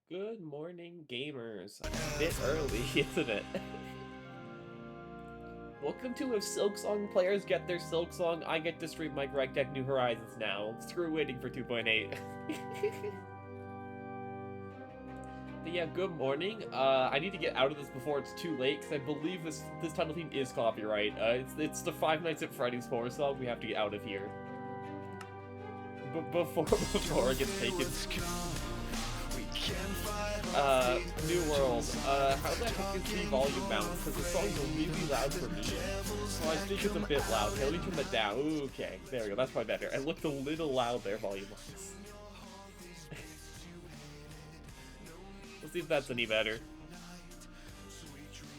Good morning, gamers. A bit early, isn't it? Welcome to If Silksong players get their Silksong, I get to stream my Greg Tech New Horizons now. Screw waiting for 2.8. But yeah, good morning. I need to get out of this before it's too late, because I believe this title theme is copyright. It's the Five Nights at Freddy's horror song. We have to get out of here. Before it gets taken. New World. How the heck is the volume balanced? Because the song's really loud for me. So I think it's a bit loud. Okay, let me turn that down. Okay, there we go. That's probably better. I looked a little loud there, volume-wise. Let's see if that's any better.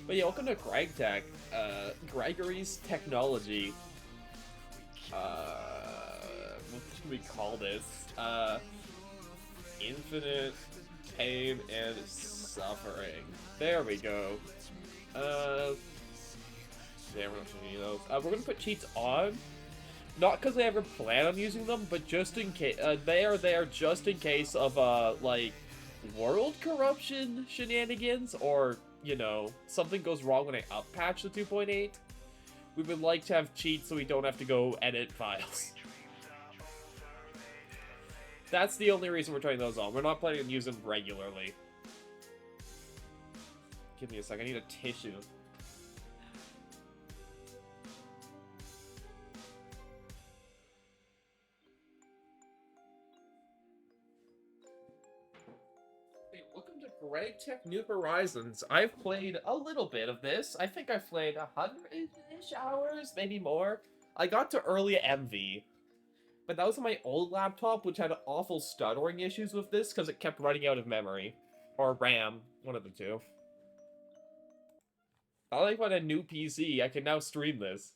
But yeah, welcome to Greg Tech. Gregory's Technology. What should we call this? Infinite pain and suffering. There we go. Yeah, we're not using those. We're gonna put cheats on. Not because I ever plan on using them, but just in case. They are there just in case of, like, world corruption shenanigans, or, you know, something goes wrong when I up-patch the 2.8. We would like to have cheats so we don't have to go edit files. That's the only reason we're turning those on. We're not planning on using them regularly. Give me a sec, I need a tissue. Hey, welcome to Greg Tech New Horizons. I've played a little bit of this. I think I've played 100-ish hours, maybe more. I got to early MV. But that was on my old laptop, which had awful stuttering issues with this because it kept running out of memory. Or RAM, one of the two. I like on a new PC, I can now stream this.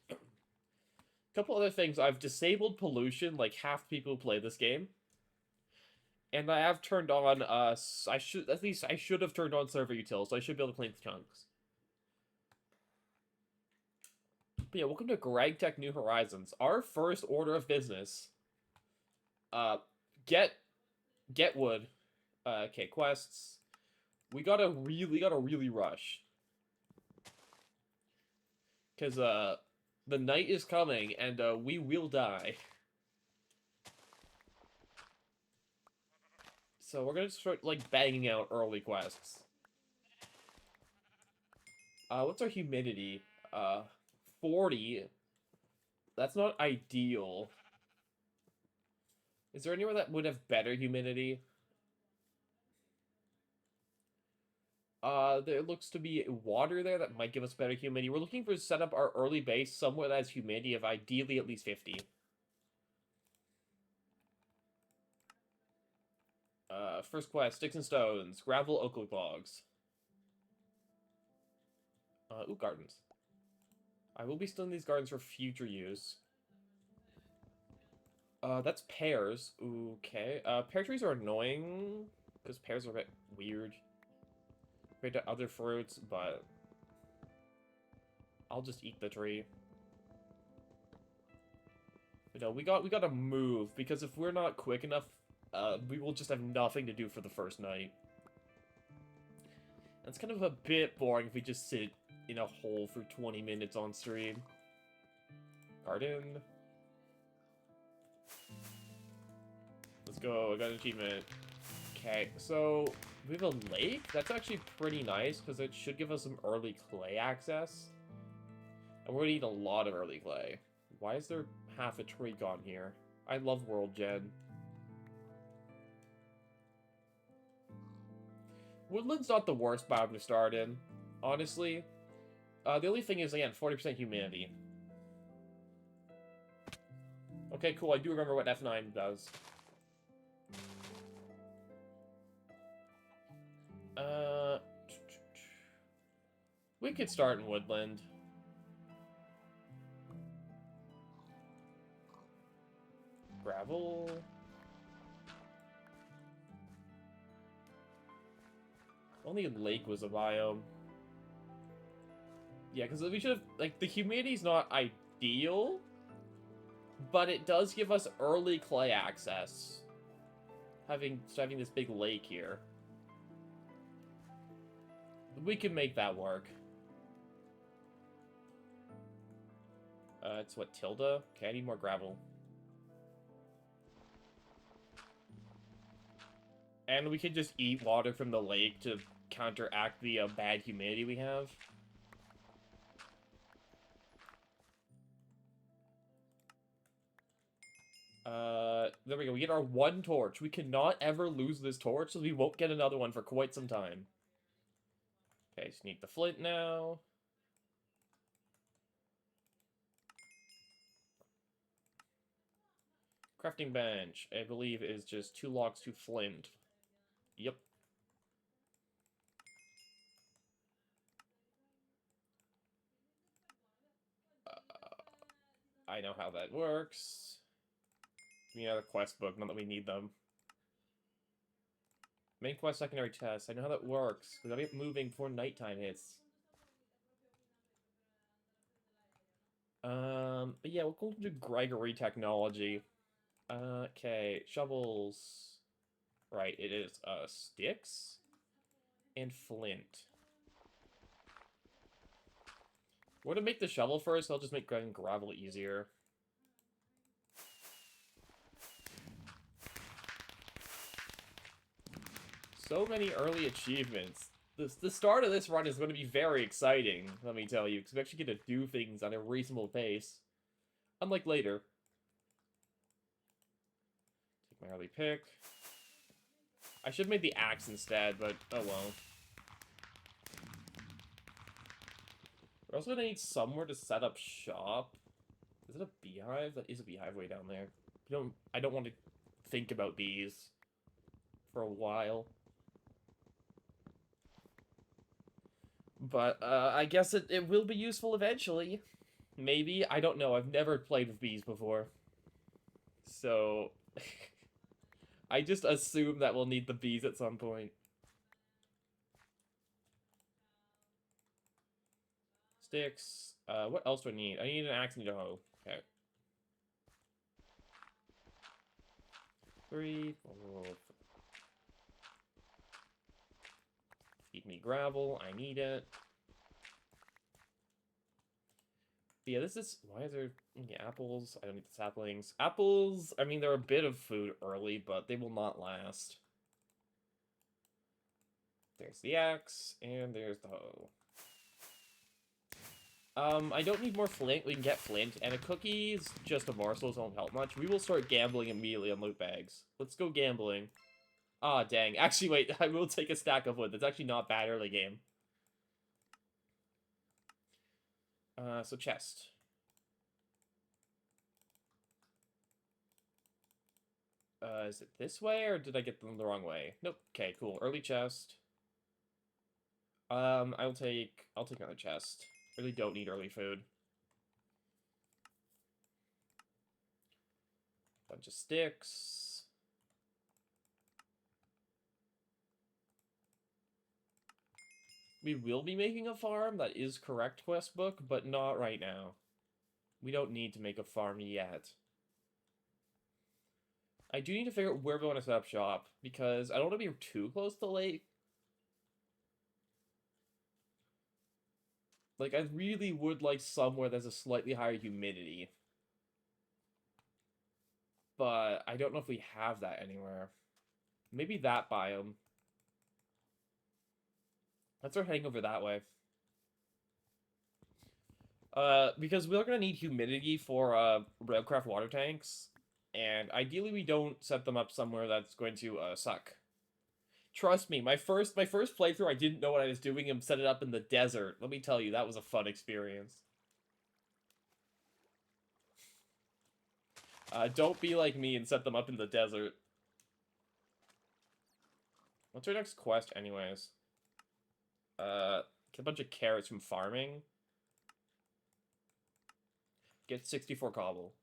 A couple other things, I've disabled pollution, like half people who play this game. And I have turned on, I should have turned on server utils, so I should be able to clean the chunks. But yeah, welcome to Greg Tech New Horizons. Our first order of business. Get wood. Okay, quests. We gotta really rush. Because, the night is coming, and, we will die. So we're gonna start, like, banging out early quests. What's our humidity? 40. That's not ideal. Is there anywhere that would have better humidity? There looks to be water there that might give us better humidity. We're looking for set up our early base somewhere that has humidity of ideally at least 50. First quest, sticks and stones, gravel oak logs. Ooh, gardens. I will be stealing these gardens for future use. That's pears. Okay. Pear trees are annoying, because pears are a bit weird compared to other fruits, but I'll just eat the tree. But no, we gotta move, because if we're not quick enough, we will just have nothing to do for the first night. And it's kind of a bit boring if we just sit in a hole for 20 minutes on stream. Garden. Let's go, I got an achievement. Okay, so we have a lake? That's actually pretty nice, because it should give us some early clay access. And we're gonna need a lot of early clay. Why is there half a tree gone here? I love World Gen. Woodland's not the worst biome to start in, honestly. The only thing is, again, 40% humidity. Okay, cool, I do remember what F9 does. We could start in Woodland. Gravel. Only lake was a biome. Yeah, because we should have, like, the humidity's not ideal, but it does give us early clay access. having this big lake here. We can make that work. It's what, Tilda? Okay, I need more gravel. And we can just eat water from the lake to counteract the bad humidity we have. There we go. We get our one torch. We cannot ever lose this torch, so we won't get another one for quite some time. Okay, sneak the flint now. Crafting bench, I believe, is just 2 logs, 2 flint. Yep. I know how that works. Give me another quest book, not that we need them. Main quest, secondary test. I know how that works. We gotta get moving before nighttime hits. But yeah, we'll go into Gregory technology. Okay, shovels. Right, it is, sticks and flint. We're gonna make the shovel first, I'll just make gravel easier. So many early achievements. The start of this run is going to be very exciting, let me tell you, because we actually get to do things on a reasonable pace. Unlike later. Take my early pick. I should have made the axe instead, but oh well. We're also going to need somewhere to set up shop. Is it a beehive? That is a beehive way down there. I don't want to think about bees for a while. But, I guess it will be useful eventually. Maybe. I don't know. I've never played with bees before. So, I just assume that we'll need the bees at some point. Sticks. What else do I need? I need an axe and a hoe. Okay. 3, 4. Feed me gravel. I need it. But yeah, this is... Why is there... Yeah, apples. I don't need the saplings. Apples, I mean, they're a bit of food early, but they will not last. There's the axe, and there's the hoe. I don't need more flint. We can get flint, and a cookie's just a morsel, so won't help much. We will start gambling immediately on loot bags. Let's go gambling. Ah, dang. Actually, wait, I will take a stack of wood. That's actually not bad early game. So chest. Is it this way, or did I get them the wrong way? Nope. Okay, cool. Early chest. I'll take another chest. Really don't need early food. Bunch of sticks. We will be making a farm. That is correct, quest book, but not right now. We don't need to make a farm yet. I do need to figure out where we want to set up shop, because I don't want to be too close to the lake. Like, I really would like somewhere that's a slightly higher humidity. But I don't know if we have that anywhere. Maybe that biome. Let's start heading over that way. Because we're gonna need humidity for, railcraft water tanks. And ideally we don't set them up somewhere that's going to, suck. Trust me, my first playthrough, I didn't know what I was doing and set it up in the desert. Let me tell you, that was a fun experience. Don't be like me and set them up in the desert. What's our next quest, anyways? Get a bunch of carrots from farming. Get 64 cobble.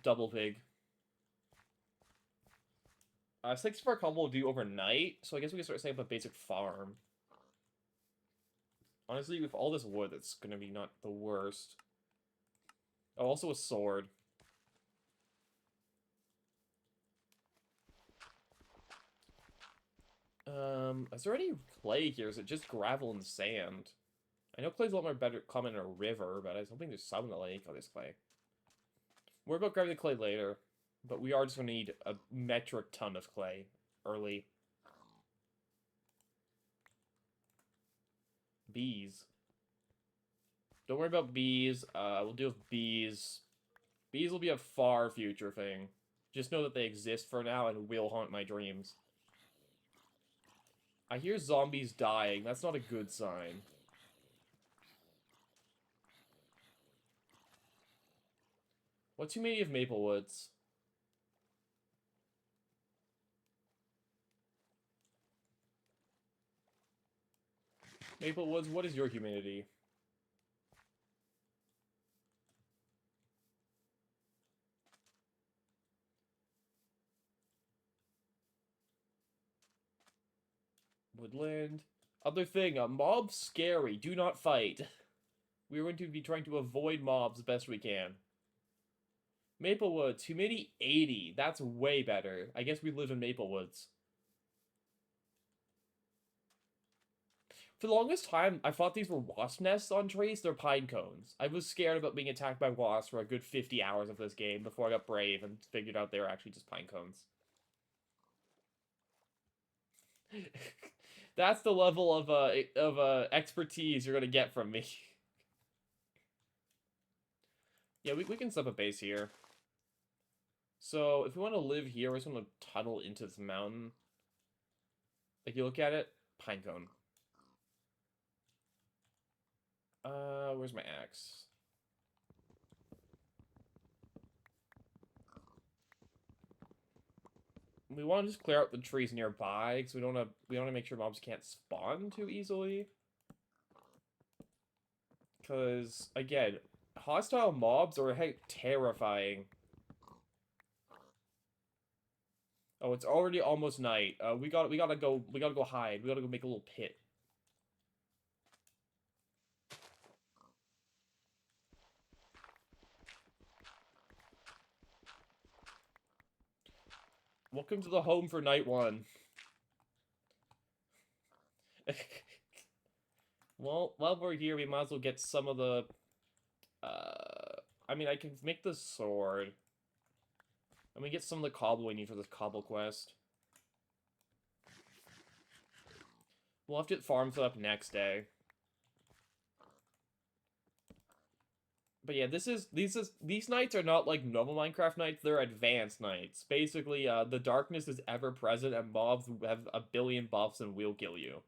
Double pig. 64 cobble will do overnight, so I guess we can start setting up a basic farm. Honestly, with all this wood, it's gonna be not the worst. Oh, also a sword. Is there any clay here? Is it just gravel and sand? I know clay's a lot more better common in a river, but I was hoping there's some in the lake. Oh, there's clay. We're about grabbing the clay later, but we are just going to need a metric ton of clay early. Bees. Don't worry about bees. We'll deal with bees. Bees will be a far future thing. Just know that they exist for now and will haunt my dreams. I hear zombies dying. That's not a good sign. What's humidity of Maple Woods? Maple Woods, what is your humidity? Woodland. Other thing, mobs scary. Do not fight. We're going to be trying to avoid mobs as best we can. Maple Woods, humidity 80. That's way better. I guess we live in Maple Woods. For the longest time, I thought these were wasp nests on trees. They're pine cones. I was scared about being attacked by wasps for a good 50 hours of this game before I got brave and figured out they were actually just pine cones. That's the level of expertise you're gonna get from me. Yeah, we can set up a base here. So, if we want to live here, we're just going to tunnel into this mountain. Like, you look at it, pine cone. Where's my axe? We want to just clear out the trees nearby, because we don't want to make sure mobs can't spawn too easily. Because, again, hostile mobs are, heck, terrifying. Oh, it's already almost night. We gotta go hide. We gotta go make a little pit. Welcome to the home for night one. Well, while we're here, we might as well get some of the, I mean, I can make the sword. And we get some of the cobble we need for this cobble quest. We'll have to get farm set up next day. But yeah, these nights are not like normal Minecraft nights, they're advanced nights. Basically, the darkness is ever present and mobs have a billion buffs and will kill you.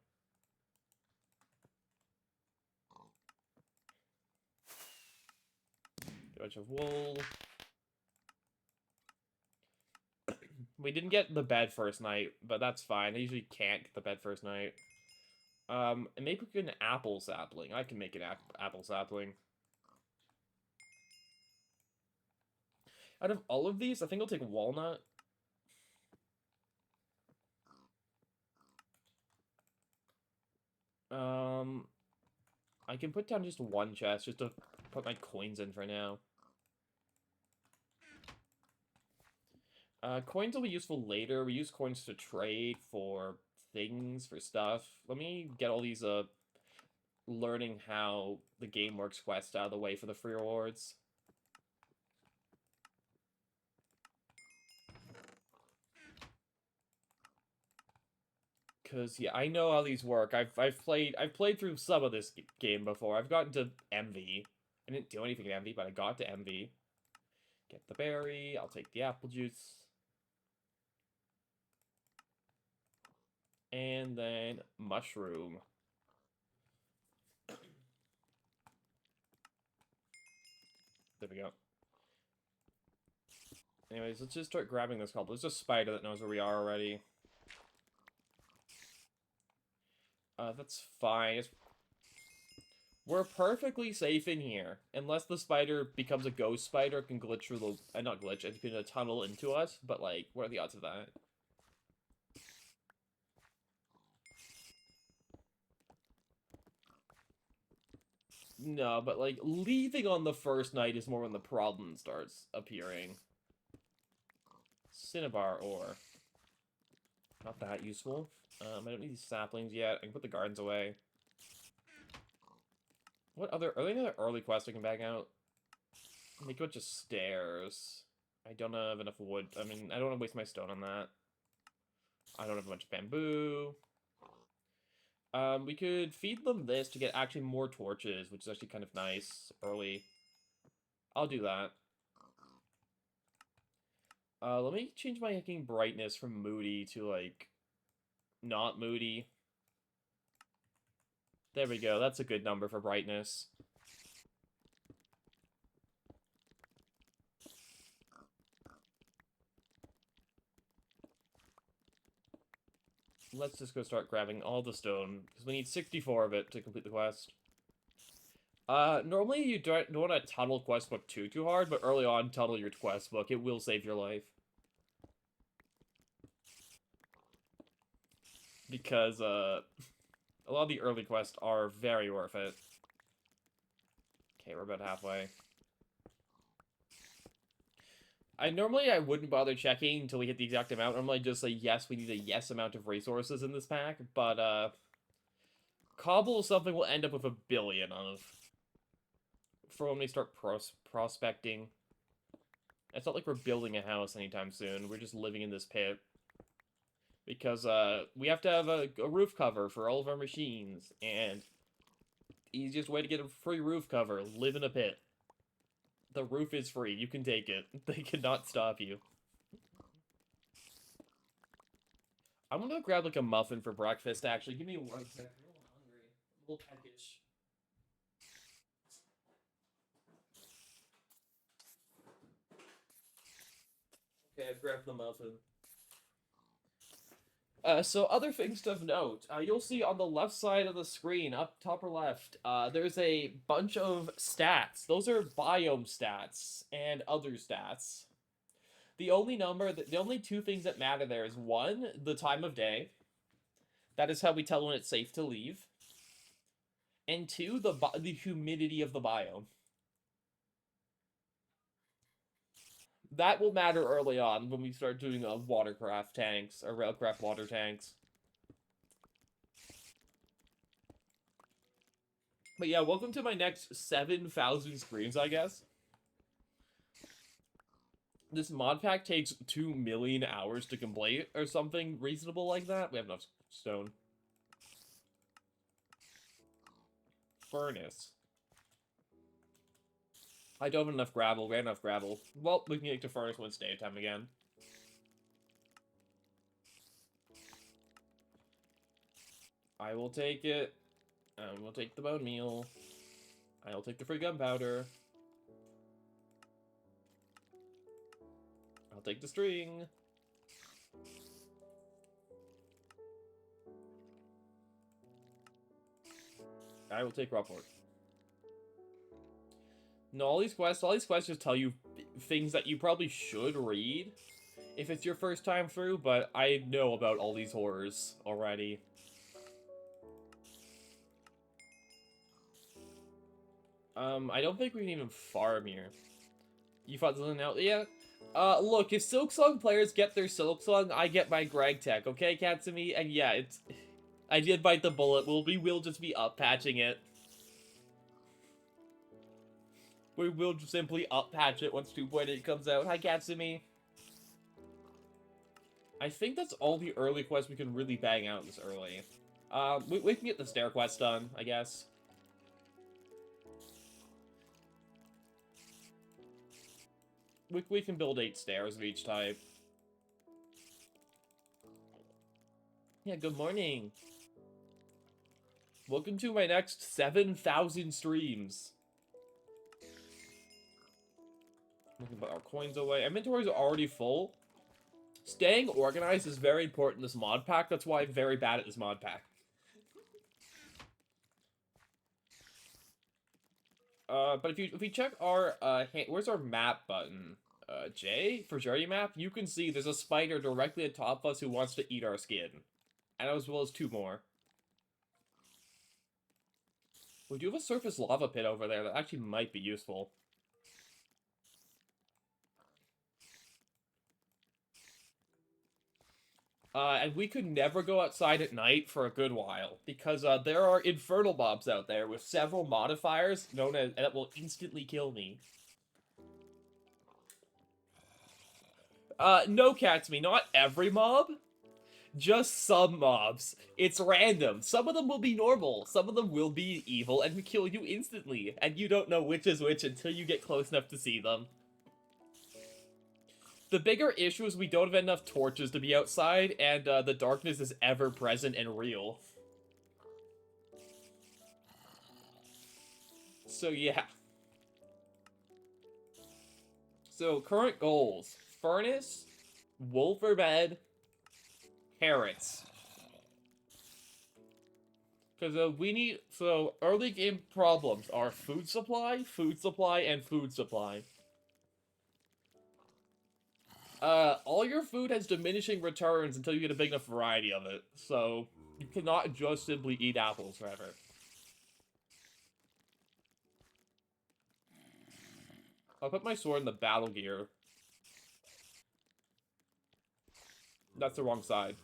A bunch of wool. We didn't get the bed first night, but that's fine. I usually can't get the bed first night. And maybe we can an apple sapling. I can make an apple sapling. Out of all of these, I think I'll take walnut. I can put down just one chest just to put my coins in for now. Coins will be useful later. We use coins to trade for things, for stuff. Let me get all these, learning how the game works quests out of the way for the free rewards. Cause yeah, I know how these work. I've played through some of this game before. I've gotten to MV. I didn't do anything in MV, but I got to MV. Get the berry. I'll take the apple juice. And then mushroom. There we go. Anyways, let's just start grabbing this cobble. There's a spider that knows where we are already. That's fine. We're perfectly safe in here. Unless the spider becomes a ghost spider, can glitch through the... not glitch, it can tunnel into us. But, like, what are the odds of that? No, but, like, leaving on the first night is more when the problem starts appearing. Cinnabar ore. Not that useful. I don't need these saplings yet. I can put the gardens away. What other... Are there any other early quests I can bang out? Make a bunch of stairs. I don't have enough wood. I mean, I don't want to waste my stone on that. I don't have a bunch of bamboo. We could feed them this to get actually more torches, which is actually kind of nice early. I'll do that. Let me change my hacking brightness from moody to, like, not moody. There we go. That's a good number for brightness. Let's just go start grabbing all the stone, because we need 64 of it to complete the quest. Normally you don't want to tunnel quest book too hard, but early on, tunnel your quest book. It will save your life. Because, a lot of the early quests are very worth it. Okay, we're about halfway. I wouldn't bother checking until we hit the exact amount. Normally I just say, yes, we need a yes amount of resources in this pack, but, Cobble or something will end up with 1 billion of... For when we start prospecting. It's not like we're building a house anytime soon. We're just living in this pit. Because, we have to have a roof cover for all of our machines, and... easiest way to get a free roof cover, live in a pit. The roof is free. You can take it. They cannot stop you. I'm gonna grab, like, a muffin for breakfast, actually. Give me 1 second. I'm a little hungry. I'm a little peckish. Okay, I've grabbed the muffin. So other things of note, you'll see on the left side of the screen, up top or left, there's a bunch of stats. Those are biome stats and other stats. The only 2 things that matter there is 1, the time of day. That is how we tell when it's safe to leave. And 2, the humidity of the biome. That will matter early on when we start doing watercraft tanks, or railcraft water tanks. But yeah, welcome to my next 7,000 streams, I guess. This mod pack takes 2 million hours to complete, or something reasonable like that. We have enough stone. Furnace. I don't have enough gravel. We have enough gravel. Well, we can get to furnace when it's daytime again. I will take it. We'll take the bone meal. I'll take the free gunpowder. I'll take the string. I will take raw pork. No, all these quests just tell you things that you probably should read if it's your first time through, but I know about all these horrors already. I don't think we can even farm here. You thought something out? Yeah. Look, if Silksong players get their Silksong, I get my Greg tech, okay, Katsumi? And yeah, it's... I did bite the bullet. We will just be up-patching it. We will just simply up-patch it once 2.8 comes out. Hi, Katsumi. I think that's all the early quests we can really bang out this early. We can get the stair quest done, I guess. We can build 8 stairs of each type. Yeah, good morning. Welcome to my next 7,000 streams. We can put our coins away. Inventories are already full. Staying organized is very important in this mod pack. That's why I'm very bad at this mod pack. But if we check our, where's our map button? J? For Journey Map, you can see there's a spider directly atop us who wants to eat our skin. And as well as 2 more. We do have a surface lava pit over there that actually might be useful. And we could never go outside at night for a good while because there are infernal mobs out there with several modifiers known as that will instantly kill me. No, Catsme, not every mob, just some mobs. It's random. Some of them will be normal, some of them will be evil and kill you instantly, and you don't know which is which until you get close enough to see them. The bigger issue is we don't have enough torches to be outside, and the darkness is ever present and real. So yeah. So current goals: furnace, wolfer bed, carrots. Because we need, so early game problems are food supply, and food supply. All your food has diminishing returns until you get a big enough variety of it. So you cannot just simply eat apples forever. I'll put my sword in the battle gear. That's the wrong side.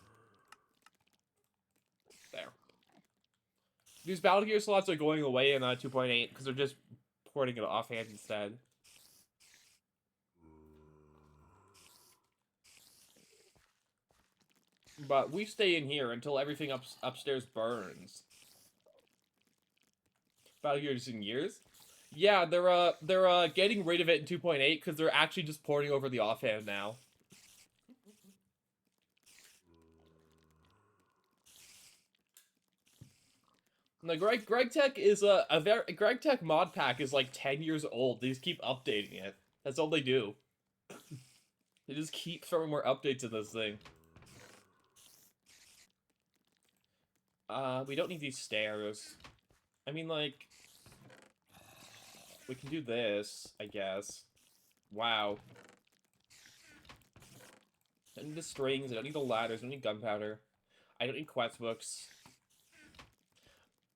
There. These battle gear slots are going away in 2.8 because they're just porting it offhand instead. But we stay in here until everything upstairs burns. Battle gears in years? Yeah, they're getting rid of it in 2.8 because they're actually just porting over the offhand now. The Greg Tech is a very Greg Tech mod pack is like 10 years old. They just keep updating it. That's all they do. They just keep throwing more updates in this thing. We don't need these stairs. I mean, like, we can do this, I guess. Wow. I don't need the strings, I don't need the ladders, I don't need gunpowder. I don't need quest books.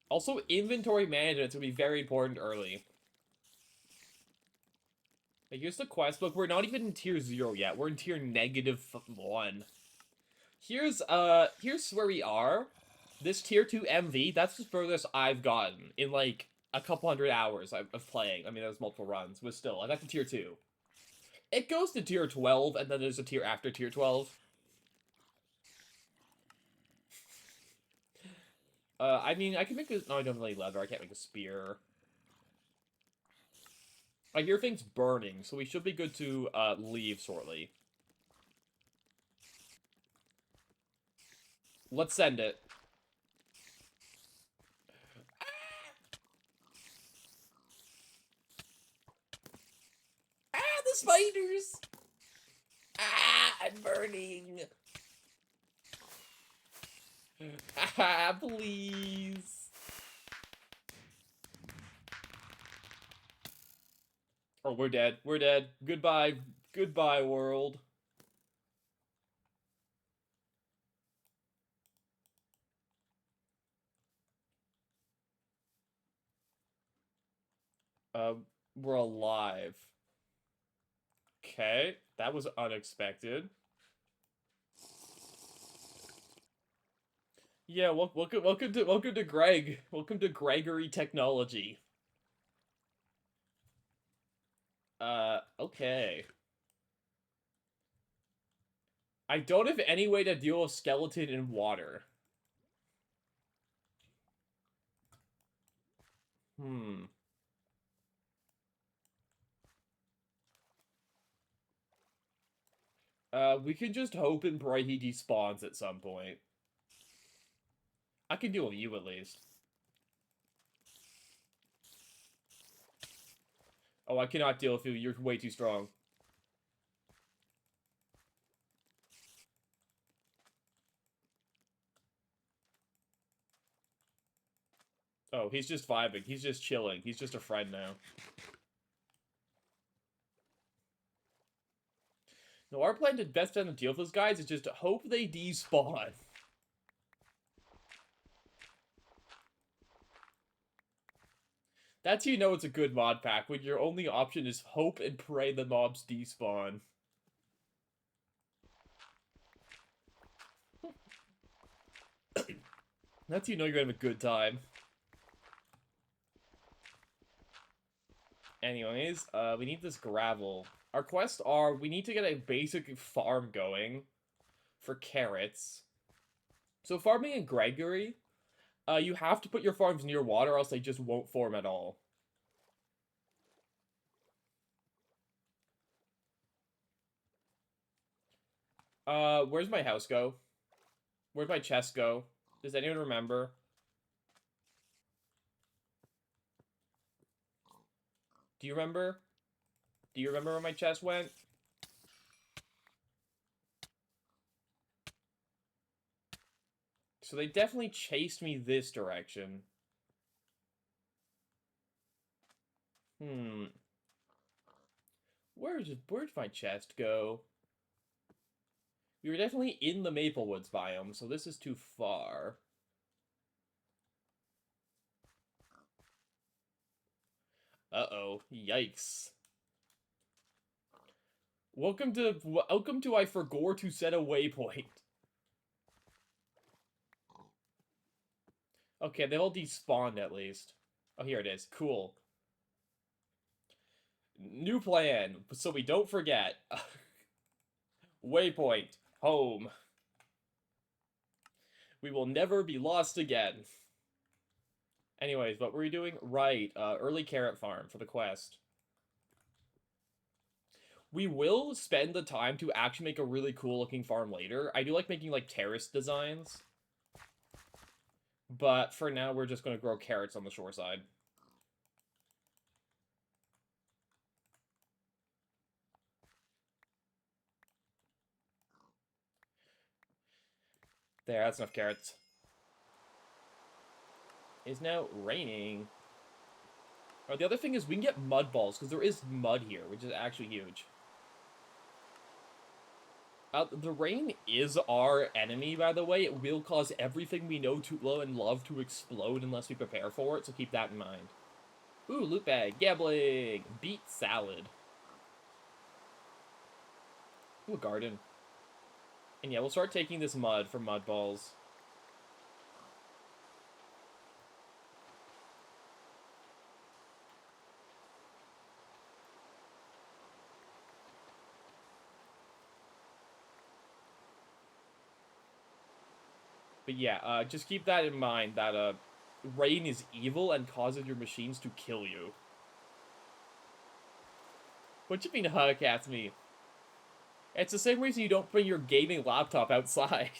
Also, inventory management's gonna be very important early. Like, here's the quest book. We're not even in tier 0 yet. We're in tier -1. Here's where we are. This tier 2 MV, that's the furthest I've gotten in, like, a couple hundred hours of playing. I mean, there's multiple runs, but still, I got to tier 2. It goes to tier 12, and then there's a tier after tier 12. I mean, I can make a... No, I don't have any leather. I can't make a spear. I hear things burning, so we should be good to, leave shortly. Let's send it. Ah, the spiders! Ah, I'm burning! Ah, please! Oh, we're dead. We're dead. Goodbye. Goodbye, world. We're alive. Okay, that was unexpected. Yeah, welcome to Greg. Welcome to Gregory Technology. Okay. I don't have any way to deal with skeleton in water. Hmm. We can just hope and pray he despawns at some point. I can deal with you at least. Oh, I cannot deal with you. You're way too strong. Oh, he's just vibing. He's just chilling. He's just a friend now. No, our plan to best time to deal with those guys is just to hope they despawn. That's how you know it's a good mod pack, when your only option is hope and pray the mobs despawn. That's how you know you're gonna have a good time. Anyways, we need this gravel. Our quests are, we need to get a basic farm going for carrots. So farming in Gregory, you have to put your farms near water, or else they just won't form at all. Where's my house go? Where'd my chest go? Does anyone remember? Do you remember? Do you remember where my chest went? So they definitely chased me this direction. Hmm. Where'd my chest go? We were definitely in the Maple Woods biome, so this is too far. Uh-oh. Yikes. Welcome to I forgot to set a waypoint. Okay, they all despawned at least. Oh, here it is. Cool. New plan, so we don't forget. Waypoint. Home. We will never be lost again. Anyways, what were we doing? Right, early carrot farm for the quest. We will spend the time to actually make a really cool looking farm later. I do like making like terrace designs. But for now, we're just going to grow carrots on the shore side. There, that's enough carrots. It's now raining. Oh, the other thing is we can get mud balls, because there is mud here, which is actually huge. The rain is our enemy, by the way. It will cause everything we know to and love to explode unless we prepare for it, so keep that in mind. Ooh, loot bag. Gambling. Beet salad. Ooh, a garden. And yeah, we'll start taking this mud for mud balls. But yeah, just keep that in mind, that rain is evil and causes your machines to kill you. What you mean hug at me? It's the same reason you don't bring your gaming laptop outside.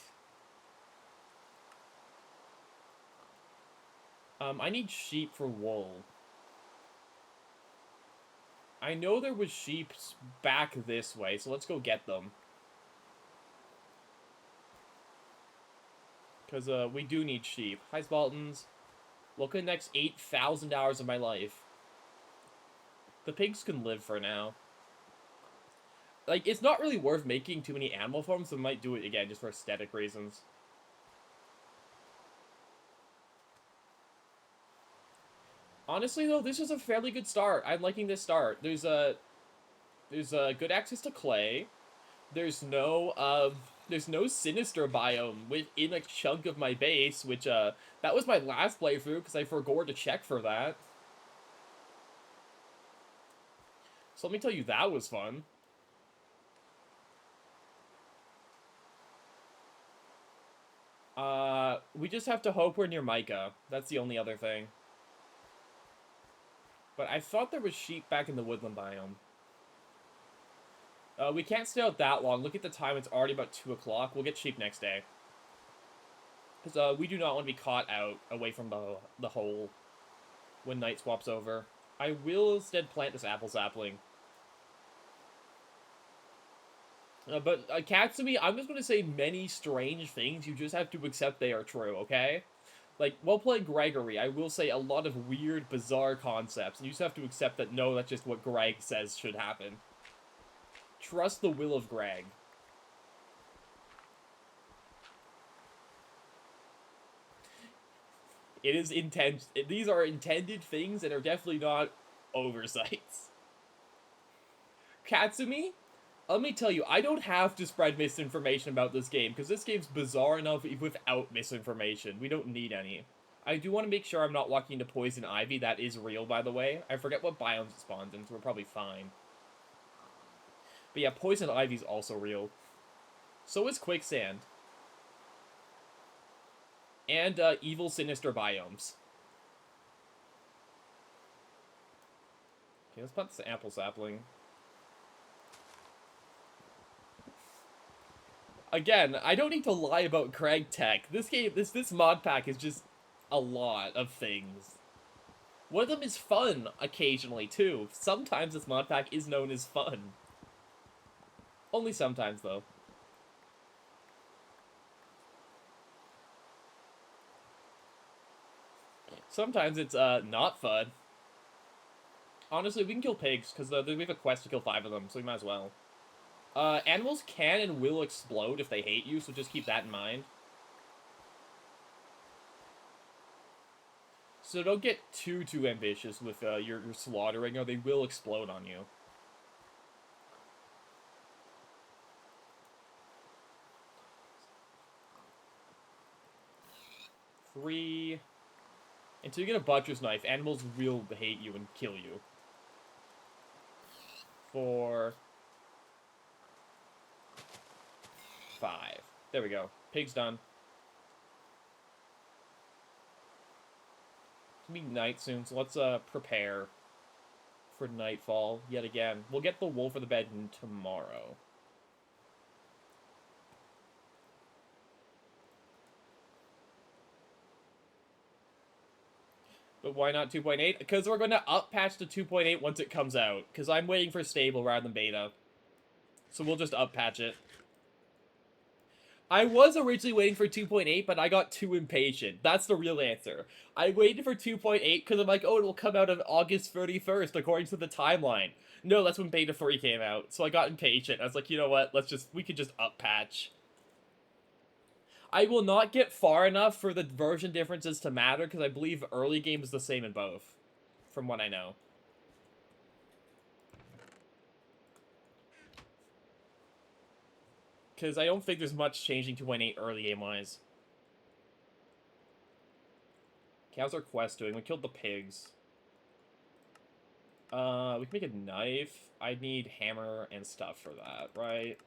I need sheep for wool. I know there was sheep back this way, so let's go get them. Because, we do need sheep. Hi, Spartans. Look at the next 8,000 hours of my life. The pigs can live for now. Like, it's not really worth making too many animal farms, so we might do it again just for aesthetic reasons. Honestly, though, this is a fairly good start. I'm liking this start. There's good access to clay. There's no sinister biome within a chunk of my base, which, that was my last playthrough, because I forgot to check for that. So let me tell you, that was fun. We just have to hope we're near Micah. That's the only other thing. But I thought there was sheep back in the woodland biome. We can't stay out that long. Look at the time, it's already about 2 o'clock. We'll get sheep next day. Because, we do not want to be caught out away from the hole when night swaps over. I will instead plant this apple sapling. But, Katsumi, I'm just going to say many strange things. You just have to accept they are true, okay? Like, while playing Gregory, I will say a lot of weird, bizarre concepts, and you just have to accept that, no, that's just what Greg says should happen. Trust the will of Greg. It is these are intended things and are definitely not oversights. Katsumi, Let me tell you, I don't have to spread misinformation about this game, because this game's bizarre enough without misinformation. We don't need any. I do want to make sure I'm not walking into Poison Ivy. That is real, by the way. I forget what biomes it spawns in, so we're probably fine. But yeah, Poison Ivy's also real. So is Quicksand. And evil, sinister biomes. Okay, let's plant this apple sapling. Again, I don't need to lie about Craig Tech. This game, this mod pack is just a lot of things. One of them is fun, occasionally, too. Sometimes this mod pack is known as fun. Only sometimes, though. Sometimes it's, not fun. Honestly, we can kill pigs, because we have a quest to kill 5 of them, so we might as well. Animals can and will explode if they hate you, so just keep that in mind. So don't get too ambitious with your slaughtering, or they will explode on you. Three. Until you get a butcher's knife, animals will hate you and kill you. 4. 5. There we go. Pig's done. It's gonna be night soon, so let's prepare for nightfall yet again. We'll get the wool for the bed tomorrow. But why not 2.8? Because we're going to up patch to 2.8 once it comes out. Because I'm waiting for stable rather than beta. So we'll just up patch it. I was originally waiting for 2.8, but I got too impatient. That's the real answer. I waited for 2.8 because I'm like, oh, it will come out on August 31st according to the timeline. No, that's when Beta 3 came out. So I got impatient. I was like, you know what? We could just up patch. I will not get far enough for the version differences to matter because I believe early game is the same in both, from what I know. Because I don't think there's much changing 2.8 early game-wise. Okay, how's our quest doing? We killed the pigs. We can make a knife. I need hammer and stuff for that, right?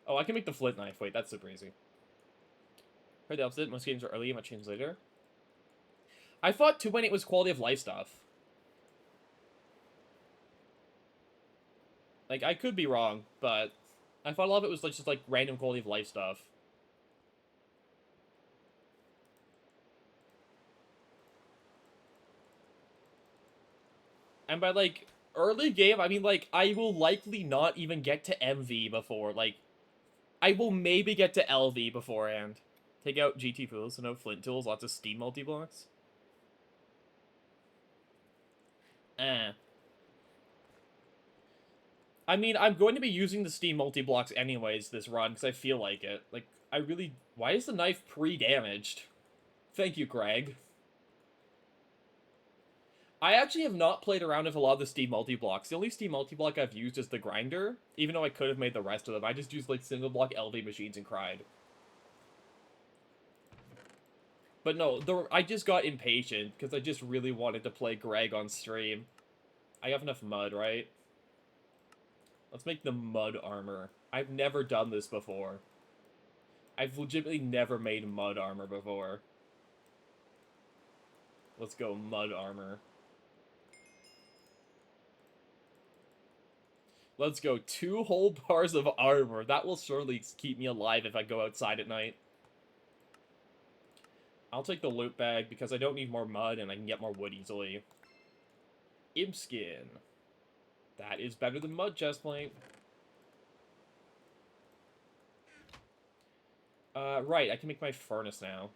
Oh, I can make the flint knife. Wait, that's super easy. Heard the opposite. Most games are early, much change later. I thought 2.8 was quality of life stuff. Like, I could be wrong, but I thought a lot of it was like, just like random quality of life stuff. And by like early game, I mean like I will likely not even get to MV before. Like, I will maybe get to LV beforehand. Take out GT tools, so no flint tools, lots of steam multi-blocks. I mean, I'm going to be using the steam multi-blocks anyways this run, because I feel like it. Like, I really... Why is the knife pre-damaged? Thank you, Greg. I actually have not played around with a lot of the steam multi-blocks. The only steam multi-block I've used is the grinder, even though I could have made the rest of them. I just used, like, single-block LV machines and cried. But no, I just got impatient, because I just really wanted to play Greg on stream. I have enough mud, right? Let's make the mud armor. I've never done this before. I've legitimately never made mud armor before. Let's go mud armor. Let's go 2 whole bars of armor. That will surely keep me alive if I go outside at night. I'll take the loot bag because I don't need more mud and I can get more wood easily. Imp skin. That is better than mud chestplate. Right, I can make my furnace now.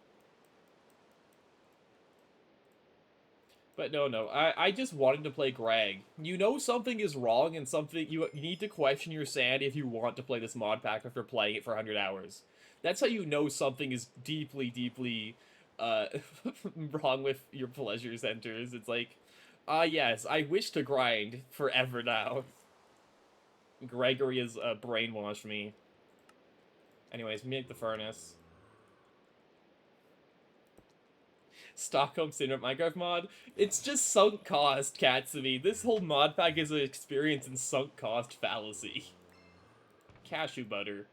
But no, I just wanted to play Greg. You know something is wrong and something you need to question your sanity if you want to play this mod pack after playing it for 100 hours. That's how you know something is deeply wrong with your pleasure centers. It's like, ah, yes, I wish to grind forever now. Gregory has brainwashed me. Anyways, make the furnace. Stockholm Syndrome Minecraft mod. It's just sunk cost, Katsumi. This whole mod pack is an experience in sunk cost fallacy. Cashew butter.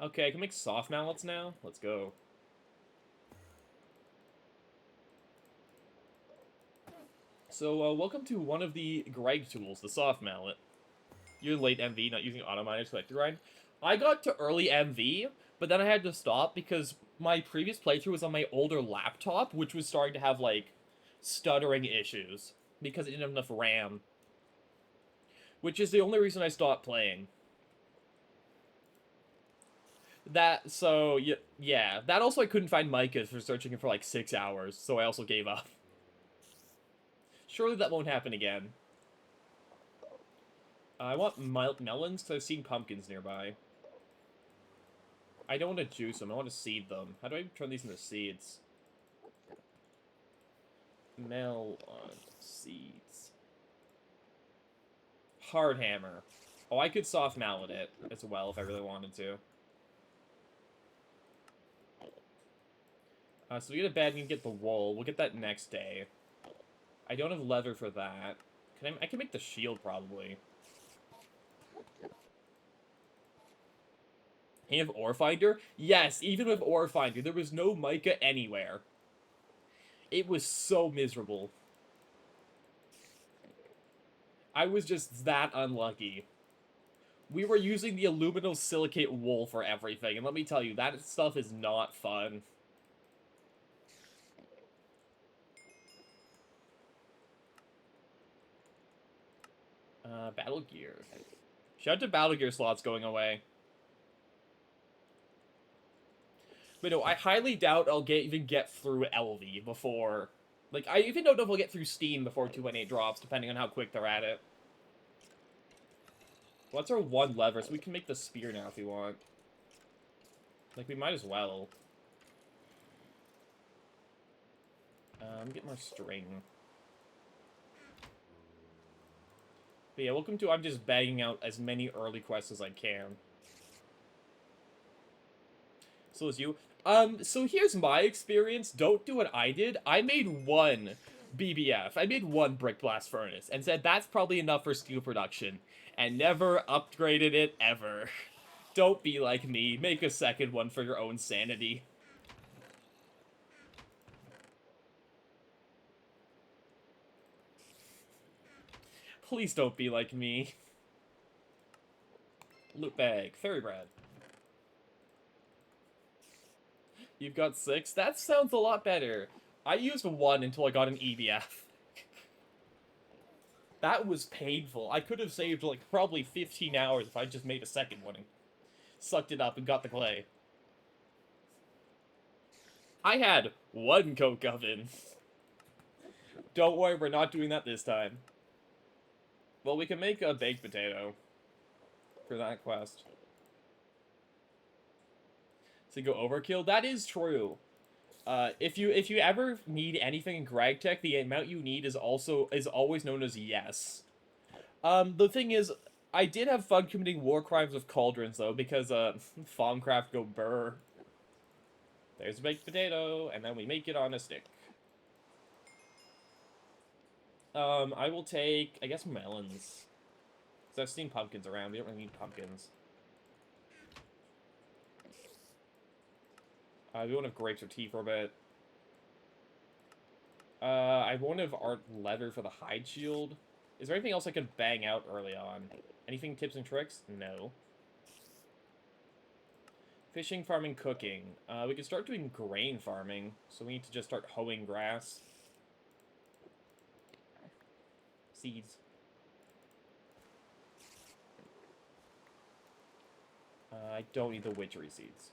Okay, I can make soft mallets now. Let's go. So, welcome to one of the Greg tools, the soft mallet. You're late MV, not using auto miner to collect the grind. I got to early MV, but then I had to stop because my previous playthrough was on my older laptop, which was starting to have, like, stuttering issues because it didn't have enough RAM. Which is the only reason I stopped playing. Yeah. That also I couldn't find Micah's for searching for like 6 hours, so I also gave up. Surely that won't happen again. I want melons because I've seen pumpkins nearby. I don't want to juice them, I want to seed them. How do I turn these into seeds? Melon seeds. Hard hammer. Oh, I could soft mallet it as well if I really wanted to. So we get a bed and get the wool. We'll get that next day. I don't have leather for that. I can make the shield probably. You have Ore Finder? Yes, even with Ore Finder, there was no mica anywhere. It was so miserable. I was just that unlucky. We were using the aluminosilicate wool for everything, and let me tell you, that stuff is not fun. Battle Gear. Shout out to Battle Gear slots going away. But no, I highly doubt I'll even get through LV before... Like, I even don't know if I'll get through Steam before 218 drops, depending on how quick they're at it. What's our one lever? So we can make the spear now if we want. Like, we might as well. Get more string. But yeah, welcome to I'm just banging out as many early quests as I can. So is you. So here's my experience. Don't do what I did. I made one BBF. I made one Brick Blast Furnace and said that's probably enough for steel production. And never upgraded it ever. Don't be like me. Make a second one for your own sanity. Please don't be like me. Loot bag. Fairy bread. You've got 6? That sounds a lot better. I used 1 until I got an EBF. That was painful. I could have saved, like, probably 15 hours if I just made a second one and sucked it up and got the clay. I had 1 coke oven. Don't worry, we're not doing that this time. Well, we can make a baked potato for that quest. So you go overkill? That is true. If you ever need anything in GragTech, the amount you need is always known as yes. The thing is, I did have fun committing war crimes with cauldrons though, because Fomcraft go burr. There's a baked potato, and then we make it on a stick. I will take, I guess, melons. Because I've seen pumpkins around. We don't really need pumpkins. We won't have grapes or tea for a bit. I won't have art leather for the hide shield. Is there anything else I could bang out early on? Anything tips and tricks? No. Fishing, farming, cooking. We could start doing grain farming, so we need to just start hoeing grass. Seeds. I don't need the witchery seeds.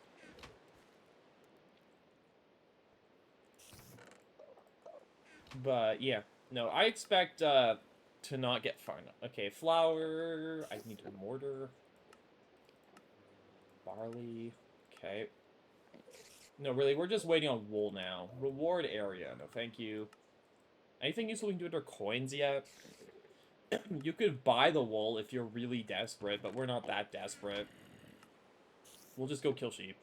But, yeah. No, I expect, to not get far enough. Okay, flour. I need a mortar. Barley. Okay. No, really, we're just waiting on wool now. Reward area. No, thank you. Anything useful we can do with our coins yet? You could buy the wool if you're really desperate, but we're not that desperate. We'll just go kill sheep.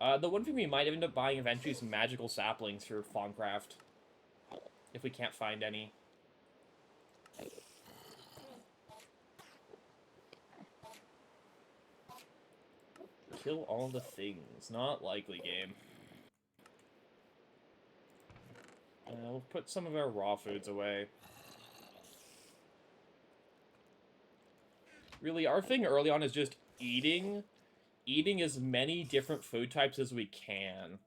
The one thing we might end up buying eventually is magical saplings for Farmcraft. If we can't find any. Kill all the things. Not likely, game. We'll put some of our raw foods away. Really, our thing early on is just eating. Eating as many different food types as we can.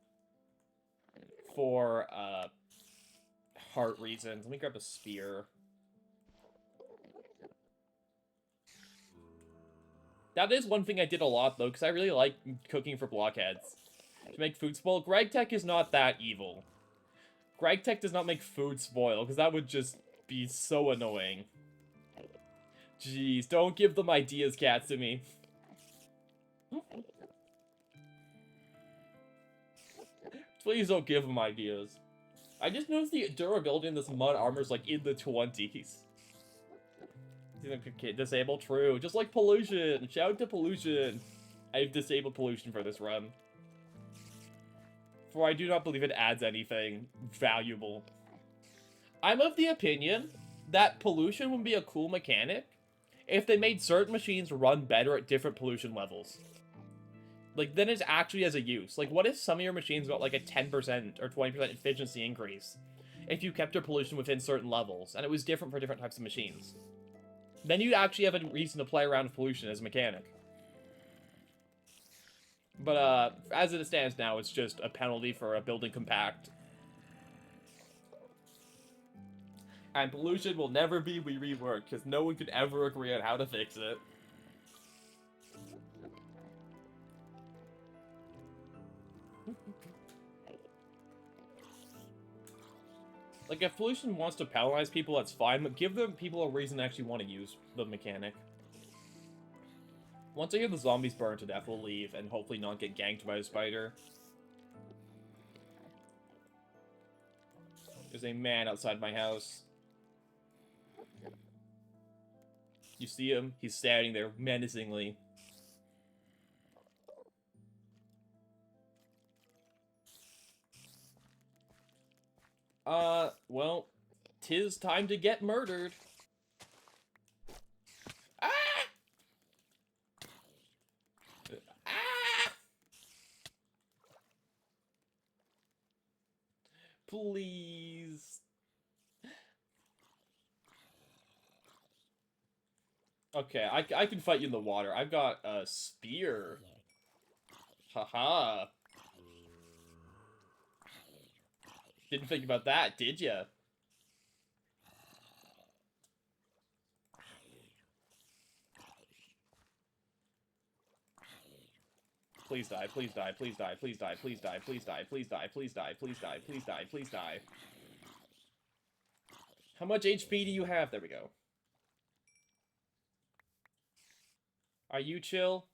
For, heart reasons. Let me grab a spear. That is one thing I did a lot, though, because I really like cooking for blockheads. To make food spoil. Greg Tech is not that evil. Greg Tech does not make food spoil, because that would just be so annoying. Jeez, don't give them ideas, cats, to me. Please don't give them ideas. I just noticed the durability in this mud armor is, like, in the 20s. Okay, disable, true. Just like pollution. Shout out to pollution. I've disabled pollution for this run. For I do not believe it adds anything valuable. I'm of the opinion that pollution would be a cool mechanic if they made certain machines run better at different pollution levels. Like, then it actually has a use. Like, what if some of your machines got, like, a 10% or 20% efficiency increase if you kept your pollution within certain levels, and it was different for different types of machines? Then you'd actually have a reason to play around with pollution as a mechanic. But, as it stands now, it's just a penalty for a building compact. And pollution will never be reworked, because no one could ever agree on how to fix it. Like, if pollution wants to penalize people, that's fine, but give them people a reason to actually want to use the mechanic. Once I hear the zombies burn to death, we'll leave, and hopefully not get ganked by a spider. There's a man outside my house. You see him? He's standing there menacingly. Well, 'tis time to get murdered. Ah! Ah! Please. Okay, I can fight you in the water. I've got a spear. Haha. Didn't think about that, did ya? Please die, please die, please die, please die, please die, please die, please die, please die, please die, please die, please die. How much HP do you have? There we go. Are you chill?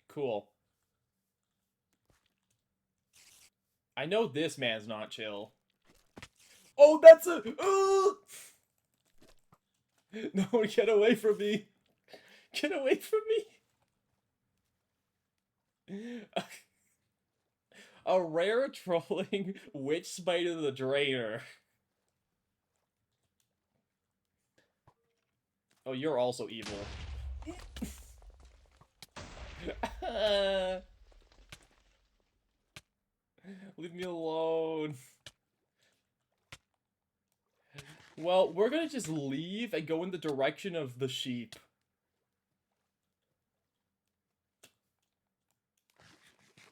Cool. I know this man's not chill. Oh, that's a... No, get away from me. Get away from me. A rare trolling witch spider the drainer. Oh, you're also evil. Leave me alone. Well, we're gonna just leave and go in the direction of the sheep.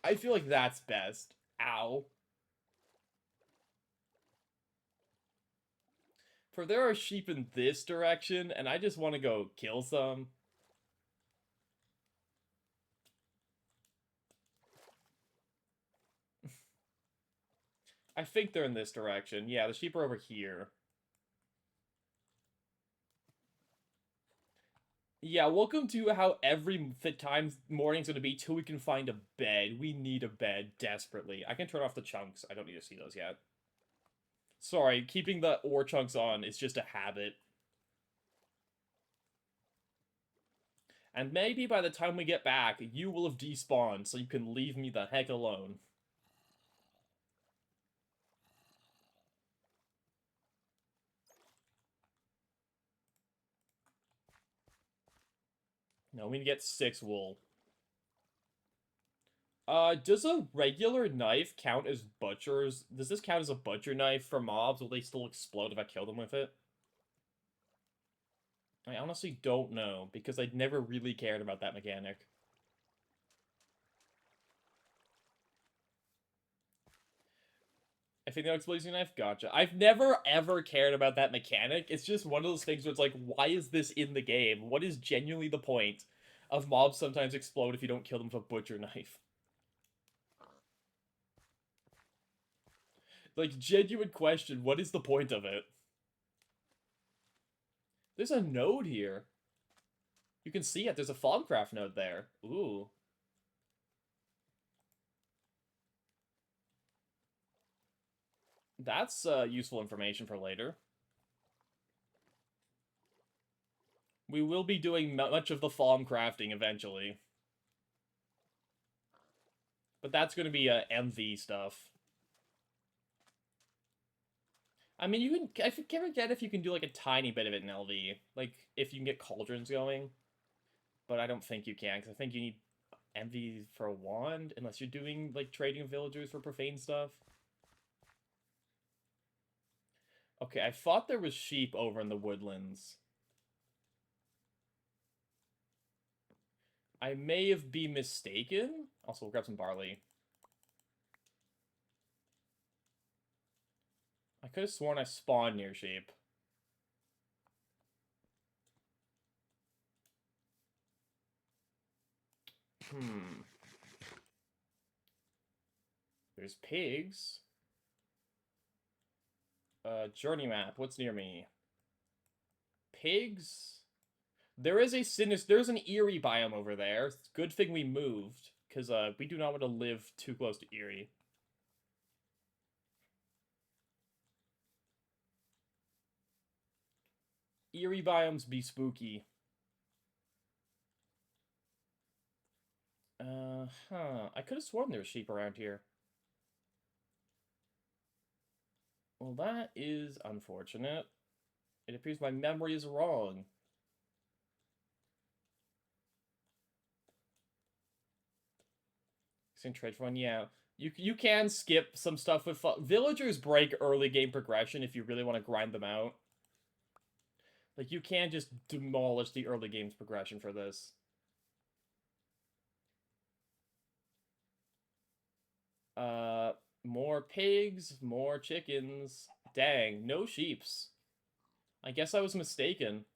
I feel like that's best. Ow. For there are sheep in this direction, and I just want to go kill some. I think they're in this direction. Yeah, the sheep are over here. Yeah, welcome to how every time morning's gonna be till we can find a bed. We need a bed desperately. I can turn off the chunks. I don't need to see those yet. Sorry, keeping the ore chunks on is just a habit. And maybe by the time we get back, you will have despawned, so you can leave me the heck alone. No, we need to get 6 wool. Does a regular knife count as butchers? Does this count as a butcher knife for mobs? Will they still explode if I kill them with it? I honestly don't know, because I'd never really cared about that mechanic. I think that explosive knife? Gotcha. I've never ever cared about that mechanic. It's just one of those things where it's like, why is this in the game? What is genuinely the point of mobs sometimes explode if you don't kill them with a butcher knife? Like, genuine question, what is the point of it? There's a node here. You can see it. There's a Thaumcraft node there. Ooh. That's useful information for later. We will be doing much of the Thaumcrafting eventually. But that's going to be MV stuff. I mean, you can. I can't forget if you can do like a tiny bit of it in LV, like if you can get cauldrons going. But I don't think you can, because I think you need MV for a wand, unless you're doing like trading of villagers for profane stuff. Okay, I thought there was sheep over in the woodlands. I may have been mistaken. Also, we'll grab some barley. I could have sworn I spawned near sheep. Hmm. There's pigs. Journey map. What's near me? Pigs. There is a sinister. There's an eerie biome over there. Good thing we moved, because we do not want to live too close to eerie. Eerie biomes be spooky. Huh. I could have sworn there was sheep around here. Well, that is unfortunate. It appears my memory is wrong. Trade for one, yeah. You can skip some stuff with villagers break early game progression if you really want to grind them out. Like you can just demolish the early game's progression for this. Uh, more pigs, more chickens. Dang, no sheeps. I guess I was mistaken.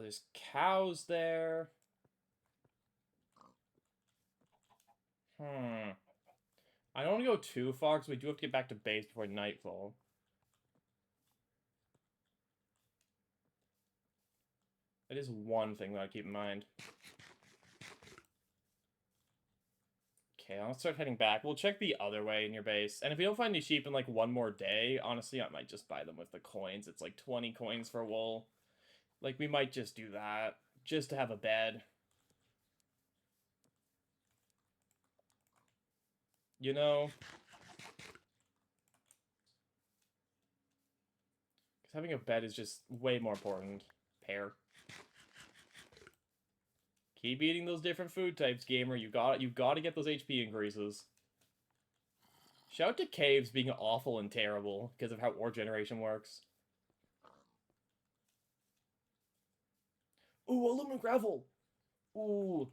There's cows there. Hmm. I don't want to go too far because we do have to get back to base before nightfall. That is one thing that I keep in mind. Okay, I'll start heading back. We'll check the other way in your base. And if we don't find any sheep in like one more day, honestly, I might just buy them with the coins. It's like 20 coins for wool. Like, we might just do that. Just to have a bed. You know? Because having a bed is just way more important. Pear. Keep eating those different food types, gamer. You got to get those HP increases. Shout out to caves being awful and terrible because of how ore generation works. Ooh, aluminum gravel! Ooh.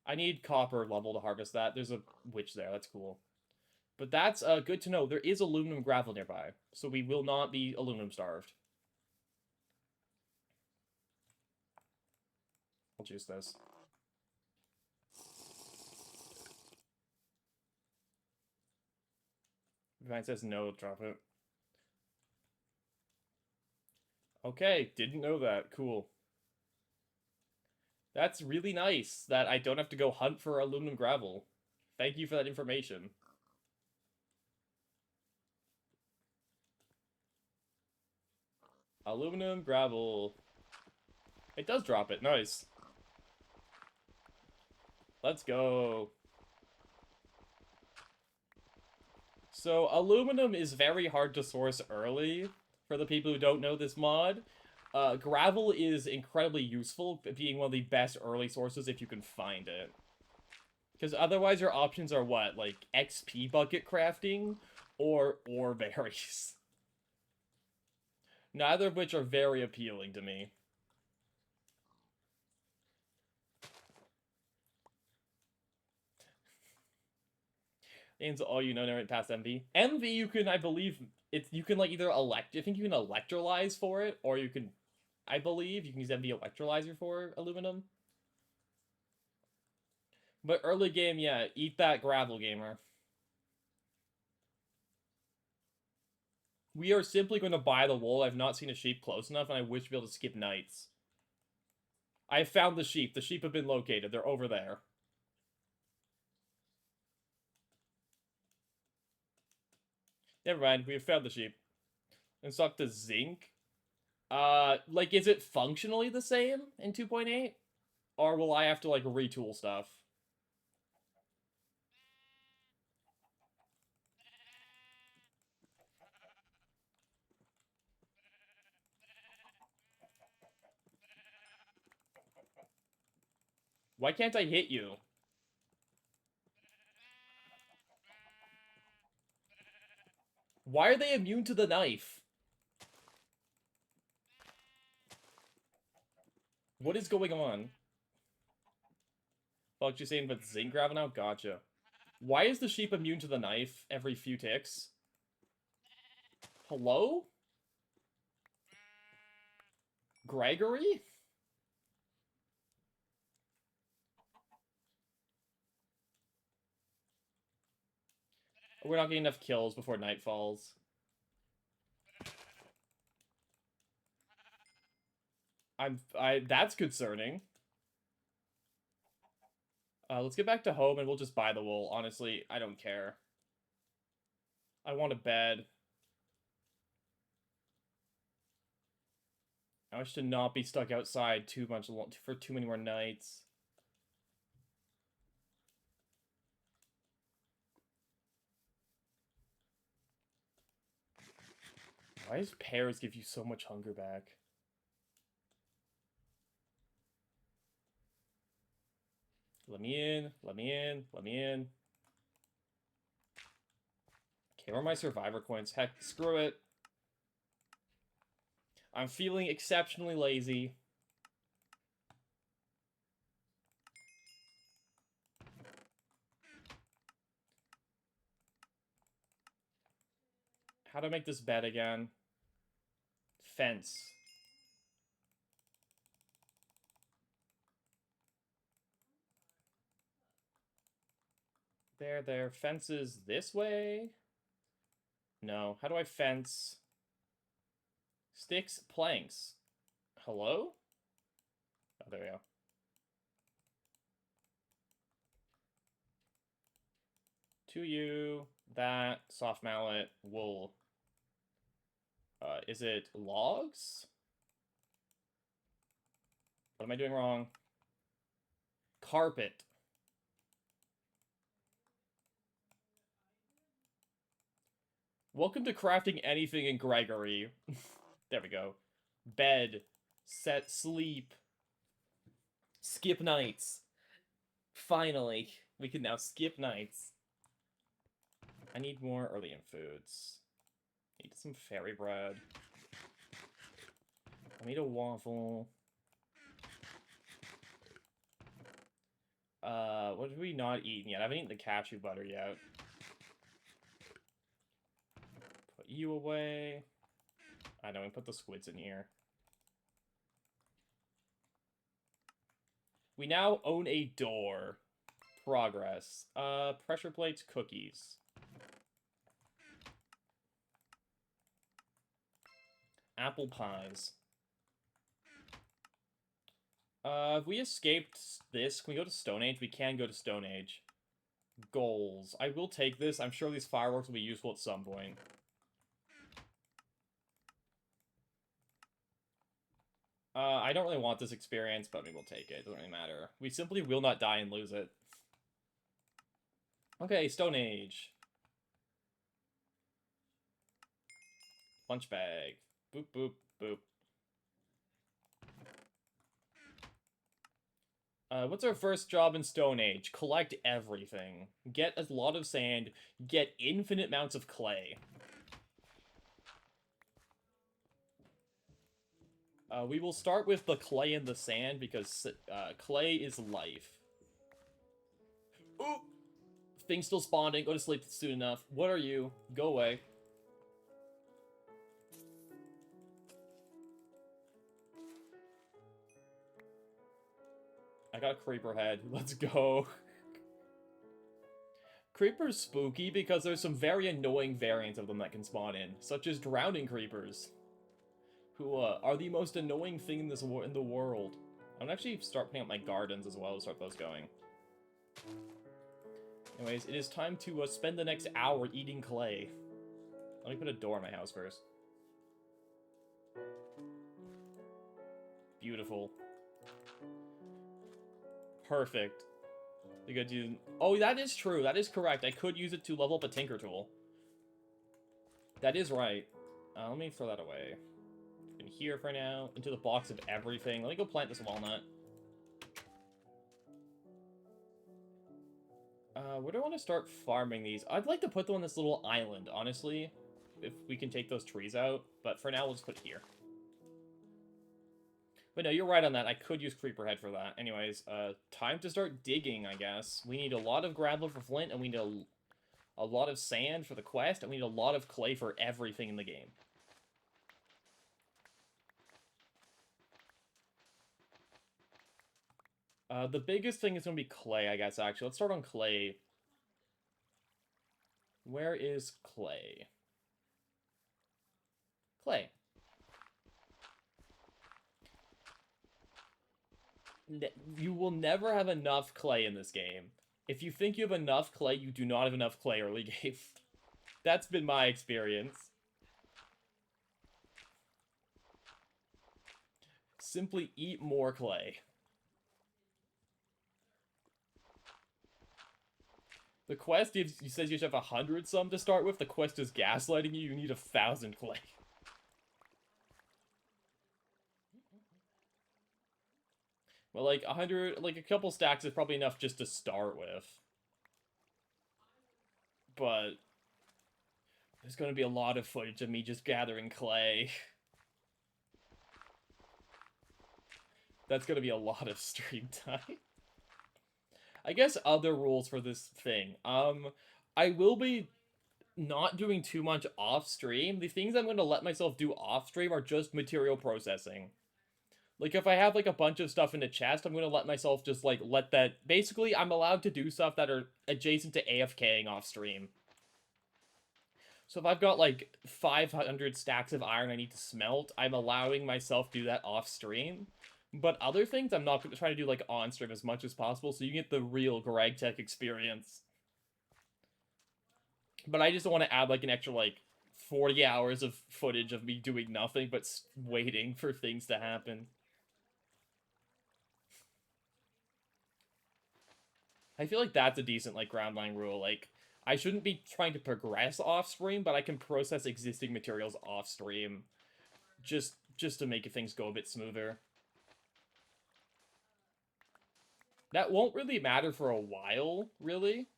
I need copper level to harvest that. There's a witch there. That's cool. But that's good to know. There is aluminum gravel nearby, so we will not be aluminum starved. I'll choose this. If it says no, drop it. Okay, didn't know that. Cool. That's really nice that I don't have to go hunt for aluminum gravel. Thank you for that information. Aluminum gravel. It does drop it. Nice. Let's go. So, aluminum is very hard to source early, for the people who don't know this mod. Gravel is incredibly useful, being one of the best early sources if you can find it. Because otherwise your options are what? Like, XP bucket crafting, or ore berries. Neither of which are very appealing to me. Names all you know never past MV. MV you can, I believe, you can like either I think you can electrolyze for it, or you can, I believe, you can use MV electrolyzer for aluminum. But early game, yeah, eat that gravel, gamer. We are simply going to buy the wool. I've not seen a sheep close enough, and I wish to be able to skip nights. I found the sheep. The sheep have been located. They're over there. Never mind. We have found the sheep. And suck the zinc. Like, is it functionally the same in 2.8? Or will I have to, like, retool stuff? Why can't I hit you? Why are they immune to the knife? What is going on? Fuck, you saying but zinc gravel now? Gotcha. Why is the sheep immune to the knife every few ticks? Hello? Gregory? We're not getting enough kills before night falls. That's concerning. Let's get back to home and we'll just buy the wool. Honestly, I don't care. I want a bed. I wish to not be stuck outside too much for too many more nights. Why does pears give you so much hunger back? Let me in, let me in, let me in. Okay, where are my survivor coins? Heck, screw it. I'm feeling exceptionally lazy. How to make this bed again? Fence. There. Fences this way? No. How do I fence? Sticks, planks. Hello? Oh, there we go. To you, that, soft mallet, wool. Is it logs? What am I doing wrong? Carpet. Welcome to crafting anything in Gregory. There we go. Bed. Set sleep. Skip nights. Finally, we can now skip nights. I need more early in foods. Need some fairy bread. I need a waffle. What have we not eaten yet? I haven't eaten the cashew butter yet. Put you away. I know, we put the squids in here. We now own a door. Progress. Pressure plates, cookies. Apple pies. If we escaped this, can we go to Stone Age? We can go to Stone Age. Goals. I will take this. I'm sure these fireworks will be useful at some point. I don't really want this experience, but we will take it. It doesn't really matter. We simply will not die and lose it. Okay, Stone Age. Punch bag. Boop, boop, boop. What's our first job in Stone Age? Collect everything. Get a lot of sand. Get infinite amounts of clay. We will start with the clay and the sand because clay is life. Ooh! Thing's still spawning. Go to sleep soon enough. What are you? Go away. I got a creeper head. Let's go. Creeper's spooky because there's some very annoying variants of them that can spawn in, such as drowning creepers, who are the most annoying thing in in the world. I'm gonna actually start putting up my gardens as well to start those going. Anyways, it is time to spend the next hour eating clay. Let me put a door in my house first. Beautiful. Perfect. We could do... Oh, that is true. That is correct. I could use it to level up a tinker tool. That is right. Let me throw that away. In here for now. Into the box of everything. Let me go plant this walnut. Where do I want to start farming these? I'd like to put them on this little island, honestly. If we can take those trees out. But for now, we'll just put it here. But no, you're right on that. I could use Creeperhead for that. Anyways, time to start digging, I guess. We need a lot of gravel for flint, and we need a lot of sand for the quest, and we need a lot of clay for everything in the game. The biggest thing is going to be clay, I guess, actually. Let's start on clay. Where is clay? Clay. You will never have enough clay in this game. If you think you have enough clay, you do not have enough clay early game. That's been my experience. Simply eat more clay. The quest says you should have 100 some to start with. The quest is gaslighting you. You need 1,000 clay. Well, like 100, like a couple stacks is probably enough just to start with. But there's going to be a lot of footage of me just gathering clay. That's going to be a lot of stream time. I guess other rules for this thing. I will be not doing too much off stream. The things I'm going to let myself do off stream are just material processing. Like, if I have, like, a bunch of stuff in the chest, I'm going to let myself just, like, let that... Basically, I'm allowed to do stuff that are adjacent to AFKing off stream. So if I've got, like, 500 stacks of iron I need to smelt, I'm allowing myself to do that off stream. But other things, I'm not going to try to do, like, on stream as much as possible, so you get the real Greg Tech experience. But I just don't want to add, like, an extra, like, 40 hours of footage of me doing nothing but waiting for things to happen. I feel like that's a decent, like, ground line rule. Like, I shouldn't be trying to progress off-stream, but I can process existing materials off-stream just to make things go a bit smoother. That won't really matter for a while, really.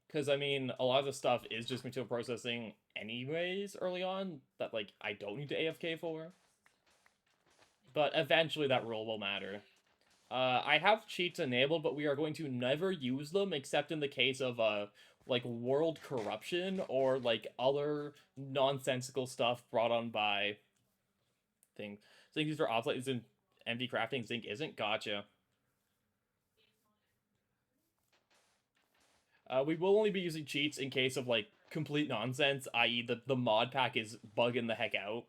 Because, I mean, a lot of the stuff is just material processing anyways early on that, like, I don't need to AFK for. But eventually that rule will matter. I have cheats enabled, but we are going to never use them except in the case of, like, world corruption or, like, other nonsensical stuff brought on by things. Zinc is for obsolete, is in empty crafting, zinc isn't? Gotcha. We will only be using cheats in case of, like, complete nonsense, i.e. the mod pack is bugging the heck out.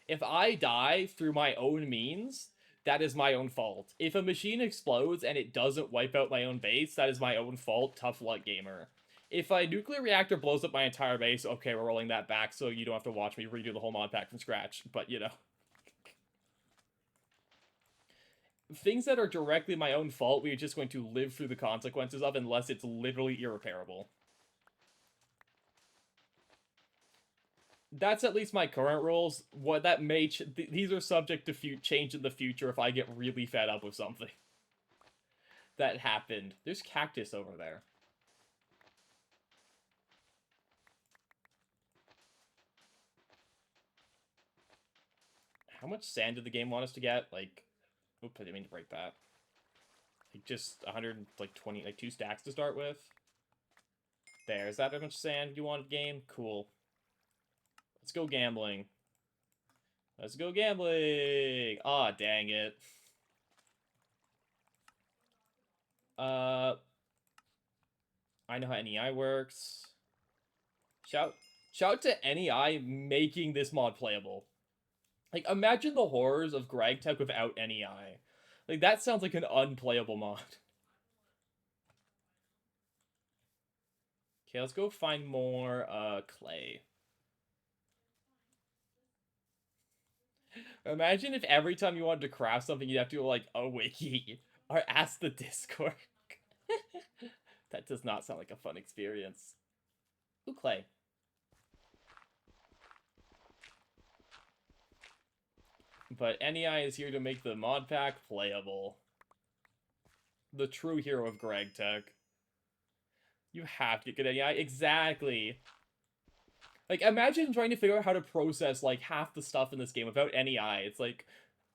If I die through my own means, that is my own fault. If a machine explodes and it doesn't wipe out my own base, that is my own fault. Tough luck, gamer. If a nuclear reactor blows up my entire base, okay, we're rolling that back so you don't have to watch me redo the whole mod pack from scratch. But, you know. Things that are directly my own fault, we're just going to live through the consequences of unless it's literally irreparable. That's at least my current rules. What that may these are subject to change in the future if I get really fed up with something that happened. There's cactus over there. How much sand did the game want us to get? Like, oops, I didn't mean to break that. Like just 120, like 2 stacks to start with. There, is that how much sand you wanted, game? Cool. Let's go gambling. Let's go gambling! Aw, dang it. I know how NEI works. Shout to NEI making this mod playable. Like, imagine the horrors of Greg Tech without NEI. Like, that sounds like an unplayable mod. Okay, let's go find more, clay. Imagine if every time you wanted to craft something, you'd have to go, like, a wiki. Or ask the Discord. That does not sound like a fun experience. Ooh, clay. But NEI is here to make the mod pack playable. The true hero of Greg Tech. You have to get good NEI. Exactly. Like, imagine trying to figure out how to process, like, half the stuff in this game without NEI. It's like,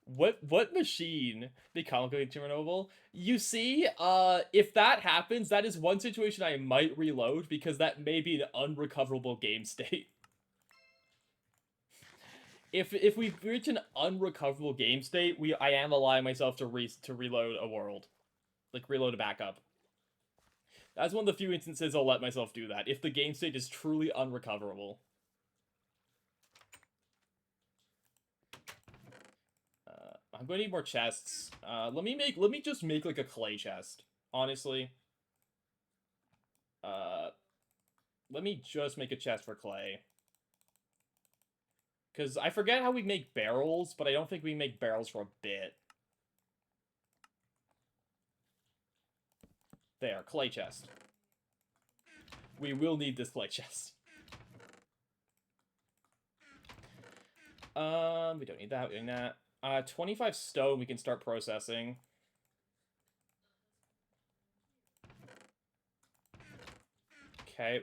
what machine become Chernobyl? You see, if that happens, that is one situation I might reload, because that may be an unrecoverable game state. If we reach an unrecoverable game state, I am allowing myself to reload a world. Like, reload a backup. That's one of the few instances I'll let myself do that, if the game state is truly unrecoverable. I'm going to need more chests. Let me just make, like, a clay chest, honestly. Let me just make a chest for clay. Because I forget how we make barrels, but I don't think we make barrels for a bit. There, clay chest. We will need this clay chest. We don't need that, we don't need that. 25 stone we can start processing. Okay,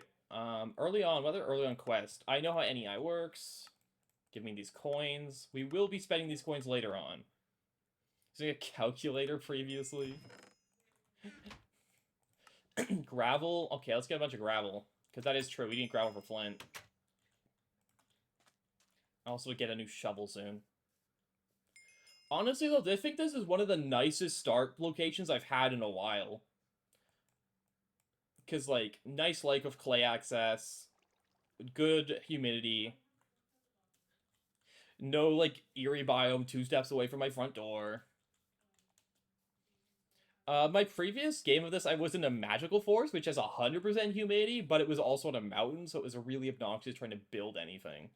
early on quest. I know how NEI works. Give me these coins. We will be spending these coins later on. Using a calculator previously. Gravel. Okay, let's get a bunch of gravel. Because that is true. We need gravel for flint. Also get a new shovel soon. Honestly, though, I think this is one of the nicest start locations I've had in a while. Because, like, nice lake of clay access. Good humidity. No, like, eerie biome 2 steps away from my front door. My previous game of this, I was in a magical forest, which has 100% humidity, but it was also on a mountain, so it was really obnoxious trying to build anything.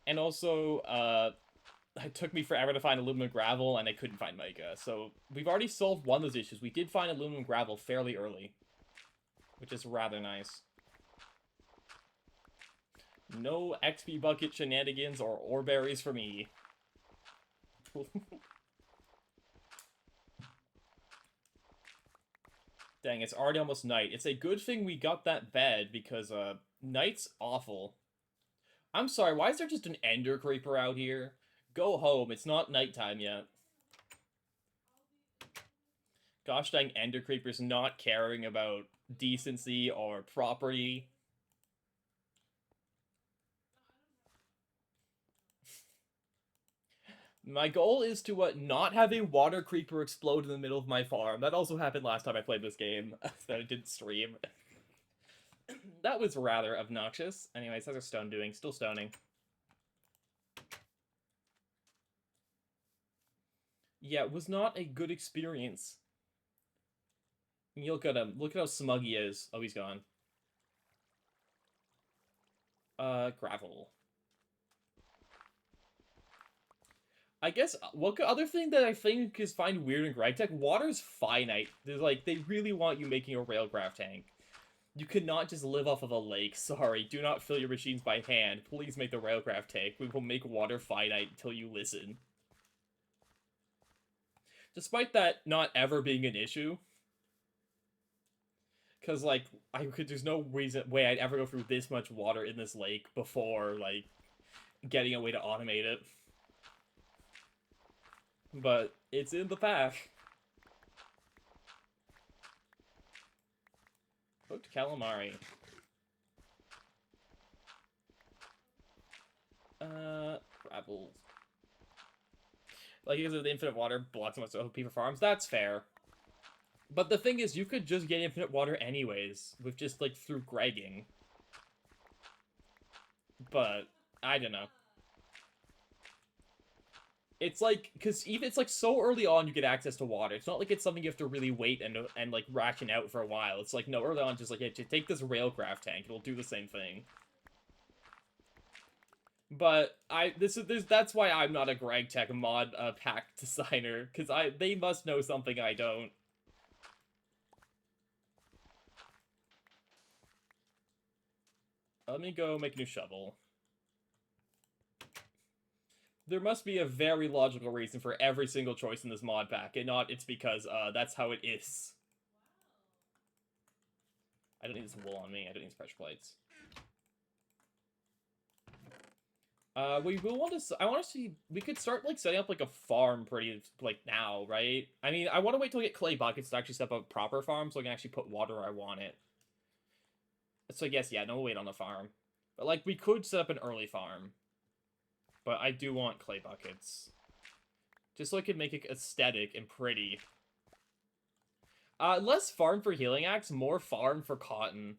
And also, it took me forever to find aluminum gravel, and I couldn't find mica. So we've already solved one of those issues. We did find aluminum gravel fairly early, which is rather nice. No XP bucket shenanigans or ore berries for me. Dang, it's already almost night. It's a good thing we got that bed, because, night's awful. I'm sorry, why is there just an ender creeper out here? Go home, it's not nighttime yet. Gosh dang ender creepers not caring about decency or property. My goal is to not have a water creeper explode in the middle of my farm. That also happened last time I played this game, that I didn't stream. That was rather obnoxious. Anyways, how's our stone doing? Still stoning. Yeah, it was not a good experience. You look at him. Look at how smug he is. Oh, he's gone. Gravel. I guess what other thing that I think is find weird in GregTech, water's finite. There's like they really want you making a railcraft tank. You cannot just live off of a lake. Sorry, do not fill your machines by hand. Please make the railcraft tank. We will make water finite until you listen. Despite that not ever being an issue, because like there's no way I'd ever go through this much water in this lake before like getting a way to automate it. But it's in the pack. Cooked calamari. Gravel. Like, because of the infinite water blocks most OP for farms, that's fair. But the thing is, you could just get infinite water anyways, with just, like, through Gregging. But, I don't know. It's like, because even, it's like so early on you get access to water. It's not like it's something you have to really wait and like, ration out for a while. It's like, no, early on, just like, hey, take this railcraft tank, it'll do the same thing. But that's why I'm not a GregTech mod pack designer, because they must know something I don't. Let me go make a new shovel. There must be a very logical reason for every single choice in this mod pack, and not it's because that's how it is. I don't need this wool on me. I don't need these pressure plates. We will want to. I want to see. We could start like setting up like a farm pretty like now, right? I mean, I want to wait till we get clay buckets to actually set up a proper farm, so I can actually put water where I want it. So I guess yeah, no, we'll wait on the farm. But like, we could set up an early farm. But I do want clay buckets, just so I can make it aesthetic and pretty. Less farm for healing axe, more farm for cotton.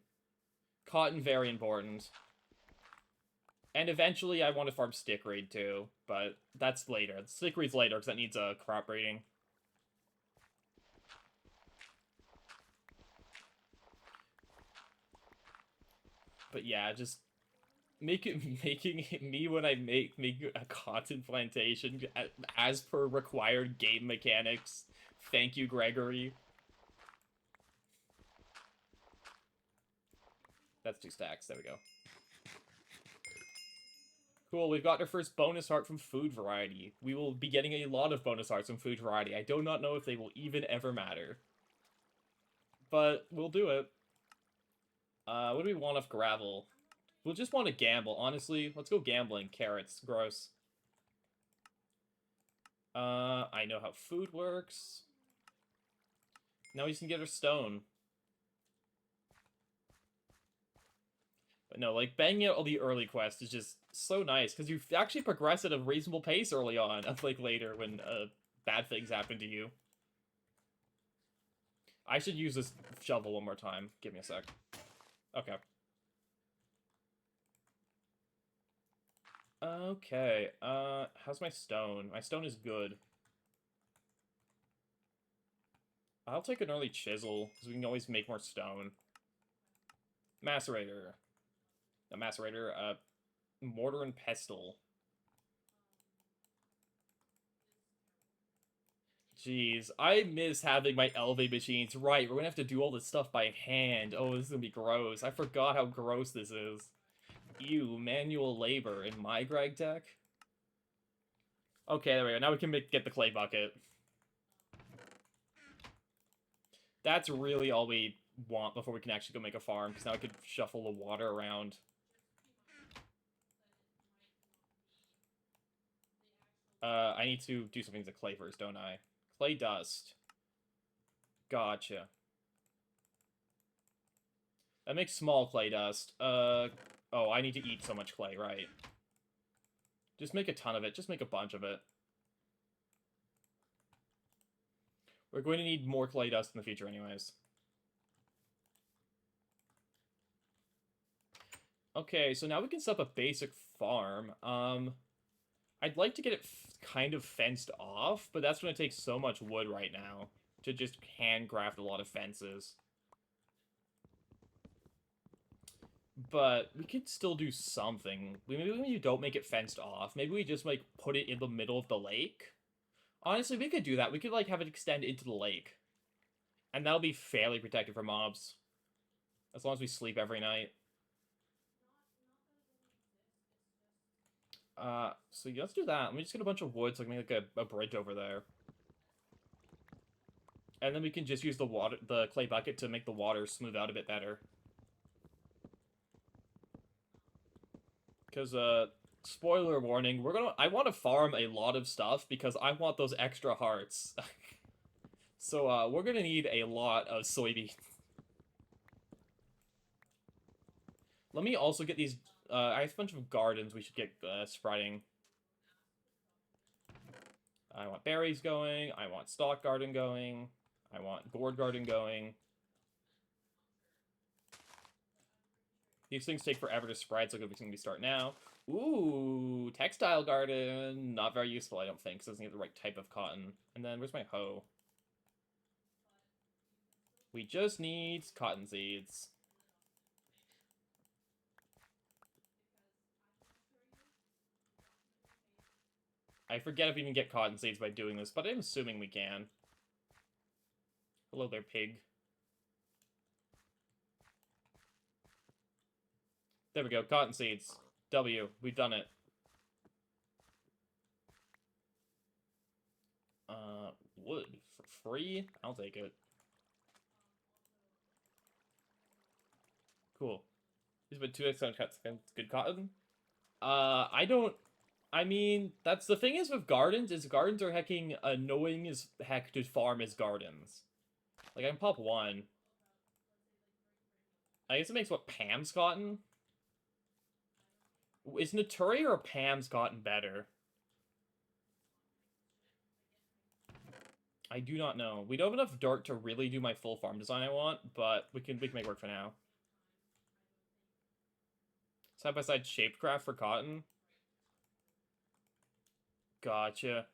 Cotton, very important. And eventually I want to farm stickweed too, but that's later. Stickweed's later, because that needs a crop breeding. But yeah, just making me when I make a cotton plantation as per required game mechanics. Thank you, Gregory. That's 2 stacks. There we go. Cool, we've got our first bonus heart from food variety. We will be getting a lot of bonus hearts from food variety. I do not know if they will even ever matter. But we'll do it. What do we want of gravel? We'll just want to gamble, honestly. Let's go gambling. Carrots. Gross. I know how food works. Now we just can get our stone. But no, like, banging out all the early quests is just so nice, because you actually progress at a reasonable pace early on, unlike later when, bad things happen to you. I should use this shovel one more time. Give me a sec. Okay. Okay, how's my stone? My stone is good. I'll take an early chisel, because we can always make more stone. Macerator. A macerator, mortar and pestle. Jeez, I miss having my elevate machines. Right, we're gonna have to do all this stuff by hand. Oh, this is gonna be gross. I forgot how gross this is. Ew, manual labor in my GregTech? Okay, there we go. Now we can get the clay bucket. That's really all we want before we can actually go make a farm, because now I could shuffle the water around. I need to do something to clay first, don't I? Clay dust. Gotcha. That makes small clay dust. Oh, I need to eat so much clay, right. Just make a ton of it. Just make a bunch of it. We're going to need more clay dust in the future anyways. Okay, so now we can set up a basic farm. I'd like to get it kind of fenced off, but that's going to take so much wood right now to just handcraft a lot of fences. But we could still do something. Maybe we don't make it fenced off. Maybe we just, like, put it in the middle of the lake. Honestly, we could do that. We could, like, have it extend into the lake. And that'll be fairly protected from mobs. As long as we sleep every night. So yeah, let's do that. Let me just get a bunch of wood so I can make, like, a bridge over there. And then we can just use the clay bucket to make the water smooth out a bit better. Because, spoiler warning, I want to farm a lot of stuff because I want those extra hearts. So, we're gonna need a lot of soybeans. Let me also get these, I have a bunch of gardens we should get, spreading. I want berries going, I want stock garden going, I want gourd garden going. These things take forever to spread, so we can start now. Ooh, textile garden. Not very useful, I don't think, because it doesn't get the right type of cotton. And then, where's my hoe? We just need cotton seeds. I forget if we can get cotton seeds by doing this, but I'm assuming we can. Hello there, pig. There we go, cotton seeds. W, we've done it. Wood for free? I'll take it. Cool. These have been 2x cuts. Good cotton. I don't. I mean, that's the thing is with gardens, is gardens are hecking annoying as heck to farm as gardens. Like, I can pop one. I guess it makes what, Pam's cotton? Is Naturi or Pam's cotton better? I do not know. We don't have enough dirt to really do my full farm design I want, but we can make work for now. Side by side shapecraft for cotton. Gotcha.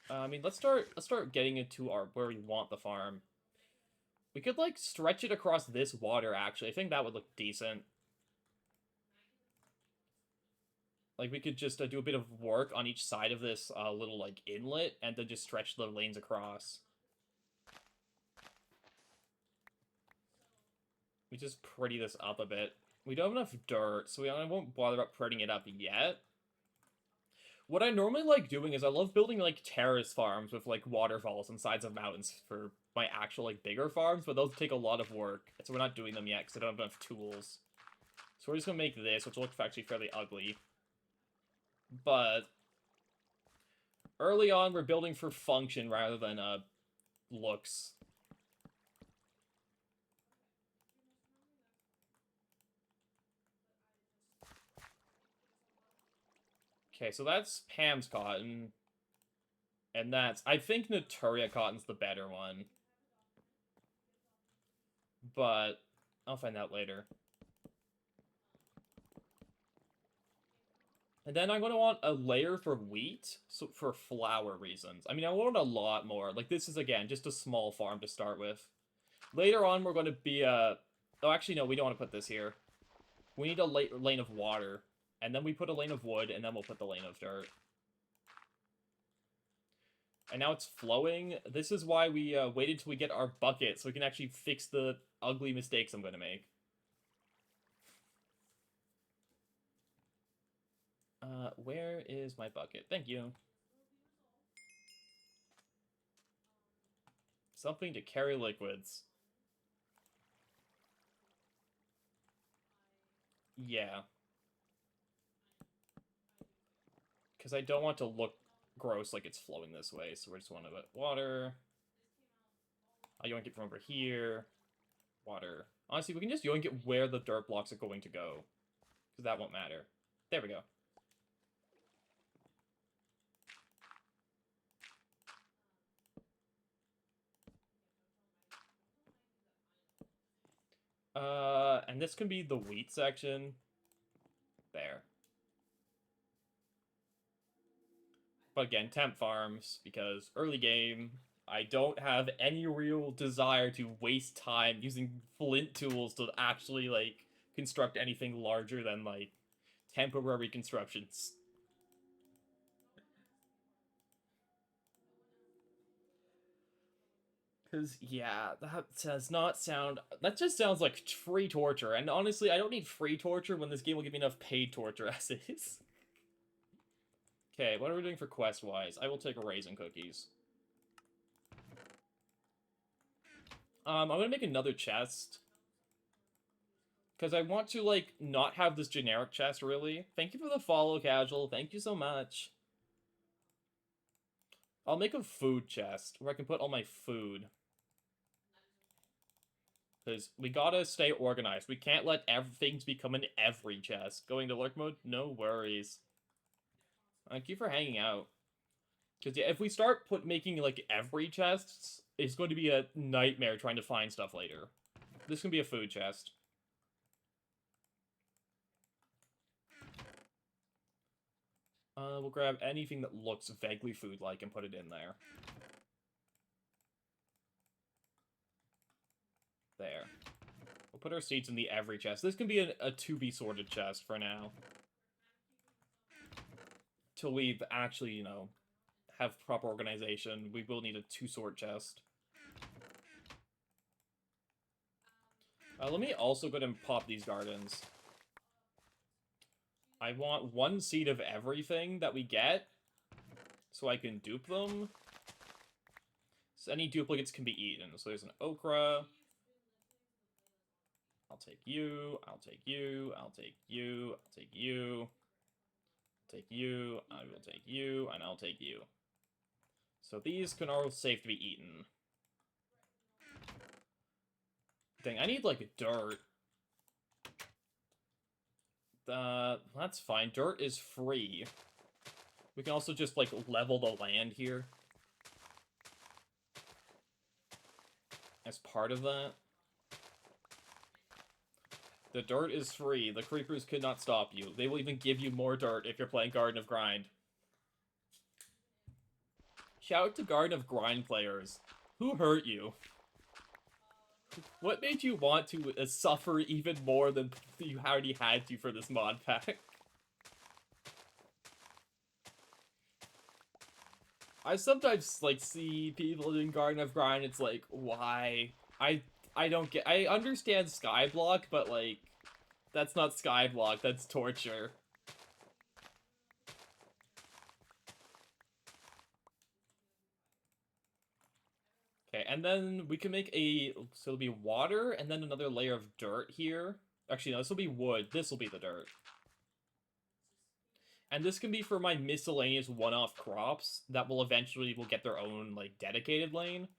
I mean, let's start getting into where we want the farm. We could like stretch it across this water. Actually, I think that would look decent. Like we could just do a bit of work on each side of this little like inlet, and then just stretch the lanes across. We just pretty this up a bit. We don't have enough dirt, so I won't bother up prettying it up yet. What I normally like doing is I love building like terrace farms with like waterfalls and sides of mountains for my actual like bigger farms, but those take a lot of work, so we're not doing them yet because I don't have enough tools. So we're just gonna make this, which will look actually fairly ugly. But early on, we're building for function rather than looks. Okay, so that's Pam's cotton. And that's... I think Naturia cotton's the better one. But I'll find out later. And then I'm going to want a layer for wheat, so for flour reasons. I mean, I want a lot more. Like, this is, again, just a small farm to start with. Later on, we're going to be, oh, actually, no, we don't want to put this here. We need a lane of water. And then we put a lane of wood, and then we'll put the lane of dirt. And now it's flowing. This is why we waited till we get our bucket, so we can actually fix the ugly mistakes I'm going to make. Where is my bucket? Thank you. Something to carry liquids. Yeah. Because I don't want to look gross like it's flowing this way, so we just want to put water. I yoink it from over here. Water. Honestly, we can just yoink it where the dirt blocks are going to go. Because that won't matter. There we go. And this can be the wheat section. There. But again, temp farms, because early game, I don't have any real desire to waste time using flint tools to actually, like, construct anything larger than, like, temporary constructions. Because, yeah, that does not sound... That just sounds like free torture, and honestly, I don't need free torture when this game will give me enough paid torture as is. Okay, what are we doing for quest-wise? I will take raisin cookies. I'm gonna make another chest. Because I want to, like, not have this generic chest, really. Thank you for the follow, Casual. Thank you so much. I'll make a food chest, where I can put all my food. Because we gotta stay organized. We can't let things become in every chest. Going to lurk mode? No worries. Thank you for hanging out. Because, yeah, if we start making, like, every chest, it's going to be a nightmare trying to find stuff later. This can be a food chest. We'll grab anything that looks vaguely food-like and put it in there. There. We'll put our seeds in the every chest. This can be a to-be-sorted chest for now. Till we actually, you know, have proper organization, we will need a two-sort chest. Let me also go ahead and pop these gardens. I want one seed of everything that we get, so I can dupe them. So any duplicates can be eaten. So there's an okra. I'll take you, I'll take you, I'll take you, I'll take you, take you, I will take you, and I'll take you. So these can all safe to be eaten. Dang, I need, like, dirt. That's fine. Dirt is free. We can also just, like, level the land here. As part of that. The dirt is free. The creepers could not stop you. They will even give you more dirt if you're playing Garden of Grind. Shout out to Garden of Grind players. Who hurt you? What made you want to suffer even more than you already had to for this mod pack? I sometimes, like, see people in Garden of Grind, it's like, why? I don't get... I understand Skyblock, but, like, that's not Skyblock, that's torture. Okay, and then we can make a... So it'll be water, and then another layer of dirt here. Actually, no, this will be wood. This will be the dirt. And this can be for my miscellaneous one-off crops that will eventually get their own, like, dedicated lane.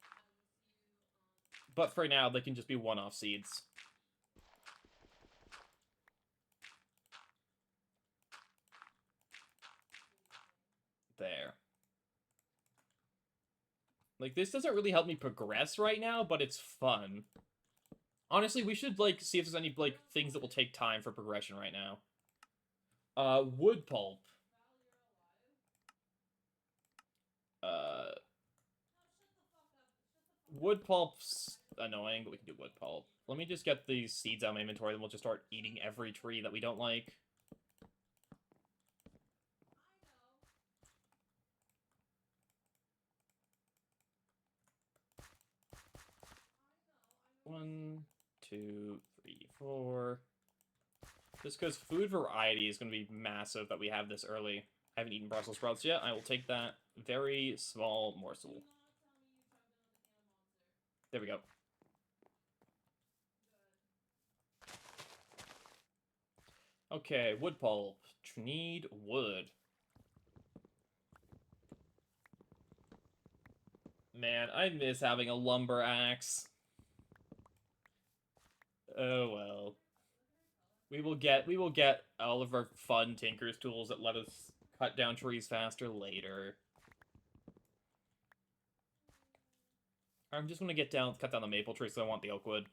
But for now, they can just be one-off seeds. There. Like, this doesn't really help me progress right now, but it's fun. Honestly, we should, like, see if there's any, like, things that will take time for progression right now. Wood pulp. Uh, Wood pulp's annoying, but we can do wood pulp. Let me just get these seeds out of my inventory, then we'll just start eating every tree that we don't like. One, two, three, four. Just because food variety is going to be massive that we have this early. I haven't eaten Brussels sprouts yet. I will take that very small morsel. There we go. Okay, wood pulp. Need wood. Man, I miss having a lumber axe. Oh well. We will get all of our fun Tinker's tools that let us cut down trees faster later. I'm just gonna cut down the maple tree, so I want the oak wood.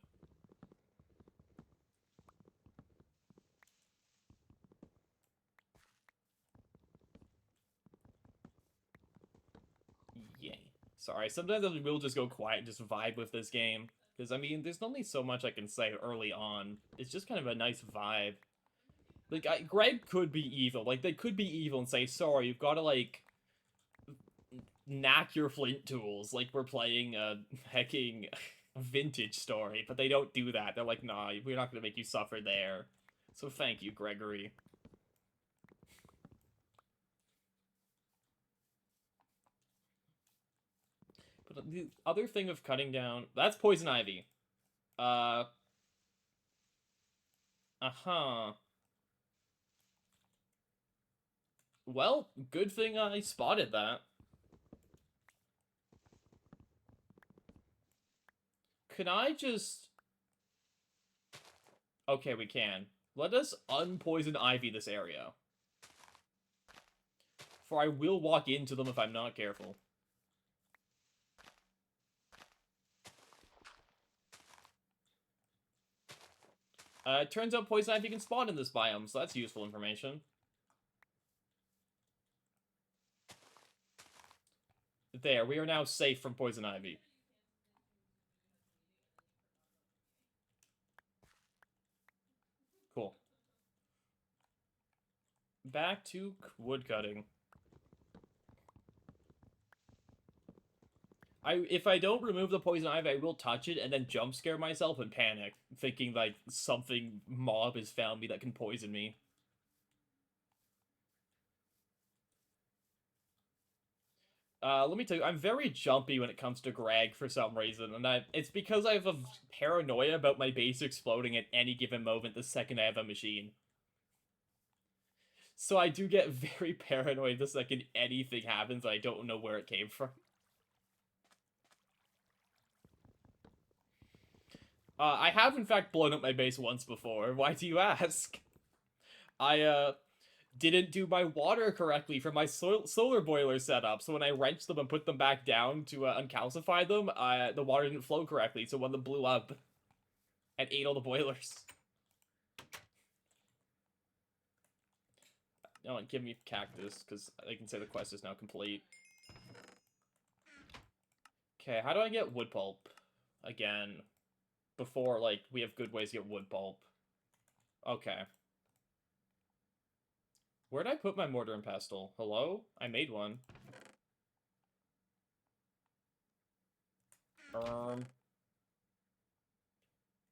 Sorry, sometimes I will just go quiet and just vibe with this game. Because, I mean, there's only so much I can say early on. It's just kind of a nice vibe. Like, Greg could be evil. Like, they could be evil and say, sorry, you've got to, like, knack your flint tools. Like, we're playing a hecking vintage story. But they don't do that. They're like, nah, we're not going to make you suffer there. So thank you, Gregory. But the other thing of cutting down... That's poison ivy. Uh... Uh-huh. Well, good thing I spotted that. Can I just... Okay, we can. Let us unpoison ivy this area. For I will walk into them if I'm not careful. It turns out poison ivy can spawn in this biome, so that's useful information. There, we are now safe from poison ivy. Cool. Back to woodcutting. If I don't remove the poison ivy, I will touch it and then jump scare myself and panic, thinking like something mob has found me that can poison me. Let me tell you, I'm very jumpy when it comes to Greg for some reason, and it's because I have a paranoia about my base exploding at any given moment the second I have a machine. So I do get very paranoid the second anything happens and I don't know where it came from. I have in fact blown up my base once before. Why do you ask? I didn't do my water correctly for my solar boiler setup, so when I wrenched them and put them back down to uncalcify them, the water didn't flow correctly, so one of them blew up and ate all the boilers. No, give me cactus, because I can say the quest is now complete. Okay, how do I get wood pulp? Again. Before, like, we have good ways to get wood pulp. Okay. Where'd I put my mortar and pestle? Hello? I made one.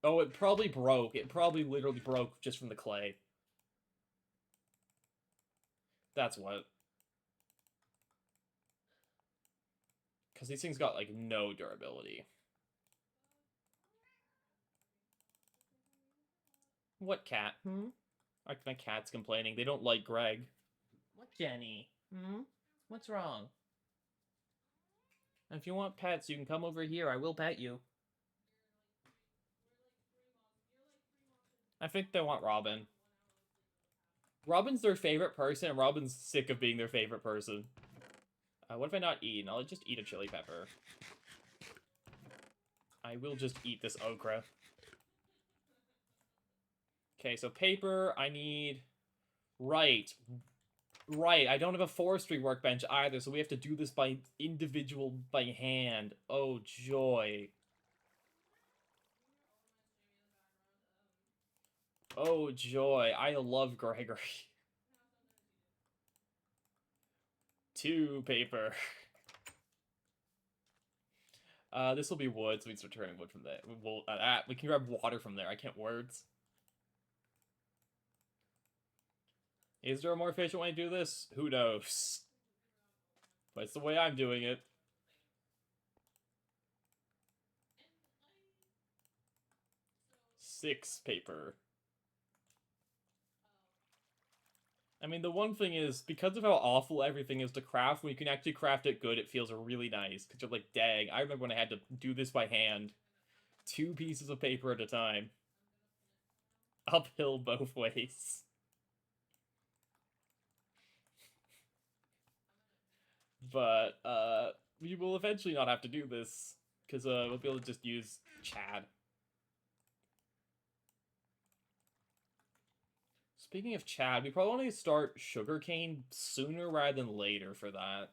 Oh, it probably broke. It probably literally broke just from the clay. That's what. Because these things got, like, no durability. What cat? Hmm? My cat's complaining. They don't like Greg. What, Jenny? Hmm? What's wrong? If you want pets, you can come over here. I will pet you. I think they want Robin. Robin's their favorite person, and Robin's sick of being their favorite person. What if I not eat? I'll just eat a chili pepper. I will just eat this okra. Okay, so paper, I need... Right. Right, I don't have a forestry workbench either, so we have to do this by hand. Oh, joy. Oh, joy. I love Gregory. 2 paper. This will be wood, so we start turning wood from there. We can grab water from there. I can't words. Is there a more efficient way to do this? Who knows? But it's the way I'm doing it. 6 paper. I mean, the one thing is, because of how awful everything is to craft, when you can actually craft it good, it feels really nice. Because you're like, dang, I remember when I had to do this by hand. 2 pieces of paper at a time. Uphill both ways. But, we will eventually not have to do this. Because, we'll be able to just use Chad. Speaking of Chad, we probably want to start sugarcane sooner rather than later for that.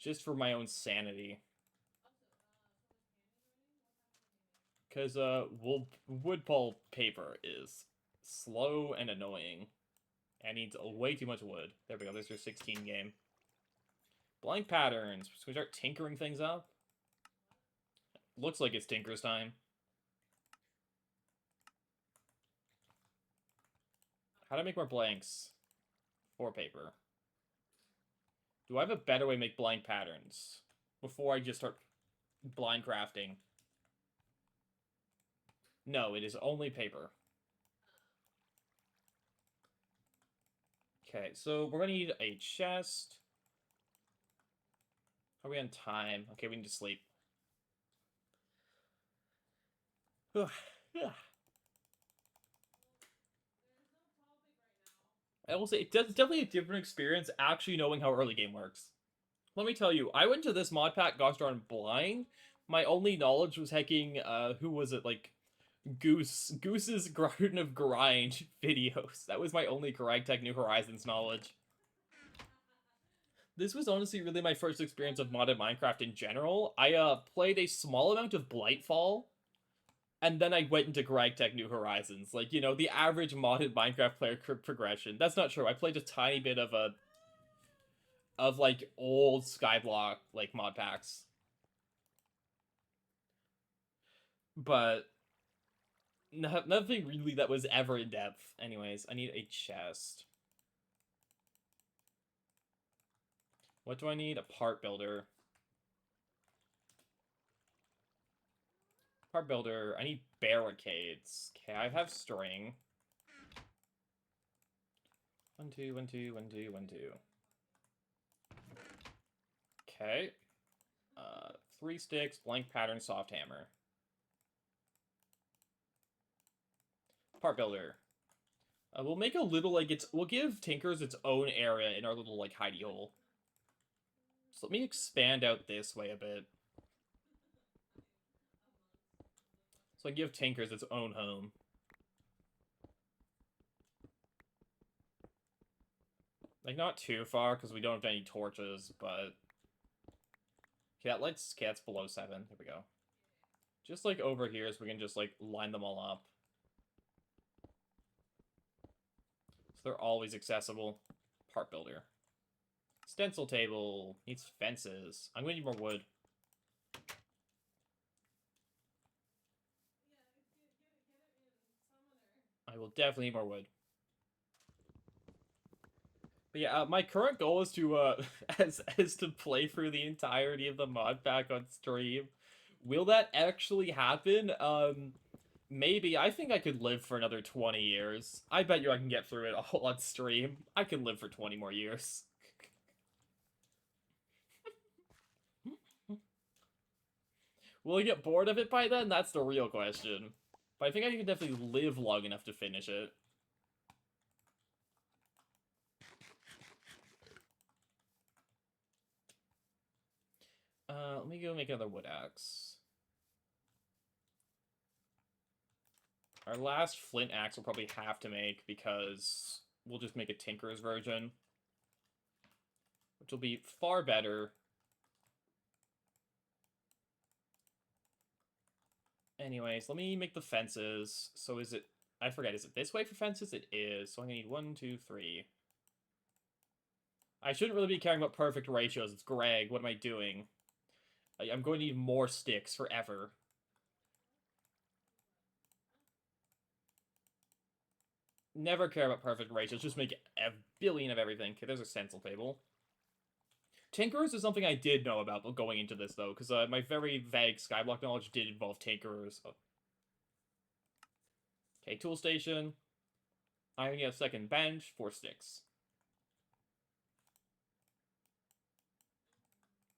Just for my own sanity. Because wood pulp paper is slow and annoying. And needs way too much wood. There we go, there's your 16 game. Blank patterns. Should we start tinkering things up? Looks like it's Tinker's time. How do I make more blanks for paper? Do I have a better way to make blank patterns before I just start blind crafting? No, it is only paper. Okay, so we're gonna need a chest. Are we on time? Okay, we need to sleep. I will say, it's definitely a different experience actually knowing how early game works. Let me tell you, I went to this mod pack, gosh darn, blind. My only knowledge was hacking, who was it, like, Goose's Garden of Grind videos. That was my only Tech New Horizons knowledge. This was honestly really my first experience of modded Minecraft in general. I played a small amount of Blightfall, and then I went into Tech New Horizons. Like, you know, the average modded Minecraft player progression. That's not true. I played a tiny bit of like old Skyblock like mod packs. But nothing really that was ever in depth. Anyways, I need a chest. What do I need? A part builder. Part builder. I need barricades. Okay, I have string. 1, 2, 1, 2, 1, 2, 1, 2. Okay. 3 sticks, blank pattern, soft hammer. Part builder. We'll make a little, like, we'll give Tinkers its own area in our little, like, hidey hole. So let me expand out this way a bit. So I give Tinkers its own home. Like, not too far, because we don't have any torches, but... Okay, that's below 7. Here we go. Just, like, over here, so we can just, like, line them all up. So they're always accessible. Part builder. Stencil table. Needs fences. I'm gonna need more wood. I will definitely need more wood. But yeah, my current goal is to is to play through the entirety of the mod pack on stream. Will that actually happen? Maybe. I think I could live for another 20 years. I bet you I can get through it all on stream. I can live for 20 more years. Will I get bored of it by then? That's the real question. But I think I can definitely live long enough to finish it. Let me go make another wood axe. Our last flint axe we'll probably have to make because we'll just make a tinker's version. Which will be far better. Anyways, let me make the fences. So is it... I forget, is it this way for fences? It is. So I'm gonna need 1, 2, 3. I shouldn't really be caring about perfect ratios. It's Greg. What am I doing? I'm going to need more sticks forever. Never care about perfect ratios. Just make a billion of everything. Okay, there's a stencil table. Tinkerers is something I did know about going into this, though, because my very vague Skyblock knowledge did involve Tinkerers. Okay, tool station. I need a second bench, 4 sticks.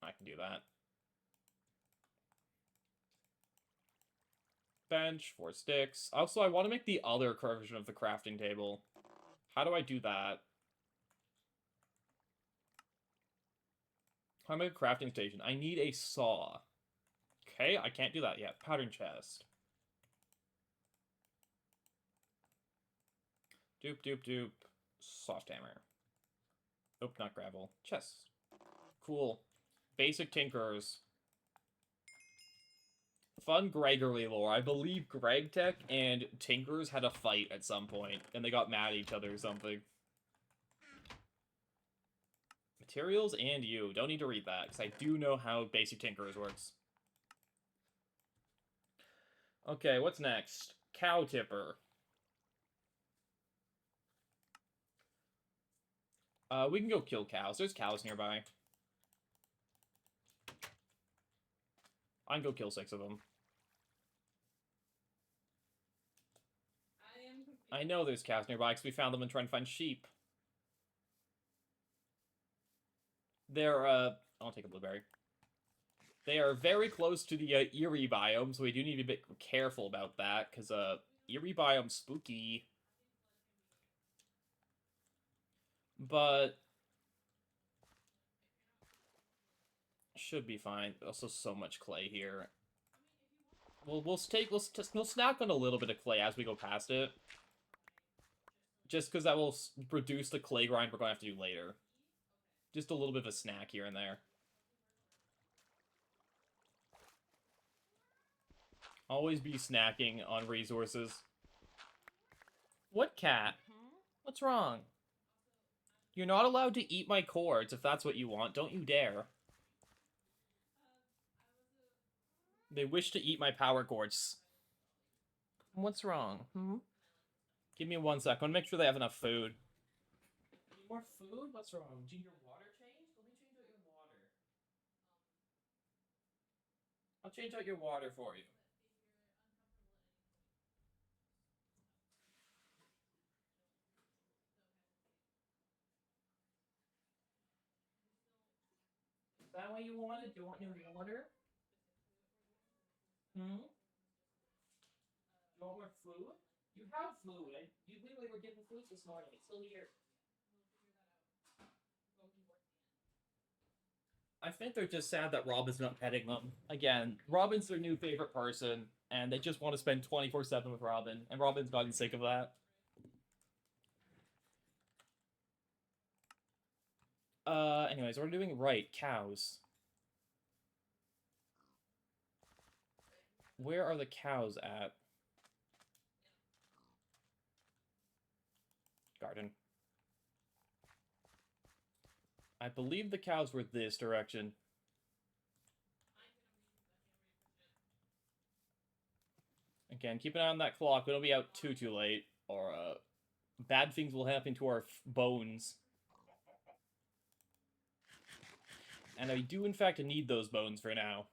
I can do that. Bench, 4 sticks. Also, I want to make the other version of the crafting table. How do I do that? How do I make a crafting station? I need a saw. Okay, I can't do that yet. Pattern chest. Doop, doop, doop. Soft hammer. Nope, not gravel. Chest. Cool. Basic Tinkerers. Fun Gregory lore. I believe Greg Tech and Tinkers had a fight at some point, and they got mad at each other or something. Materials and you. Don't need to read that, because I do know how Basic Tinkerers works. Okay, what's next? Cow Tipper. We can go kill cows. There's cows nearby. I can go kill 6 of them. I know there's cows nearby because we found them and trying to find sheep. They're, I'll take a blueberry. They are very close to the Erie biome, so we do need to be a bit careful about that, because, Erie biome spooky. But should be fine. Also, so much clay here. We'll snack on a little bit of clay as we go past it. Just because that will reduce the clay grind we're going to have to do later. Just a little bit of a snack here and there. Always be snacking on resources. What cat? What's wrong? You're not allowed to eat my cords if that's what you want. Don't you dare. They wish to eat my power cords. What's wrong? Give me 1 sec. I want to make sure they have enough food. Need more food? What's wrong? Do you need your water changed? Let me change out your water. I'll change out your water for you. Is that what you wanted? Do you want new water? You want more food? You have food. You literally were given food this morning. It's still here. I think they're just sad that Robin's not petting them. Again, Robin's their new favorite person, and they just want to spend 24/7 with Robin, and Robin's gotten sick of that. Anyways, we're doing right. Cows. Where are the cows at? Garden. I believe the cows were this direction. Again, keep an eye on that clock. We don't be out too late, or bad things will happen to our bones. And I do, in fact, need those bones for now.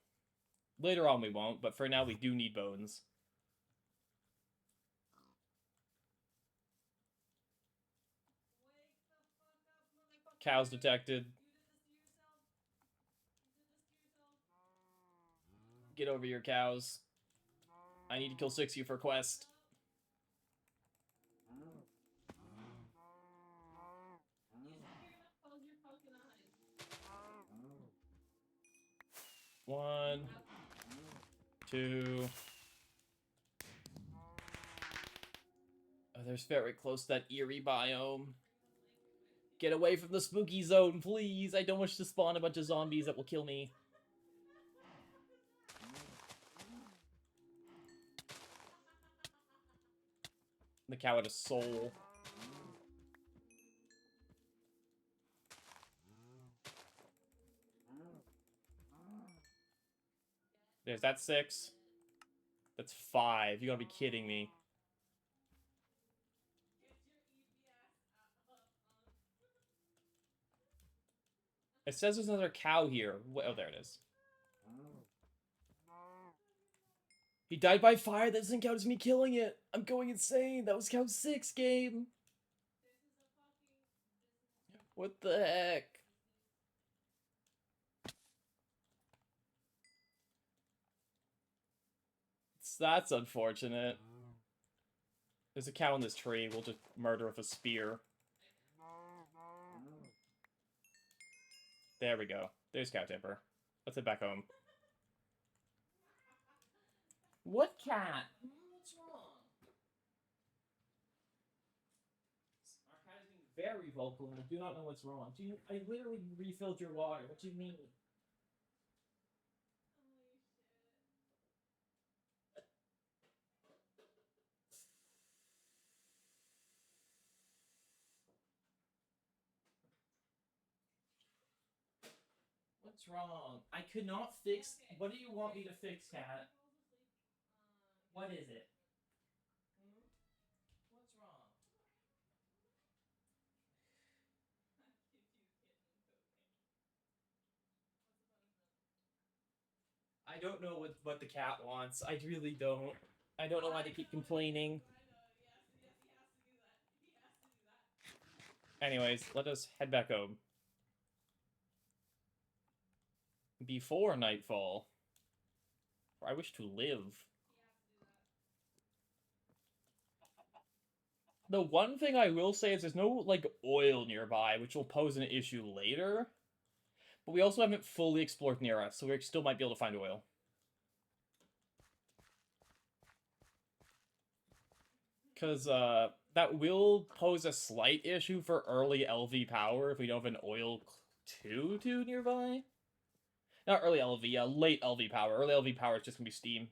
Later on we won't, but for now we do need bones. Cows detected. Get over your cows. I need to kill 6 of you for a quest. One, two. Oh, there's very close to that Erie biome. Get away from the spooky zone, please. I don't wish to spawn a bunch of zombies that will kill me. The cow had a soul. There's that 6. That's 5. You gotta be kidding me. It says there's another cow here. Oh, there it is. He died by fire. That doesn't count as me killing it. I'm going insane. That was count 6, game. What the heck? That's unfortunate. There's a cow in this tree. We'll just murder with a spear. There we go. There's Cow Tipper. Let's head back home. What cat? What's wrong? Our cat is being very vocal and I do not know what's wrong. I literally refilled your water. What do you mean? What's wrong? I could not fix... What do you want me to fix, Cat? What is it? What's wrong? I don't know what the cat wants. I really don't. I don't know why they keep complaining. Anyways, let us head back home. Before nightfall. I wish to live. The one thing I will say is there's no, like, oil nearby, which will pose an issue later. But we also haven't fully explored near us, so we still might be able to find oil. Because, that will pose a slight issue for early LV power if we don't have an oil 2 nearby. Not early LV, late LV power. Early LV power is just gonna be steam.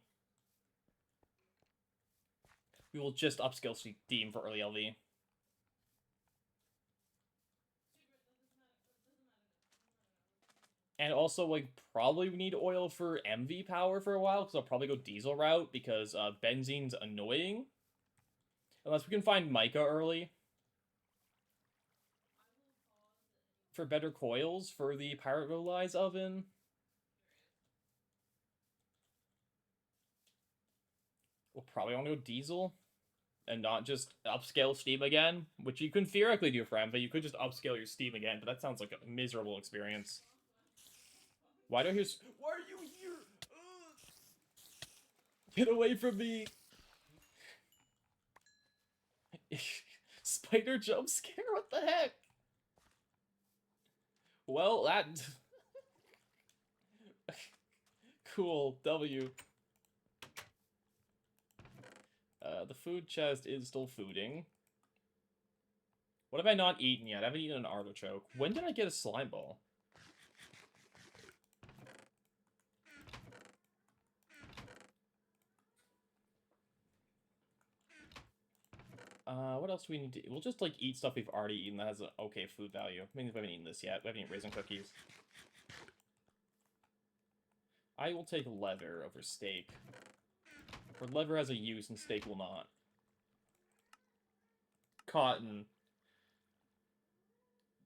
We will just upscale steam for early LV. And also, like, probably we need oil for MV power for a while, because I'll probably go diesel route, because benzene's annoying. Unless we can find mica early. For better coils for the pyrolyze oven. We'll probably want to go diesel. And not just upscale steam again, which you can theoretically do for MV. You could just upscale your steam again, but that sounds like a miserable experience. Why do I hear... Why are you here? Get away from me! Spider jump scare? What the heck? Well, that... Cool. W. The food chest is still fooding. What have I not eaten yet? I haven't eaten an artichoke. When did I get a slime ball? What else do we need to... We'll just, like, eat stuff we've already eaten that has an okay food value. I mean, we haven't eaten this yet. We haven't eaten raisin cookies. I will take leather over steak. For leather has a use and steak will not. Cotton.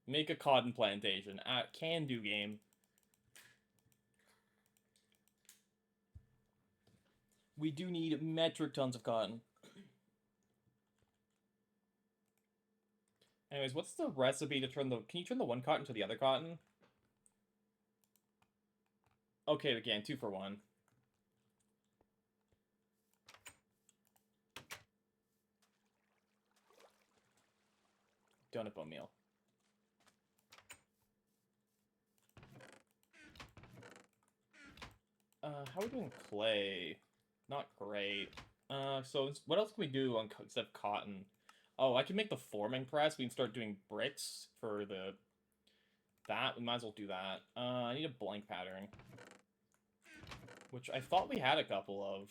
Make a cotton plantation. Can do game. We do need metric tons of cotton. Anyways, what's the recipe to turn the... Can you turn the one cotton to the other cotton? Okay, again, 2 for 1. Donut bone meal. How are we doing clay? Not great. So what else can we do on instead of cotton? Oh, I can make the forming press. We can start doing bricks for the... That, we might as well do that. I need a blank pattern. Which I thought we had a couple of.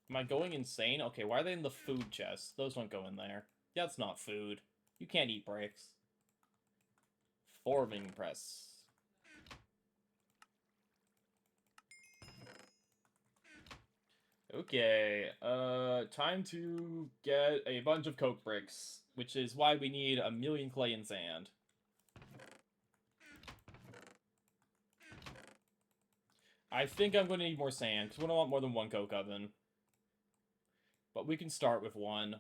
Am I going insane? Okay, why are they in the food chest? Those don't go in there. That's not food. You can't eat bricks. Forming press. Okay, time to get a bunch of coke bricks, which is why we need 1,000,000 clay and sand. I think I'm going to need more sand, because we don't want more than 1 coke oven. But we can start with 1.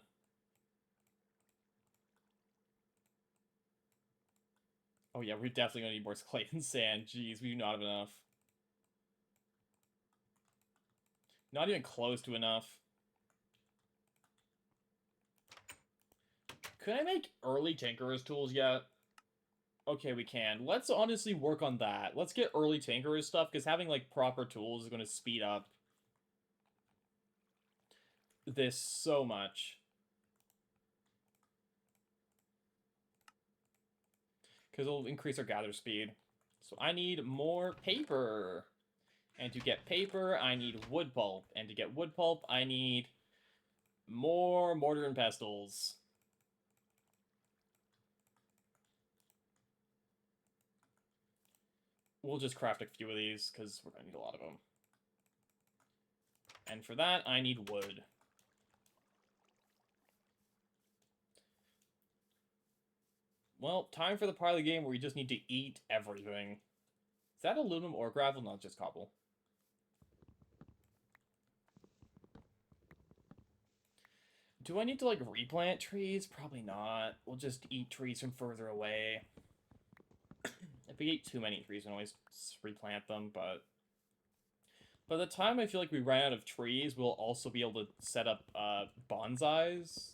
Oh yeah, we're definitely going to need more clay and sand. Jeez, we do not have enough. Not even close to enough. Could I make early Tinkerer's tools yet? Okay, we can. Let's honestly work on that. Let's get early Tinkerer's stuff, because having, like, proper tools is going to speed up this so much. Because it'll increase our gather speed. So I need more paper. And to get paper, I need wood pulp. And to get wood pulp, I need more mortar and pestles. we'll just craft a few of these, because we're going to need a lot of them. And for that, I need wood. Well, time for the part of the game where we just need to eat everything. Is that aluminum or gravel? Not just cobble. Do I need to, like, replant trees? Probably not. We'll just eat trees from further away. If we eat too many trees, we can always replant them, but... by the time I feel like we run out of trees, we'll also be able to set up bonsais,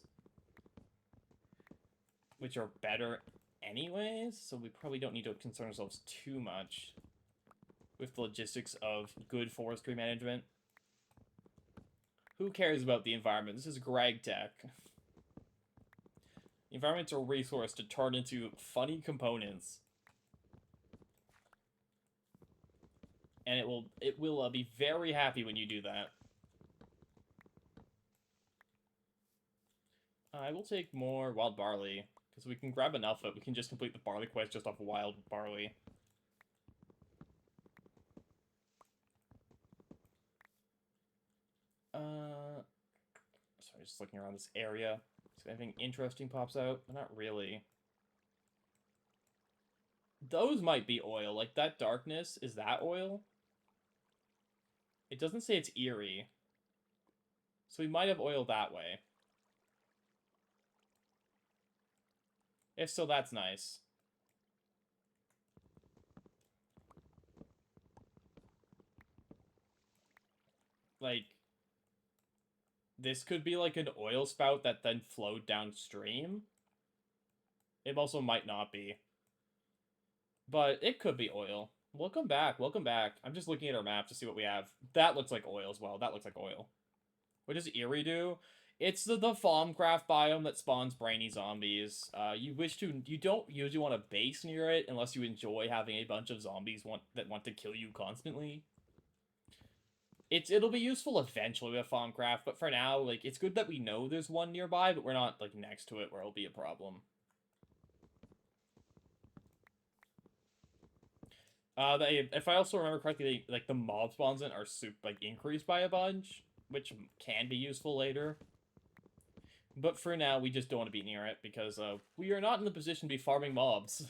which are better anyways, so we probably don't need to concern ourselves too much with the logistics of good forestry management. Who cares about the environment? This is Greg Tech. The environment's a resource to turn into funny components. And it will be very happy when you do that. I will take more wild barley, because we can grab enough of it. We can just complete the barley quest just off wild barley. Sorry, just looking around this area. See if anything interesting pops out. But not really. Those might be oil. Like, that darkness, is that oil? It doesn't say it's eerie. So we might have oil that way. If so, that's nice. Like, this could be like an oil spout that then flowed downstream. It also might not be. But it could be oil. Welcome back, welcome back. I'm just looking at our map to see what we have. That looks like oil as well. That looks like oil. What does Eerie do? It's the Thaumcraft biome that spawns brainy zombies. You don't usually want to base near it unless you enjoy having a bunch of zombies that want to kill you constantly. It'll be useful eventually with Thaumcraft, but for now, like, it's good that we know there's one nearby, but we're not, like, next to it where it'll be a problem. If I also remember correctly, like, the mob spawns in are increased by a bunch, which can be useful later. But for now, we just don't want to be near it, because we are not in the position to be farming mobs.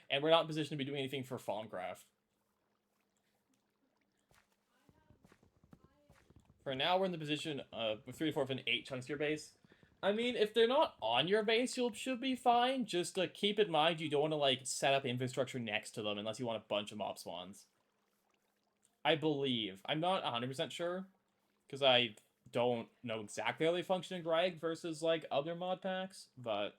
And we're not in a position to be doing anything for Thaumcraft. For now, we're in the position with 3 to 4 and 8 chunks to your base. I mean, if they're not on your base, you should be fine. Just keep in mind you don't want to, like, set up infrastructure next to them unless you want a bunch of mob spawns. I believe. I'm not 100% sure, because I don't know exactly how they function in Greg versus, like, other mod packs, but...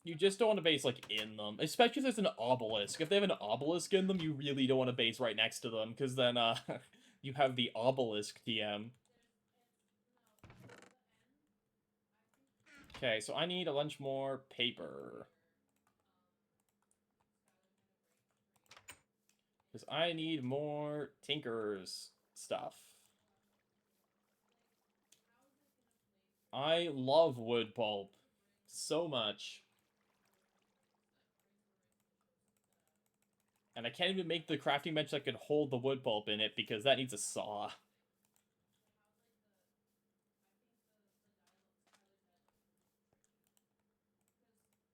you just don't want to base, like, in them. Especially if there's an obelisk. If they have an obelisk in them, you really don't want to base right next to them, because then, you have the obelisk TM. Okay, so I need a bunch more paper. Because I need more Tinker's stuff. I love wood pulp so much. And I can't even make the crafting bench that can hold the wood pulp in it because that needs a saw.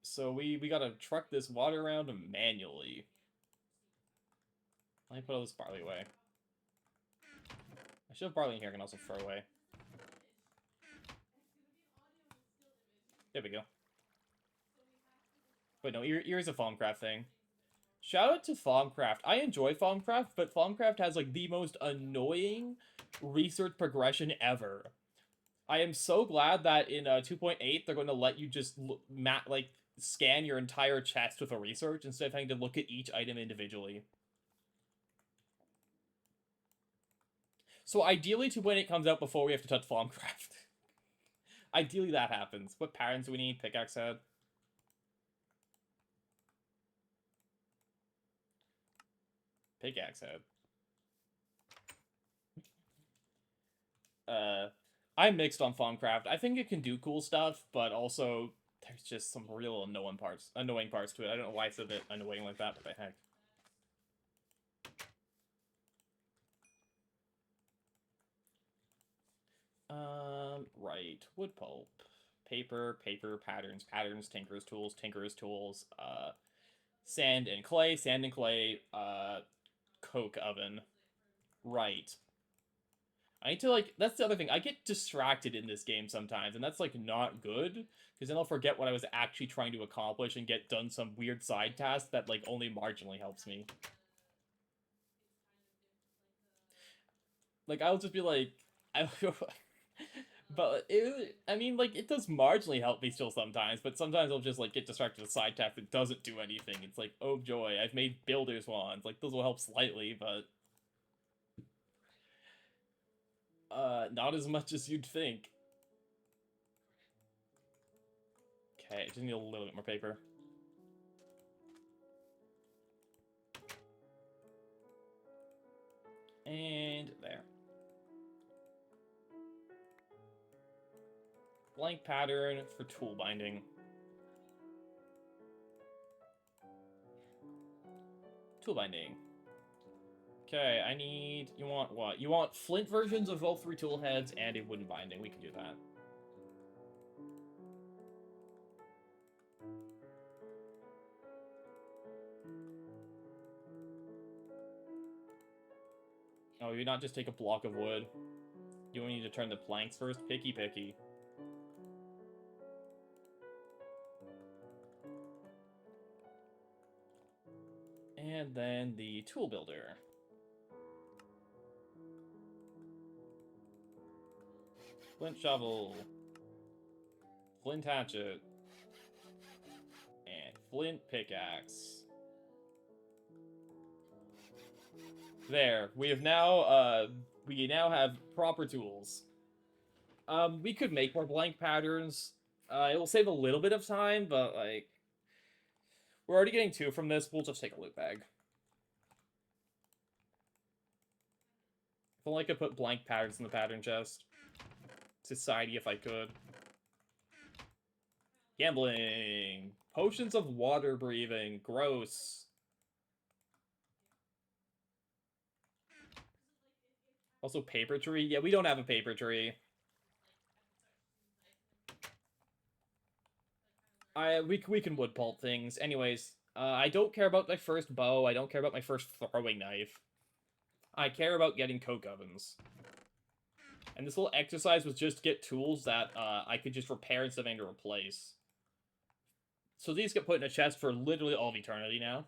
So we gotta truck this water around manually. Let me put all this barley away. I should have barley in here I can also throw away. There we go. But no, here's a Thaumcraft thing. Shout out to Thaumcraft. I enjoy Thaumcraft, but Thaumcraft has, like, the most annoying research progression ever. I am so glad that in 2.8 they're going to let you just scan your entire chest with a research instead of having to look at each item individually. So ideally 2.8 comes out before we have to touch Thaumcraft. Ideally that happens. What patterns do we need? Pickaxe head. Pickaxe head. I'm mixed on Thaumcraft. I think it can do cool stuff, but also There's just some real annoying parts to it. I don't know why it's a bit annoying like that, but the heck. Right. Wood pulp. Paper, patterns, tinker's tools, sand and clay, coke oven. Right. I need to, like, that's the other thing. I get distracted in this game sometimes, and that's, like, not good, because then I'll forget what I was actually trying to accomplish and get done some weird side task that, like, only marginally helps me. Like, I'll just be like, I, but I mean, like, it does marginally help me still sometimes, but sometimes I'll just, like, get distracted with a side task that doesn't do anything. It's like, oh joy, I've made builder's wands. Like, those will help slightly, but not as much as you'd think. Okay, just need a little bit more paper. And there. Blank pattern for tool binding. Tool binding. Okay, I need... You want what? You want flint versions of all three tool heads and a wooden binding. We can do that. Oh, you not just take a block of wood. You need to turn the planks first. Picky. And then the tool builder. Flint shovel. Flint hatchet. And flint pickaxe. There. We now have proper tools. We could make more blank patterns. It will save a little bit of time, but, like... We're already getting 2 from this. We'll just take a loot bag. If only I could put blank patterns in the pattern chest. Society, if I could. Gambling. Potions of water breathing. Gross. Also, paper tree. Yeah, we don't have a paper tree. We can wood pulp things. Anyways, I don't care about my first bow. I don't care about my first throwing knife. I care about getting coke ovens. And this little exercise was just to get tools that I could just repair instead of having to replace. So these get put in a chest for literally all of eternity now.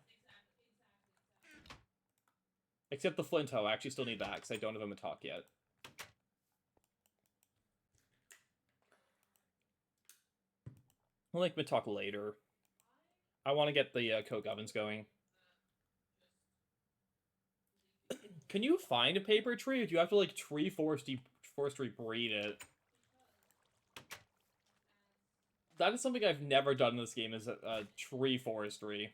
Except the flint hoe. I actually still need that because I don't have a matok yet. I'll make matok later. I want to get the coke ovens going. Can you find a paper tree, or do you have to, like, forestry breed it? That is something I've never done in this game, is a tree forestry.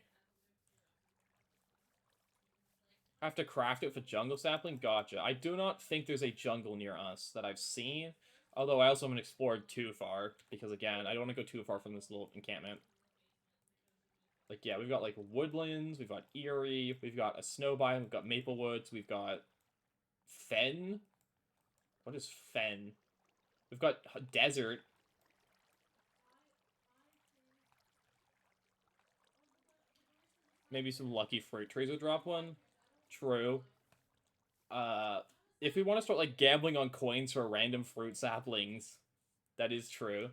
I have to craft it with a jungle sapling? Gotcha. I do not think there's a jungle near us that I've seen. Although I also haven't explored too far, because again, I don't want to go too far from this little encampment. Like, yeah, we've got, like, woodlands, we've got Eerie, we've got a snow biome, we've got maple woods, we've got fen. What is fen? We've got desert. Maybe some lucky fruit trees would drop one. True. If we want to start, like, gambling on coins for random fruit saplings, that is true.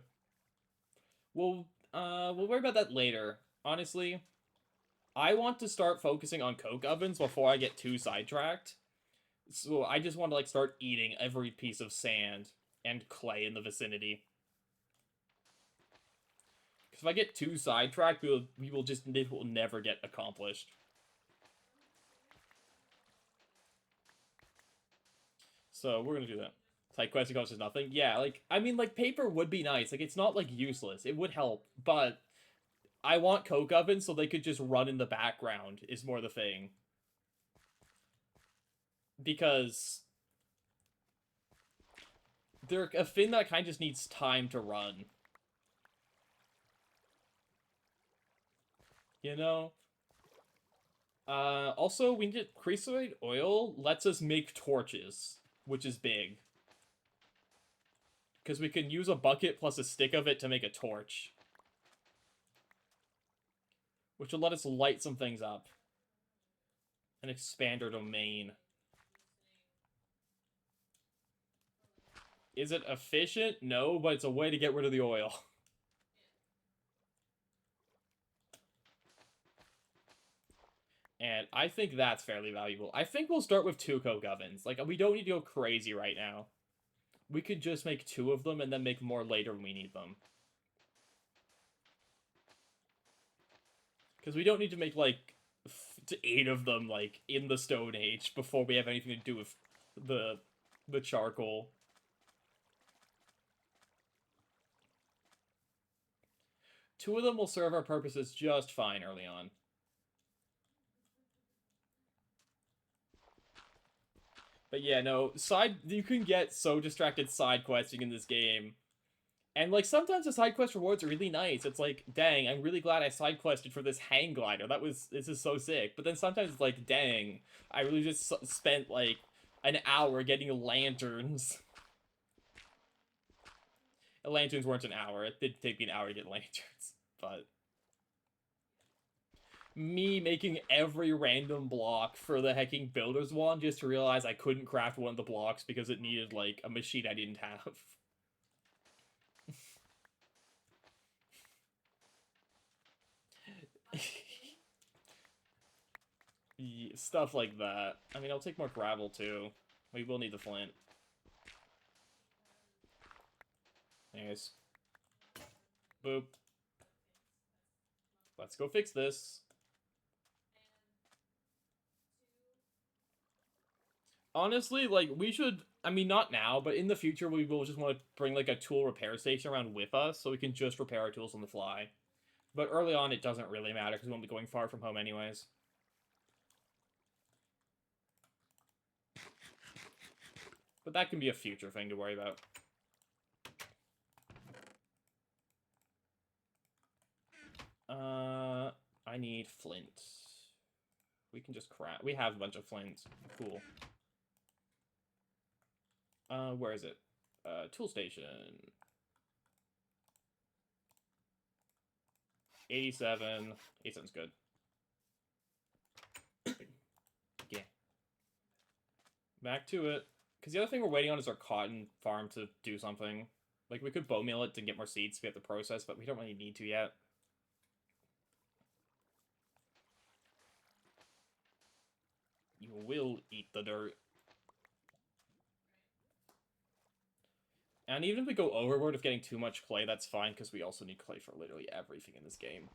We'll worry about that later. Honestly, I want to start focusing on coke ovens before I get too sidetracked. So I just want to, like, start eating every piece of sand and clay in the vicinity. Because if I get too sidetracked, it will never get accomplished. So we're gonna do that. Side quest costs nothing. Yeah, like, I mean, like, paper would be nice. Like, it's not, like, useless. It would help, but I want coke ovens so they could just run in the background is more the thing. Because they're a thing that kind of just needs time to run. You know? Also, we get creosote oil lets us make torches, which is big. Because we can use a bucket plus a stick of it to make a torch. Which will let us light some things up. And expand our domain. Is it efficient? No, but it's a way to get rid of the oil. And I think that's fairly valuable. I think we'll start with 2 coke ovens. Like, we don't need to go crazy right now. We could just make 2 of them and then make more later when we need them. Because we don't need to make, like, 8 of them, like, in the Stone Age before we have anything to do with the charcoal. Two of them will serve our purposes just fine early on. But yeah, no, you can get so distracted side questing in this game. And, like, sometimes the side quest rewards are really nice. It's like, dang, I'm really glad I side quested for this hang glider. This is so sick. But then sometimes it's like, dang, I really just spent, like, an hour getting lanterns. Lanterns weren't an hour. It did take me an hour to get lanterns. But me making every random block for the hecking builder's wand just to realize I couldn't craft one of the blocks because it needed, like, a machine I didn't have. Yeah, stuff like that. I mean, I'll take more gravel, too. We will need the flint. Anyways. Boop. Let's go fix this. Honestly, like, we should... I mean, not now, but in the future, we will just want to bring, like, a tool repair station around with us so we can just repair our tools on the fly. But early on, it doesn't really matter because we won't be going far from home anyways. But that can be a future thing to worry about. I need flint. We can just craft. We have a bunch of flint. Cool. Where is it? Tool station. 87. 87's good. Yeah. Back to it. Because the other thing we're waiting on is our cotton farm to do something. Like, we could bow meal it to get more seeds to get the process, but we don't really need to yet. You will eat the dirt. And even if we go overboard of getting too much clay, that's fine, because we also need clay for literally everything in this game.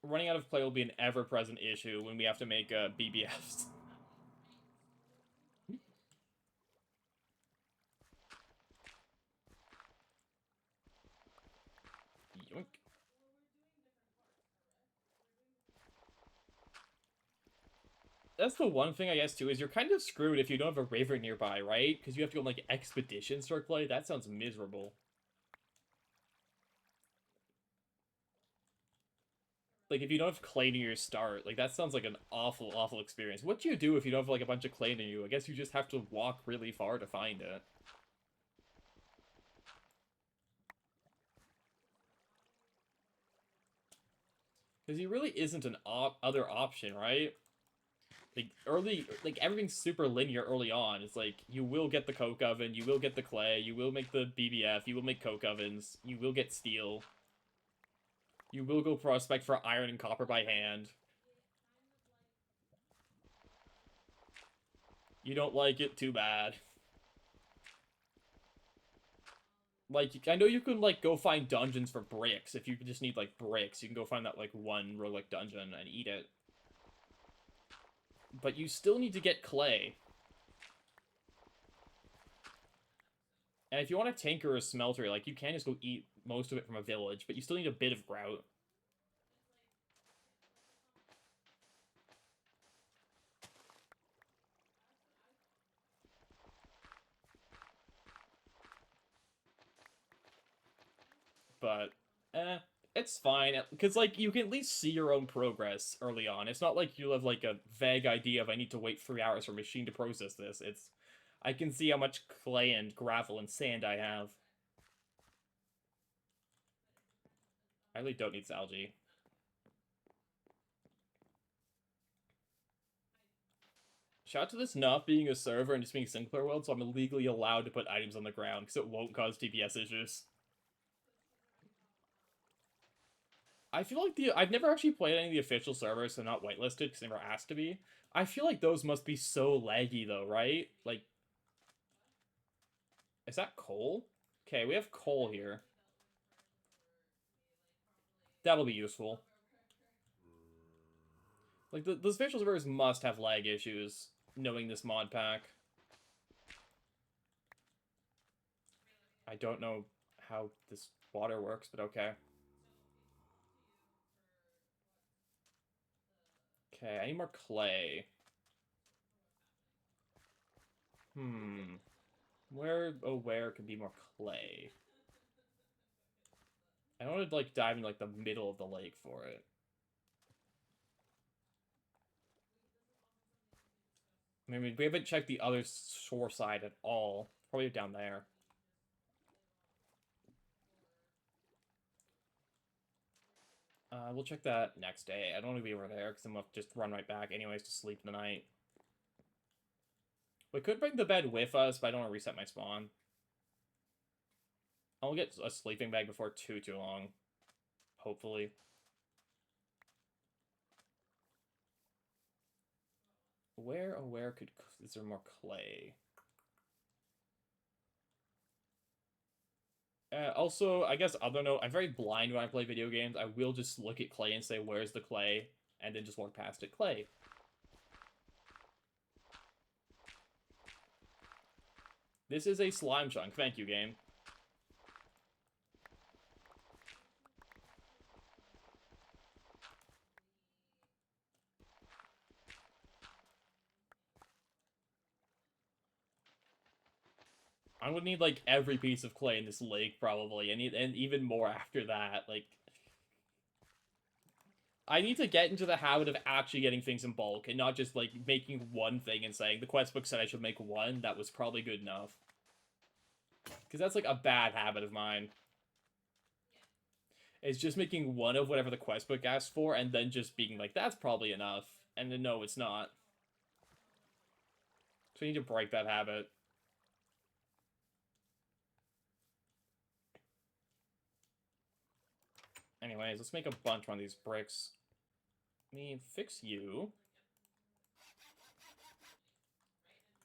Running out of clay will be an ever-present issue when we have to make BBFs. Yoink. That's the one thing, I guess, too, is you're kind of screwed if you don't have a river nearby, right? Because you have to go on, like, expeditions for clay. That sounds miserable. Like, if you don't have clay near your start, like, that sounds like an awful, awful experience. What do you do if you don't have, like, a bunch of clay near you? I guess you just have to walk really far to find it. Because he really isn't an other option, right? Like, everything's super linear early on. It's like, you will get the coke oven, you will get the clay, you will make the BBF, you will make coke ovens, you will get steel. You will go prospect for iron and copper by hand. You don't like it, too bad. Like, I know you can, like, go find dungeons for bricks. If you just need, like, bricks, you can go find that, like, one roguelike dungeon and eat it. But you still need to get clay. And if you want to tinker a smelter, like, you can just go eat most of it from a village, but you still need a bit of grout. But Eh, it's fine because like you can at least see your own progress early on. It's not like you have like a vague idea of I need to wait 3 hours for a machine to process this. It's I can see how much clay and gravel and sand I have. I really don't need algae. Shout out to this not being a server and just being single player world, so I'm illegally allowed to put items on the ground because it won't cause TPS issues. I feel like I've never actually played any of the official servers, so not whitelisted because they never asked to be. I feel like those must be so laggy though, right? Like, is that coal? Okay, we have coal here. That'll be useful. Like, the official servers must have lag issues, knowing this mod pack. I don't know how this water works, but okay. Okay, I need more clay. Hmm. Where could be more clay? I don't want to, like, dive into, like, the middle of the lake for it. I mean, we haven't checked the other shore side at all. Probably down there. We'll check that next day. I don't want to be over there, because I'm going to just run right back anyways to sleep the night. We could bring the bed with us, but I don't want to reset my spawn. I'll get a sleeping bag before too long. Hopefully. Where could... Is there more clay? Also, I guess other note, I'm very blind when I play video games. I will just look at clay and say, where's the clay? And then just walk past it. Clay. This is a slime chunk. Thank you, game. I'm gonna need, like, every piece of clay in this lake, probably. And even more after that. Like, I need to get into the habit of actually getting things in bulk and not just, like, making one thing and saying, the quest book said I should make one. That was probably good enough. Because that's, like, a bad habit of mine. It's just making one of whatever the quest book asks for and then just being like, that's probably enough. And then, no, it's not. So I need to break that habit. Anyways, let's make a bunch of these bricks. Let me fix you.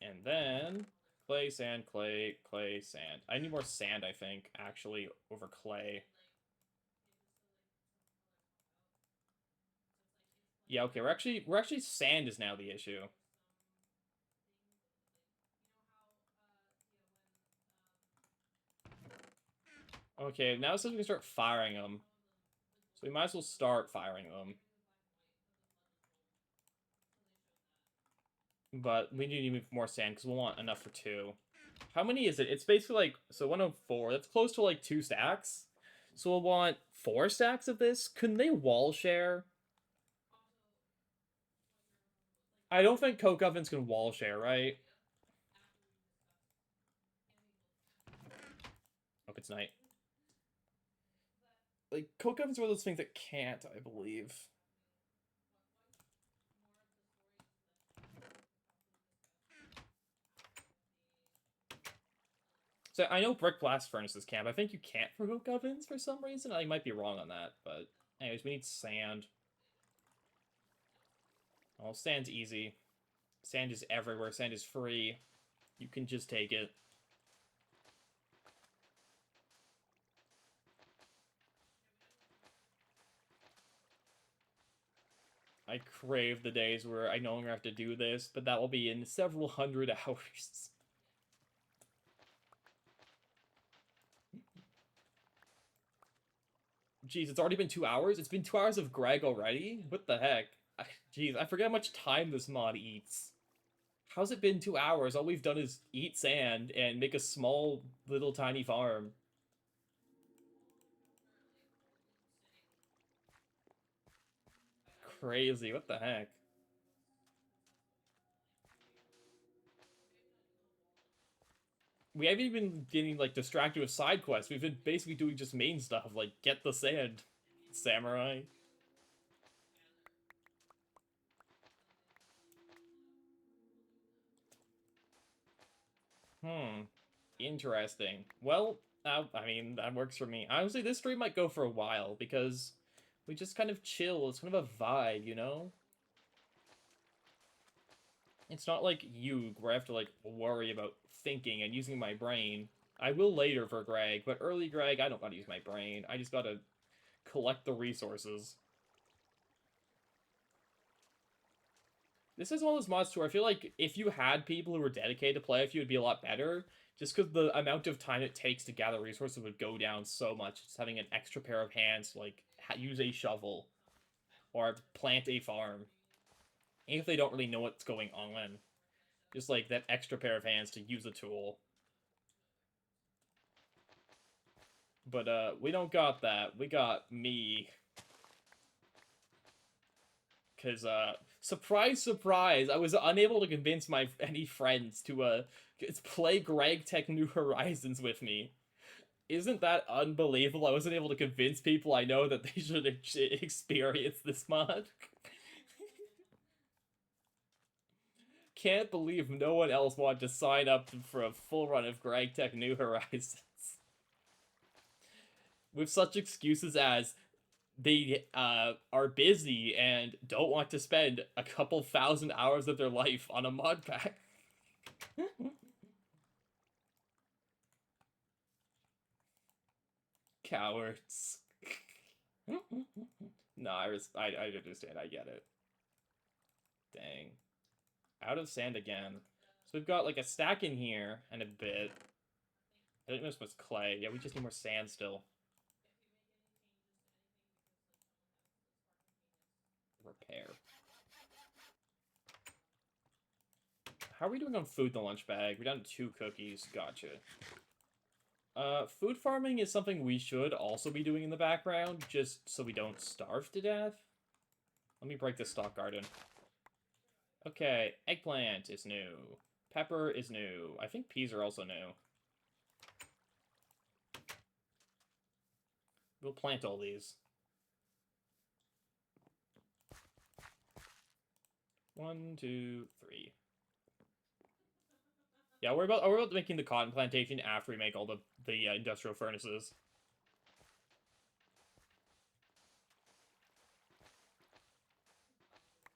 And then clay, sand, clay, clay, sand. I need more sand, I think, actually, over clay. Yeah, okay, we're actually sand is now the issue. Okay, now it says we can start firing them. So we might as well start firing them. But we need to move more sand because we'll want enough for two. How many is it? It's basically like, so 104. That's close to like 2 stacks. So we'll want 4 stacks of this. Couldn't they wall share? I don't think coke ovens can wall share, right? Hope it's night. Like, coke ovens are one of those things that can't, I believe. So I know brick blast furnaces can, but I think you can't for coke ovens for some reason. I might be wrong on that, but anyways, we need sand. Oh, sand's easy. Sand is everywhere. Sand is free. You can just take it. I crave the days where I no longer have to do this, but that will be in several hundred hours. Jeez, it's already been 2 hours? It's been 2 hours of Greg already? What the heck? Jeez, I forget how much time this mod eats. How's it been 2 hours? All we've done is eat sand and make a small, little, tiny farm. crazy. What the heck? We haven't even been getting like distracted with side quests. We've been basically doing just main stuff, like get the sand, samurai. Hmm. Interesting. Well, I mean, that works for me. Honestly, this stream might go for a while because we just kind of chill. It's kind of a vibe, you know? It's not like you, where I have to, like, worry about thinking and using my brain. I will later for Greg, but early Greg, I don't gotta use my brain. I just gotta collect the resources. This is one of those mods too where I feel like if you had people who were dedicated to play with you, it would be a lot better. Just because the amount of time it takes to gather resources would go down so much. Just having an extra pair of hands to, like, use a shovel or plant a farm. Even if they don't really know what's going on. Just, like, that extra pair of hands to use a tool. But, we don't got that. We got me. Because, surprise, surprise, I was unable to convince any friends to, play Greg Tech New Horizons with me. Isn't that unbelievable? I wasn't able to convince people I know that they should experience this mod. Can't believe no one else wanted to sign up for a full run of Greg Tech New Horizons. With such excuses as they are busy and don't want to spend a couple thousand hours of their life on a mod pack. Cowards. No, I understand. I get it. Dang. Out of sand again. So we've got like a stack in here and a bit. I think this was clay. Yeah, we just need more sand still. Repair. How are we doing on food in the lunch bag? We're down to 2 cookies. Gotcha. Food farming is something we should also be doing in the background, just so we don't starve to death. Let me break this stock garden. Okay, eggplant is new. Pepper is new. I think peas are also new. We'll plant all these. 1, 2, 3. Yeah, we're about making the cotton plantation after we make all the industrial furnaces.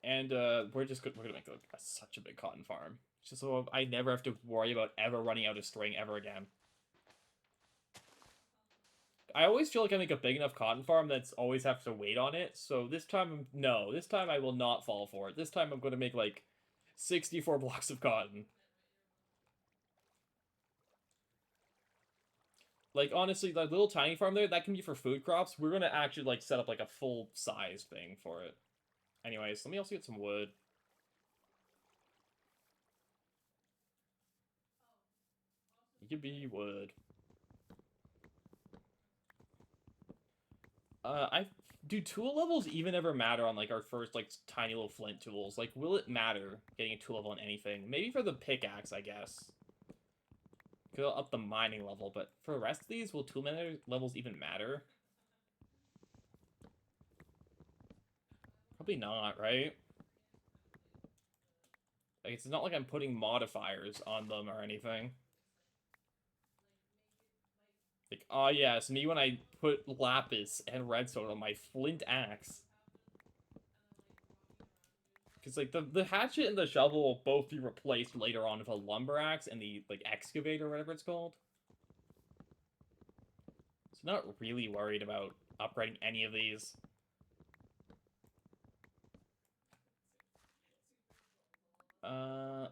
And we're gonna make like such a big cotton farm, just so I never have to worry about ever running out of string ever again. I always feel like I make a big enough cotton farm that's always have to wait on it. So this time, no, this time I will not fall for it. This time I'm going to make like 64 blocks of cotton. Like, honestly, that little tiny farm there, that can be for food crops. We're going to actually, like, set up, like, a full-size thing for it. Anyways, let me also get some wood. You could be wood. Do tool levels even ever matter on, like, our first, like, tiny little flint tools? Like, will it matter getting a tool level on anything? Maybe for the pickaxe, I guess. Could up the mining level, but for the rest of these, will tool levels even matter? Probably not, right? Like, it's not like I'm putting modifiers on them or anything. Like, oh yes, me when I put lapis and redstone on my flint axe. Because, like, the hatchet and the shovel will both be replaced later on with a lumber axe and the, like, excavator or whatever it's called. So I'm not really worried about upgrading any of these. Uh...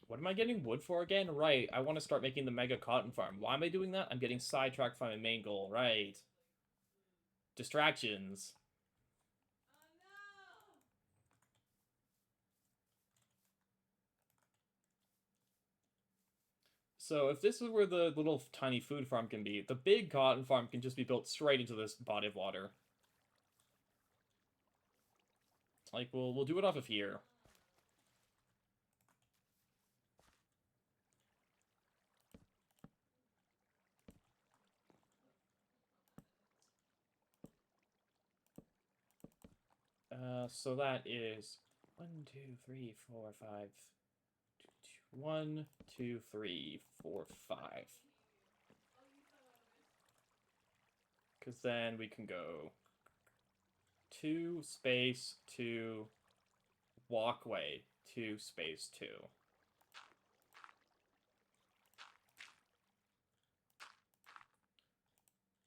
What am I getting wood for again? Right, I want to start making the mega cotton farm. Why am I doing that? I'm getting sidetracked from my main goal. Right. Distractions. So if this is where the little tiny food farm can be, the big cotton farm can just be built straight into this body of water. Like, we'll do it off of here. So that is 1, 2, 3, 4, 5. 1, 2, 3, 4, 5. Because then we can go 2, space, 2, walkway, 2, space, 2.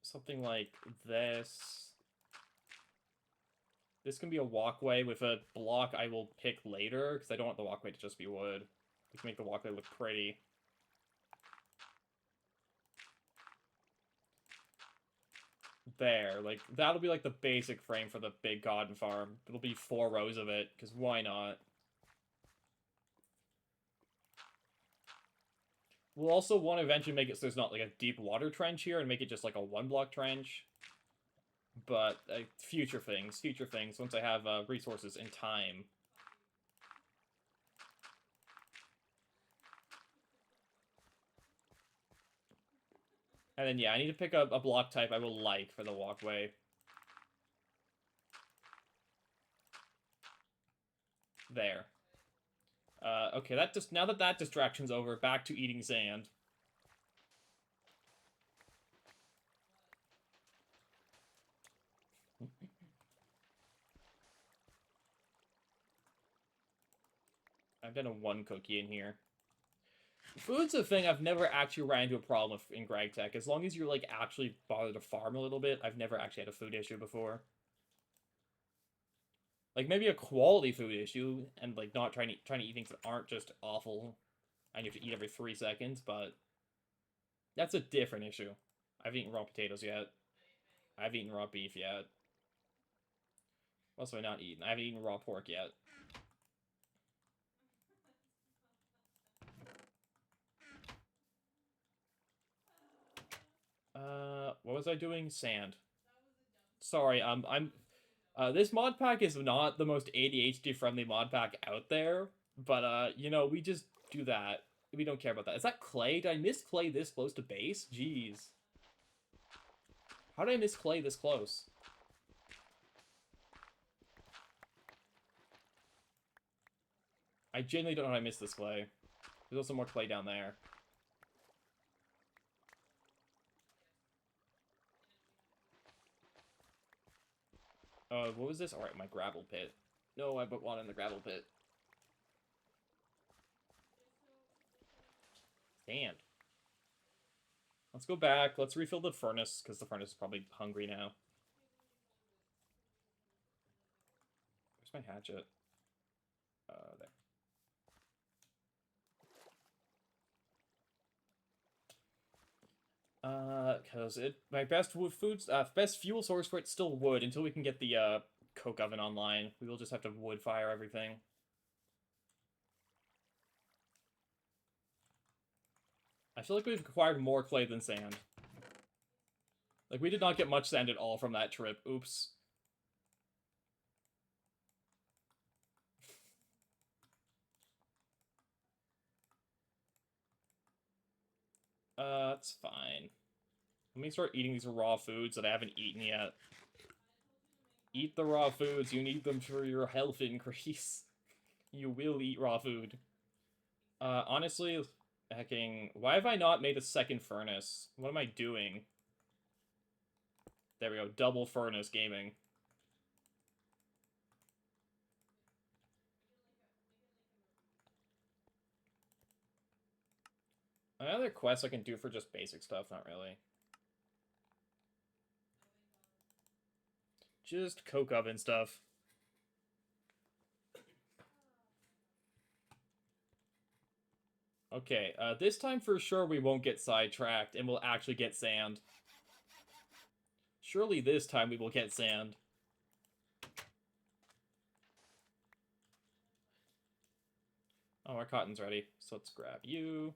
Something like this. This can be a walkway with a block I will pick later, because I don't want the walkway to just be wood. We can make the walkway look pretty. There, like, that'll be like the basic frame for the big garden farm. It'll be 4 rows of it, because why not? We'll also want to eventually make it so there's not like a deep water trench here and make it just like a 1-block trench. But future things, once I have resources and time. And then, yeah, I need to pick up a block type I will like for the walkway. There. Okay, now that distraction's over, back to eating sand. I've done a 1 cookie in here. Food's a thing I've never actually ran into a problem with in Greg Tech. As long as you're, like, actually bothered to farm a little bit, I've never actually had a food issue before. Like, maybe a quality food issue, and, like, not trying to eat things that aren't just awful, and you have to eat every 3 seconds, but that's a different issue. I haven't eaten raw potatoes yet. I haven't eaten raw beef yet. What else have I not eaten? I haven't eaten raw pork yet. What was I doing? Sand. Sorry, this mod pack is not the most ADHD-friendly mod pack out there, but, you know, we just do that. We don't care about that. Is that clay? Did I miss clay this close to base? Jeez. How did I miss clay this close? I genuinely don't know how I missed this clay. There's also more clay down there. What was this? Alright, my gravel pit. No, I put one in the gravel pit. Sand. Let's go back. Let's refill the furnace, because the furnace is probably hungry now. Where's my hatchet? There. Because my best best fuel source for it's still wood until we can get the, coke oven online. We will just have to wood fire everything. I feel like we've acquired more clay than sand. Like, we did not get much sand at all from that trip. Oops. It's fine. Let me start eating these raw foods that I haven't eaten yet. Eat the raw foods. You need them for your health increase. You will eat raw food. Honestly, hecking... Why have I not made a second furnace? What am I doing? There we go. Double furnace gaming. Another quest I can do for just basic stuff? Not really. Just coke oven stuff. Okay, this time for sure we won't get sidetracked, and we'll actually get sand. Surely this time we will get sand. Oh, our cotton's ready, so let's grab you.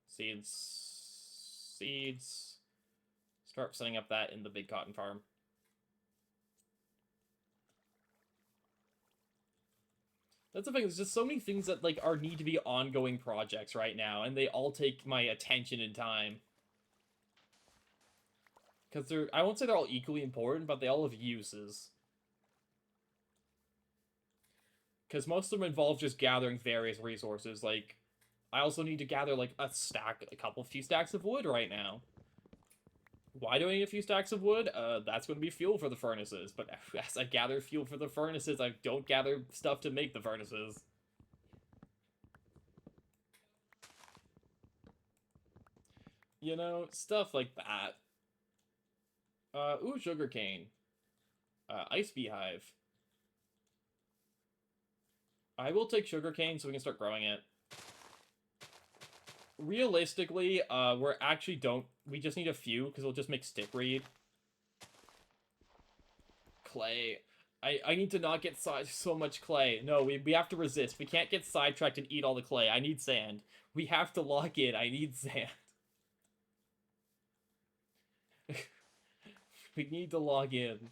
Seeds. Seeds. Start setting up that in the big cotton farm. That's the thing, there's just so many things that, like, need to be ongoing projects right now, and they all take my attention and time. Because I won't say they're all equally important, but they all have uses. Because most of them involve just gathering various resources, like, I also need to gather, like, a few stacks of wood right now. Why do I need a few stacks of wood? That's going to be fuel for the furnaces, but as I gather fuel for the furnaces, I don't gather stuff to make the furnaces. You know, stuff like that. Ooh, sugarcane. Ice beehive. I will take sugarcane so we can start growing it. Realistically, we just need a few, because it'll just make stickweed. Clay. I need to not get so much clay. No, we have to resist. We can't get sidetracked and eat all the clay. I need sand. We have to lock in. I need sand. We need to log in.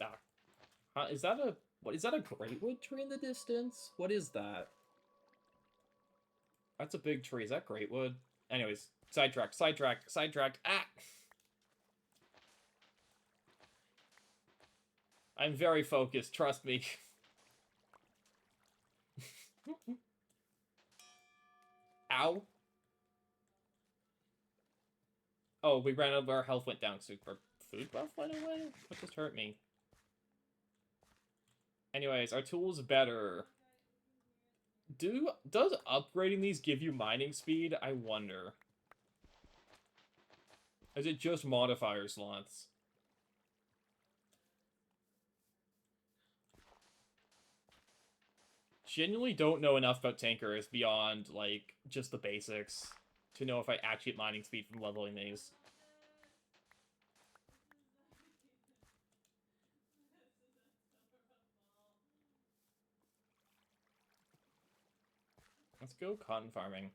Ah. Huh, is that a... What, is that a greatwood tree in the distance? What is that? That's a big tree. Is that greatwood? Anyways, sidetracked, sidetracked, sidetracked. Ah! I'm very focused, trust me. Ow. Oh, we ran out of our health went down. Super food buff went away? What just hurt me? Anyways, our tool's better. Does upgrading these give you mining speed? I wonder. Is it just modifier slots? Genuinely don't know enough about tankers beyond, like, just the basics to know if I actually get mining speed from leveling these. Let's go cotton farming.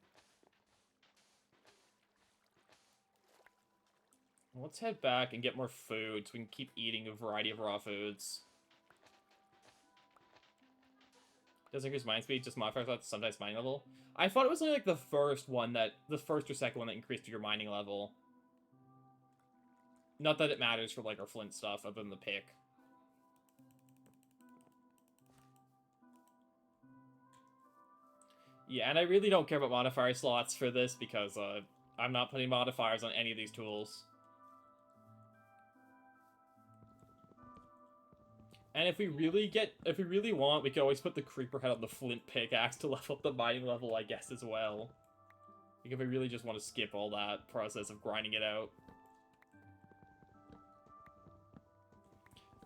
Let's head back and get more food so we can keep eating a variety of raw foods. Doesn't increase mine speed, just modifiers that sometimes mining level. I thought it was only like the first or second one that increased your mining level. Not that it matters for like our flint stuff other than the pick. Yeah, and I really don't care about modifier slots for this because I'm not putting modifiers on any of these tools. And if we really want, we can always put the creeper head on the flint pickaxe to level up the mining level, I guess, as well. Like, if we really just want to skip all that process of grinding it out.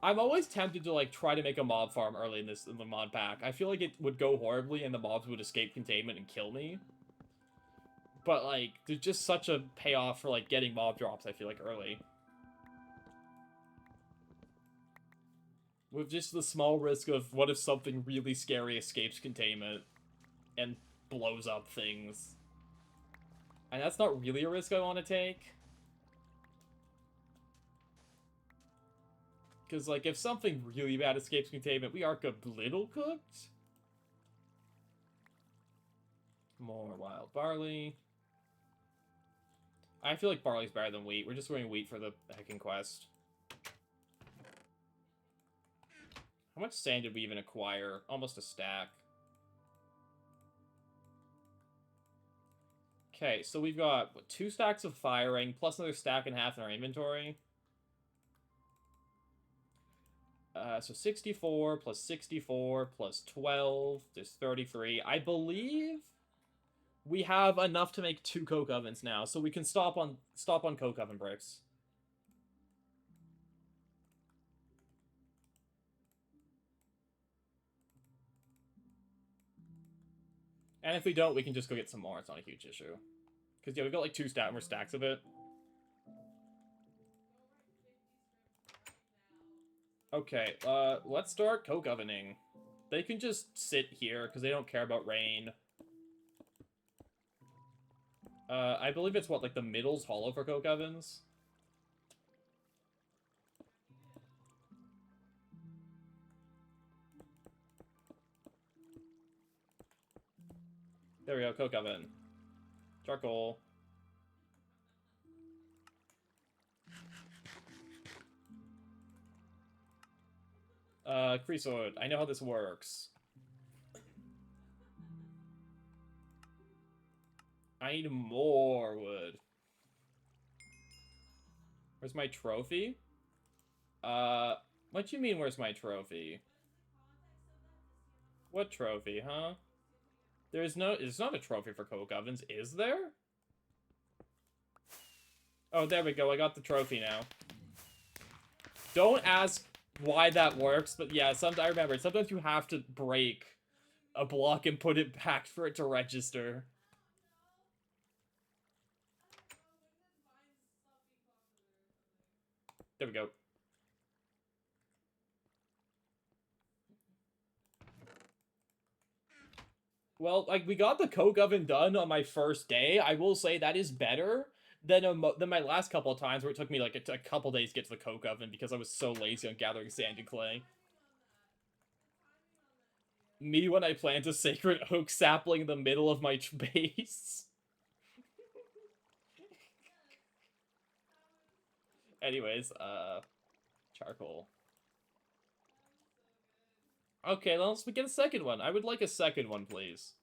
I'm always tempted to, like, try to make a mob farm early in the mod pack. I feel like it would go horribly and the mobs would escape containment and kill me. But, like, there's just such a payoff for, like, getting mob drops, I feel like, early. With just the small risk of what if something really scary escapes containment and blows up things. And that's not really a risk I want to take. Because, like, if something really bad escapes containment, we are a little cooked. More wild barley. I feel like barley's better than wheat. We're just going wheat for the heckin' quest. How much sand did we even acquire? Almost a stack. Okay, so we've got, what, 2 stacks of firing, plus another stack and a half in our inventory. So 64 plus 64 plus 12 is 33. I believe we have enough to make 2 coke ovens now, so we can stop on coke oven bricks. And if we don't, we can just go get some more. It's not a huge issue. Because, yeah, we've got like 2 more stacks of it. Okay, let's start coke ovening. They can just sit here, because they don't care about rain. I believe it's, what, like the middle's hollow for coke ovens? There we go, coke oven. Charcoal. Creasewood. I know how this works. I need more wood. Where's my trophy? What you mean, where's my trophy? What trophy, huh? It's not a trophy for coke ovens, is there? Oh, there we go, I got the trophy now. Don't ask why that works, but yeah, I remember, sometimes you have to break a block and put it back for it to register. There we go. Well, like, we got the coke oven done on my first day. I will say that is better than my last couple of times where it took me, like, a couple days to get to the coke oven because I was so lazy on gathering sand and clay. Me when I plant a sacred oak sapling in the middle of my base. Anyways, charcoal. Okay, let's get a second one. I would like a second one, please.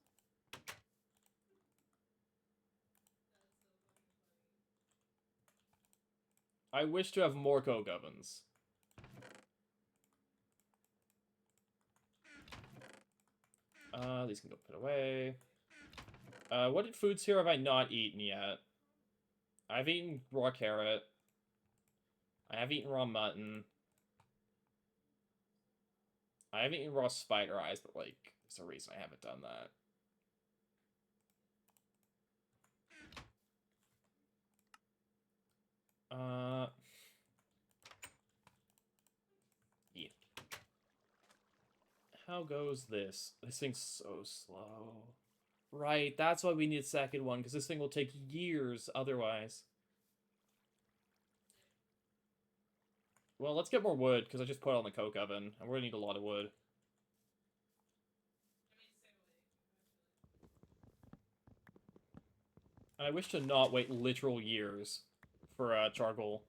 I wish to have more coke ovens. These can go put away. What foods here have I not eaten yet? I've eaten raw carrot. I have eaten raw mutton. I haven't eaten raw spider eyes, but, like, there's a reason I haven't done that. Yeah. How goes this? This thing's so slow. Right, that's why we need a second one, because this thing will take years otherwise. Well, let's get more wood, because I just put it on the coke oven, and we're gonna need a lot of wood. And I wish to not wait literal years for charcoal.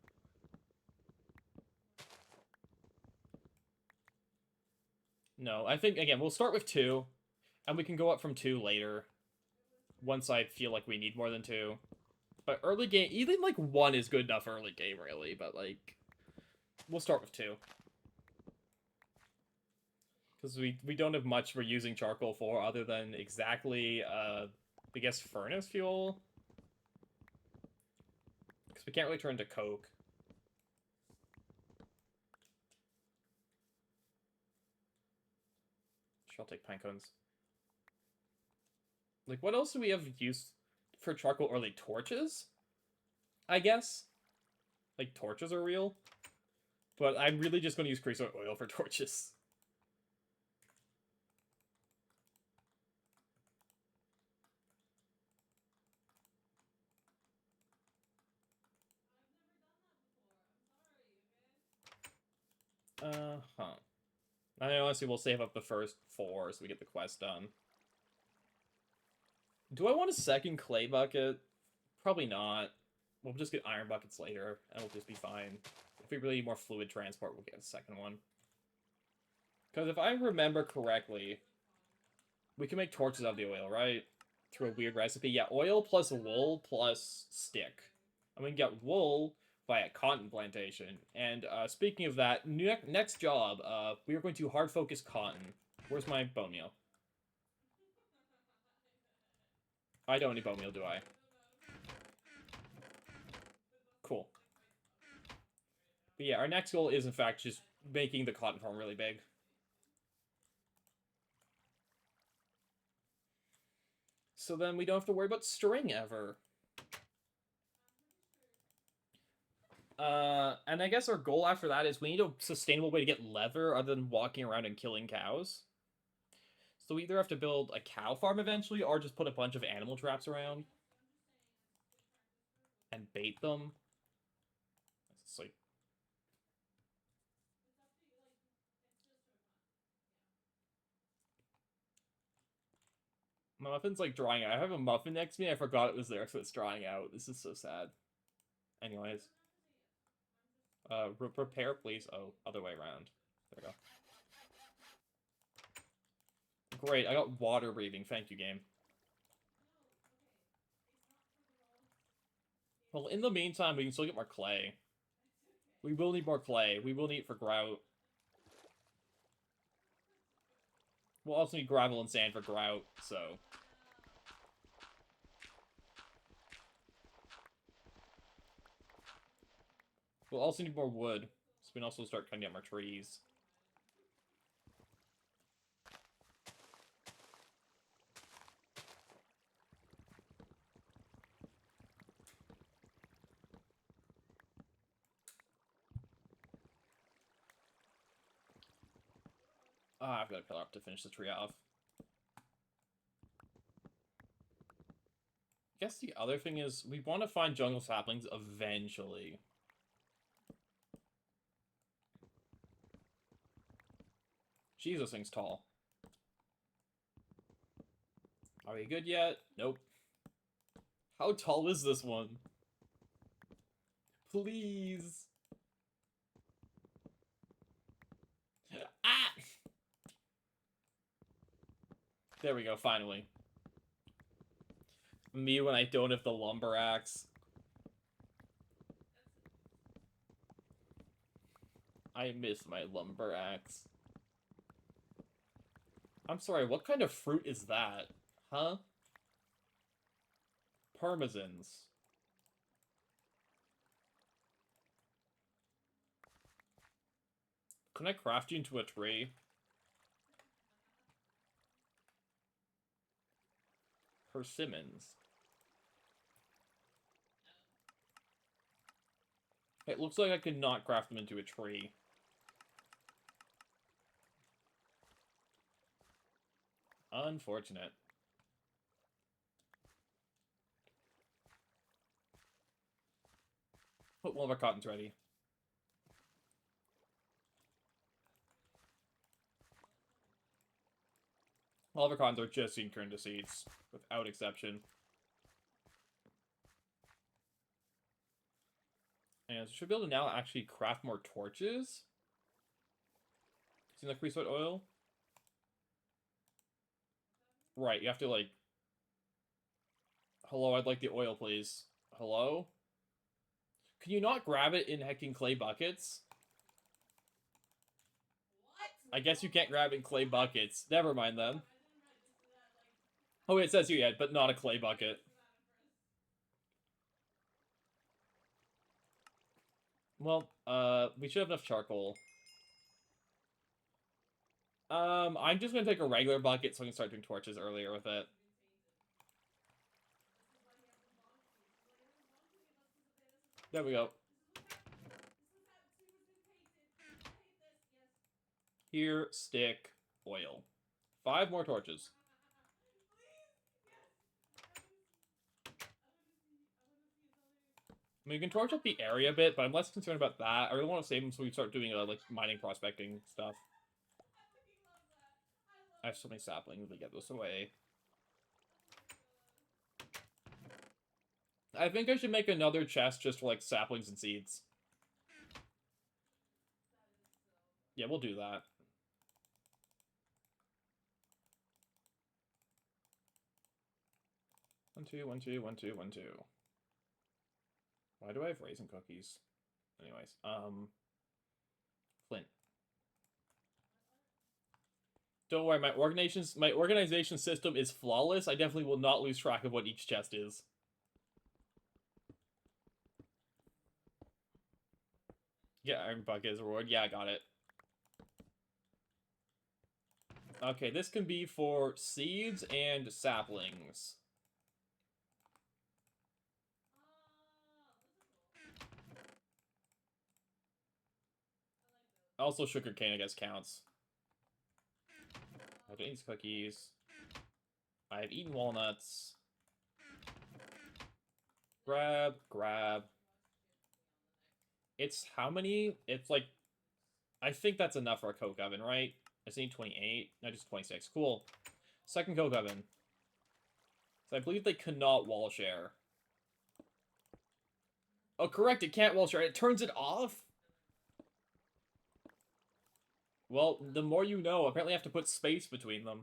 No, I think, again, we'll start with 2, and we can go up from 2 later, once I feel like we need more than 2. But early game, even, like, 1 is good enough early game, really, but, like, we'll start with 2. Because we don't have much we're using charcoal for other than exactly, I guess, furnace fuel? Because we can't really turn to coke. Sure, I'll take pine cones. Like, what else do we have use for charcoal? Or, like, torches? I guess? Like, torches are real? But I'm really just going to use creosote oil for torches. Huh. I mean, honestly, we'll save up the first 4 so we get the quest done. Do I want a second clay bucket? Probably not. We'll just get iron buckets later, and we'll just be fine. If we really need more fluid transport, we'll get a second one. Because if I remember correctly, we can make torches out of the oil, right? Through a weird recipe. Yeah, oil plus wool plus stick. And we can get wool via cotton plantation. And speaking of that, next job, we are going to hard focus cotton. Where's my bone meal? I don't need bone meal, do I? Cool. But yeah, our next goal is, in fact, just making the cotton farm really big. So then we don't have to worry about string ever. And I guess our goal after that is we need a sustainable way to get leather other than walking around and killing cows. So we either have to build a cow farm eventually, or just put a bunch of animal traps around and bait them. It's like, My muffin's like drying out. I have a muffin next to me. I forgot it was there, so it's drying out. This is so sad. Anyways. Prepare, please. Oh, other way around. There we go. Great, I got water breathing. Thank you, game. Well, in the meantime, we can still get more clay. We will need more clay. We will need it for grout. We'll also need gravel and sand for grout, so... We'll also need more wood, so we can also start cutting down more trees. Ah, I've got a pillar up to finish the tree off. I guess the other thing is, we want to find jungle saplings eventually. Jeez, this thing's tall. Are we good yet? Nope. How tall is this one? Please. Ah! There we go, finally. Me when I don't have the lumber axe. I miss my lumber axe. I'm sorry, what kind of fruit is that? Huh? Parmesans. Can I craft you into a tree? Persimmons. It looks like I could not craft them into a tree. Unfortunate. Put one of our cottons ready. All of our cottons are just being turned to seeds, without exception. And should be able to now actually craft more torches. Seems like pre-sweat oil. Right, you have to, like... Hello, I'd like the oil, please. Hello? Can you not grab it in hecking clay buckets? What? I guess you can't grab it in clay buckets. Never mind, then. Oh, it says here yet, but not a clay bucket. Well, we should have enough charcoal. I'm just gonna take a regular bucket so I can start doing torches earlier with it. There we go. Here, stick, oil. 5 more torches. I mean, you can torch up the area a bit, but I'm less concerned about that. I really want to save them so we start doing, like, mining prospecting stuff. I have so many saplings, we get this away. I think I should make another chest just for, like, saplings and seeds. Yeah, we'll do that. One, two, one, two, one, two, one, two. Why do I have raisin cookies? Anyways, Flint. Don't worry, my organization system is flawless. I definitely will not lose track of what each chest is. Yeah, iron bucket is a reward. Yeah, I got it. Okay, this can be for seeds and saplings. Also, sugarcane, I guess, counts. I've eaten cookies. I've eaten walnuts. Grab, grab. It's how many? It's like... I think that's enough for a coke oven, right? I just need 28. No, just 26. Cool. Second coke oven. So I believe they cannot wall share. Oh, correct, it can't wall share. It turns it off? Well, the more you know. Apparently I have to put space between them.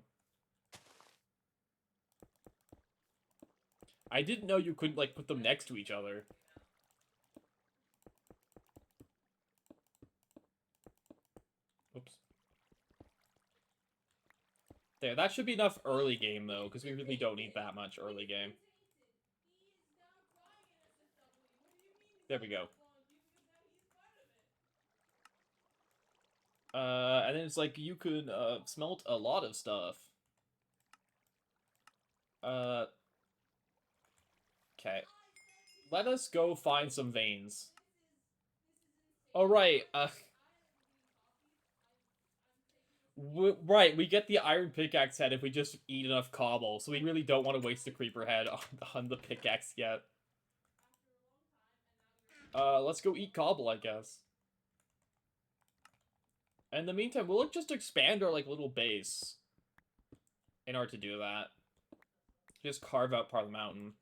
I didn't know you couldn't, like, put them next to each other. Oops. There, that should be enough early game, though, because we really don't need that much early game. There we go. And then it's like, you could, smelt a lot of stuff. Okay. Let us go find some veins. Oh, right, right, we get the iron pickaxe head if we just eat enough cobble, so we really don't want to waste the creeper head on the pickaxe yet. Let's go eat cobble, I guess. In the meantime, we'll just expand our, like, little base in order to do that. Just carve out part of the mountain.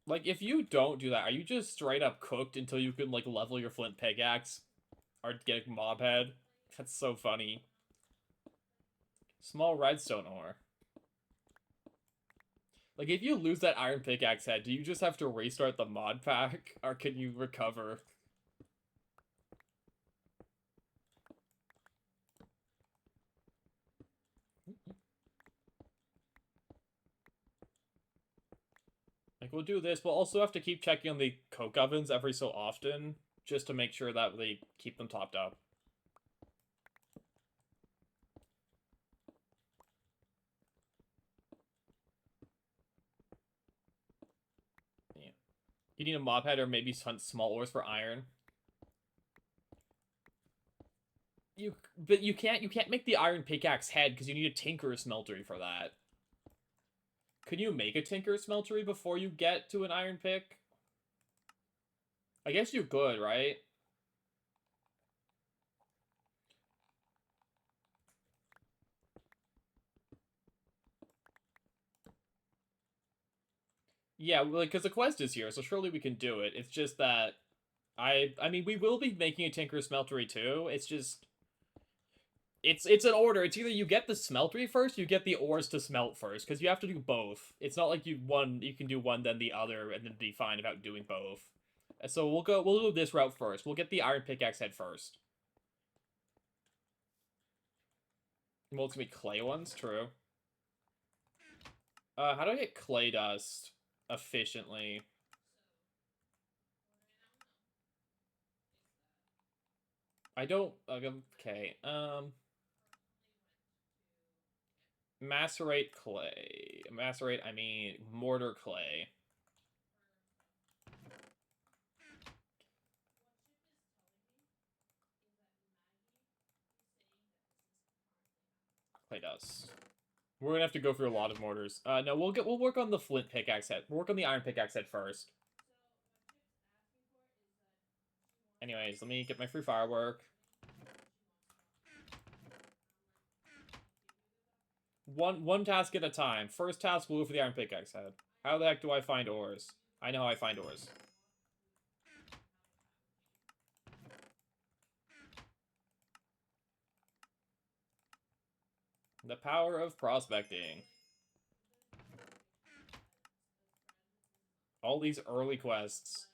Like, if you don't do that, are you just straight up cooked until you can, like, level your flint pickaxe? Or get a mob head? That's so funny. Small redstone ore. Like, if you lose that iron pickaxe head, do you just have to restart the mod pack? Or can you recover? Like, we'll do this. We'll also have to keep checking on the coke ovens every so often, just to make sure that they keep them topped up. Yeah. You need a mob head or maybe hunt small ores for iron. But you can't make the iron pickaxe head because you need a tinker smeltery for that. Could you make a tinker smeltery before you get to an iron pick? I guess you could, right? Yeah, like, because the quest is here, so surely we can do it. It's just that I mean, we will be making a tinker smeltery too. It's just it's an order. It's either you get the smeltery first, you get the ores to smelt first, because you have to do both. It's not like you can do one then the other and then be fine about doing both. So we'll do this route first. We'll get the iron pickaxe head first. Well, it's gonna be clay ones, true. How do I get clay dust efficiently? I don't. Okay. Macerate clay. Macerate. I mean mortar clay. Clay dust. We're gonna have to go through a lot of mortars. No, we'll work on the flint pickaxe head. We'll work on the iron pickaxe head first. Anyways, let me get my free firework. One task at a time. First task, we'll go for the iron pickaxe head. How the heck do I find ores? I know how I find ores. The power of prospecting. All these early quests.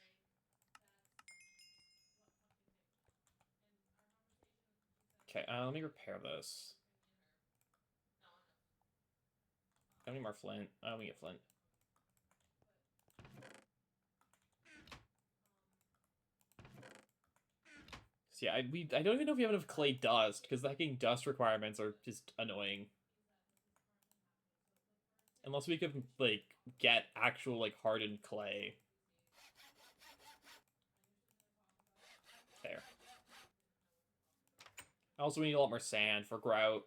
Okay, let me repair this. How many more flint? Let me get flint. So yeah, I don't even know if we have enough clay dust, because the hecking dust requirements are just annoying. Unless we could, like, get actual, like, hardened clay. There. Also, we need a lot more sand for grout.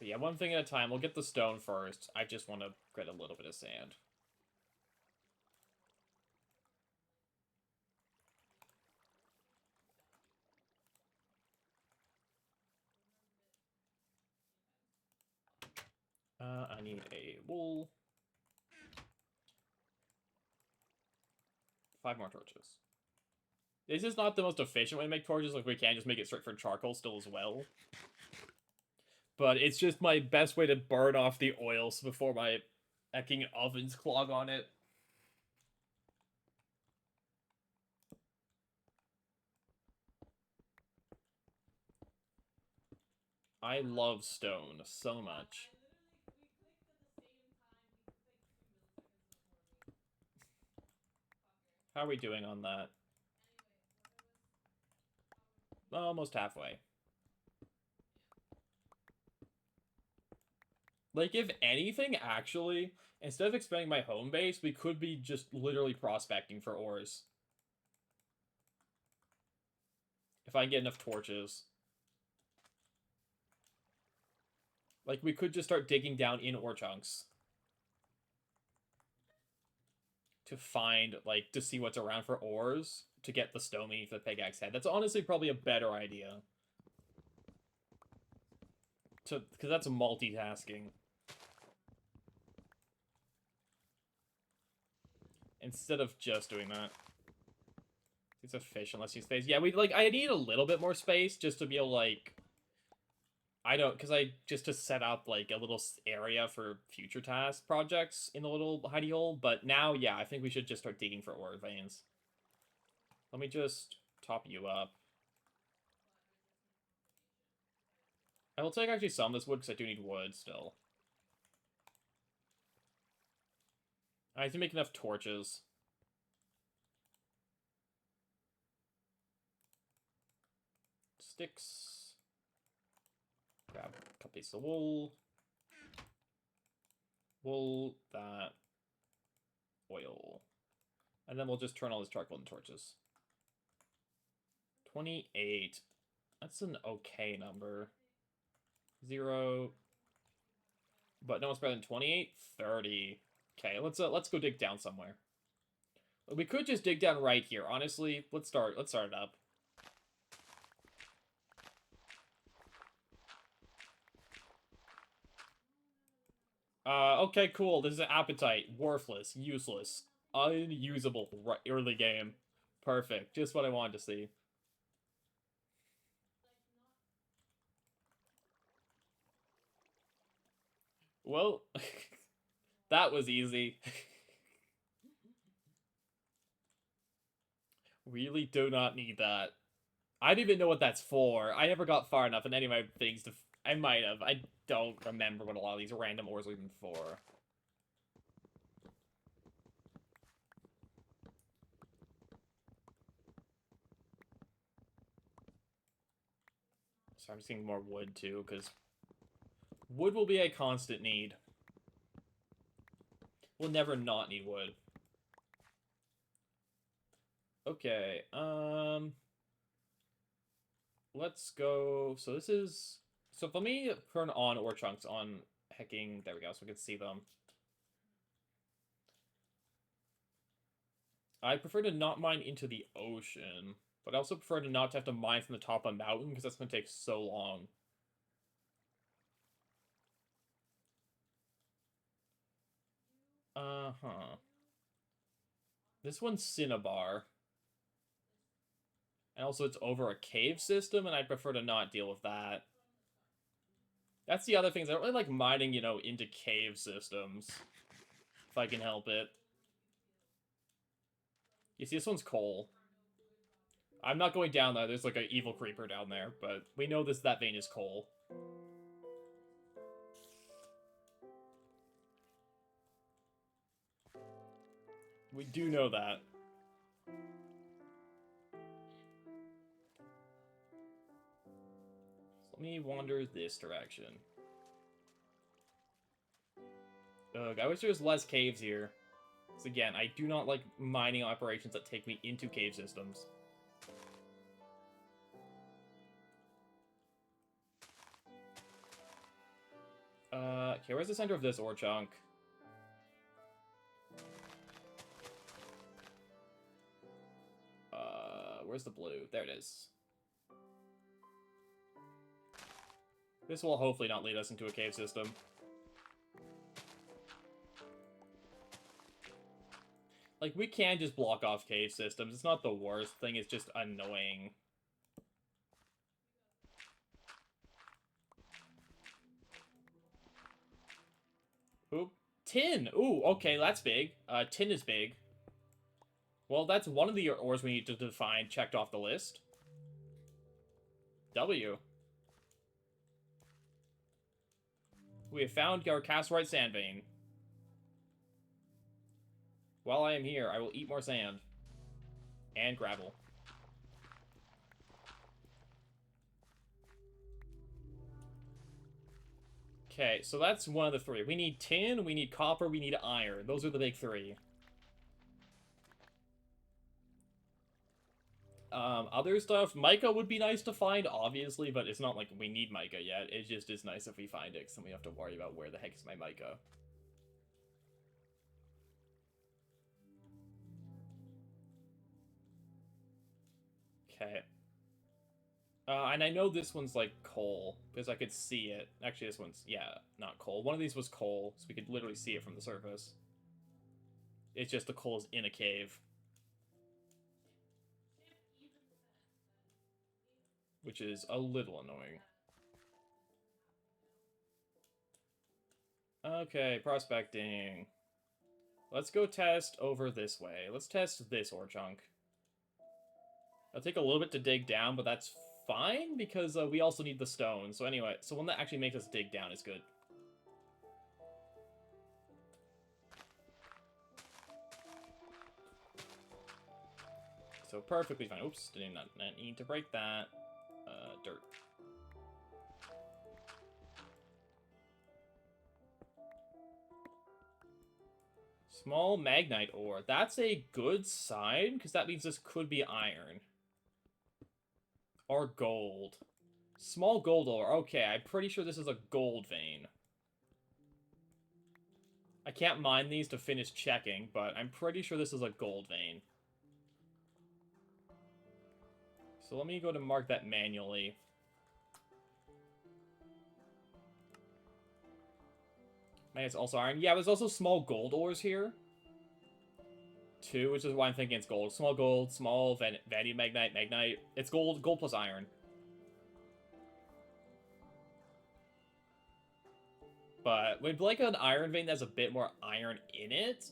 But yeah, one thing at a time. We'll get the stone first. I just want to get a little bit of sand. I need a wool. 5 more torches. This is not the most efficient way to make torches. Like, we can just make it straight for charcoal still as well. But it's just my best way to burn off the oils before my ecking ovens clog on it. I love stone so much. How are we doing on that? Almost halfway. Like, if anything, actually, instead of expanding my home base, we could be just literally prospecting for ores. If I can get enough torches. Like, we could just start digging down in ore chunks. To find, like, to see what's around for ores. To get the stone beneath the pickaxe head. That's honestly probably a better idea. Because that's multitasking. Instead of just doing that. It's efficient, let's use space. Yeah, I need a little bit more space just to be able, like... just to set up, like, a little area for future task projects in the little hidey hole, but now, yeah, I think we should just start digging for ore veins. Let me just top you up. I will take actually some of this wood, because I do need wood still. I have to make enough torches. Sticks. Grab a couple pieces of wool. Wool, that. Oil. And then we'll just turn all this charcoal into torches. 28. That's an okay number. 0. But no one's better than 28? 30. Okay, let's go dig down somewhere. We could just dig down right here. Honestly, let's start it up. Okay, cool. This is an appetite. Worthless. Useless. Unusable. Early game. Perfect. Just what I wanted to see. Well, that was easy. Really do not need that. I don't even know what that's for. I never got far enough in any of my things to... I might have. I don't remember what a lot of these random ores are even for. So I'm just getting more wood, too, because wood will be a constant need. We'll never not need wood. Okay, let's go... So this is... So let me turn on ore chunks on hecking... There we go, so we can see them. I prefer to not mine into the ocean, but I also prefer to not have to mine from the top of a mountain, because that's going to take so long. Uh-huh. This one's Cinnabar. And also it's over a cave system, and I'd prefer to not deal with that. That's the other thing, is I don't really like mining, you know, into cave systems. If I can help it. You see, this one's coal. I'm not going down there, there's like an evil creeper down there, but we know that vein is coal. We do know that. Let me wander this direction. Ugh, I wish there was less caves here. Because again, I do not like mining operations that take me into cave systems. Okay, where's the center of this ore chunk? Where's the blue? There it is. This will hopefully not lead us into a cave system. Like, we can just block off cave systems. It's not the worst thing, it's just annoying. Oop. Tin! Ooh, okay, that's big. Tin is big. Well, that's one of the ores we need to define checked off the list. W. We have found our cassiterite sand vein. While I am here, I will eat more sand. And gravel. Okay, so that's one of the three. We need tin, we need copper, we need iron. Those are the big three. Other stuff, mica would be nice to find, obviously, but it's not like we need mica yet. It just is nice if we find it, because then we have to worry about where the heck is my mica. Okay. And I know this one's like coal, because I could see it. Actually, this one's, yeah, not coal. One of these was coal, so we could literally see it from the surface. It's just the coal is in a cave. Which is a little annoying. Okay, prospecting. Let's go test over this way. Let's test this ore chunk. It'll take a little bit to dig down, but that's fine, because we also need the stone. So anyway, so one that actually makes us dig down is good. So perfectly fine. Oops, did not need to break that. Dirt. Small magnite ore. That's a good sign, because that means this could be iron. Or gold. Small gold ore. Okay, I'm pretty sure this is a gold vein. I can't mine these to finish checking, but I'm pretty sure this is a gold vein. So let me go to mark that manually. Maybe it's also iron. Yeah, there's also small gold ores here. Too, which is why I'm thinking it's gold. Small gold, small vanadium magnite, magnite. It's gold, gold plus iron. But we'd like an iron vein that has a bit more iron in it.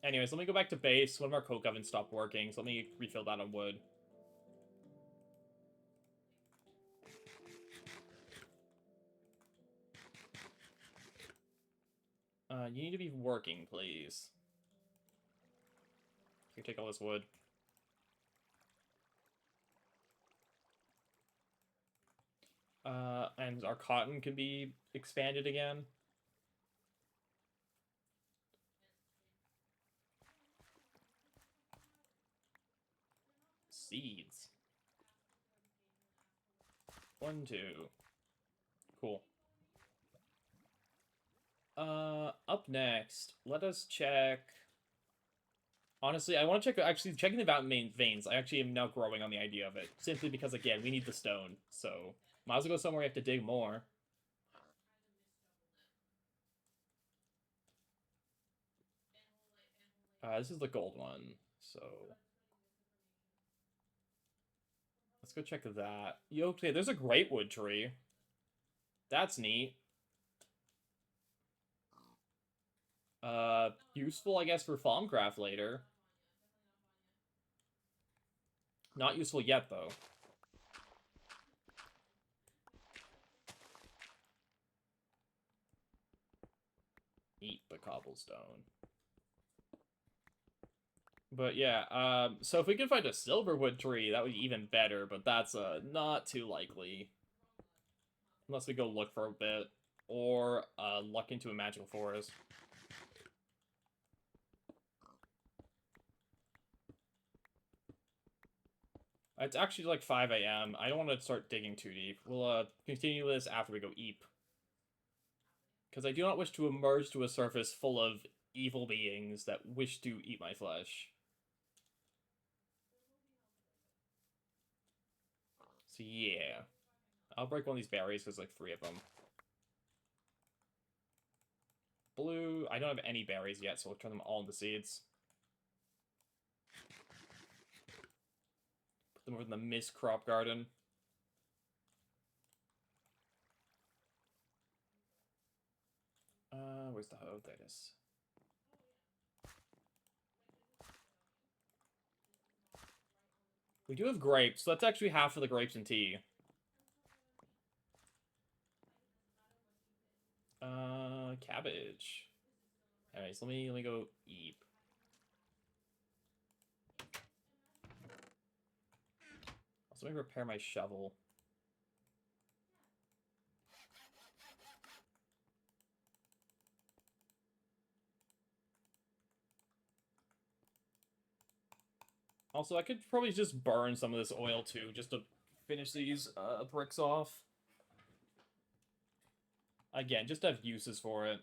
Anyways, let me go back to base. One of our coke ovens stopped working, so let me refill that on wood. You need to be working, please. Here, take all this wood. And our cotton can be expanded again. Seeds. 1, 2. Cool. Up next, let us check... Honestly, I want to check, actually, checking the mountain veins. I actually am now growing on the idea of it. Simply because, again, we need the stone. So, might as well go somewhere you have to dig more. This is the gold one, so... Let's go check that. Okay, there's a great wood tree. That's neat. Useful, I guess, for Thaumcraft later. Not useful yet, though. Eat the cobblestone. But yeah, so if we can find a silverwood tree, that would be even better, but that's not too likely. Unless we go look for a bit. Or luck into a magical forest. It's actually like 5 a.m. I don't want to start digging too deep. We'll continue this after we go eep. Because I do not wish to emerge to a surface full of evil beings that wish to eat my flesh. So yeah. I'll break one of these berries because like 3 of them. Blue. I don't have any berries yet, so we'll turn them all into seeds. More than the Mist Crop Garden. Where's the hoe? There it is. We do have grapes, so that's actually half of the grapes and tea. Cabbage. Anyways, let me go eat. Also, let me repair my shovel. Also, I could probably just burn some of this oil too, just to finish these bricks off. Again, just to have uses for it.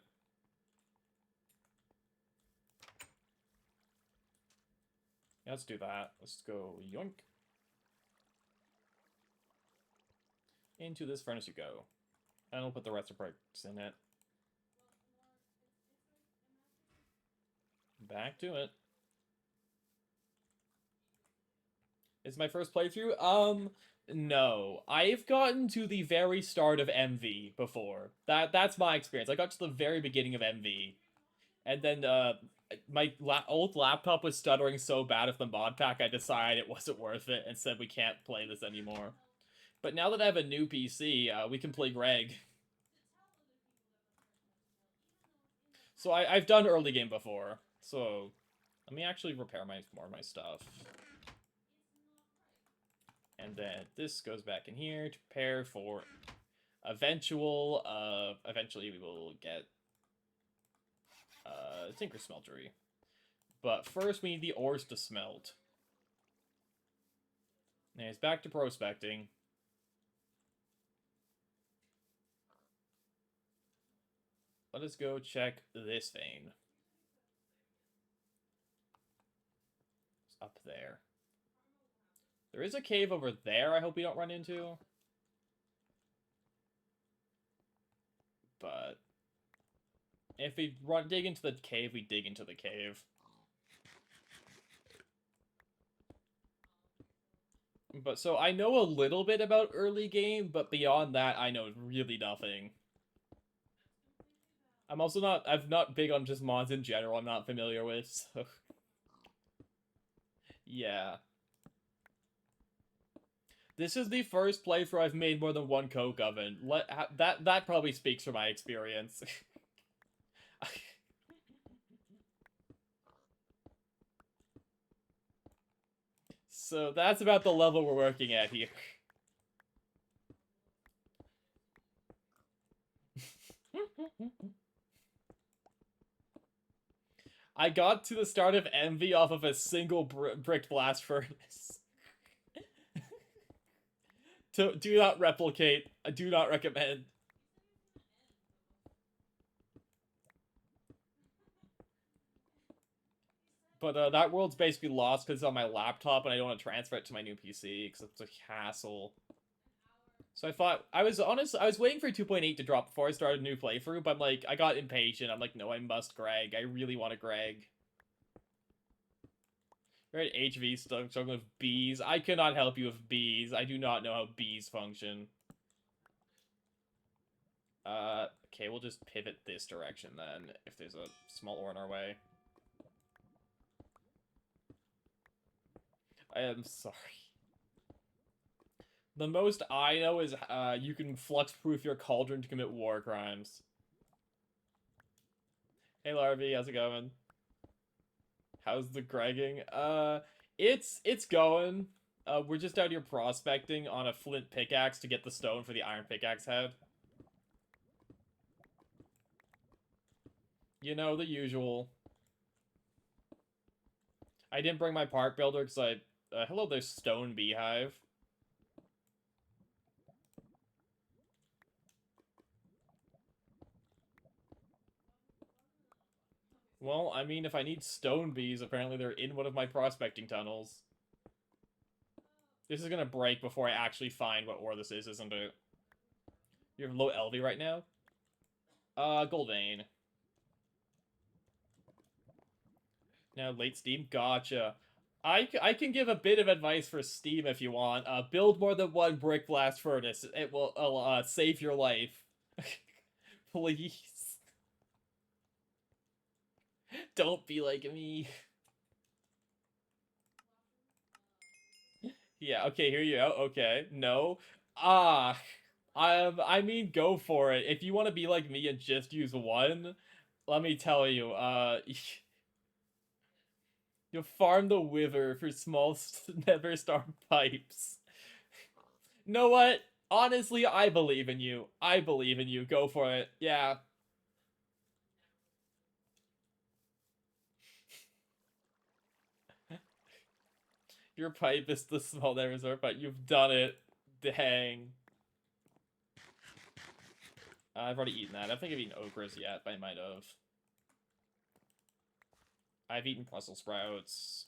Yeah, let's do that. Let's go yoink. Into this furnace you go. And we'll put the rest of bricks in it. Back to it. It's my first playthrough? No. I've gotten to the very start of MV before. That's my experience. I got to the very beginning of MV. And then, my old laptop was stuttering so bad with the mod pack, I decided it wasn't worth it and said we can't play this anymore. But now that I have a new PC, we can play Greg. So I've done early game before. So let me actually repair more of my stuff. And then this goes back in here to prepare for eventually we will get Tinker Smeltery. But first we need the ores to smelt. Anyways, back to prospecting. Let us go check this vein. It's up there. There is a cave over there I hope we don't run into. But if we dig into the cave, we dig into the cave. But so I know a little bit about early game, but beyond that, I know really nothing. I'm not big on just mods in general I'm not familiar with, so. Yeah. This is the first playthrough I've made more than one coke oven. That probably speaks for my experience. So that's about the level we're working at here. I got to the start of Envy off of a single brick blast furnace. Do not replicate. I do not recommend. But that world's basically lost because it's on my laptop and I don't want to transfer it to my new PC because it's a hassle. So I thought, I was waiting for 2.8 to drop before I started a new playthrough, but I'm like, I got impatient. I'm like, no, I must Greg. I really want a Greg. Right, HV struggling with bees. I cannot help you with bees. I do not know how bees function. Okay, we'll just pivot this direction then, if there's a small ore in our way. I am sorry. The most I know is you can flux-proof your cauldron to commit war crimes. Hey Larvae, how's it going? How's the Gregging? It's going. We're just out here prospecting on a flint pickaxe to get the stone for the iron pickaxe head. You know, the usual. I didn't bring my park builder because hello there, stone beehive. Well, I mean, if I need stone bees, apparently they're in one of my prospecting tunnels. This is gonna break before I actually find what ore this is, isn't it? You have low LV right now? Gold vein. Now, late Steam? Gotcha. I can give a bit of advice for Steam if you want. Build more than one brick blast furnace. It will save your life. Please. Don't be like me. Yeah, okay, here you go. Okay, no. Ah, I mean, go for it. If you want to be like me and just use one, let me tell you, you farm the wither for small never star pipes. Know what? Honestly, I believe in you. I believe in you. Go for it. Yeah. Your pipe is the small never star pipe. You've done it. Dang. I've already eaten that. I don't think I've eaten okras yet, but I might have. I've eaten Brussels sprouts.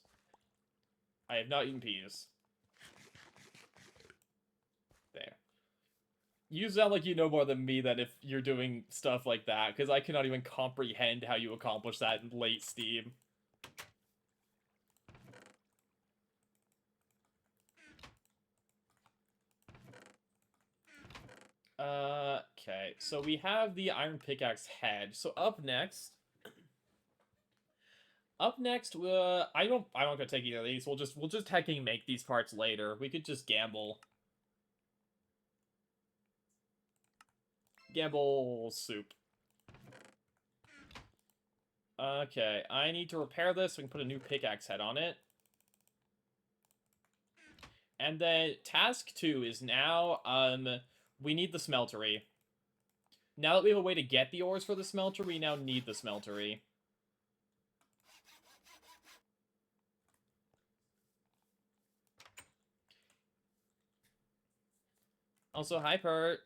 I have not eaten peas. There. You sound like you know more than me that if you're doing stuff like that, because I cannot even comprehend how you accomplish that in late Steam. Okay. So we have the iron pickaxe head. So I'm not gonna take either of these. We'll just hecking make these parts later. We could just gamble. Gamble soup. Okay, I need to repair this so we can put a new pickaxe head on it. And then task 2 is now, we need the smeltery. Now that we have a way to get the ores for the smelter, we now need the smeltery. Also, hi, Pert.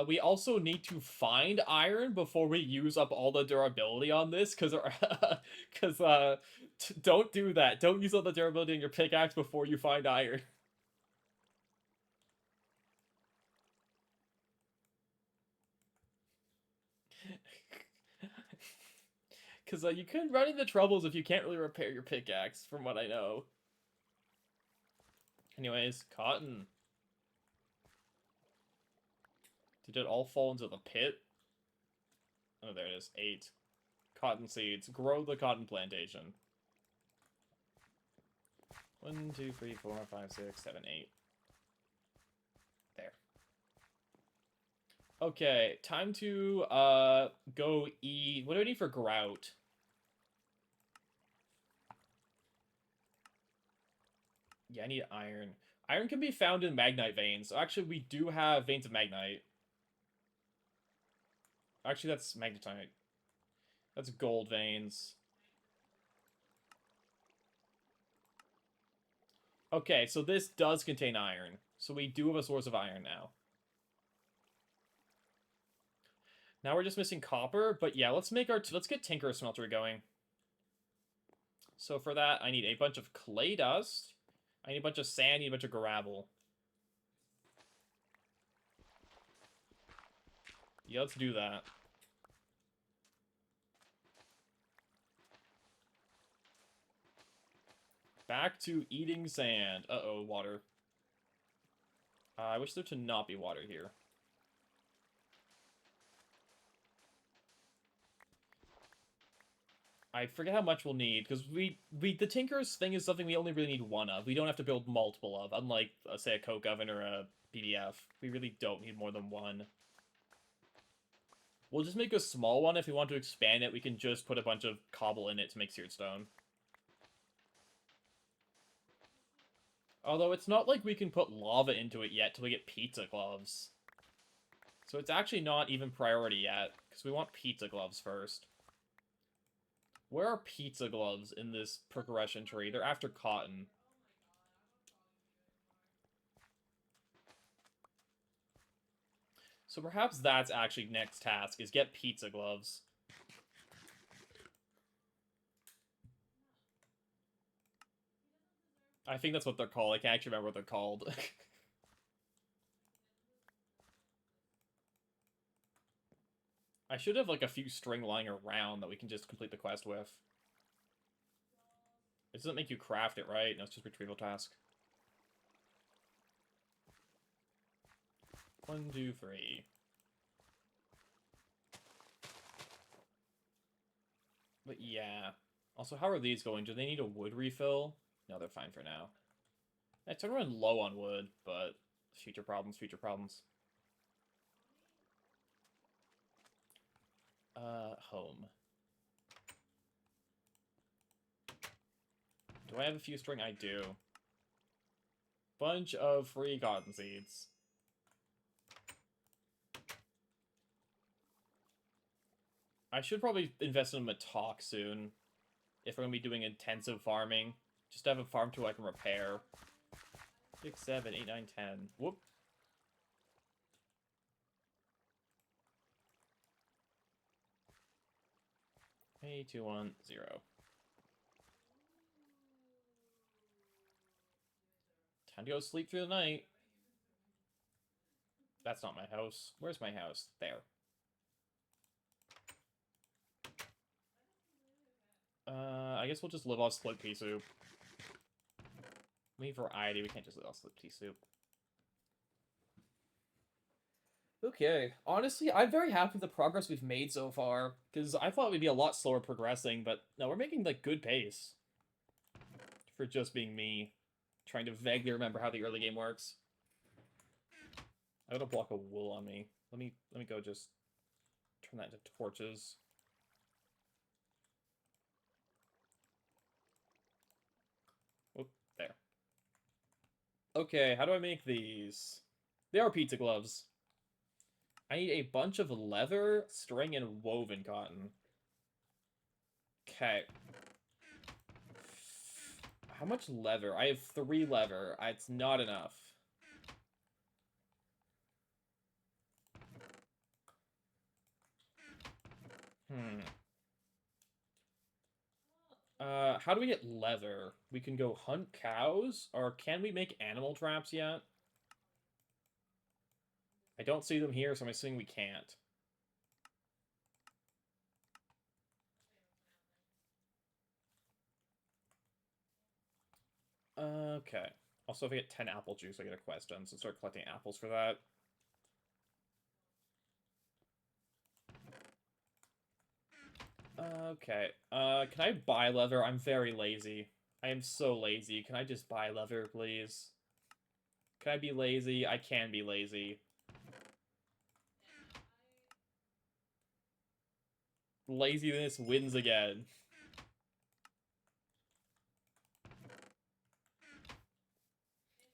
We also need to find iron before we use up all the durability on this, don't do that. Don't use all the durability in your pickaxe before you find iron. Because you could run into troubles if you can't really repair your pickaxe, from what I know. Anyways, cotton. Did it all fall into the pit? Oh, there it is. 8. Cotton seeds. Grow the cotton plantation. 1, 2, 3, 4, 5, 6, 7, 8. There. Okay, time to go eat. What do I need for grout? Yeah, I need iron. Iron can be found in magnite veins. So actually, we do have veins of magnite. Actually, that's magnetite. That's gold veins. Okay, so this does contain iron. So we do have a source of iron now. Now we're just missing copper, but yeah, let's get Tinker Smelter going. So for that, I need a bunch of clay dust. I need a bunch of sand, I need a bunch of gravel. Yeah, let's do that. Back to eating sand. Uh-oh, water. I wish there to not be water here. I forget how much we'll need, because the Tinker's thing is something we only really need one of. We don't have to build multiple of, unlike, say, a Coke Oven or a PDF. We really don't need more than one. We'll just make a small one. If we want to expand it, we can just put a bunch of cobble in it to make seared stone. Although it's not like we can put lava into it yet till we get pizza gloves. So it's actually not even priority yet, because we want pizza gloves first. Where are pizza gloves in this progression tree? They're after cotton. So perhaps that's actually next task, is get pizza gloves. I think that's what they're called. I can't actually remember what they're called. I should have, like, a few string lying around that we can just complete the quest with. It doesn't make you craft it, right? No, it's just retrieval task. 1, 2, 3. But yeah. Also, how are these going? Do they need a wood refill? No, they're fine for now. I tend to run low on wood, but future problems, future problems. Home. Do I have a few string? I do. Bunch of free cotton seeds. I should probably invest in a Matok soon. If we're going to be doing intensive farming. Just have a farm tool I can repair. 6, 7, 8, 9, 10. Whoop. Hey, 2, 1, 0. Time to go sleep through the night. That's not my house. Where's my house? There. I guess we'll just live off split pea soup. We need variety. We can't just live off split pea soup. Okay. Honestly, I'm very happy with the progress we've made so far, because I thought we'd be a lot slower progressing, but no, we're making, like, good pace. For just being me, trying to vaguely remember how the early game works. I got a block of wool on me. Let me go just turn that into torches. Oh, there. Okay, how do I make these? They are pizza gloves. I need a bunch of leather, string, and woven cotton. Okay. How much leather? I have 3 leather. It's not enough. How do we get leather? We can go hunt cows, or can we make animal traps yet? I don't see them here, so I'm assuming we can't. Okay. Also, if I get 10 apple juice, I get a quest done, so start collecting apples for that. Okay. Can I buy leather? I'm very lazy. I am so lazy. Can I just buy leather, please? Can I be lazy? I can be lazy. Laziness wins again.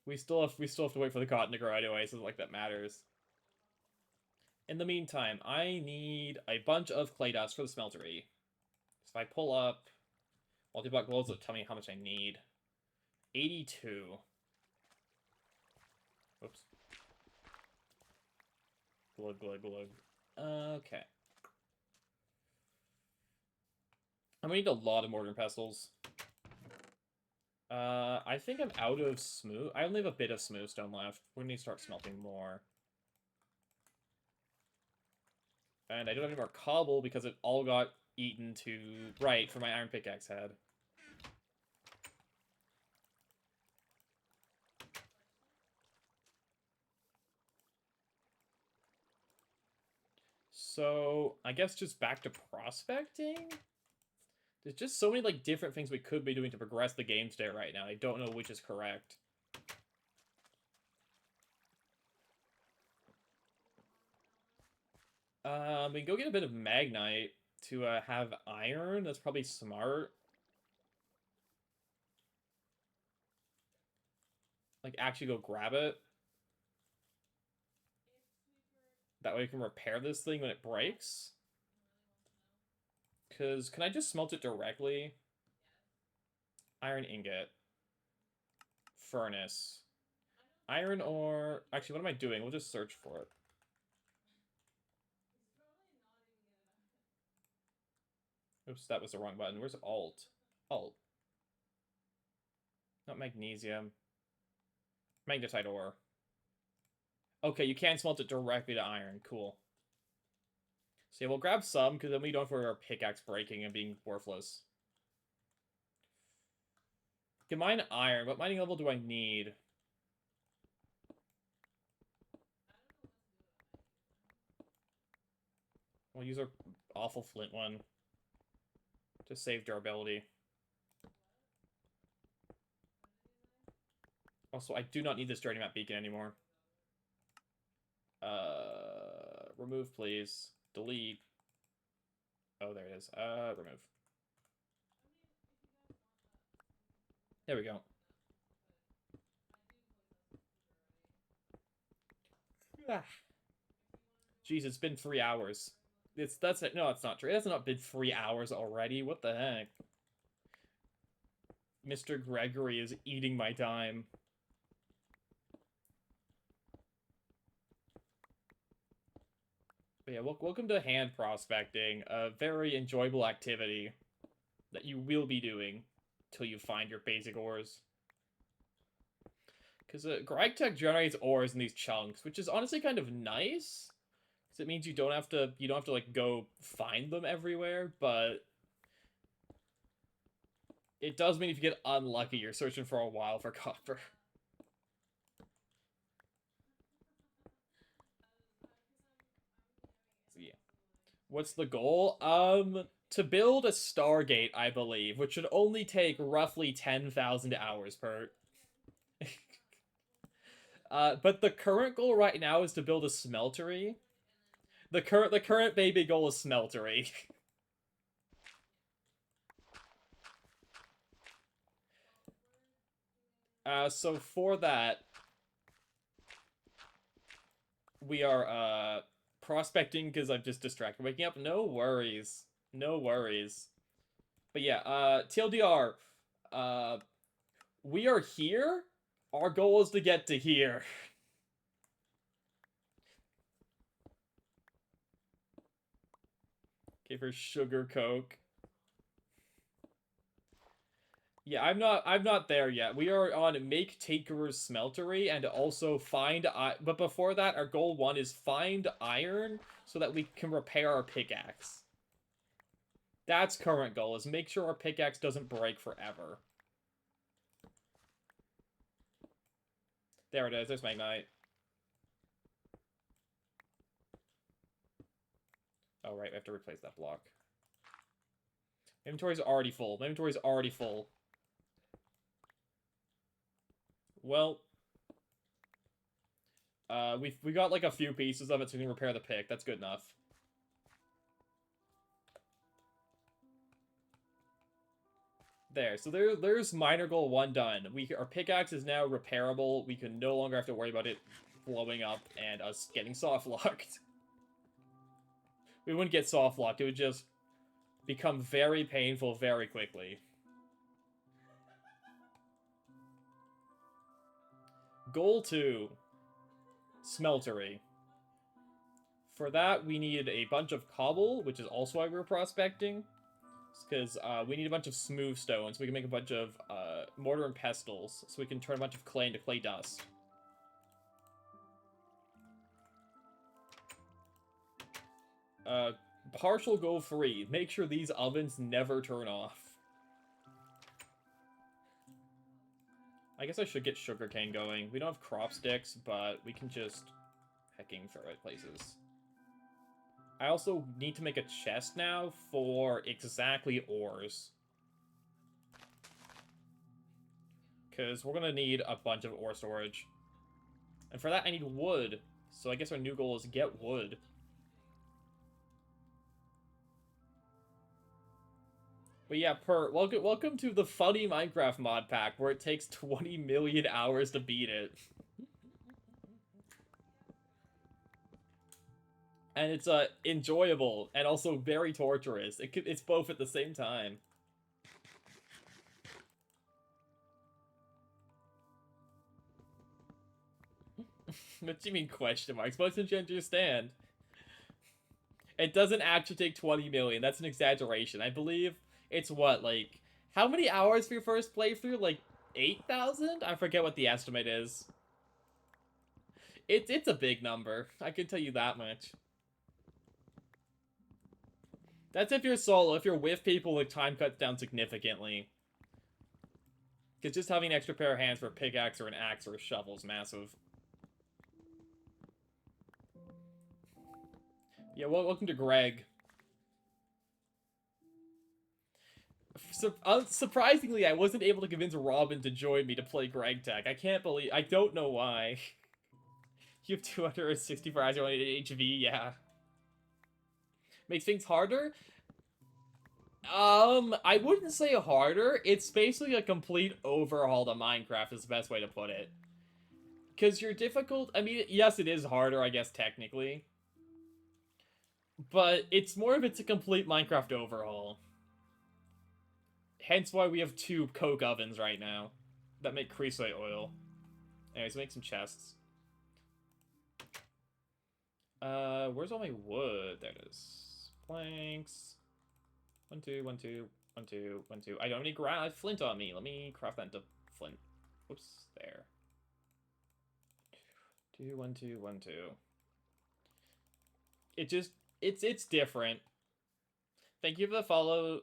We still have to wait for the cotton to grow anyway, so like that matters. In the meantime, I need a bunch of clay dust for the smeltery. So if I pull up multi-block gloves, it'll tell me how much I need. 82. Oops. Glug, glug, glug. Okay. I'm gonna need a lot of mortar and pestles. I think I'm out of smooth. I only have a bit of smooth stone left. We're gonna need to start smelting more. And I don't have any more cobble because it all got eaten to right for my iron pickaxe head. So, I guess just back to prospecting? There's just so many, like, different things we could be doing to progress the game state right now. I don't know which is correct. We can go get a bit of magnite to have iron. That's probably smart. Like, actually go grab it. That way we can repair this thing when it breaks. Because, can I just smelt it directly? Iron ingot. Furnace. Iron ore... Actually, what am I doing? We'll just search for it. Oops, that was the wrong button. Where's Alt? Alt. Not magnesium. Magnetite ore. Okay, you can smelt it directly to iron. Cool. So yeah, we'll grab some, because then we don't have our pickaxe breaking and being worthless. Can mine iron. What mining level do I need? We'll use our awful flint one to save durability. Also, I do not need this journey map beacon anymore. Remove, please. Delete. Oh, there it is. Remove. There we go. Jeez, it's been 3 hours. That's it. No, it's not true. It has not been 3 hours already. What the heck? Mr. Gregory is eating my time. But yeah, welcome to hand prospecting, a very enjoyable activity that you will be doing till you find your basic ores. Because Greg Tech generates ores in these chunks, which is honestly kind of nice. Because it means you don't have to like go find them everywhere, but it does mean if you get unlucky, you're searching for a while for copper. So yeah. What's the goal? To build a Stargate, I believe, which should only take roughly 10,000 hours per. But the current goal right now is to build a smeltery. The current baby goal is smeltery. So for that, we are prospecting because I'm just distracted. Waking up, no worries, no worries. But yeah, TLDR, we are here. Our goal is to get to here. Okay, for sugar coke. Yeah, I'm not there yet. We are on Make Taker's Smeltery and also find but before that our goal 1 is find iron so that we can repair our pickaxe. That's current goal, is make sure our pickaxe doesn't break forever. There it is, there's Magnite. Oh right, we have to replace that block. Inventory's already full. My inventory's already full. Well, we got like a few pieces of it so we can repair the pick. That's good enough. There, so there's minor goal 1 done. Our pickaxe is now repairable. We can no longer have to worry about it blowing up and us getting soft locked. We wouldn't get soft locked. It would just become very painful very quickly. Goal 2, smeltery. For that, we need a bunch of cobble, which is also why we're prospecting. Because we need a bunch of smooth stones. We can make a bunch of mortar and pestles, so we can turn a bunch of clay into clay dust. Partial goal 3. Make sure these ovens never turn off. I guess I should get sugarcane going. We don't have crop sticks, but we can just hecking throw it places. I also need to make a chest now for exactly ores. Because we're going to need a bunch of ore storage. And for that, I need wood. So I guess our new goal is get wood. But yeah, welcome to the funny Minecraft mod pack, where it takes 20 million hours to beat it. And it's enjoyable and also very torturous. It's both at the same time. What do you mean question marks? Why don't you understand? It doesn't actually take 20 million. That's an exaggeration. I believe it's what, like, how many hours for your first playthrough? Like 8,000? I forget what the estimate is. It's a big number. I can tell you that much. That's if you're solo. If you're with people, the time cuts down significantly. Because just having an extra pair of hands for a pickaxe or an axe or a shovel is massive. Yeah, well, welcome to Greg. Surprisingly, I wasn't able to convince Robin to join me to play Greg Tech. I don't know why. You have 264 hours on HV, yeah. Makes things harder? I wouldn't say harder. It's basically a complete overhaul to Minecraft is the best way to put it. Because you're difficult, I mean, yes, it is harder, I guess, technically. But it's a complete Minecraft overhaul. Hence why we have 2 coke ovens right now that make creosote oil. Anyways, make some chests. Where's all my wood? There it is. Planks. 1, 2, 1, 2, 1, 2, 1, 2. I don't need flint on me. Let me craft that into flint. Oops, there. 2, 1, 2, 1, 2. It's different. Thank you for the follow.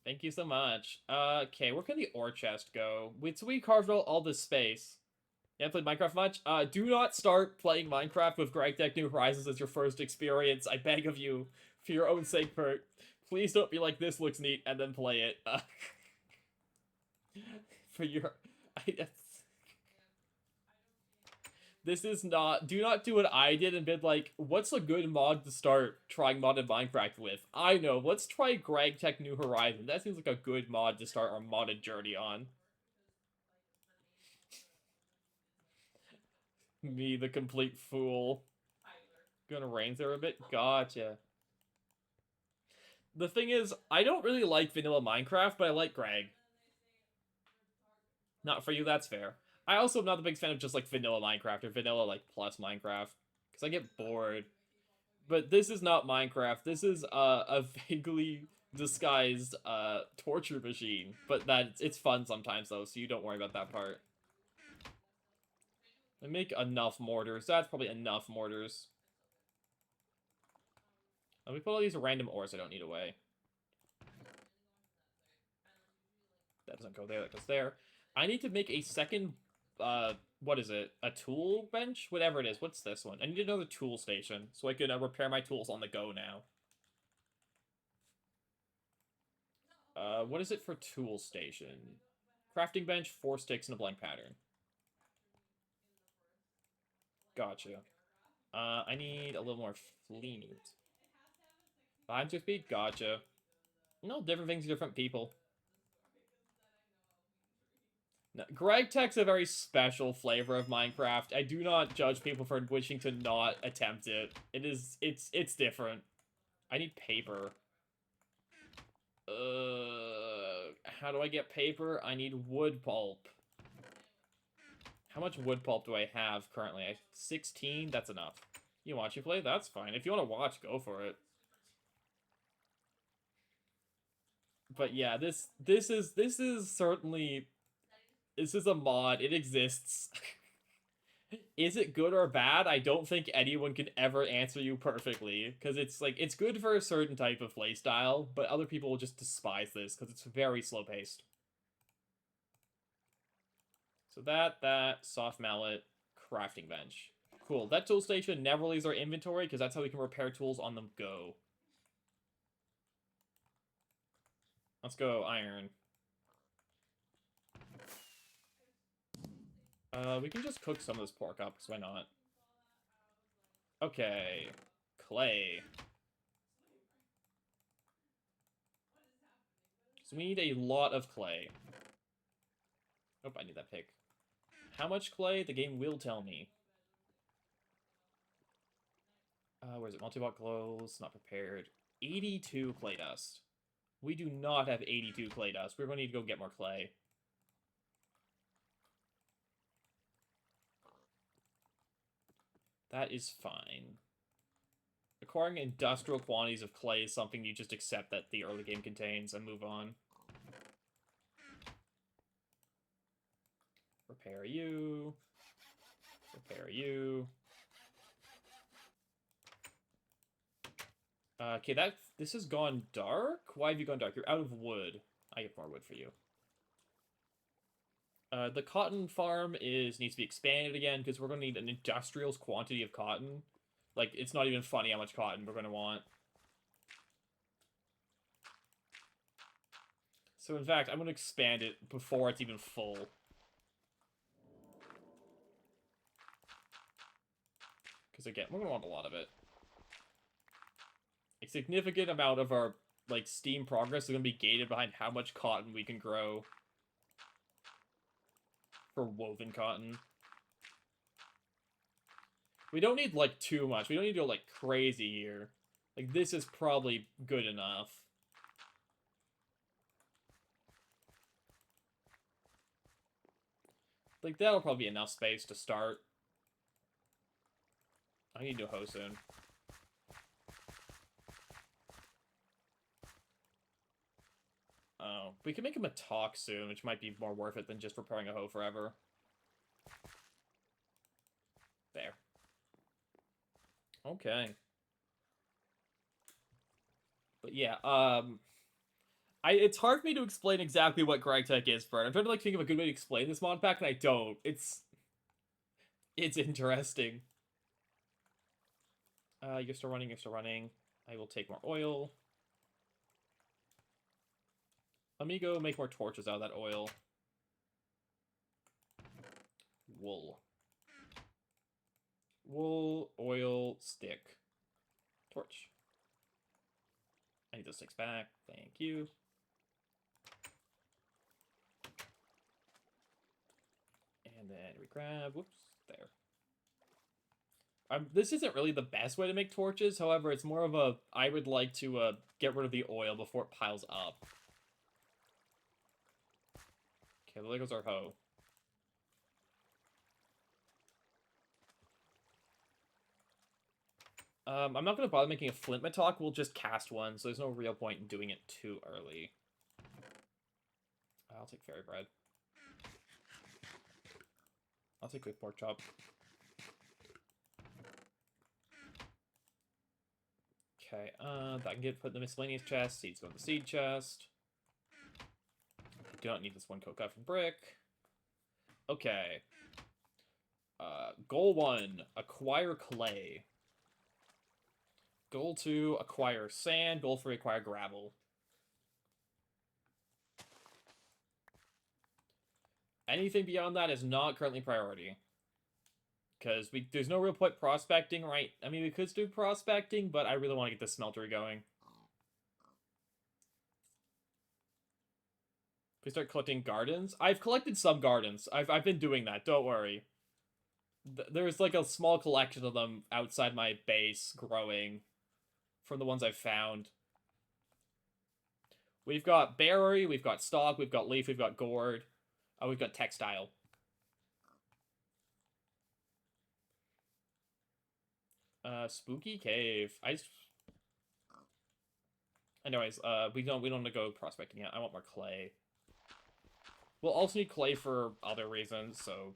Thank you so much. Okay, where can the ore chest go? So we carved out all this space. You haven't played Minecraft much? Do not start playing Minecraft with Greg Tech New Horizons as your first experience. I beg of you, for your own sake, Bert. Please don't be like, this looks neat, and then play it. For your... This is not... Do not do what I did and be like, what's a good mod to start trying modded Minecraft with? I know, let's try Greg Tech New Horizons. That seems like a good mod to start our modded journey on. Me, the complete fool. Gonna rain there a bit? Gotcha. The thing is, I don't really like vanilla Minecraft, but I like Greg. Not for you, that's fair. I also am not the biggest fan of just, like, vanilla Minecraft or vanilla, like, plus Minecraft. Because I get bored. But this is not Minecraft. This is a vaguely disguised torture machine. But it's fun sometimes, though, so you don't worry about that part. I make enough mortars. That's probably enough mortars. Let me put all these random ores I don't need away. That doesn't go there, that goes there. I need to make a second, what is it? A tool bench? Whatever it is. What's this one? I need another tool station, so I can repair my tools on the go now. What is it for tool station? Crafting bench, 4 sticks, and a blank pattern. Gotcha. I need a little more flint. 5 to speed? Gotcha. No, different things to different people. No, Greg Tech's a very special flavor of Minecraft. I do not judge people for wishing to not attempt it. It's different. I need paper. How do I get paper? I need wood pulp. How much wood pulp do I have currently? 16? That's enough. You watch you play? That's fine. If you want to watch, go for it. But yeah, this is certainly... This is a mod. It exists. Is it good or bad? I don't think anyone can ever answer you perfectly, because it's good for a certain type of playstyle, but other people will just despise this because it's very slow paced. So that soft mallet, crafting bench, cool. That tool station never leaves our inventory because that's how we can repair tools on the go. Let's go iron. We can just cook some of this pork up, because why not? Okay. Clay. So we need a lot of clay. Oh, I need that pick. How much clay? The game will tell me. Where is it? Multi-block clothes, not prepared. 82 clay dust. We do not have 82 clay dust. We're going to need to go get more clay. That is fine. Acquiring industrial quantities of clay is something you just accept that the early game contains and move on. Repair you. Repair you. Okay, this has gone dark? Why have you gone dark? You're out of wood. I get more wood for you. The cotton farm needs to be expanded again because we're going to need an industrial's quantity of cotton. Like, it's not even funny how much cotton we're going to want. So, in fact, I'm going to expand it before it's even full. Because, again, we're going to want a lot of it. A significant amount of our, like, Steam progress is going to be gated behind how much cotton we can grow for woven cotton. We don't need, like, too much. We don't need to go, like, crazy here. Like, this is probably good enough. Like, that'll probably be enough space to start. I need to hoe soon. Oh, we can make him a talk soon, which might be more worth it than just preparing a hoe forever. There. Okay. But yeah, it's hard for me to explain exactly what GregTech is, Bert. I'm trying to like think of a good way to explain this mod pack, and I don't. It's interesting. You're still running, you're still running. I will take more oil. Let me go make more torches out of that oil. Wool. Wool, oil, stick. Torch. I need those sticks back. Thank you. And then we grab, whoops, there. This isn't really the best way to make torches, however, it's more of a, I would like to get rid of the oil before it piles up. Okay, there goes our hoe. I'm not going to bother making a flint mattock, we'll just cast one, so there's no real point in doing it too early. I'll take fairy bread. I'll take quick pork chop. Okay, that can get put in the miscellaneous chest. Seeds go in the seed chest. I do not need this one coke cut from brick. Okay. Goal 1, acquire clay. Goal 2, acquire sand. Goal 3, acquire gravel. Anything beyond that is not currently priority. Because there's no real point prospecting, right? I mean, we could do prospecting, but I really want to get this smeltery going. If we start collecting gardens. I've collected some gardens. I've been doing that, don't worry. There's like a small collection of them outside my base growing from the ones I've found. We've got berry, we've got stalk, we've got leaf, we've got gourd. Oh, we've got textile. Spooky cave. Anyways, we don't want to go prospecting yet. I want more clay. We'll also need clay for other reasons, so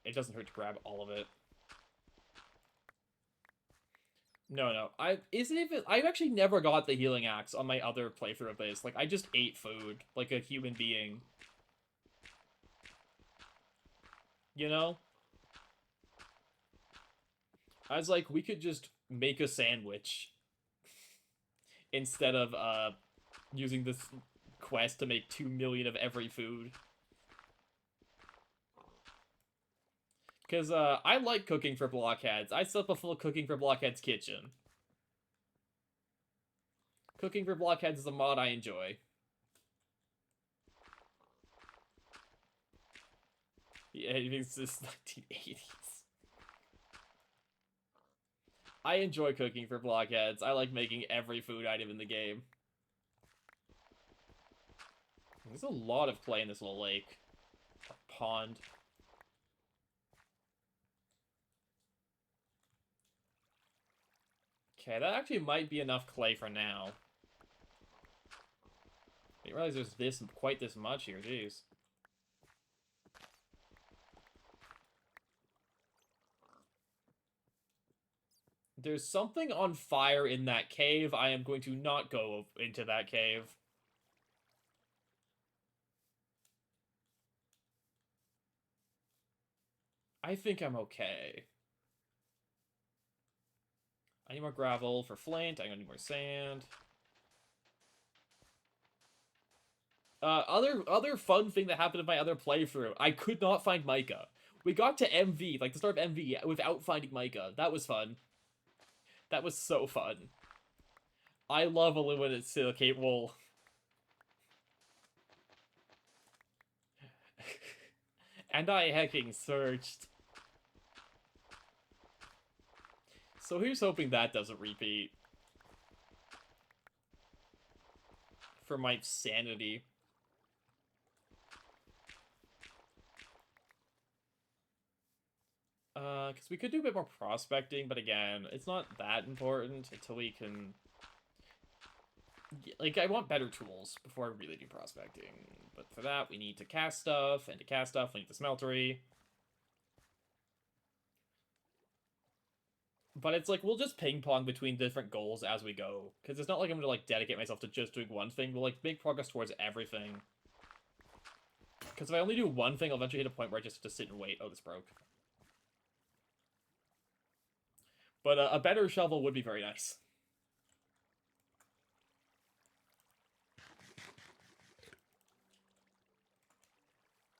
it doesn't hurt to grab all of it. No. I've actually never got the healing axe on my other playthrough of this. Like, I just ate food like a human being. You know? I was like, we could just make a sandwich instead of using this quest to make 2 million of every food. Because I like cooking for blockheads. I set up a full cooking for blockheads kitchen. Cooking for blockheads is a mod I enjoy. Yeah, it's just 1980s. I enjoy cooking for blockheads. I like making every food item in the game. There's a lot of clay in this little lake. A pond. Okay, that actually might be enough clay for now. I didn't realize there's quite this much here, jeez. There's something on fire in that cave. I am going to not go into that cave. I think I'm okay. I need more gravel for flint. I'm gonna need more sand. Other fun thing that happened in my other playthrough, I could not find Micah. We got to MV, like the start of MV, without finding Micah. That was fun. That was so fun. I love illuminated silicate wool. And I hecking searched. So here's hoping that doesn't repeat. For my sanity. Because we could do a bit more prospecting, but again, it's not that important until we can... Like, I want better tools before I really do prospecting. But for that, we need to cast stuff, and to cast stuff, we need the smeltery. But it's like, we'll just ping-pong between different goals as we go. Because it's not like I'm going to, like, dedicate myself to just doing one thing. We'll, like, make progress towards everything. Because if I only do one thing, I'll eventually hit a point where I just have to sit and wait. Oh, this broke. But a better shovel would be very nice.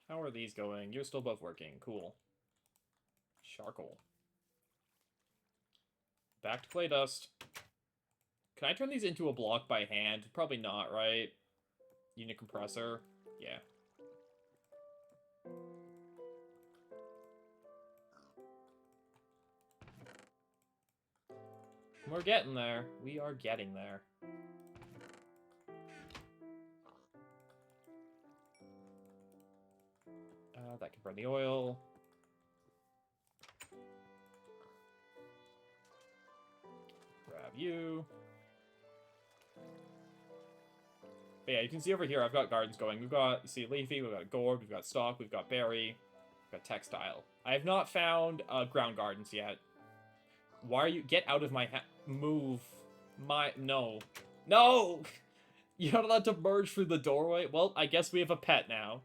How are these going? You're still both working. Cool. Charcoal. Back to clay dust. Can I turn these into a block by hand? Probably not, right? Unit compressor. Yeah. We're getting there. We are getting there. That can burn the oil. Grab you. But yeah, you can see over here I've got gardens going. We've got, you see, leafy, we've got gourd, we've got stock, we've got berry, we've got textile. I have not found ground gardens yet. Why are you... Get out of my move. No. No! You're not allowed to merge through the doorway? Well, I guess we have a pet now.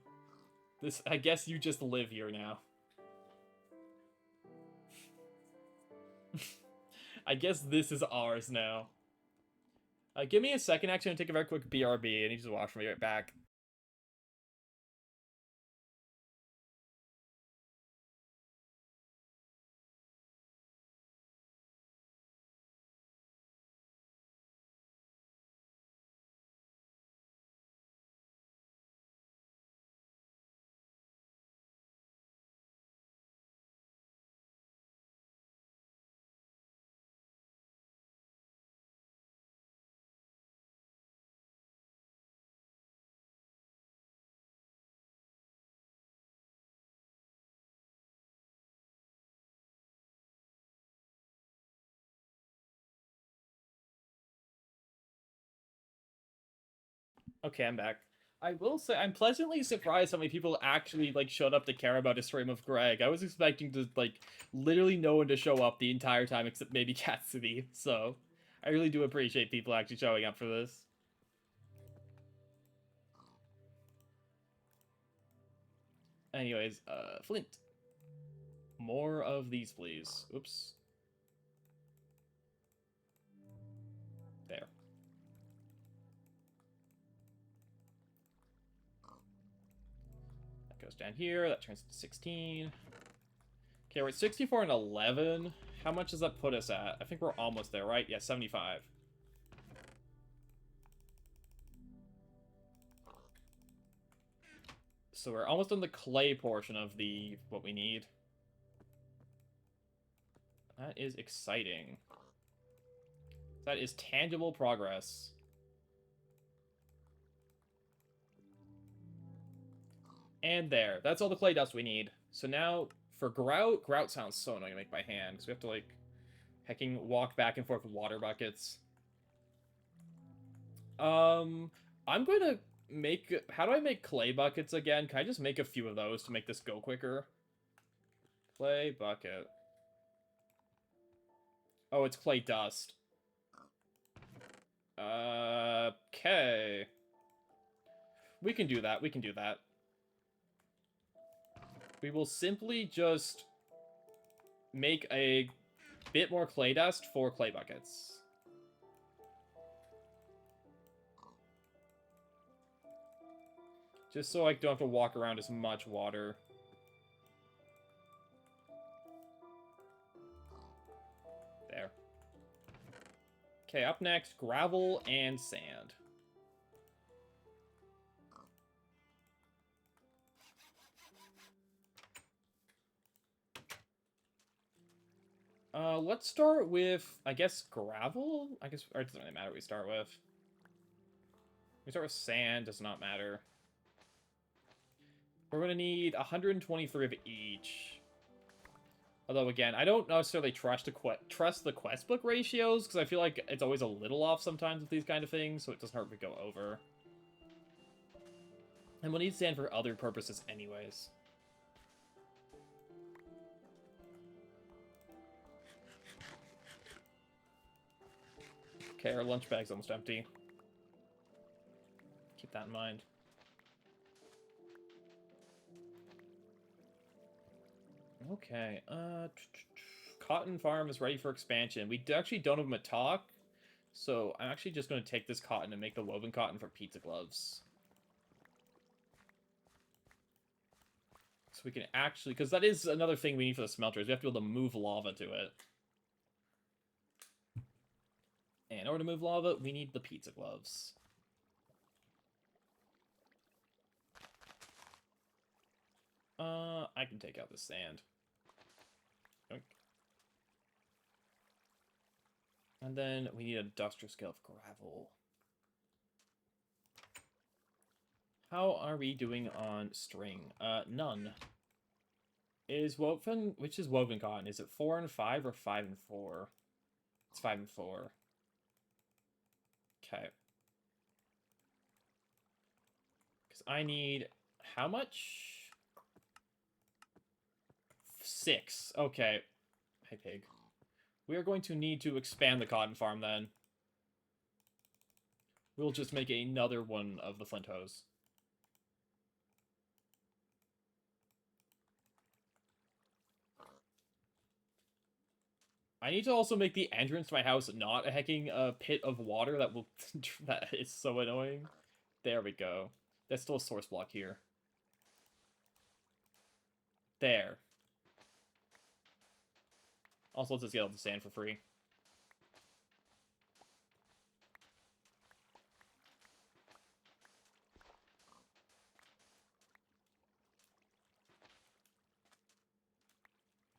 I guess you just live here now. I guess this is ours now. Give me a second, actually. I'm gonna take a very quick BRB. I need to watch me right back. Okay, I'm back. I will say I'm pleasantly surprised how many people actually like showed up to care about a stream of Greg. I was expecting to like literally no one to show up the entire time except maybe Katsumi. So I really do appreciate people actually showing up for this. Anyways, Flint. More of these, please. Oops. There. That goes down here. That turns to 16. Okay, we're at 64 and 11. How much does that put us at? I think we're almost there, right? Yeah, 75. So we're almost on the clay portion of the what we need. That is exciting. That is tangible progress. And there. That's all the clay dust we need. So now, for grout, grout sounds so annoying to make by hand, because we have to, like, hecking walk back and forth with water buckets. I'm going to make... How do I make clay buckets again? Can I just make a few of those to make this go quicker? Clay bucket. Oh, it's clay dust. Okay. We can do that. We can do that. We will simply just make a bit more clay dust for clay buckets. Just so I don't have to walk around as much water. There. Okay, up next, gravel and sand. Let's start with, I guess, gravel? I guess, or it doesn't really matter what we start with. We start with sand, does not matter. We're going to need 123 of each. Although, again, I don't necessarily trust the quest book ratios, because I feel like it's always a little off sometimes with these kind of things, so it doesn't hurt to go over. And we'll need sand for other purposes anyways. Okay, our lunch bag's almost empty. Keep that in mind. Okay, cotton farm is ready for expansion. We actually don't have a talk, so I'm actually just going to take this cotton and make the woven cotton for pizza gloves. So we can actually, because that is another thing we need for the smelters. We have to be able to move lava to it. And in order to move lava, we need the pizza gloves. I can take out the sand. Yoink. And then we need a industrial scale of gravel. How are we doing on string? None. Which is woven cotton? Is it 4 and 5 or 5 and 4? It's 5 and 4. Okay. Because I need, how much? 6. Okay. Hey, pig. We are going to need to expand the cotton farm, then. We'll just make another one of the flint hose. I need to also make the entrance to my house not a hecking pit of water that will... that is so annoying. There we go. That's still a source block here. There. Also, let's just get all the sand for free.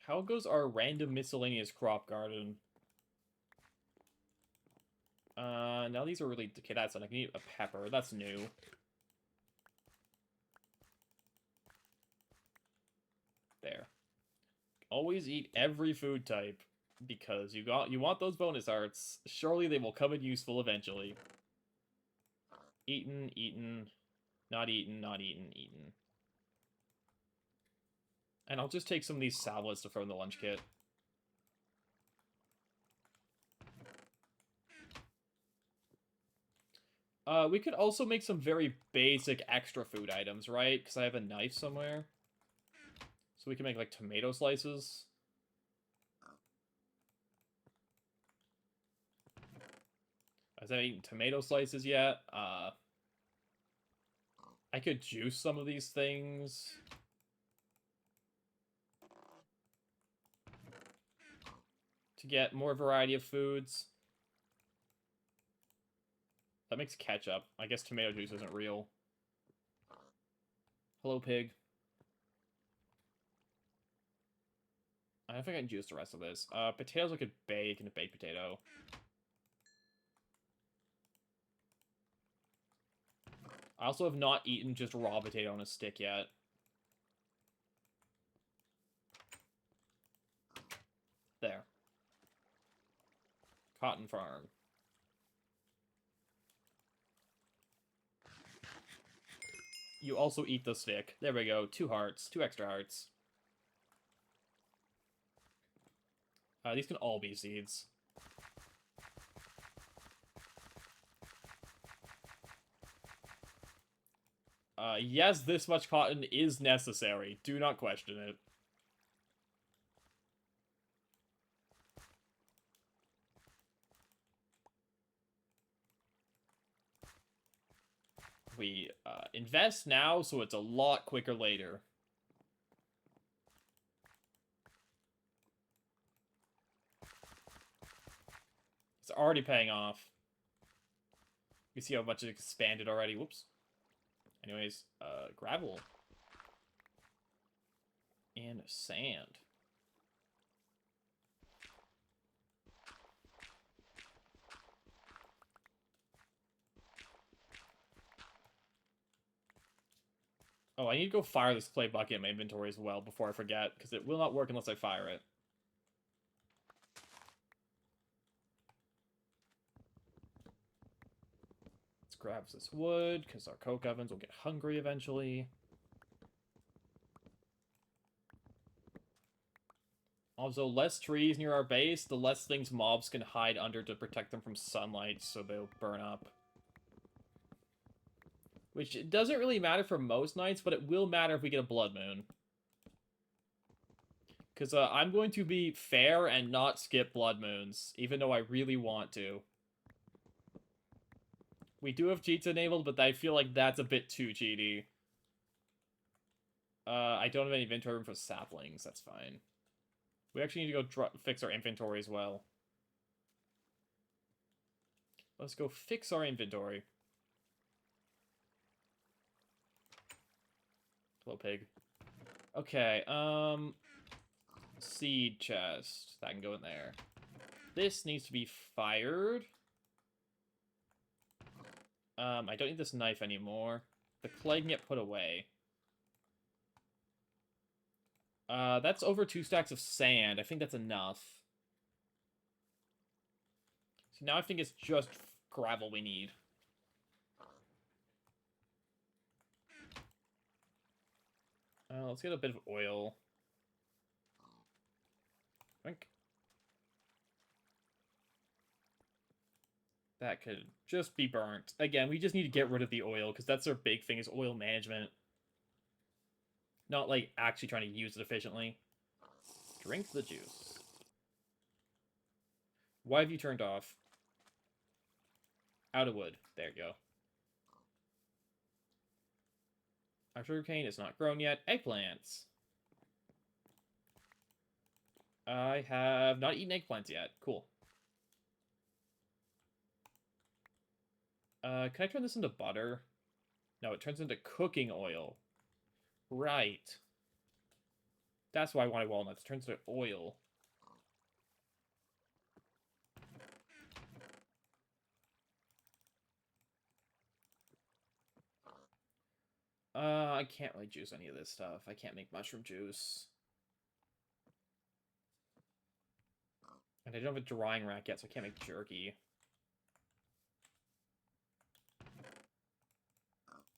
How goes our random miscellaneous crop garden? Now these are really... Okay, that's not... I can eat a pepper. That's new. There. Always eat every food type. Because you want those bonus arts. Surely they will come in useful eventually. Eaten, eaten. Not eaten, not eaten, eaten. And I'll just take some of these salads to throw in the lunch kit. We could also make some very basic extra food items, right? Because I have a knife somewhere. So we can make, like, tomato slices. I haven't eaten tomato slices yet. I could juice some of these things. To get more variety of foods. That makes ketchup. I guess tomato juice isn't real. Hello, pig. I don't think I can juice the rest of this. Potatoes I could bake in a baked potato. I also have not eaten just raw potato on a stick yet. There. Cotton farm. You also eat the stick. There we go. 2 hearts. 2 extra hearts. These can all be seeds. Yes, this much cotton is necessary. Do not question it. we invest now so it's a lot quicker later. It's already paying off. You see how much it expanded already. Whoops. Anyways, gravel. And sand. Oh, I need to go fire this clay bucket in my inventory as well before I forget, because it will not work unless I fire it. Let's grab this wood, because our coke ovens will get hungry eventually. Also, less trees near our base, the less things mobs can hide under to protect them from sunlight, so they'll burn up. Which doesn't really matter for most nights, but it will matter if we get a blood moon. Because I'm going to be fair and not skip blood moons, even though I really want to. We do have cheats enabled, but I feel like that's a bit too cheaty. I don't have any inventory room for saplings, that's fine. We actually need to go fix our inventory as well. Let's go fix our inventory. Hello, pig. Okay, seed chest. That can go in there. This needs to be fired. I don't need this knife anymore. The clay can get put away. That's over 2 stacks of sand. I think that's enough. So now I think it's just gravel we need. Let's get a bit of oil. Think. That could just be burnt. Again, we just need to get rid of the oil, because that's our big thing, is oil management. Not, like, actually trying to use it efficiently. Drink the juice. Why have you turned off? Out of wood. There you go. Our sugarcane is not grown yet. Eggplants. I have not eaten eggplants yet. Cool. Can I turn this into butter? No, it turns into cooking oil. Right. That's why I wanted walnuts. It turns into oil. I can't really juice any of this stuff. I can't make mushroom juice. And I don't have a drying rack yet, so I can't make jerky.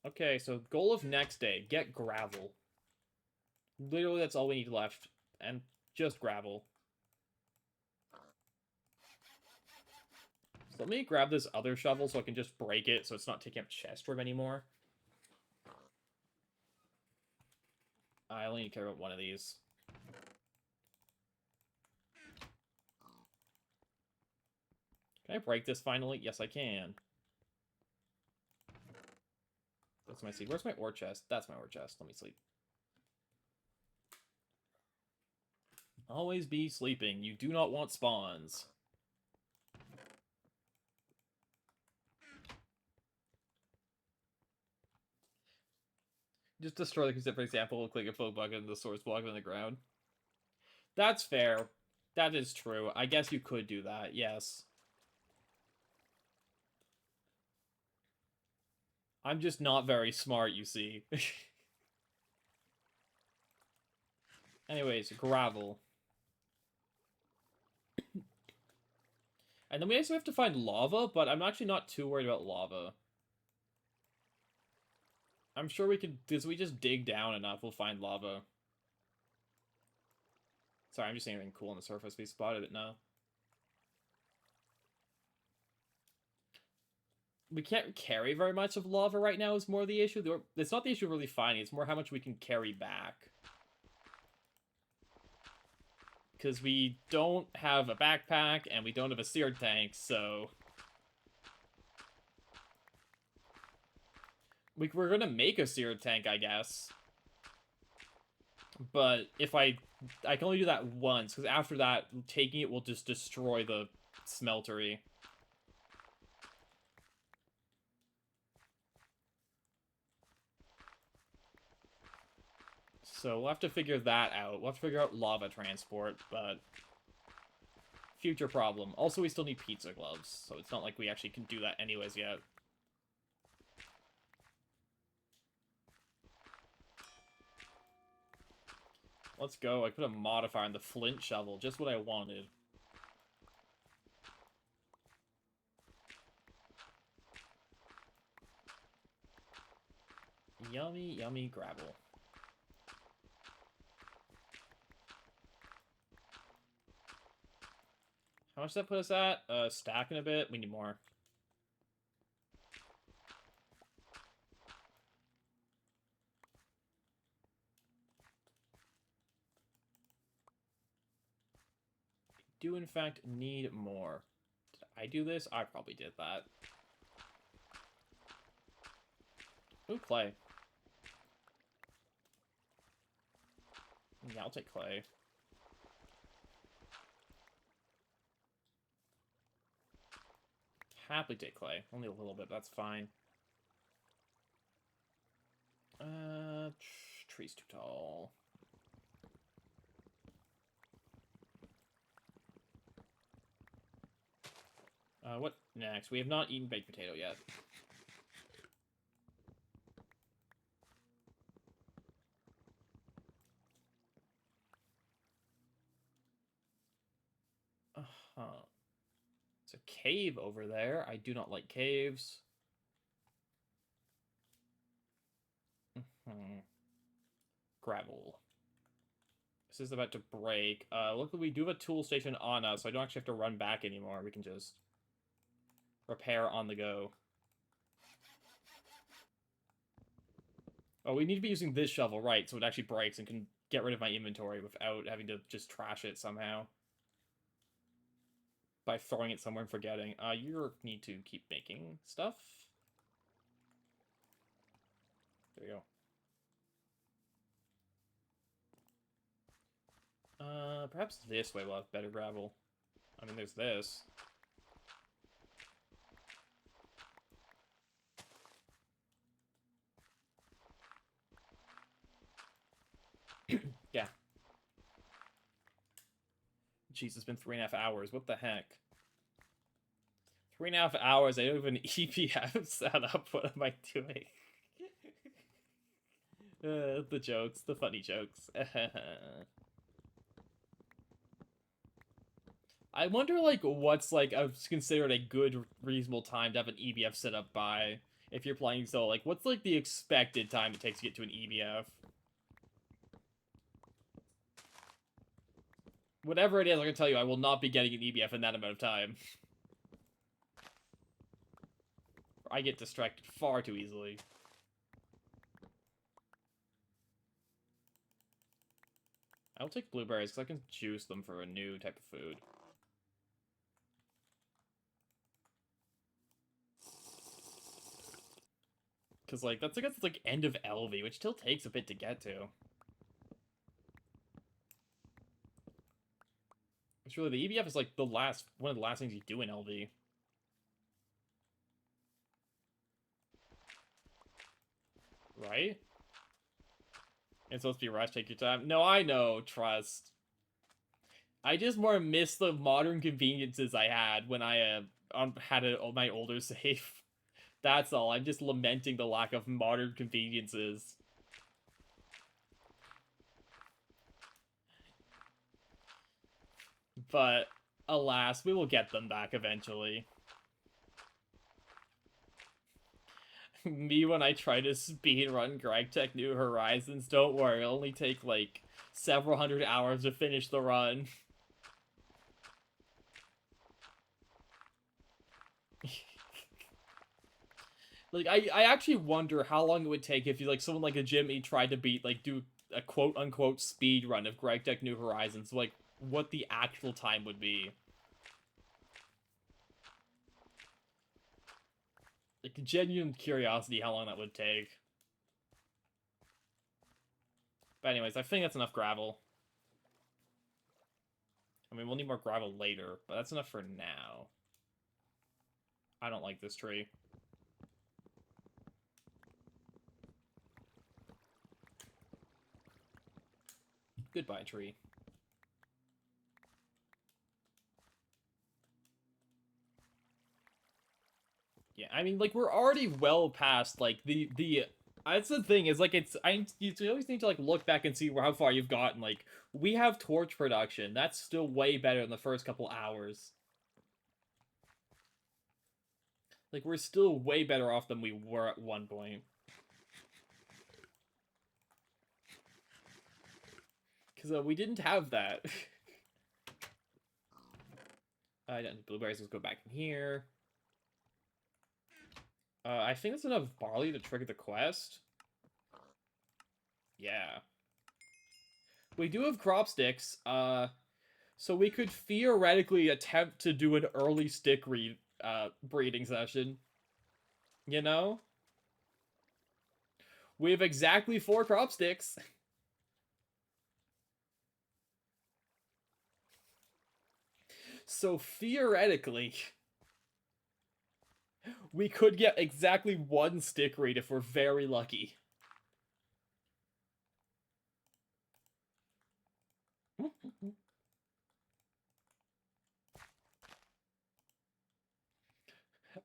Okay, so goal of next day, get gravel. Literally, that's all we need left. And just gravel. So let me grab this other shovel so I can just break it so it's not taking up chest room anymore. I only need to care about one of these. Can I break this finally? Yes, I can. That's my seed. Where's my ore chest? That's my ore chest. Let me sleep. Always be sleeping. You do not want spawns. Just destroy the cassette, for example, click a float bucket and the source block on the ground. That's fair. That is true. I guess you could do that, yes. I'm just not very smart, you see. Anyways, gravel. And then we also have to find lava, but I'm actually not too worried about lava. I'm sure we could, because we just dig down enough, we'll find lava. Sorry, I'm just saying anything cool on the surface. We spotted it now. We can't carry very much of lava right now is more the issue. It's not the issue of really finding, it's more how much we can carry back. Because we don't have a backpack, and we don't have a seared tank, so... We're gonna make a seared tank, I guess. But if I can only do that once, because after that, taking it will just destroy the smeltery. So we'll have to figure that out. We'll have to figure out lava transport, but future problem. Also, we still need pizza gloves, so it's not like we actually can do that anyways yet. Let's go. I put a modifier on the flint shovel, just what I wanted. Yummy, yummy gravel. How much does that put us at? Stacking a bit. We need more. Do in fact need more. Did I do this? I probably did that. Ooh, clay. Yeah, I'll take clay. Happily take clay. Only a little bit, that's fine. Tree's too tall. What next? We have not eaten baked potato yet. Uh-huh. It's a cave over there. I do not like caves. Gravel. This is about to break. Luckily we do have a tool station on us, so I don't actually have to run back anymore. We can just repair on the go. Oh, we need to be using this shovel, right, so it actually breaks and can get rid of my inventory without having to just trash it somehow. By throwing it somewhere and forgetting. You need to keep making stuff. There you go. Perhaps this way we'll have better gravel. I mean, there's this. Yeah. Jeez, it's been 3.5 hours. What the heck? 3.5 hours, I don't even EPF set up. What am I doing? The jokes, the funny jokes. I wonder, like, what's, like, considered a good, reasonable time to have an EBF set up by, if you're playing solo. Like, what's, like, the expected time it takes to get to an EBF? Whatever it is, I can tell you, I will not be getting an EBF in that amount of time. I get distracted far too easily. I'll take blueberries, because I can juice them for a new type of food. Because, like, that's, I guess, it's, like, end of LV, which still takes a bit to get to. It's really, the EBF is, like, one of the last things you do in LV. Right? It's supposed to be rush, take your time. No, I know, trust. I just more miss the modern conveniences I had when I had my older save. That's all. I'm just lamenting the lack of modern conveniences. But, alas, we will get them back eventually. Me when I try to speedrun Greg Tech New Horizons, don't worry, it'll only take, like, several hundred hours to finish the run. Like, I actually wonder how long it would take if you, like, someone like a Jimmy tried to do a quote-unquote speed run of Greg Tech New Horizons, like, what the actual time would be. Like, genuine curiosity how long that would take. But anyways, I think that's enough gravel. I mean, we'll need more gravel later, but that's enough for now. I don't like this tree. Goodbye, tree. Yeah, I mean, like, we're already well past, like, the that's the thing, is, like, you always need to, like, look back and see how far you've gotten. Like, we have torch production. That's still way better than the first couple hours. Like, we're still way better off than we were at one point. Because we didn't have that. Blueberries, let's go back in here. I think that's enough barley to trigger the quest. Yeah. We do have crop sticks, so we could theoretically attempt to do an early stick breeding session. You know? We have exactly 4 crop sticks. So theoretically, we could get exactly 1 stick read if we're very lucky.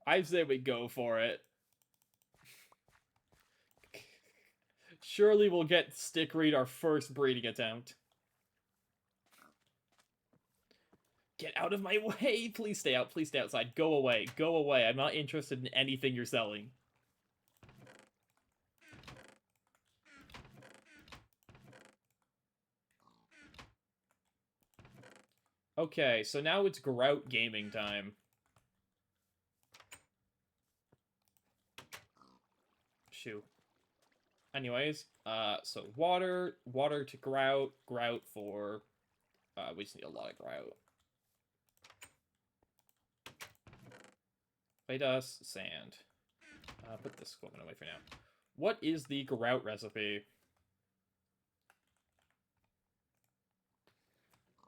I say we go for it. Surely we'll get stick read our first breeding attempt. Get out of my way! Please stay out. Please stay outside. Go away. Go away. I'm not interested in anything you're selling. Okay, so now it's grout gaming time. Shoot. Anyways, so water to grout for, we just need a lot of grout. Clay dust, sand. Put this equipment away for now. What is the grout recipe?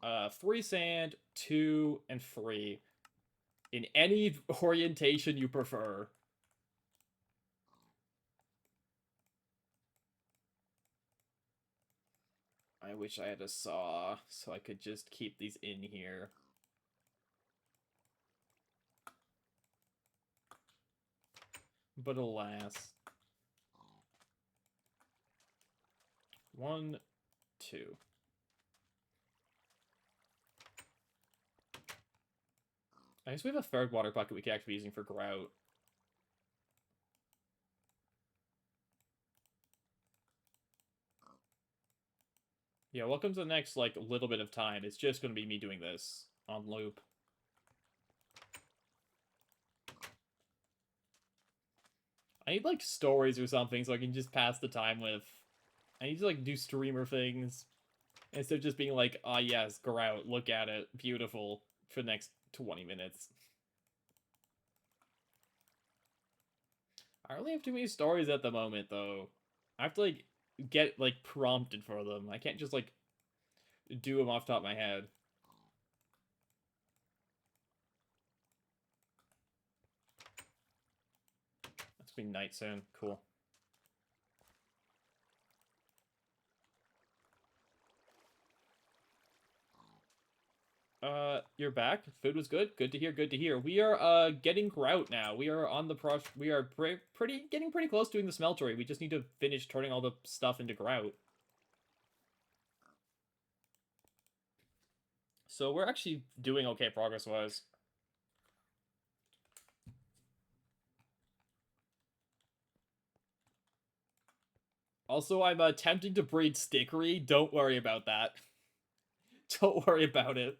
3 sand, 2, and 3. In any orientation you prefer. I wish I had a saw, so I could just keep these in here. But alas. 1, 2. I guess we have a third water bucket we could actually be using for grout. Yeah, welcome to the next, like, little bit of time. It's just going to be me doing this on loop. I need, like, stories or something so I can just pass the time with. I need to, like, do streamer things. Instead of just being like, ah, yes, grout, look at it, beautiful, for the next 20 minutes. I only have too many stories at the moment, though. I have to, like, get, like, prompted for them. I can't just, like, do them off the top of my head. It's gonna be night soon. Cool. You're back. Food was good. Good to hear. Good to hear. We are getting grout now. We are on the we are getting pretty close doing the smeltery. We just need to finish turning all the stuff into grout. So we're actually doing okay progress-wise. Also, I'm attempting to breed stickery. Don't worry about that. Don't worry about it.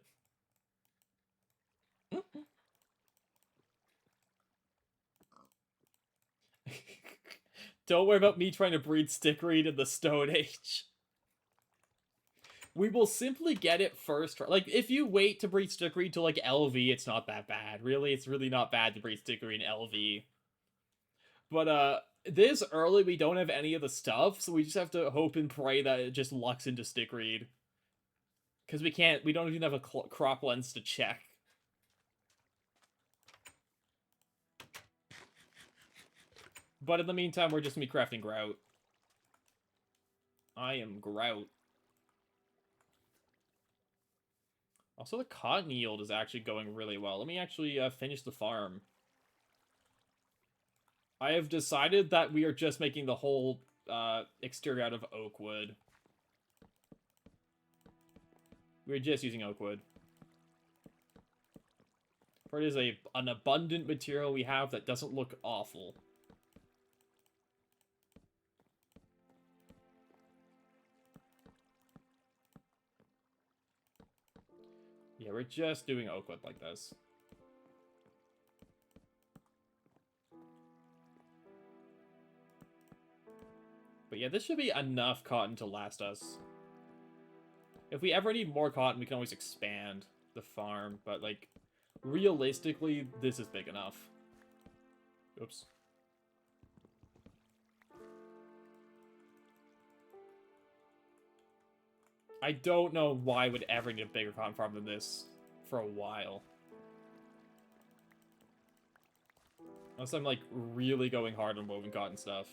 Don't worry about me trying to breed stickweed in the Stone Age. We will simply get it first. Like, if you wait to breed stickweed to, like, LV, it's not that bad. Really, it's really not bad to breed stickweed in LV. But this early we don't have any of the stuff, so we just have to hope and pray that it just lucks into stickreed. Because we don't even have a crop lens to check. But in the meantime, we're just gonna be crafting grout. I am grout. Also, the cotton yield is actually going really well. Let me actually finish the farm. I have decided that we are just making the whole exterior out of oak wood. We're just using oak wood. For it is an abundant material we have that doesn't look awful. Yeah, we're just doing oak wood like this. But yeah, this should be enough cotton to last us. If we ever need more cotton, we can always expand the farm. But, like, realistically, this is big enough. Oops. I don't know why I would ever need a bigger cotton farm than this for a while. Unless I'm, like, really going hard on woven cotton stuff.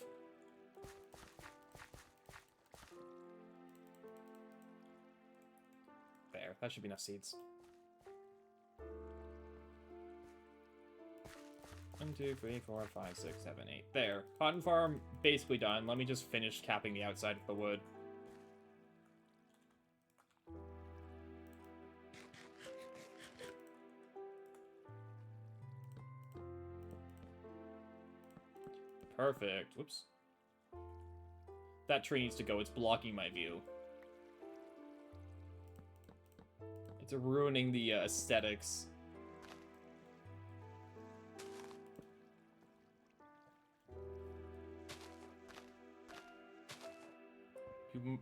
There, that should be enough seeds. 1, 2, 3, 4, 5, 6, 7, 8. There. Cotton farm basically done. Let me just finish capping the outside of the wood. Perfect. Whoops. That tree needs to go. It's blocking my view. It's ruining the aesthetics.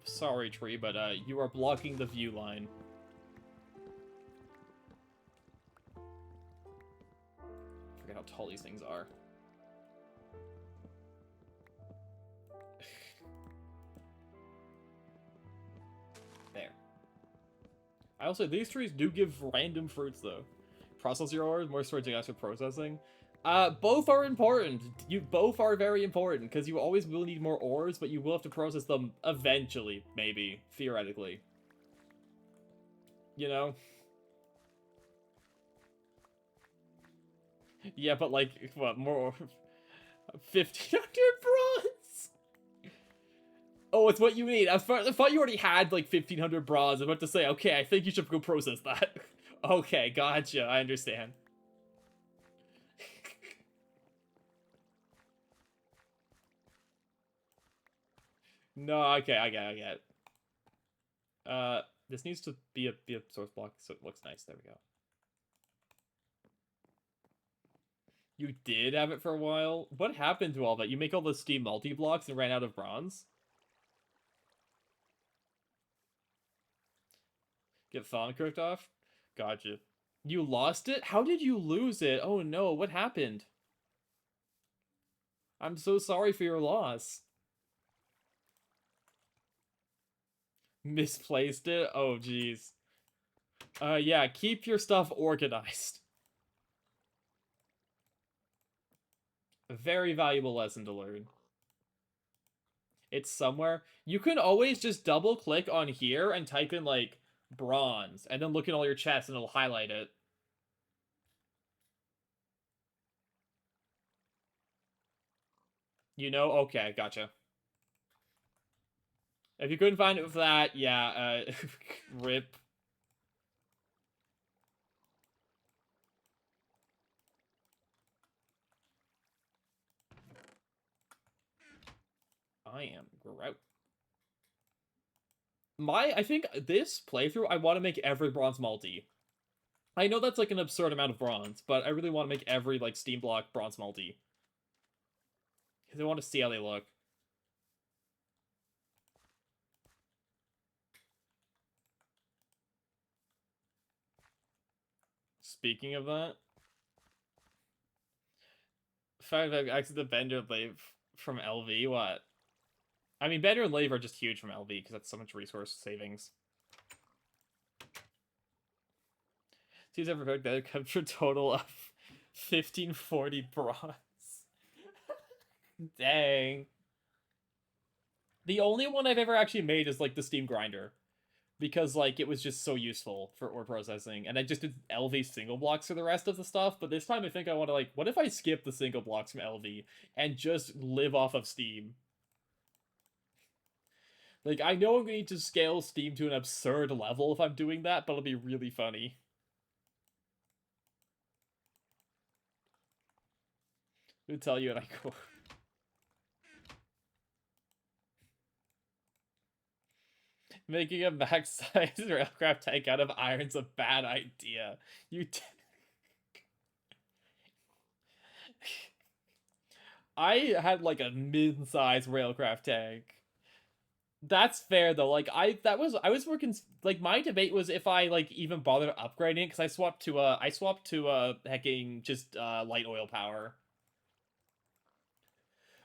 Sorry, tree, but you are blocking the view line. I forget how tall these things are. There. I also, these trees do give random fruits, though. Process your ores, more storage gas for processing. Both are important. Both are very important, because you always will need more ores, but you will have to process them eventually, maybe, theoretically. You know? Yeah, but like, what, more? 1,500 bronze? Oh, it's what you need. I thought you already had like 1,500 bronze. I'm about to say, okay, I think you should go process that. Okay, gotcha. I understand. No, okay, I get it. This needs to be a source block so it looks nice. There we go. You did have it for a while? What happened to all that? You make all the steam multi-blocks and ran out of bronze? Get Thon cooked off? Gotcha. You lost it? How did you lose it? Oh no, what happened? I'm so sorry for your loss. Misplaced it? Oh, jeez. Yeah, keep your stuff organized. A very valuable lesson to learn. It's somewhere. You can always just double click on here and type in, like, bronze, and then look at all your chests and it'll highlight it. You know? Okay, gotcha. If you couldn't find it with that, yeah, rip. I am grout. I think this playthrough, I want to make every bronze multi. I know that's like an absurd amount of bronze, but I really want to make every like steam block bronze multi. Because I want to see how they look. Speaking of that, Five exit the Bender and Lave from LV. What? I mean, Bender and Lave are just huge from LV because that's so much resource savings. Seems ever heard that comes for a total of 1540 bronze. Dang. The only one I've ever actually made is like the Steam Grinder. Because like it was just so useful for ore processing, and I just did LV single blocks for the rest of the stuff. But this time I think I want to like, what if I skip the single blocks from LV and just live off of Steam? Like I know I'm going to need to scale Steam to an absurd level if I'm doing that, but it'll be really funny. I'll tell you, and I go. Making a max-sized railcraft tank out of iron's a bad idea. I had like a mid-sized railcraft tank. That's fair though. Like I was working like my debate was if I like even bother upgrading it because I swapped to hecking just light oil power.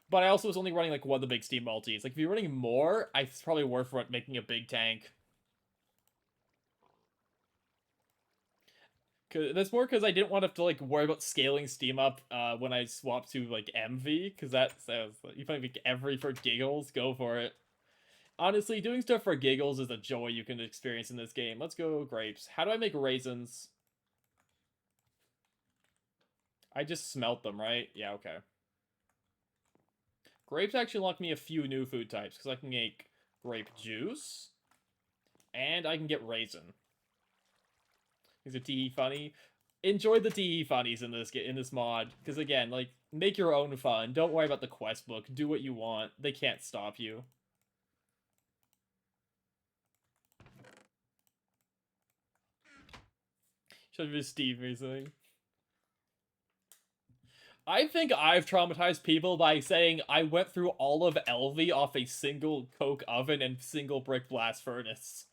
But I also was only running like one of the big steam multis. Like if you're running more, it's probably worth making a big tank. Cause that's more because I didn't want to have to like worry about scaling Steam up when I swapped to like MV because that sounds you might make every for giggles. Go for it. Honestly, doing stuff for giggles is a joy you can experience in this game. Let's go grapes. How do I make raisins? I just smelt them, right? Yeah, okay. Grapes actually unlock me a few new food types because I can make grape juice and I can get raisin. These are TE funny. Enjoy the TE funnies in this mod because again, like make your own fun. Don't worry about the quest book. Do what you want. They can't stop you. Should be Steve recently. I think I've traumatized people by saying I went through all of LV off a single coke oven and single brick blast furnace.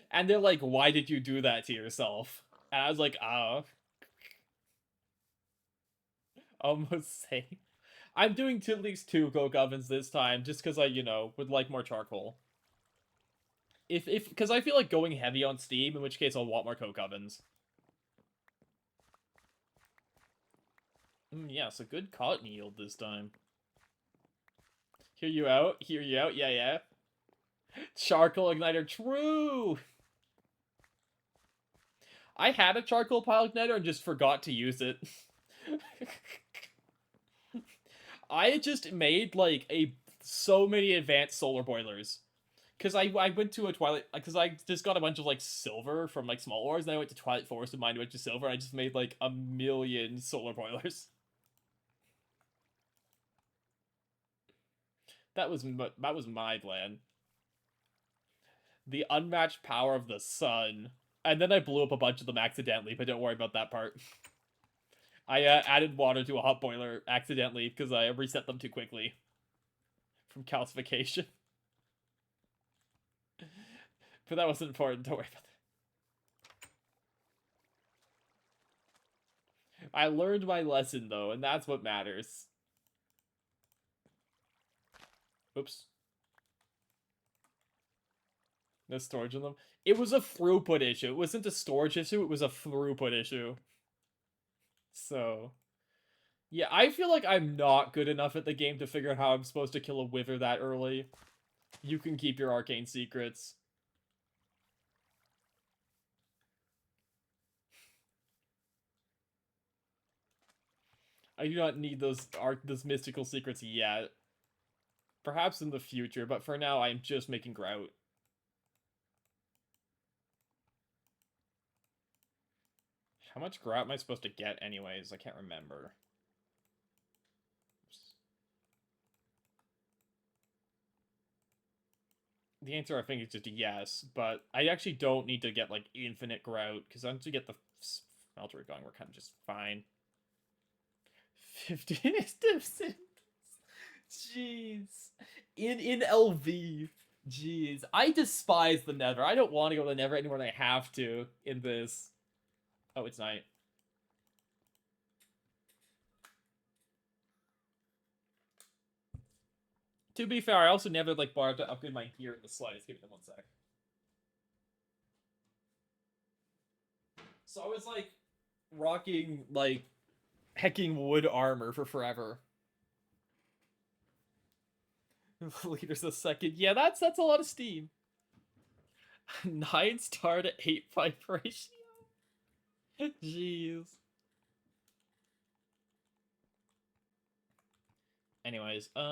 And they're like, why did you do that to yourself? And I was like, oh. Almost same. I'm doing at least 2 coke ovens this time, just because I, would like more charcoal. Because I feel like going heavy on Steam, in which case I'll want more coke ovens. Yeah, so good cotton yield this time. Hear you out, yeah, yeah. Charcoal igniter, true! I had a charcoal pile igniter and just forgot to use it. I just made, like, so many advanced solar boilers. Because I went to a Twilight... Because I just got a bunch of, like, silver from, like, small ores, and I went to Twilight Forest and mined a bunch of silver, and I just made, like, a million solar boilers. That was my plan. The unmatched power of the sun. And then I blew up a bunch of them accidentally, but don't worry about that part. I added water to a hot boiler accidentally because I reset them too quickly from calcification. But that wasn't important. Don't worry about that. I learned my lesson, though, and that's what matters. Oops. No storage in them. It was a throughput issue. It wasn't a storage issue. It was a throughput issue. So... yeah, I feel like I'm not good enough at the game to figure out how I'm supposed to kill a wither that early. You can keep your arcane secrets. I do not need those mystical secrets yet. Perhaps in the future, but for now I'm just making grout. How much grout am I supposed to get anyways? I can't remember. The answer, I think, is just yes, but I actually don't need to get, like, infinite grout, because once we get the smelter going, we're kind of just fine. 15 steps. Jeez. In LV. Jeez. I despise the Nether. I don't want to go to the Nether anymore than I have to in this. Oh, it's night. To be fair, I also never, like, bothered to upgrade my gear in the slightest. Give me one sec. So I was, like, rocking, like, hecking wood armor for forever. Liters a second. Yeah, that's a lot of steam. 9 star to 8 pipe ratio. Jeez. Anyways, what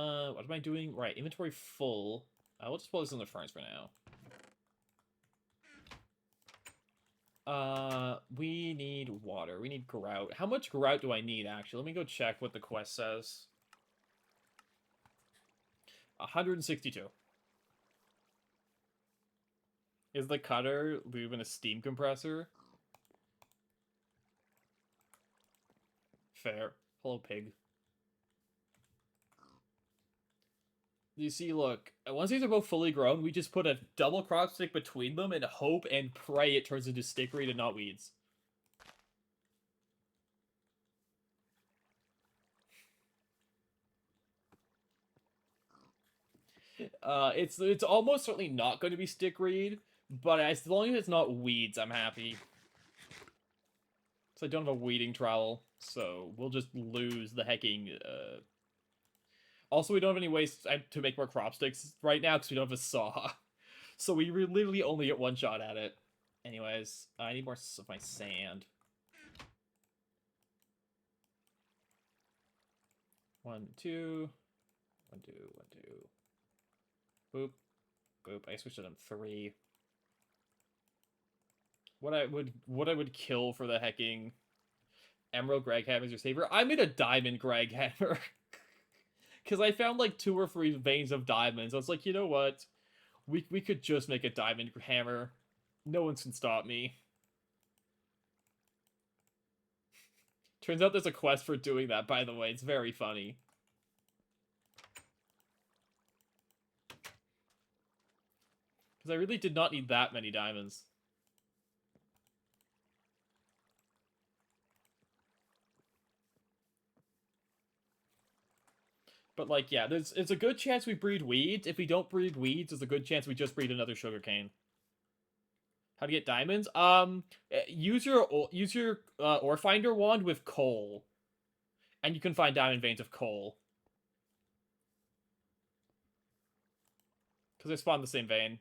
am I doing? Right, inventory full. We'll just pull this in the furnace for now. We need water. We need grout. How much grout do I need, actually? Let me go check what the quest says. 162. Is the cutter lube in a steam compressor? Fair. Hello, pig. You see, look, once these are both fully grown, we just put a double crop stick between them and hope and pray it turns into stickweed and not weeds. It's almost certainly not going to be stickweed, but as long as it's not weeds, I'm happy. So I don't have a weeding trowel, so we'll just lose the hecking, Also, we don't have any ways to make more crop sticks right now because we don't have a saw. So we literally only get one shot at it. Anyways, I need more of my sand. 1, 2. 1, 2, 1, 2. Boop. Boop. I switched it on 3. What I would kill for the hecking Emerald Greg hammer is your saver. I made a diamond Greg hammer. Because I found like 2 or 3 veins of diamonds. I was like, you know what? We could just make a diamond hammer. No one can stop me. Turns out there's a quest for doing that, by the way. It's very funny. Because I really did not need that many diamonds. But, like, yeah, it's a good chance we breed weeds. If we don't breed weeds, there's a good chance we just breed another sugarcane. How to get diamonds? Use your ore finder wand with coal. And you can find diamond veins of coal. Because they spawn the same vein.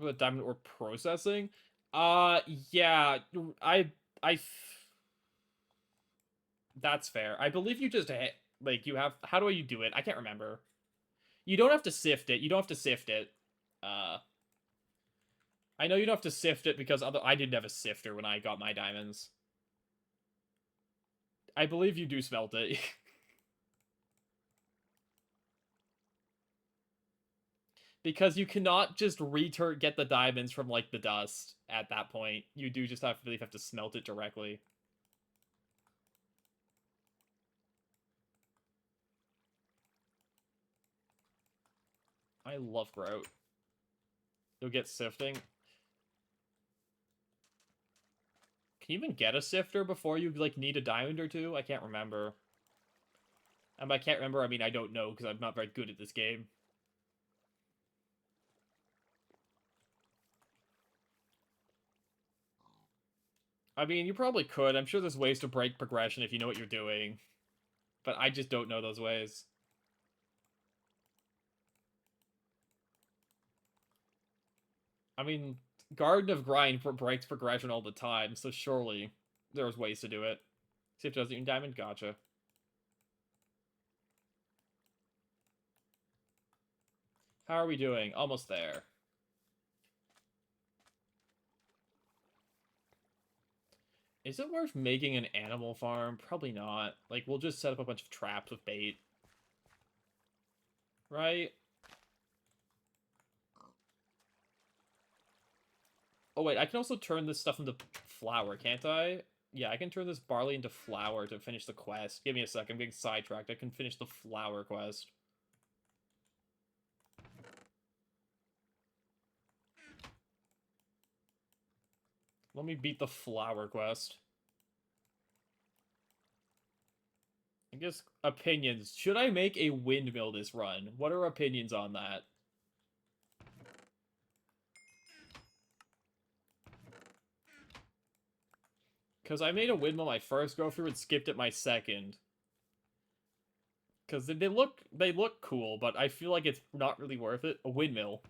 With diamond ore processing? Yeah, I... That's fair. I believe you just hit, like, you have... How do you do it? I can't remember. You don't have to sift it. You don't have to sift it. I know you don't have to sift it because I didn't have a sifter when I got my diamonds. I believe you do smelt it. Because you cannot just get the diamonds from, like, the dust at that point. You do just have to smelt it directly. I love grout. You'll get sifting. Can you even get a sifter before you, like, need a diamond or 2? I can't remember. And by can't remember, I mean I don't know, because I'm not very good at this game. I mean, you probably could. I'm sure there's ways to break progression if you know what you're doing. But I just don't know those ways. I mean, Garden of Grind breaks progression all the time, so surely there's ways to do it. See if it doesn't even diamond? Gotcha. How are we doing? Almost there. Is it worth making an animal farm? Probably not. Like, we'll just set up a bunch of traps with bait. Right? Oh, wait, I can also turn this stuff into flour, can't I? Yeah, I can turn this barley into flour to finish the quest. Give me a sec, I'm getting sidetracked. I can finish the flour quest. Let me beat the flour quest. guess opinions. Should I make a windmill this run? What are opinions on that? Because I made a windmill my first go through and skipped it my second. Because they look cool, but I feel like it's not really worth it. A windmill.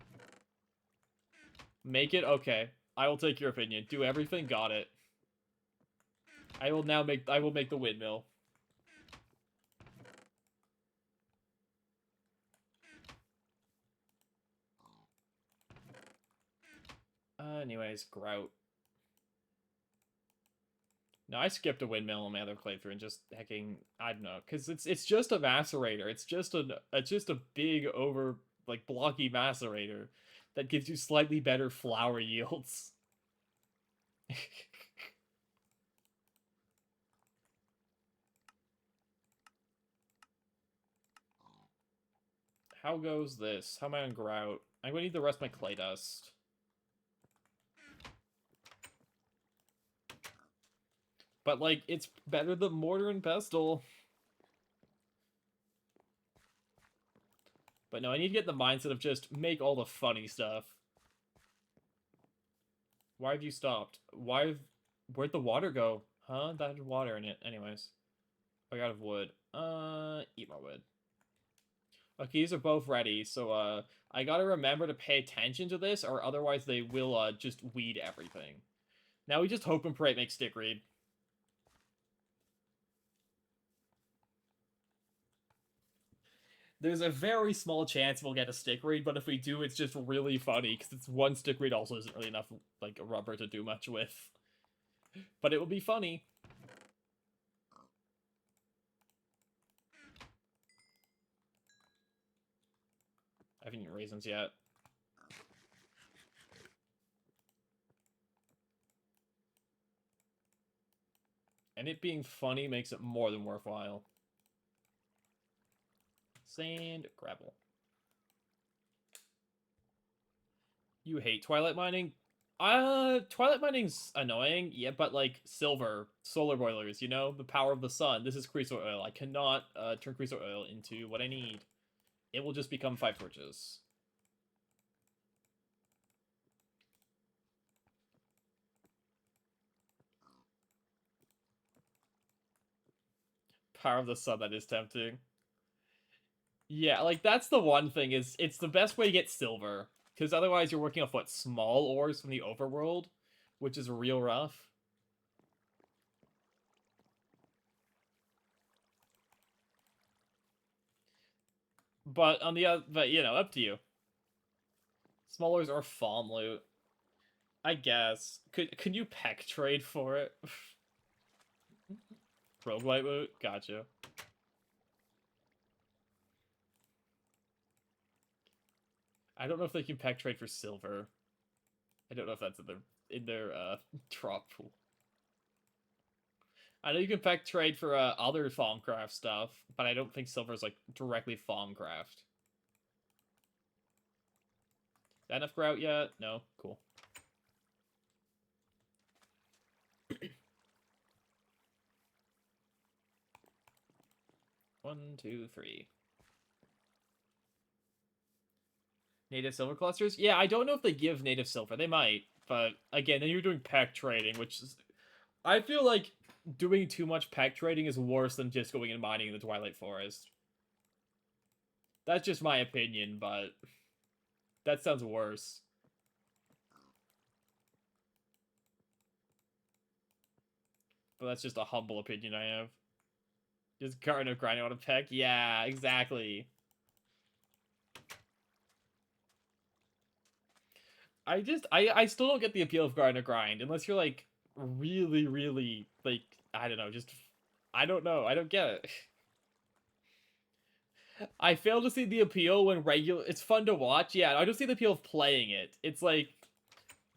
Make it? Okay. I will take your opinion. Do everything, got it. I will make the windmill. Anyways, grout. No, I skipped a windmill on my other playthrough and just hecking, I don't know, because it's just a macerator. It's just a big over like blocky macerator that gives you slightly better flower yields. How goes this? How am I on grout? I'm gonna need the rest of my clay dust. But like, it's better than mortar and pestle. But no, I need to get the mindset of just make all the funny stuff. Why have you stopped? Where'd the water go? Huh? That had water in it. Anyways. I got wood. Eat more wood. Okay, these are both ready, so, I gotta remember to pay attention to this, or otherwise they will, just weed everything. Now we just hope and pray it makes stickweed. There's a very small chance we'll get a stickweed, but if we do, it's just really funny, because it's one stickweed also isn't really enough, like, rubber to do much with. But it will be funny. I haven't eaten raisins yet. And it being funny makes it more than worthwhile. Sand, gravel. You hate twilight mining? Twilight mining's annoying, yeah, but like silver, solar boilers, you know, the power of the sun. This is creosote oil. I cannot turn creosote oil into what I need. It will just become 5 torches. Power of the sun, that is tempting. Yeah, like that's the one thing is it's the best way to get silver. Because otherwise you're working off what, small ores from the overworld, which is real rough. But on the other, but you know, up to you. Small ores or farm loot. I guess. Could you peck trade for it? Roguelite loot? Gotcha. I don't know if they can peck trade for silver. I don't know if that's in their drop pool. I know you can peck trade for other Thaumcraft stuff, but I don't think silver's like directly Thaumcraft. Is that enough grout yet? No? Cool. One, two, three. Native silver clusters? Yeah, I don't know if they give native silver. They might, but again, then you're doing pack trading, which is... I feel like doing too much pack trading is worse than just going and mining in the Twilight Forest. That's just my opinion, but that sounds worse. But that's just a humble opinion I have. Just Garden of grinding on a peck? Yeah, exactly. I still don't get the appeal of Garden of Grind, unless you're, like, really, really, like, I don't know, just... I don't know, I don't get it. I fail to see the appeal when regular... It's fun to watch, yeah, I don't see the appeal of playing it. It's like...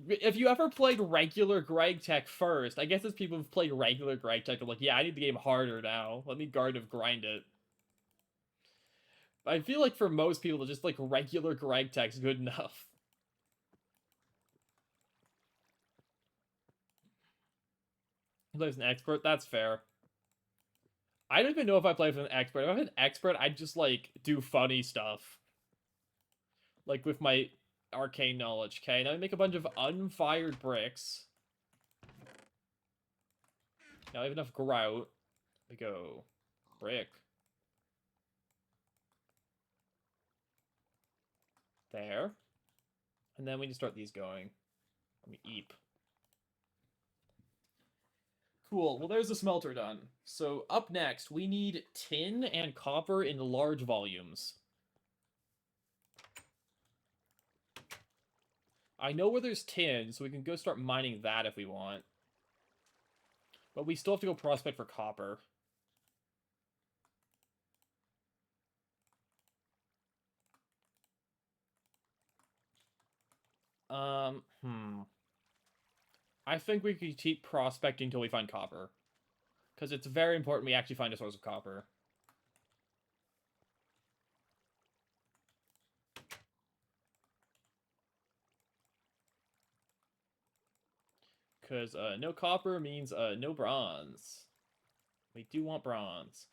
If you ever played regular Greg Tech first, I guess it's people who've played regular Greg Tech are like, yeah, I need the game harder now. Let me Garden of Grind it. I feel like for most people, just like regular Greg Tech's good enough. There's an expert, that's fair. I don't even know if I play with an expert. If I'm an expert, I'd just, like, do funny stuff. Like, with my arcane knowledge, okay? Now we make a bunch of unfired bricks. Now we have enough grout. We go brick. There. And then we need to start these going. Let me eep. Cool. Well, there's the smelter done. So up next, we need tin and copper in large volumes. I know where there's tin, so we can go start mining that if we want. But we still have to go prospect for copper. I think we could keep prospecting until we find copper. Because it's very important we actually find a source of copper. Because no copper means no bronze. We do want bronze.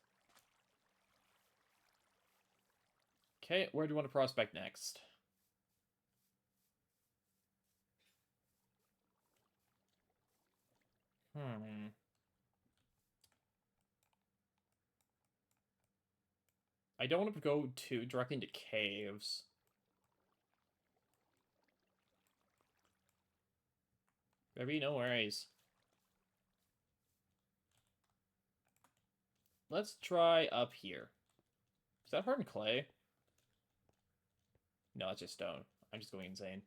Okay, where do we want to prospect next? I don't want to go directly into caves. Maybe no worries. Let's try up here. Is that hardened clay? No, it's just stone. I'm just going insane.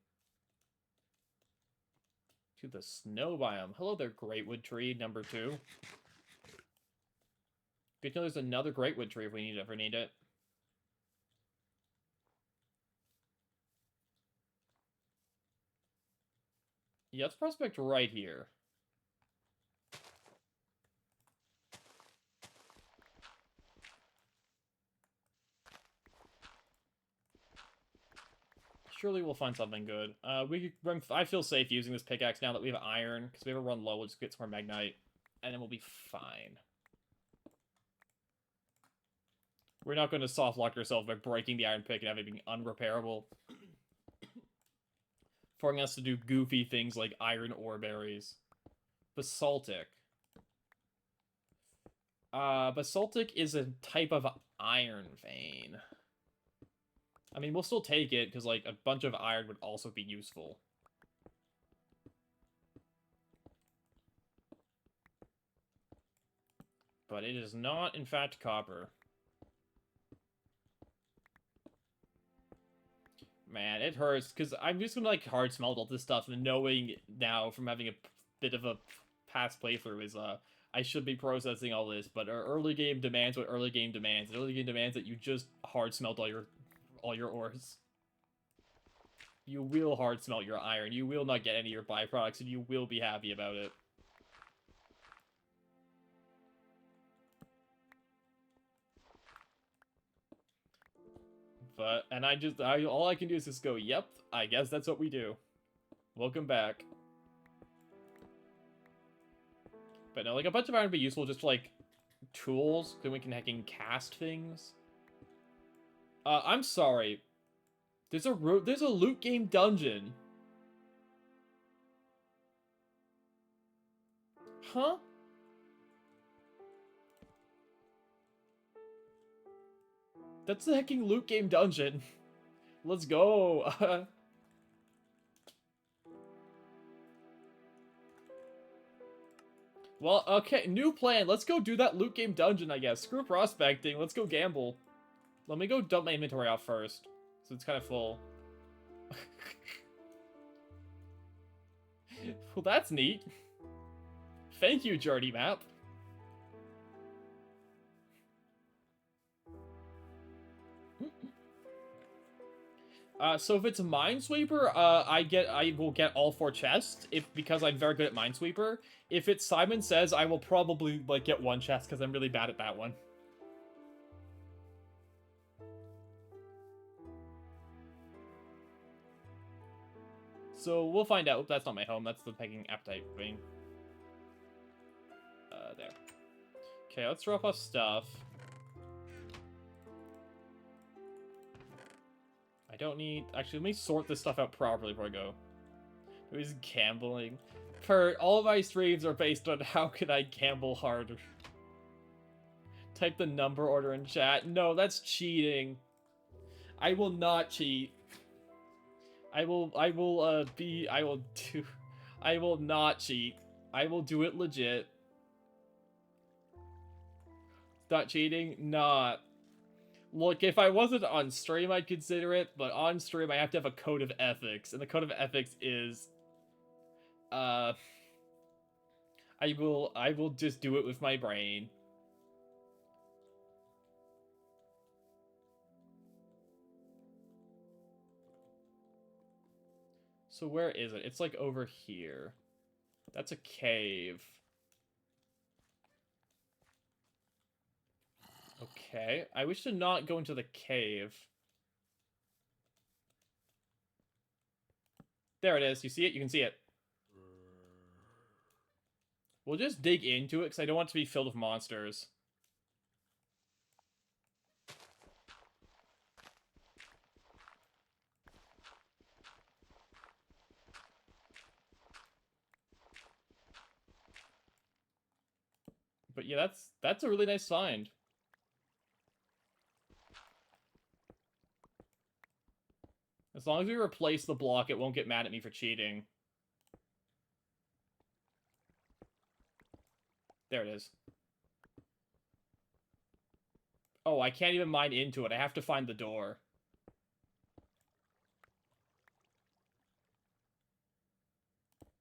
To the snow biome. Hello there, Greatwood tree number 2. Good to know there's another Greatwood tree if we ever need it. Yeah, let's prospect right here. Surely we'll find something good. I feel safe using this pickaxe now that we have iron, because if we ever run low, we'll just get some more magnite, and then we'll be fine. We're not going to soft lock ourselves by breaking the iron pick and having it being unrepairable. Forcing us to do goofy things like iron ore berries. Basaltic. Basaltic is a type of iron vein. I mean, we'll still take it, because, like, a bunch of iron would also be useful. But it is not, in fact, copper. Man, it hurts, because I'm just gonna, like, hard smelt all this stuff, and knowing now from having a bit of a past playthrough is, I should be processing all this, but our early game demands what early game demands. Early game demands that you just hard smelt all your ores. You will hard smelt your iron, you will not get any of your byproducts, and you will be happy about it. But, and all I can do is just go, yep, I guess that's what we do. Welcome back. But no, like, a bunch of iron would be useful just for, like, tools, then we can cast things. I'm sorry. There's a loot game dungeon. Huh? That's the hecking loot game dungeon. Let's go. Well, okay, new plan. Let's go do that loot game dungeon, I guess. Screw prospecting. Let's go gamble. Let me go dump my inventory out first, so it's kind of full. Well, that's neat. Thank you, Journey Map. So if it's a Minesweeper, I will get all 4 chests because I'm very good at Minesweeper. If it's Simon Says, I will probably like get 1 chest because I'm really bad at that one. So we'll find out. That's not my home. That's the pegging appetite thing. There. Okay, let's drop off stuff. I don't need... Actually, let me sort this stuff out properly before I go. Who's gambling? All of my streams are based on how can I gamble harder. Type the number order in chat. No, that's cheating. I will not cheat. I will not cheat. I will do it legit. Not cheating? Not. Look, if I wasn't on stream, I'd consider it, but on stream, I have to have a code of ethics, and the code of ethics is, I will just do it with my brain. So where is it? It's like over here. That's a cave. Okay, I wish to not go into the cave. There it is. You see it? You can see it. We'll just dig into it, because I don't want it to be filled with monsters. But yeah, that's a really nice find. As long as we replace the block, it won't get mad at me for cheating. There it is. Oh, I can't even mine into it. I have to find the door.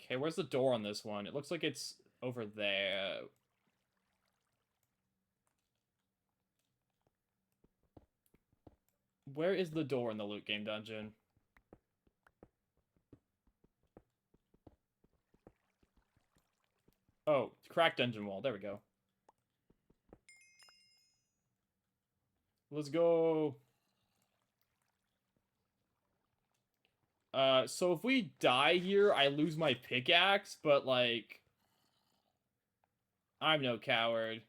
Okay, where's the door on this one? It looks like it's over there. Where is the door in the loot game dungeon? Oh, cracked dungeon wall. There we go. Let's go. So if we die here, I lose my pickaxe, but, like... I'm no coward.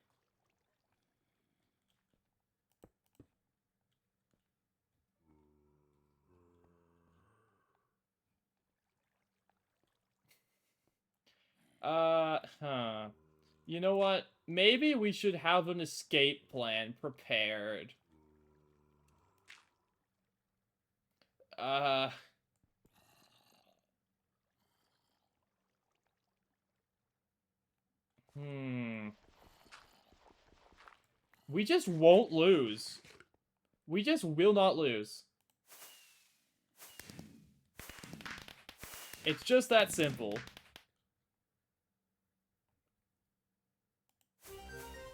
Huh. You know what? Maybe we should have an escape plan prepared. We just won't lose. We just will not lose. It's just that simple.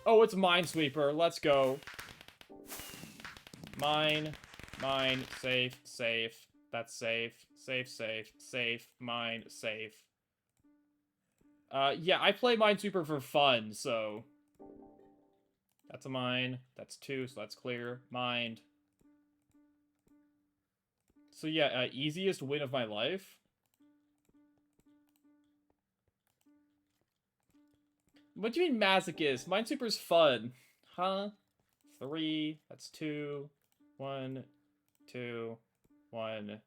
Oh, it's Minesweeper. Let's go. Mine, safe, safe. That's safe. Safe, safe, safe, mine, safe. Yeah, I play Minesweeper for fun, so... That's a mine. That's 2, so that's clear. Mined. So yeah, easiest win of my life. What do you mean masochist? Minesweeper's fun. Huh? 3. That's 2. 1, 2, 1,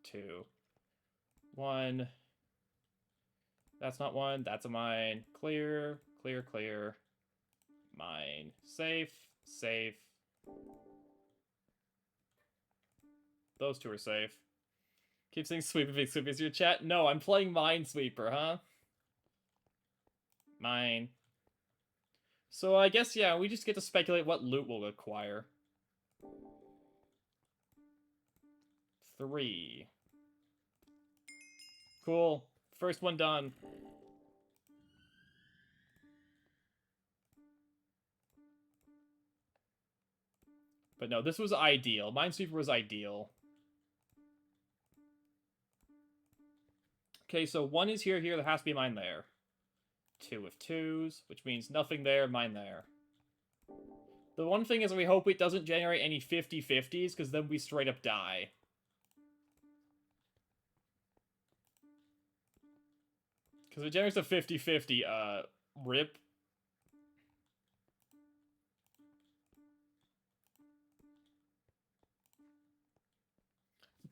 2. 1. That's not 1. That's a mine. Clear. Clear, clear. Mine. Safe. Safe. Those 2 are safe. Keep saying sweepy, big sweepy. Is your chat? No, I'm playing Minesweeper, huh? Mine. So I guess, yeah, we just get to speculate what loot we'll acquire. 3. Cool. First one done. But no, this was ideal. Minesweeper was ideal. Okay, so 1 is here, there has to be mine there. 2 with 2s, which means nothing there, mine there. The one thing is we hope it doesn't generate any 50-50s, because then we straight up die. Because if it generates a 50-50, rip.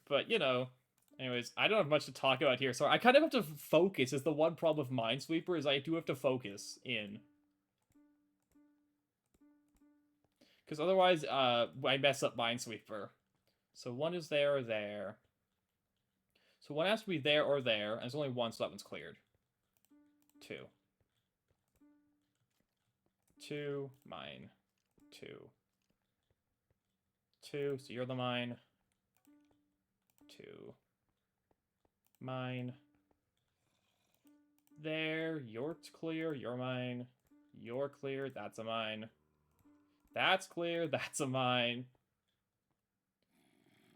But, you know, anyways, I don't have much to talk about here. So I kind of have to focus is the one problem with Minesweeper is I do have to focus in. Because otherwise, I mess up Minesweeper. So one is there or there. So one has to be there or there, and there's only one, so that one's cleared. Two. Two, mine. Two. Two, so you're the mine. Two. Mine. There, you're clear, you're mine. You're clear, that's a mine. That's clear, that's a mine.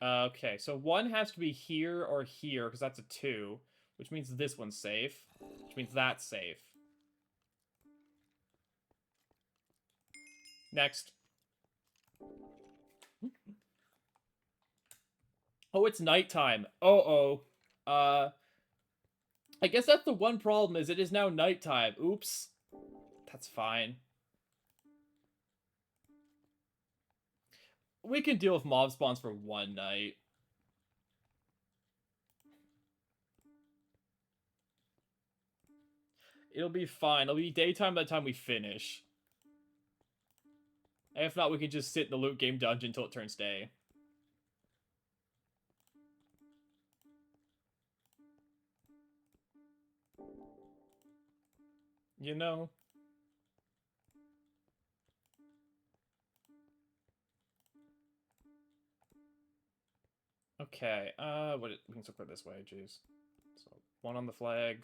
Okay, so one has to be here or here, because that's a two, which means this one's safe, which means that's safe. Next. Oh, it's nighttime. Uh-oh. I guess that's the one problem, is it is now nighttime. Oops. That's fine. We can deal with mob spawns for one night. It'll be fine. It'll be daytime by the time we finish. And if not, we can just sit in the loot game dungeon until it turns day. You know? Okay, we can circle it this way, jeez. So, one on the flag.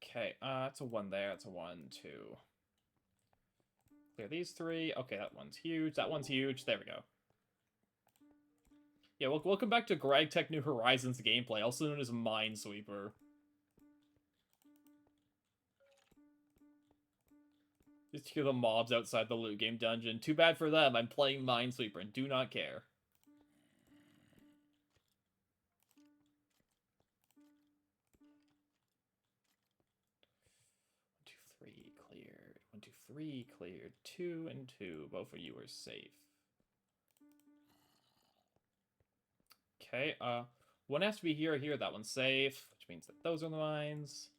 Okay, it's a one there, it's a one, two. Clear these three. Okay, that one's huge, that one's huge, there we go. Yeah, welcome back to Greg Tech New Horizons gameplay, also known as Minesweeper. Just hear the mobs outside the loot game dungeon. Too bad for them, I'm playing Minesweeper and do not care. Cleared. 1, 2, 3 cleared. 2 and 2. Both of you are safe. Okay, one has to be here or here. That one's safe, which means that those are the mines.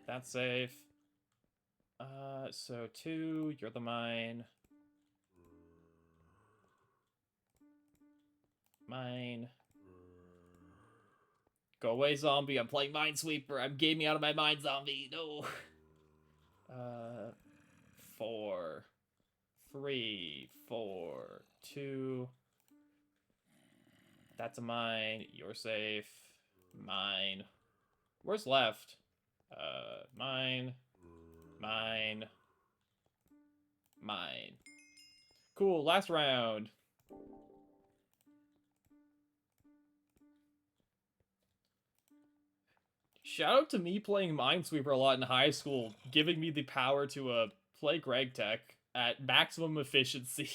That's safe. So 2, you're the mine. Mine. Go away, zombie. I'm playing Minesweeper. I'm gaming out of my mind, zombie. No. 4. 3, 4, 2. That's a mine. You're safe. Mine. Where's left? Mine. Mine. Mine. Cool, last round. Shout out to me playing Minesweeper a lot in high school, giving me the power to play Greg Tech at maximum efficiency.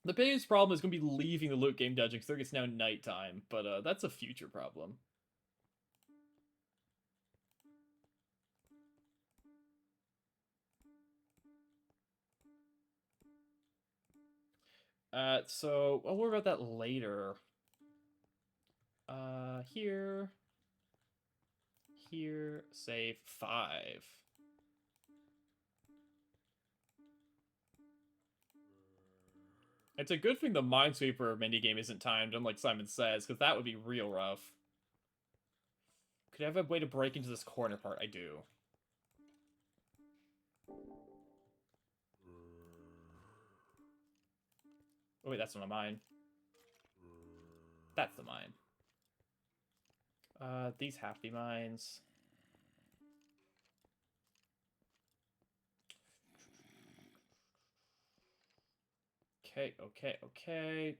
The biggest problem is going to be leaving the loot game dungeon because it's now nighttime, but that's a future problem. So I'll worry about that later. Here. Here, save 5. It's a good thing the Minesweeper minigame isn't timed, unlike Simon Says, because that would be real rough. Could I have a way to break into this corner part? I do. Oh wait, that's not mine. That's the mine. These have to be mines. Okay, okay, okay.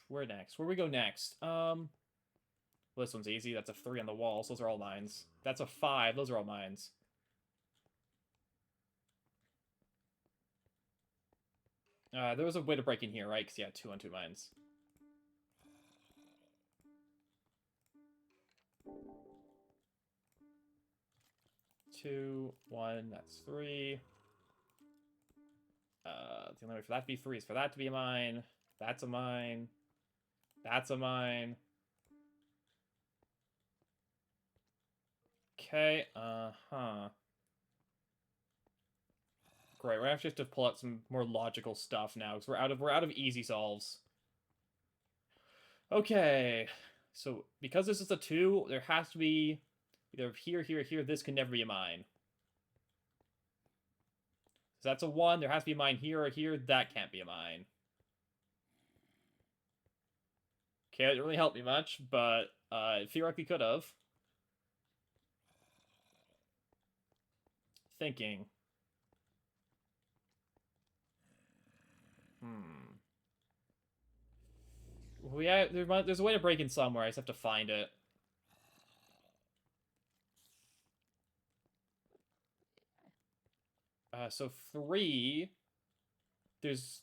Where next? Where we go next? Well, this one's easy. That's a 3 on the wall, so those are all mines. That's a 5. Those are all mines. There was a way to break in here, right? Because, yeah, 2 on 2 mines. 2, 1, that's 3. The only way for that to be 3 is for that to be a mine. That's a mine. That's a mine. Okay, uh-huh. Great, we're gonna have to pull out some more logical stuff now, because we're out of easy solves. Okay. So because this is a 2, there has to be either here, here, here, this can never be a mine. So that's a 1, there has to be a mine here or here, that can't be a mine. Okay, that didn't really help me much, but it theoretically could have. Thinking. Hmm. There's a way to break in somewhere, I just have to find it. So 3, there's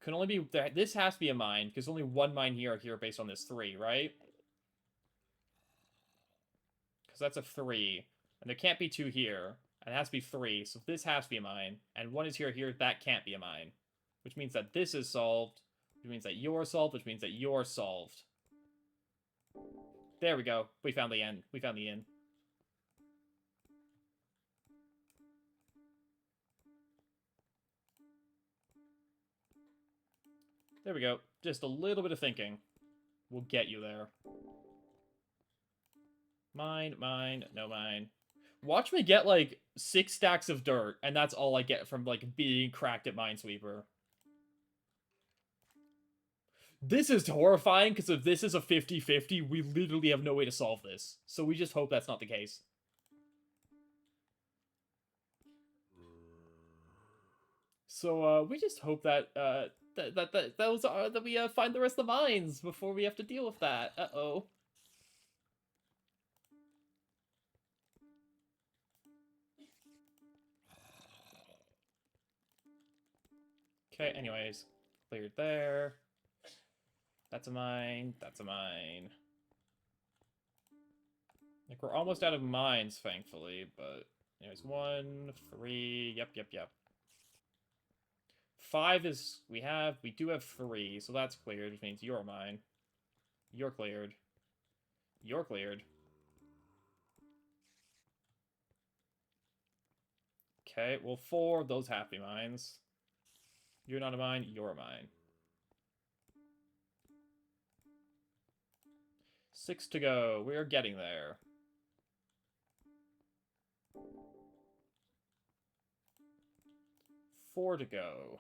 can only be this has to be a mine because only one mine here or here based on this 3, right? Because that's a 3, and there can't be 2 here, and it has to be 3, so this has to be a mine, and 1 is here or here, that can't be a mine, which means that this is solved, which means that you're solved, which means that you're solved. There we go. We found the end. We found the in. There we go. Just a little bit of thinking will get you there. Mine, mine, no mine. Watch me get, like, 6 stacks of dirt, and that's all I get from, like, being cracked at Minesweeper. This is horrifying, because if this is a 50-50, we literally have no way to solve this. So we just hope that's not the case. So, we just hope that, that we, find the rest of the mines before we have to deal with that. Uh-oh. Okay, anyways. Cleared there. That's a mine. That's a mine. Like, we're almost out of mines, thankfully, but... Anyways, 1, 3... Yep. 5 is... We do have 3, so that's cleared, which means you're mine. You're cleared. You're cleared. Okay, well, 4, those have to be mines. You're not a mine, you're a mine. 6 to go. We're getting there. 4 to go.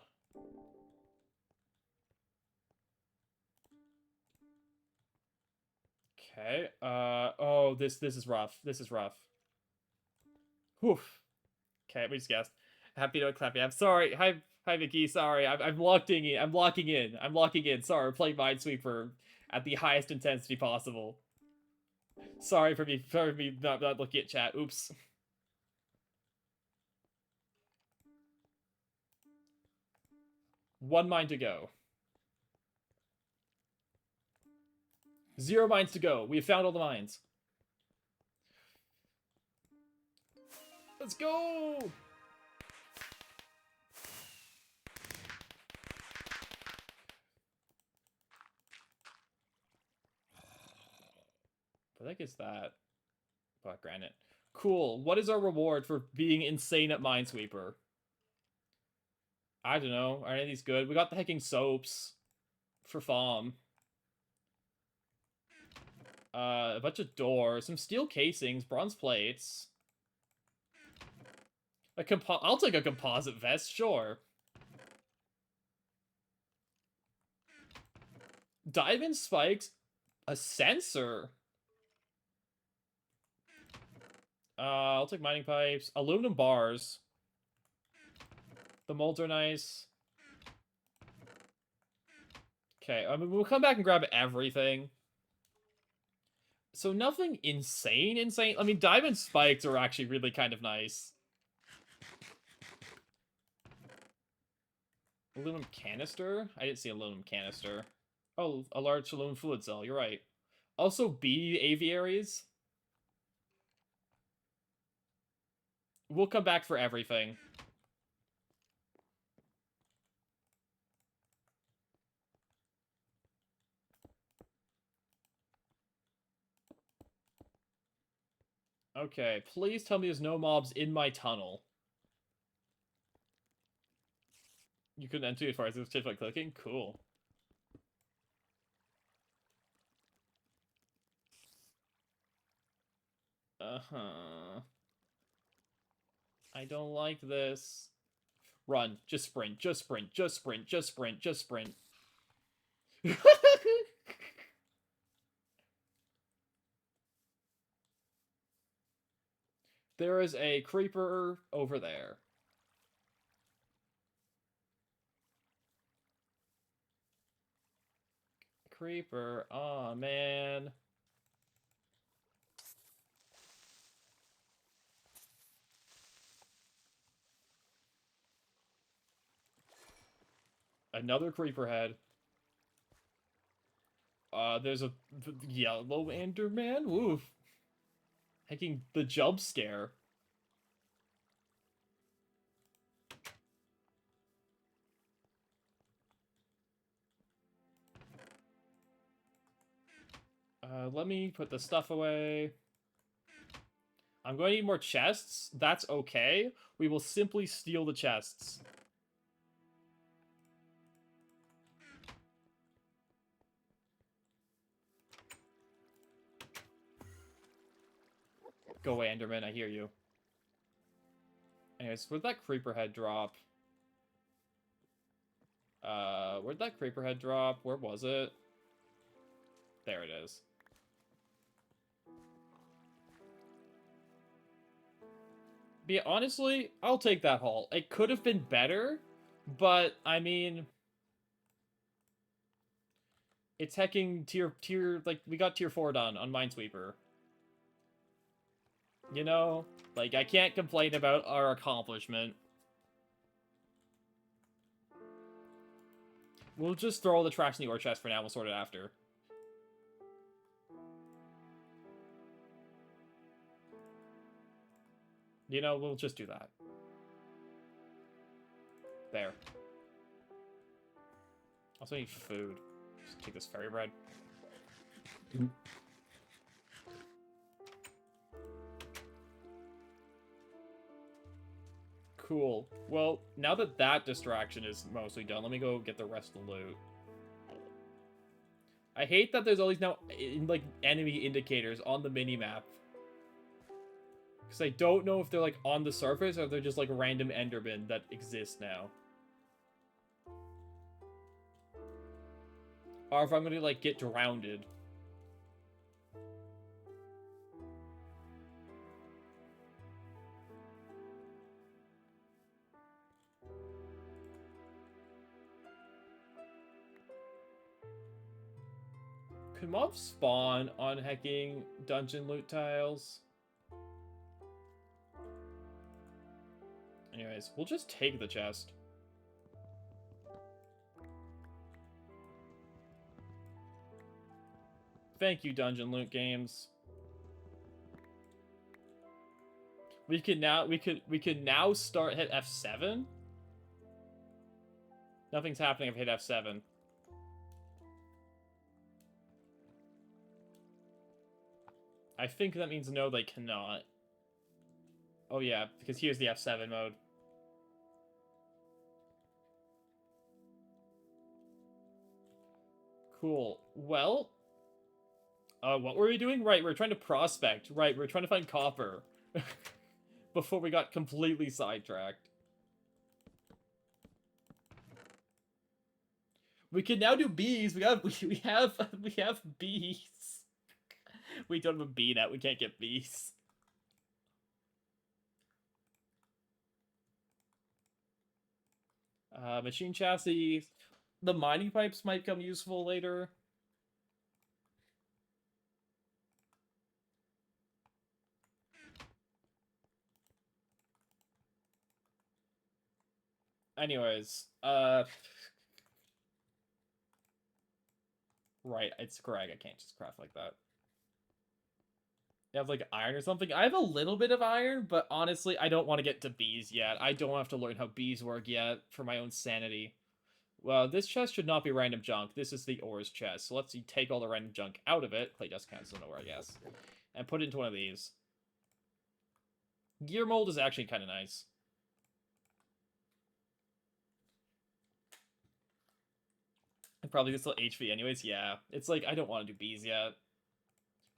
Okay. Oh, this is rough. This is rough. Whew. Okay, we just guessed. Happy to clap. I'm sorry. Hi, Vicky. Sorry, I'm locking in. I'm locking in. I'm locking in. Sorry, we're playing Minesweeper at the highest intensity possible. Sorry for me not looking at chat. Oops. One mine to go. 0 mines to go. We have found all the mines. Let's go! What the heck is that? Black granite. Cool. What is our reward for being insane at Minesweeper? I don't know. Are any of these good? We got the hecking soaps for farm. A bunch of doors, some steel casings, bronze plates. I'll take a composite vest, sure. Diamond spikes, a sensor. I'll take mining pipes, aluminum bars. The molds are nice. Okay, I mean, we'll come back and grab everything. So nothing insane. I mean, diamond spikes are actually really kind of nice. Aluminum canister? I didn't see aluminum canister. Oh, a large aluminum fluid cell. You're right. Also, bee aviaries. We'll come back for everything. Okay, please tell me there's no mobs in my tunnel. You couldn't enter as far as it was just by clicking? Cool. Uh-huh. I don't like this. Run. Just sprint. Just sprint. Just sprint. Just sprint. Just sprint. There is a creeper over there. Creeper. Aw, man. Another creeper head. There's a yellow Enderman? Oof. Taking the jump scare. Let me put the stuff away. I'm going to need more chests. That's okay. We will simply steal the chests. Go away, Enderman. I hear you. Anyways, where'd that creeper head drop? Where'd that creeper head drop? Where was it? There it is. But yeah, honestly, I'll take that haul. It could have been better, but I mean, it's hecking like we got tier 4 done on Minesweeper. You know, like I can't complain about our accomplishment. We'll just throw all the trash in the ore chest for now. We'll sort it after. You know, we'll just do that. There. Also need food. Just take this fairy bread. Cool. Well, now that that distraction is mostly done, let me go get the rest of the loot. I hate that there's all these now, like, enemy indicators on the mini-map. Because I don't know if they're, like, on the surface or if they're just, like, random Endermen that exist now. Or if I'm gonna, like, get drowned. Could mobs spawn on hacking dungeon loot tiles? Anyways, we'll just take the chest. Thank you, dungeon loot games. We could now start hit F7. Nothing's happening if I hit F7. I think that means no, they cannot. Oh yeah, because here's the F7 mode. Cool. Well, what were we doing? Right, we're trying to prospect. Right, we're trying to find copper. Before we got completely sidetracked. We can now do bees. We have bees. We don't have a bee net. We can't get bees. Machine chassis. The mining pipes might come useful later. Anyways, right, it's Greg. I can't just craft like that. have like iron or something. I have a little bit of iron, but honestly, I don't want to get to bees yet. I don't have to learn how bees work yet for my own sanity. Well, this chest should not be random junk. This is the ores chest. So let's take all the random junk out of it. Clay dust cancel nowhere, I guess. And put it into one of these. Gear mold is actually kind of nice. And probably gets little HV anyways. Yeah, it's like I don't want to do bees yet.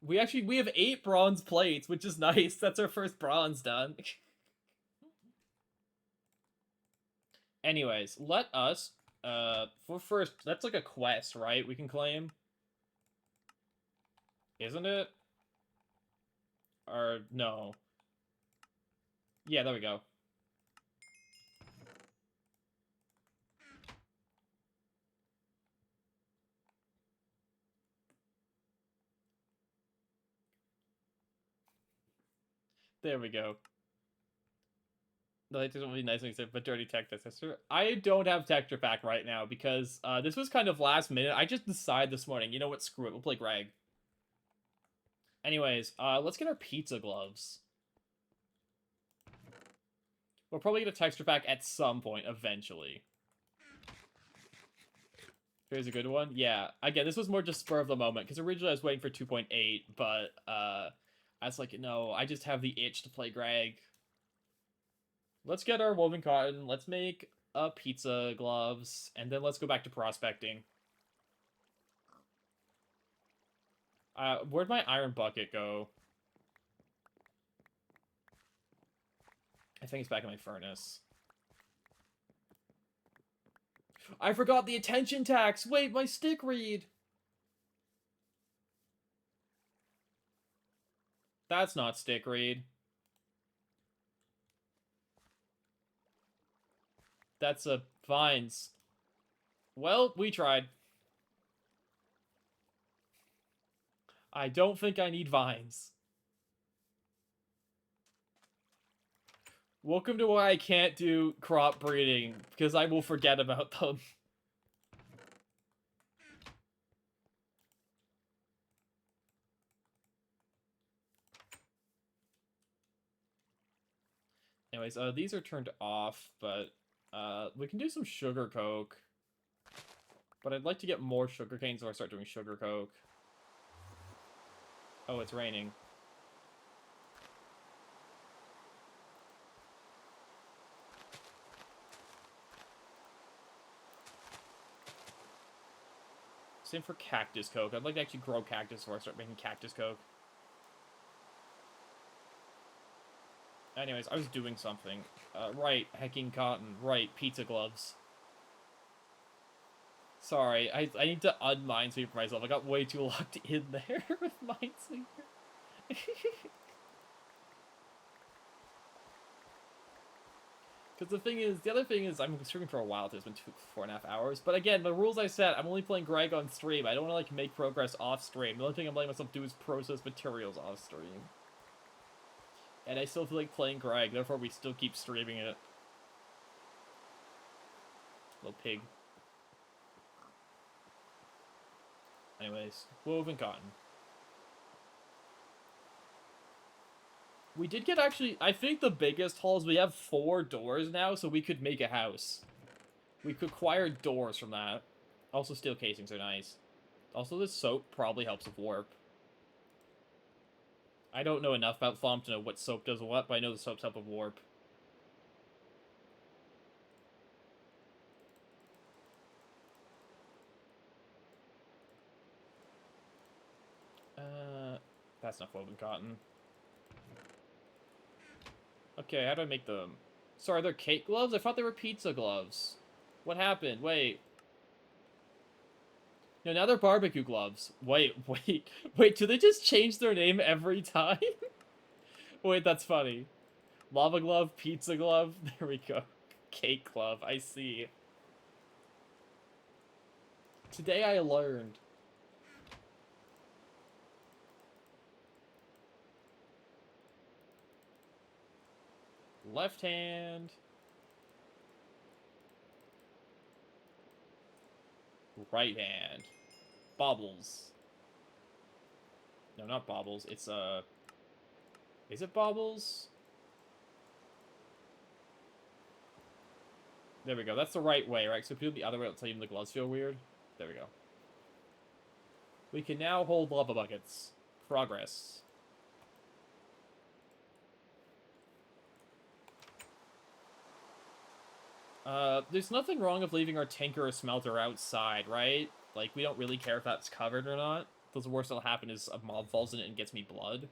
We have 8 bronze plates, which is nice. That's our first bronze done. Anyways, let us for first, that's like a quest, right? We can claim. Isn't it? Or no. Yeah, there we go. There we go. The latest will be nice and said, but dirty tech sister. I don't have texture pack right now because this was kind of last minute. I just decided this morning, you know what, screw it, we'll play Greg. Anyways, let's get our pizza gloves. We'll probably get a texture pack at some point, eventually. Here's a good one. Yeah, again, this was more just spur of the moment, because originally I was waiting for 2.8, but I was like, no, I just have the itch to play Greg. Let's get our woven cotton, let's make pizza gloves, and then let's go back to prospecting. Where'd my iron bucket go? I think it's back in my furnace. I forgot the attention tax! Wait, my stick read! That's not stick read. That's a vines. Well, we tried. I don't think I need vines. Welcome to why I can't do crop breeding, because I will forget about them. Anyways, these are turned off, but we can do some sugar coke. But I'd like to get more sugar cane, so I start doing sugar coke. Oh, it's raining. Same for cactus coke. I'd like to actually grow cactus before I start making cactus coke. Anyways, I was doing something. Right, hecking cotton. Right, pizza gloves. Sorry, I need to un-minesweeper myself. I got way too locked in there with minesweeper. Because the other thing is, I'm streaming for a while. It's been 4.5 hours. But again, the rules I set, I'm only playing Greg on stream. I don't want to, like, make progress off stream. The only thing I'm letting myself do is process materials off stream. And I still feel like playing Greg, therefore we still keep streaming it. Little pig. Anyways, woven cotton. We did get actually, I think the biggest haul is we have 4 doors now, so we could make a house. We could acquire doors from that. Also, steel casings are nice. Also, this soap probably helps with warp. I don't know enough about Thomp to know what soap does what, but I know the soaps help with warp. That's not woven cotton. Okay, how do I make them? Sorry, they're cake gloves? I thought they were pizza gloves. What happened? Wait. No, now they're barbecue gloves. Wait. Wait, do they just change their name every time? Wait, that's funny. Lava glove, pizza glove. There we go. Cake glove, I see. Today I learned. Left hand. Right hand. Bobbles. No, not bobbles. It's, Is it baubles? There we go. That's the right way, right? So if you do the other way, it'll tell you the gloves feel weird. There we go. We can now hold lava buckets. Progress. There's nothing wrong with leaving our tinker or smelter outside, right? Like, we don't really care if that's covered or not. The worst that'll happen is a mob falls in it and gets me blood.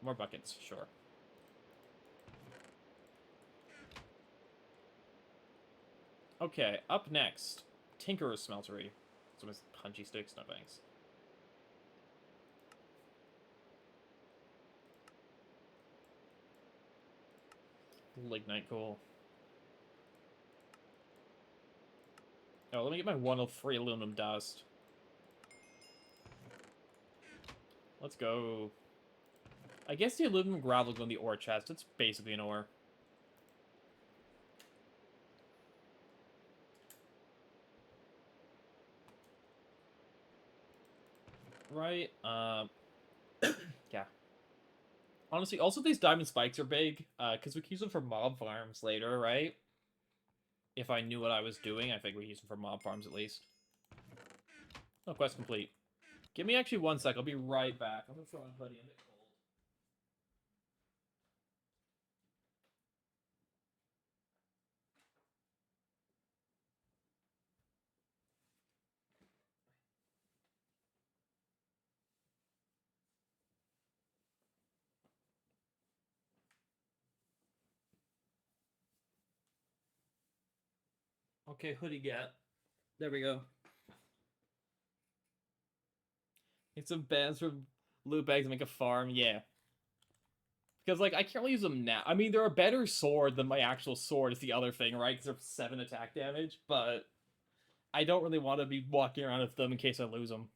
More buckets, sure. Okay, up next. Tinkerer's Smeltery. Some punchy sticks, no thanks. Lignite, cool. Oh, let me get my 1 of free aluminum dust. Let's go. I guess the aluminum gravel is on the ore chest. It's basically an ore. Right, yeah. Honestly, also these diamond spikes are big, because we can use them for mob farms later, right? If I knew what I was doing, I think we use them for mob farms at least. Oh, quest complete. Give me actually 1 sec, I'll be right back. I'm gonna throw on a hoodie, I'm a bit cold. Okay, hoodie get. There we go. Get some bands from loot bags to make a farm, yeah. Because, like, I can't really use them now. I mean, they're a better sword than my actual sword is the other thing, right? Because they're 7 attack damage, but I don't really want to be walking around with them in case I lose them.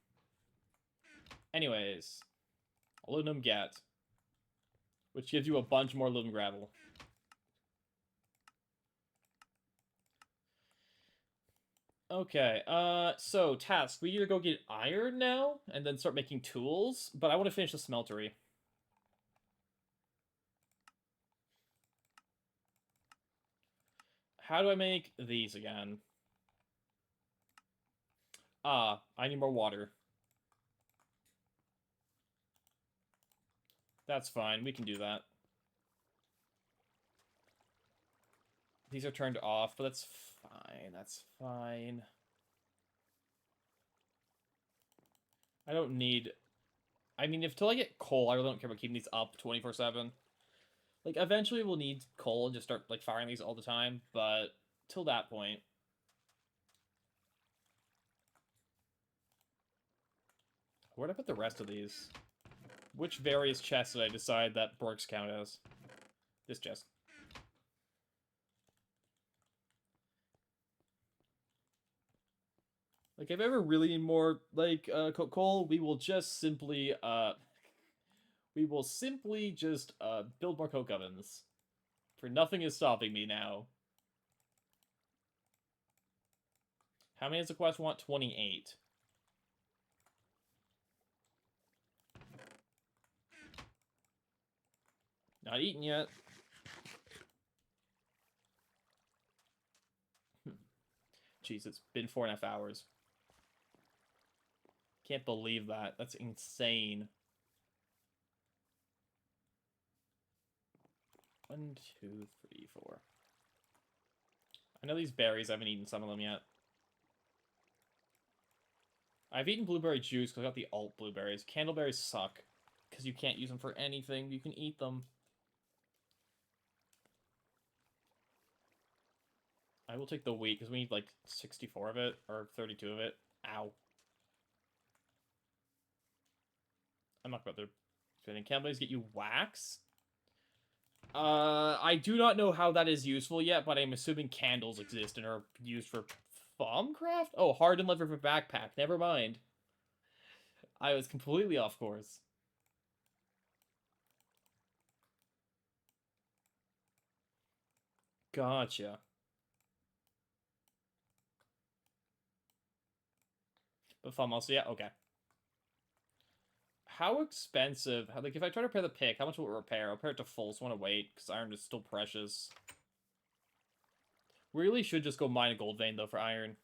Anyways, aluminum get, which gives you a bunch more aluminum gravel. Okay, so task. We either go get iron now and then start making tools, but I want to finish the smeltery. How do I make these again? I need more water. That's fine, we can do that. These are turned off, but that's fine, that's fine. I don't need... I mean, until I get coal, I really don't care about keeping these up 24/7. Like, eventually we'll need coal and just start, like, firing these all the time, but till that point... Where'd I put the rest of these? Which various chests did I decide that Borks count as? This chest. Like, if I ever really need more, like, coal, we will just simply, build more coke ovens. For nothing is stopping me now. How many does the quest want? 28. Not eaten yet. Jeez, it's been 4.5 hours. Can't believe that. That's insane. 1, 2, 3, 4. I know these berries, I haven't eaten some of them yet. I've eaten blueberry juice because I got the alt blueberries. Candleberries suck because you can't use them for anything. You can eat them. I will take the wheat because we need like 64 of it or 32 of it. Ow. I'm not about to spending. Candleberries get you wax? I do not know how that is useful yet, but I'm assuming candles exist and are used for Thaumcraft? Oh, hardened leather for backpack. Never mind. I was completely off course. Gotcha. But Thumb also, yeah, okay. How expensive? Like, if I try to repair the pick, how much will it repair? I'll repair it to full, so I want to wait, because iron is still precious. Really should just go mine a gold vein, though, for iron.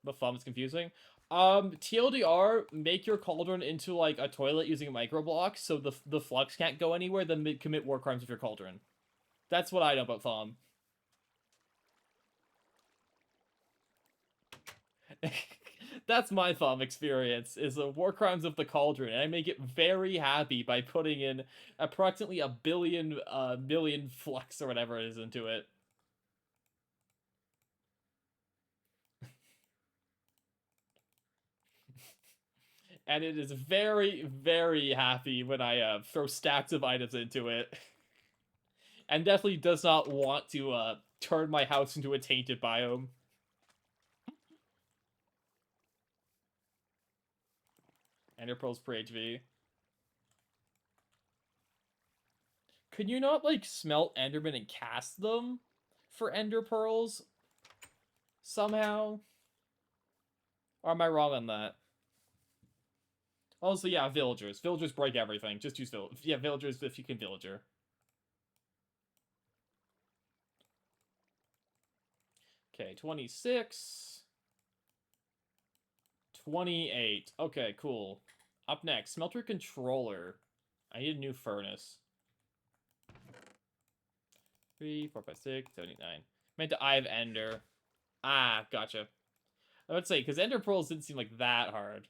But Thumb is confusing. TLDR, make your cauldron into, like, a toilet using a micro block, so the flux can't go anywhere, then commit war crimes with your cauldron. That's what I know about Thumb. That's my Thumb experience, is the war crimes of the cauldron, and I make it very happy by putting in approximately a billion, million flux or whatever it is into it. And it is very, very happy when I throw stacks of items into it. And definitely does not want to turn my house into a tainted biome. Ender pearls per HV. Could you not, like, smelt Enderman and cast them for Ender pearls? Somehow? Or am I wrong on that? Also, yeah, villagers. Villagers break everything. Just use villagers. Yeah, villagers if you can villager. Okay, 26. 28. Okay, cool. Up next, smelter controller. I need a new furnace. 3, 4, 5, 6, 7, 8, 9. Meant to Eye of Ender. Ah, gotcha. I would say, because Ender Pearls didn't seem like that hard.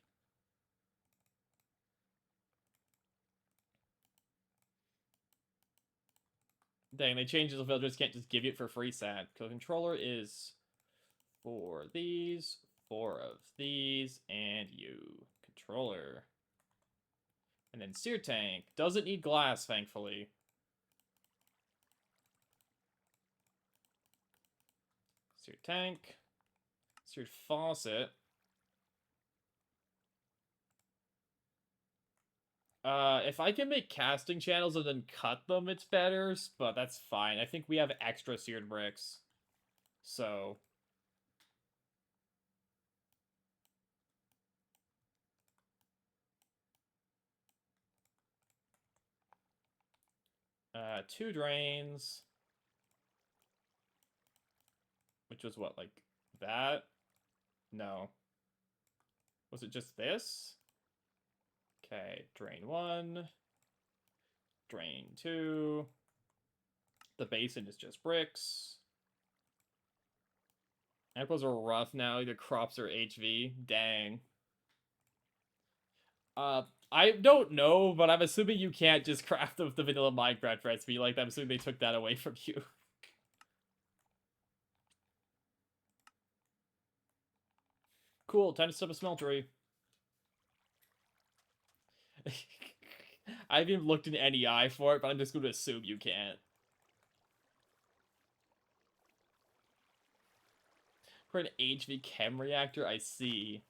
Dang, they changed it so villagers can't just give it for free, sad. So controller is 4 of these, 4 of these, and you. Controller. And then Sear Tank. Doesn't need glass, thankfully. Seared Tank. Seared Faucet. If I can make casting channels and then cut them, it's better, but that's fine. I think we have extra seared bricks. So... 2 drains. Which was what, like, that? No. Was it just this? Okay, drain 1. Drain 2. The basin is just bricks. Apples are rough now, either crops or HV. Dang. I don't know, but I'm assuming you can't just craft the vanilla Minecraft recipe like that. I'm assuming they took that away from you. Cool, time to set up a smeltery. I haven't even looked in NEI for it, but I'm just going to assume you can't. For an HV chem reactor, I see.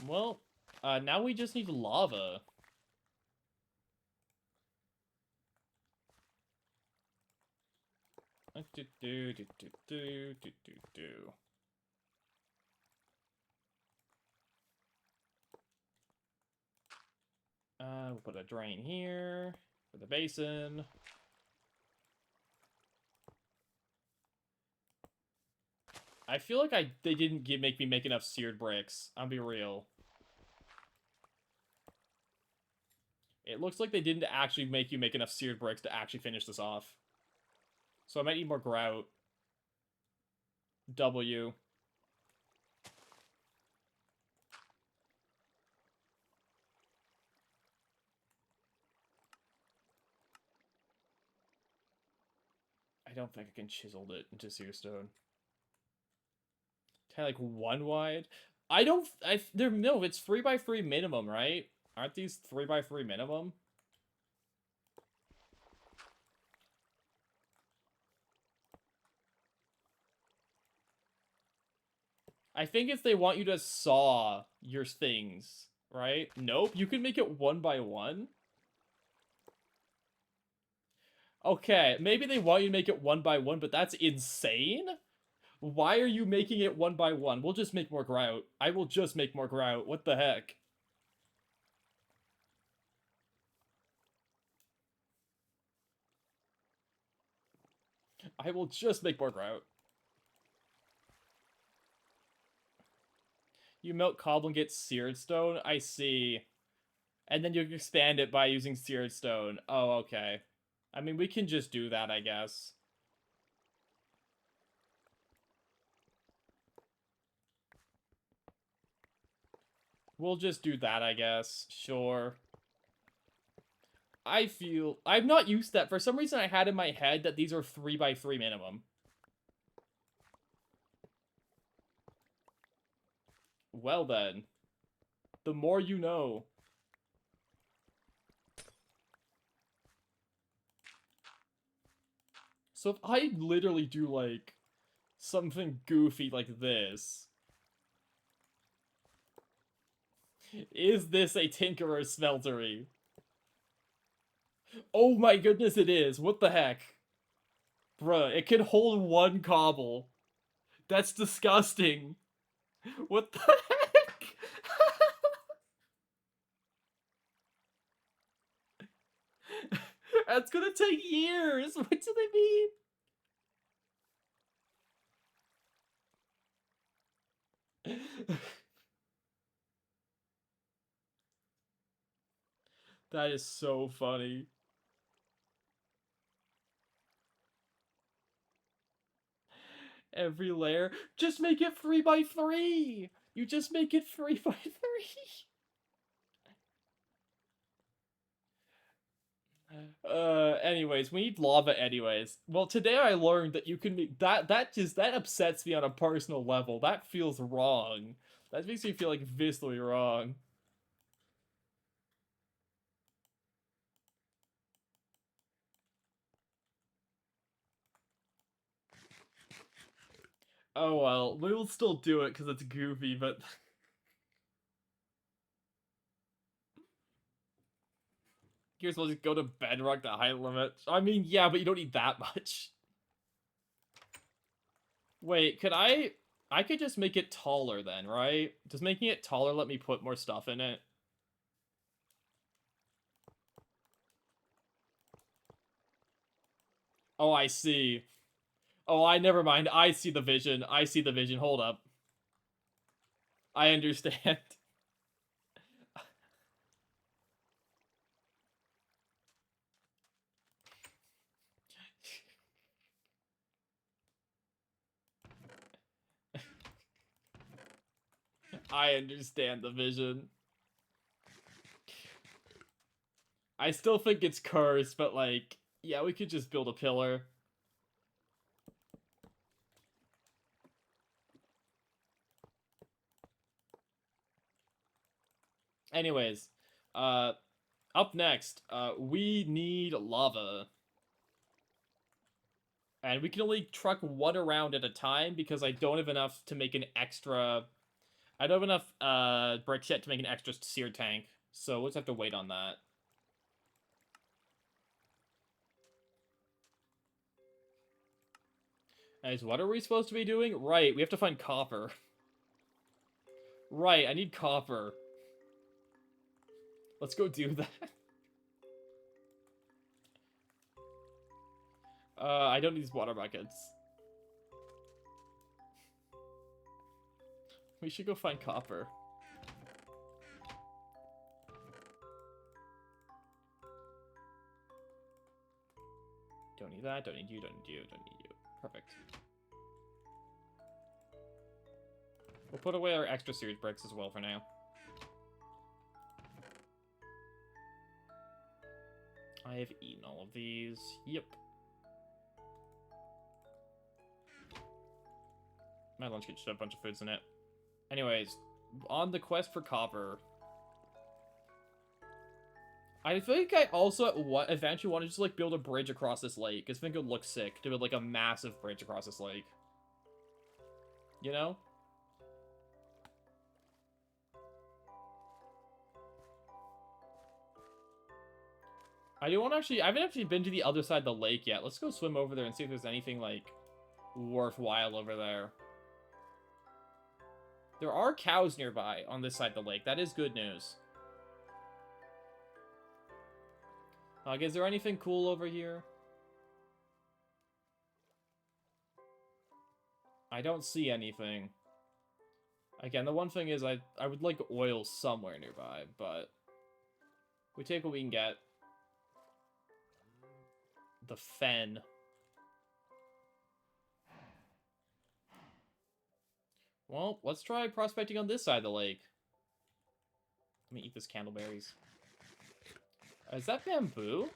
Well, now we just need lava. We'll put a drain here for the basin. I feel like they didn't make me make enough seared bricks. I'll be real. It looks like they didn't actually make you make enough seared bricks to actually finish this off. So I might need more grout. W. I don't think I can chisel it into sear stone. Kind of like 1 wide. No, it's 3x3 minimum, right? Aren't these 3x3 minimum? I think it's they want you to saw your things, right? Nope, you can make it 1x1. Okay, maybe they want you to make it 1x1, but that's insane. Why are you making it one by one? We'll just make more grout. I will just make more grout. What the heck? I will just make more grout. You melt cobble and get seared stone? I see. And then you expand it by using seared stone. Oh, okay. I mean, we can just do that, I guess. We'll just do that, I guess. Sure. I'm not used to that. For some reason, I had in my head that these are 3x3 minimum. Well then. The more you know. So if I literally do, like, something goofy like this... Is this a Tinkerer Smeltery? Oh my goodness, it is. What the heck? Bruh, it can hold one cobble. That's disgusting. What the heck? That's gonna take years. What do they mean? That is so funny. Every layer. Just make it 3x3. You just make it 3x3. Anyways, we need lava anyways. Well, today I learned that you can make that upsets me on a personal level. That feels wrong. That makes me feel like viscerally wrong. Oh well, we will still do it because it's goofy, but you're supposed to go to bedrock the height limit. I mean, yeah, but you don't need that much. Wait, could I... I could just make it taller then, right? Does making it taller let me put more stuff in it? Oh, I see. Oh, never mind. I see the vision. I see the vision. Hold up. I understand. I understand the vision. I still think it's cursed, but like, yeah, we could just build a pillar. Anyways, up next, we need lava. And we can only truck one around at a time because I don't have enough to make an extra... I don't have enough bricks yet to make an extra sear tank. So we'll just have to wait on that. Anyways, what are we supposed to be doing? Right, we have to find copper. Right, I need copper. Let's go do that. I don't need these water buckets. We should go find copper. Don't need that, don't need you, don't need you, don't need you. Perfect. We'll put away our extra series bricks as well for now. I have eaten all of these. Yep. My lunch kit should have a bunch of foods in it. Anyways, on the quest for copper. I think I also eventually want to just like build a bridge across this lake, because I think it would look sick to build like a massive bridge across this lake. You know? I haven't actually been to the other side of the lake yet. Let's go swim over there and see if there's anything like worthwhile over there. There are cows nearby on this side of the lake. That is good news. Is there anything cool over here? I don't see anything. Again, the one thing is I would like oil somewhere nearby, but we take what we can get. The fen. Well, let's try prospecting on this side of the lake. Let me eat this candleberries. Is that bamboo?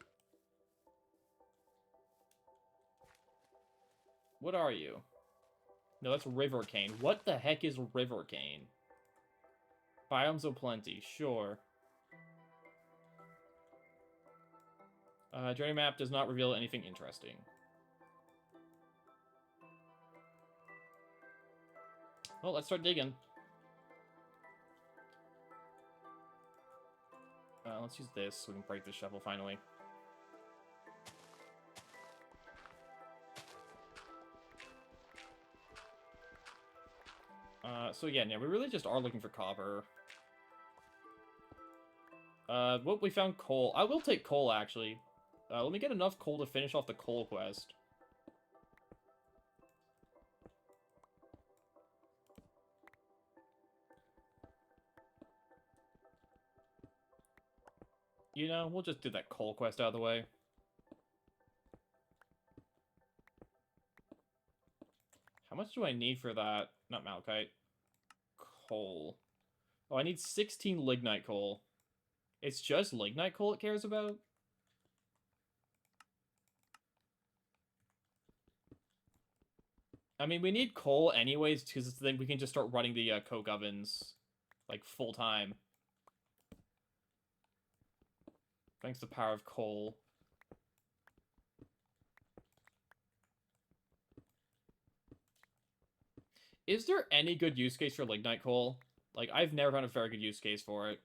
What are you? No, that's river cane. What the heck is river cane? Biomes of plenty, sure. Journey map does not reveal anything interesting. Well, let's start digging. Let's use this so we can break the shovel finally. So yeah, we really just are looking for copper. What we found coal. I will take coal, actually. Let me get enough coal to finish off the coal quest. You know, we'll just do that coal quest out of the way. How much do I need for that? Not malachite. Coal. Oh, I need 16 lignite coal. It's just lignite coal it cares about? I mean, we need coal anyways, because then we can just start running the coke ovens, like, full-time. Thanks to the power of coal. Is there any good use case for lignite coal? Like, I've never found a very good use case for it,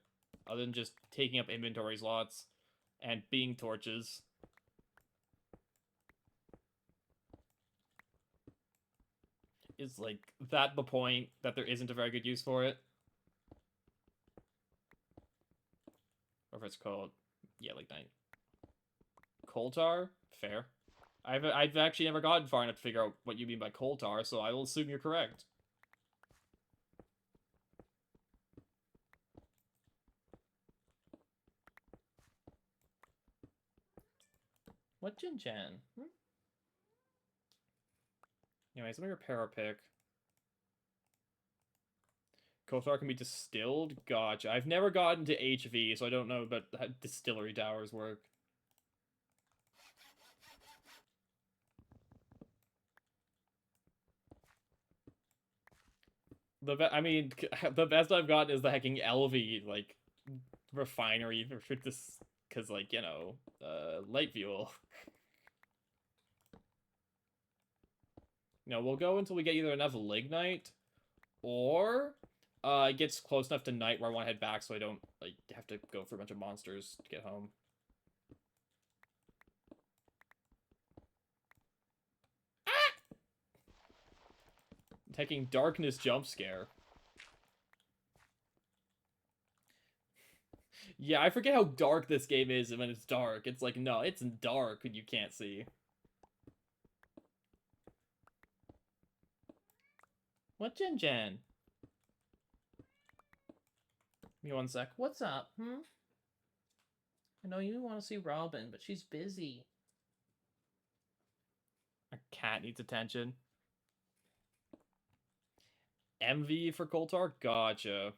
other than just taking up inventory slots and being torches. Is, like, that the point, that there isn't a very good use for it? Or if it's called... Yeah, lignite. Coal tar? Fair. I've actually never gotten far enough to figure out what you mean by coal tar, so I will assume you're correct. What Jin-Chan? Anyways, let me repair our pick. Coal tar can be distilled? Gotcha. I've never gotten to HV, so I don't know about how distillery towers work. I mean, the best I've gotten is the hecking LV, like, refinery for this, because, like, you know, light fuel. We'll go until we get either enough lignite, or it gets close enough to night where I want to head back so I don't, like, have to go through a bunch of monsters to get home. Ah! Taking darkness jump scare. Yeah, I forget how dark this game is when it's dark. It's like, no, it's dark and you can't see. What, Jin-Chan? Give me one sec. What's up, I know you want to see Robin, but she's busy. A cat needs attention. MV for Coltar? Gotcha.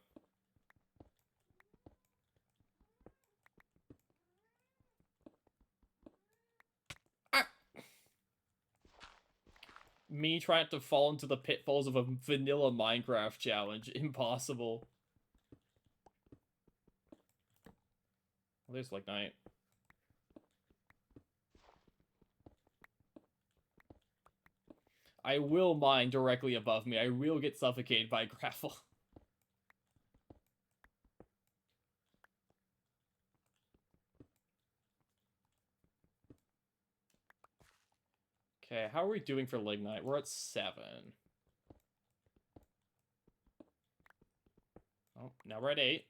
Ah! Me trying to fall into the pitfalls of a vanilla Minecraft challenge. Impossible. Well, there's lignite. I will mine directly above me. I will get suffocated by gravel. Okay, how are we doing for Lignite? We're at 7. Oh, now we're at 8.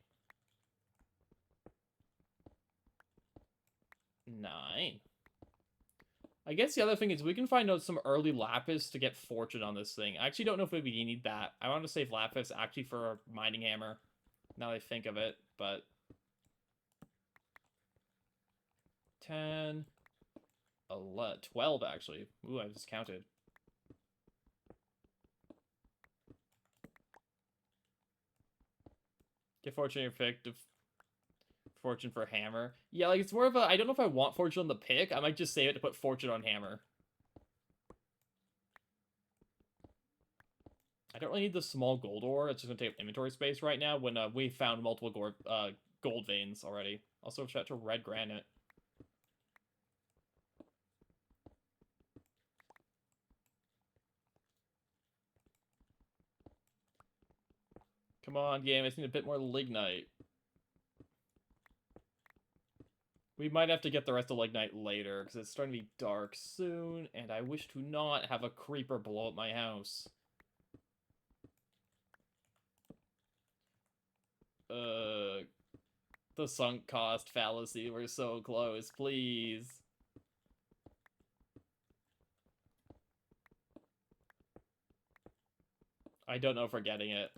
9. I guess the other thing is we can find out some early Lapis to get Fortune on this thing. I actually don't know if we need that. I want to save Lapis actually for a Mining Hammer, now that I think of it, but... 10... 11, 12, actually. Ooh, I just counted. Get Fortune on your pick, Fortune for Hammer. Yeah, like, it's more of a... I don't know if I want Fortune on the pick. I might just save it to put Fortune on Hammer. I don't really need the small gold ore. It's just gonna take up inventory space right now when we found multiple gold veins already. Also, shout out to red granite. Come on, game. I just need a bit more lignite. We might have to get the rest of lignite later, because it's starting to be dark soon, and I wish to not have a creeper blow up my house. The sunk cost fallacy. We're so close, please. I don't know if we're getting it.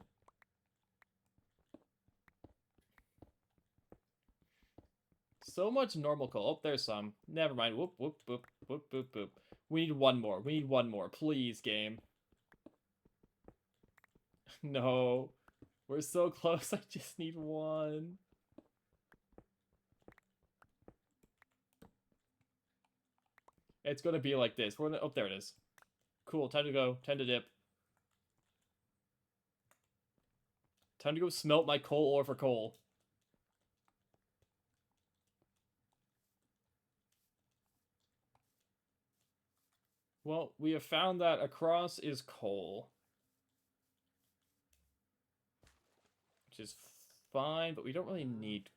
So much normal coal. Oh, there's some. Never mind. Whoop, whoop, whoop, whoop, whoop, whoop. We need one more. We need one more. Please, game. No. We're so close. I just need one. It's gonna be like this. We're gonna... Oh, there it is. Cool. Time to go. Time to dip. Time to go smelt my coal ore for coal. Well, we have found that across is coal. Which is fine, but we don't really need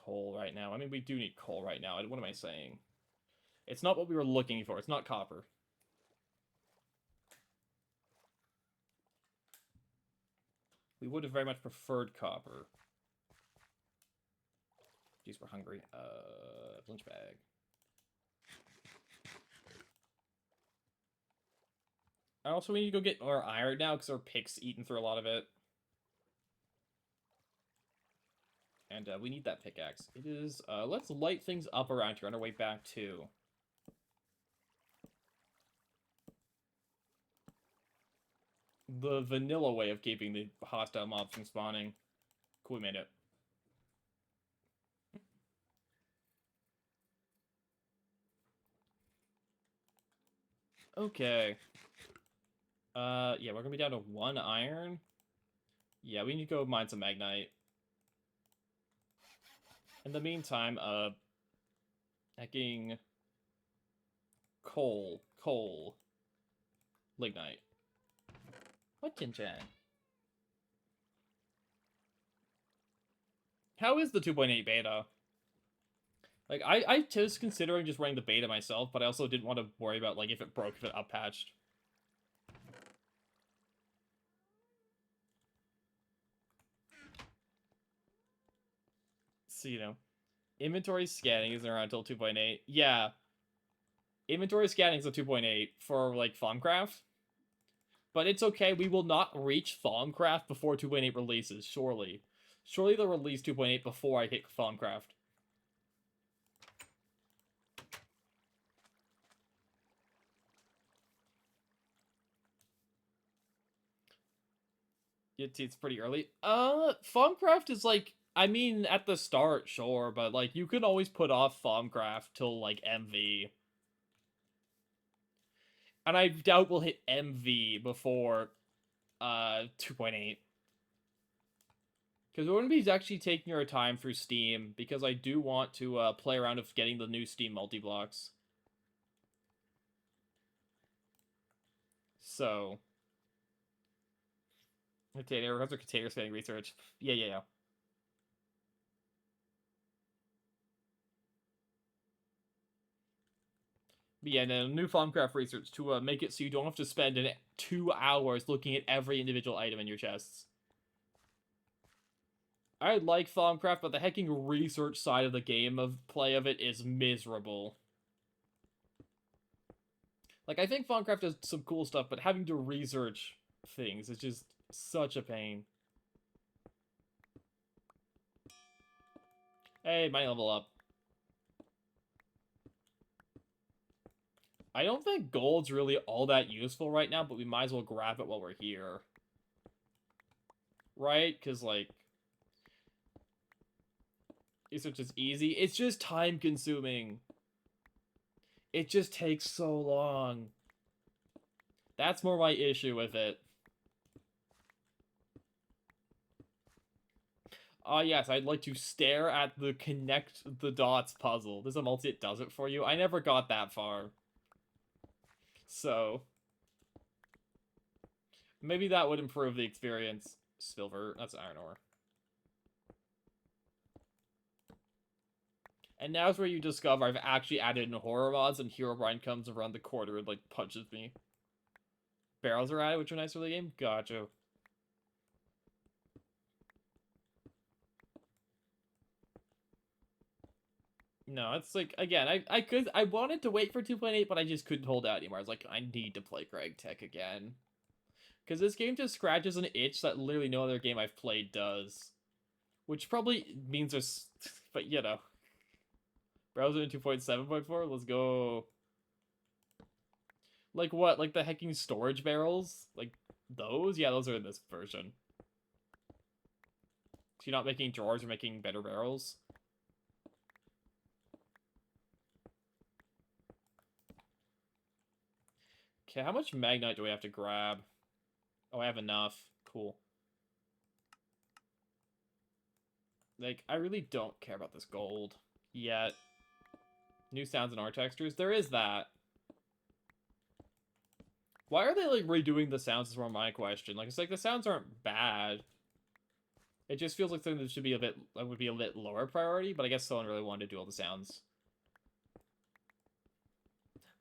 coal right now. I mean, we do need coal right now. What am I saying? It's not what we were looking for. It's not copper. We would have very much preferred copper. Jeez, we're hungry. Lunch bag. Also, we need to go get more iron now, because our pick's eaten through a lot of it. And we need that pickaxe. It is, let's light things up around here on our way back, too. The vanilla way of keeping the hostile mobs from spawning. Cool, we made it. Okay. Yeah, we're gonna be down to 1 iron. Yeah, we need to go mine some magnite. In the meantime, hacking coal, lignite. What, Chin-chan? How is the 2.8 beta? Like, I was considering just running the beta myself, but I also didn't want to worry about, like, if it broke, if it uppatched. So, you know, inventory scanning isn't around until 2.8. Yeah. Inventory scanning is a 2.8 for, like, Thaumcraft. But it's okay, we will not reach Thaumcraft before 2.8 releases, surely. Surely they'll release 2.8 before I hit Thaumcraft. It's pretty early. Thaumcraft is like... I mean, at the start, sure, but, like, you can always put off Thaumcraft till, like, MV. And I doubt we'll hit MV before, 2.8. Because we're going to be actually taking our time through Steam, because I do want to, play around with getting the new Steam multi-blocks. So... Container, how's our container scanning research? Yeah. Yeah, no, new Farmcraft research to make it so you don't have to spend 2 hours looking at every individual item in your chests. I like Farmcraft, but the hacking research side of the game of play of it is miserable. Like, I think Farmcraft does some cool stuff, but having to research things is just such a pain. Hey, might level up. I don't think gold's really all that useful right now, but we might as well grab it while we're here. Right? Because, like, research is easy. It's just time-consuming. It just takes so long. That's more my issue with it. Yes, I'd like to stare at the connect the dots puzzle. There's a multi that does it for you. I never got that far. So, maybe that would improve the experience. Silver, that's iron ore. And now's where you discover I've actually added in horror mods, and Herobrine comes around the corner and, like, punches me. Barrels are added, which are nice for the game? Gotcha. No, it's like, again, I wanted to wait for 2.8, but I just couldn't hold out anymore. I was like, I need to play Greg Tech again. Because this game just scratches an itch that literally no other game I've played does. Which probably means there's... But, you know. Browser in 2.7.4? Let's go. Like what? Like the hacking storage barrels? Like those? Yeah, those are in this version. So you're not making drawers, you're making better barrels? Okay, how much magnite do we have to grab? Oh, I have enough. Cool. Like, I really don't care about this gold yet. New sounds and art textures? There is that. Why are they, like, redoing the sounds is more my question. Like, it's like, the sounds aren't bad. It just feels like something that should be a bit, would be a bit lower priority, but I guess someone really wanted to do all the sounds.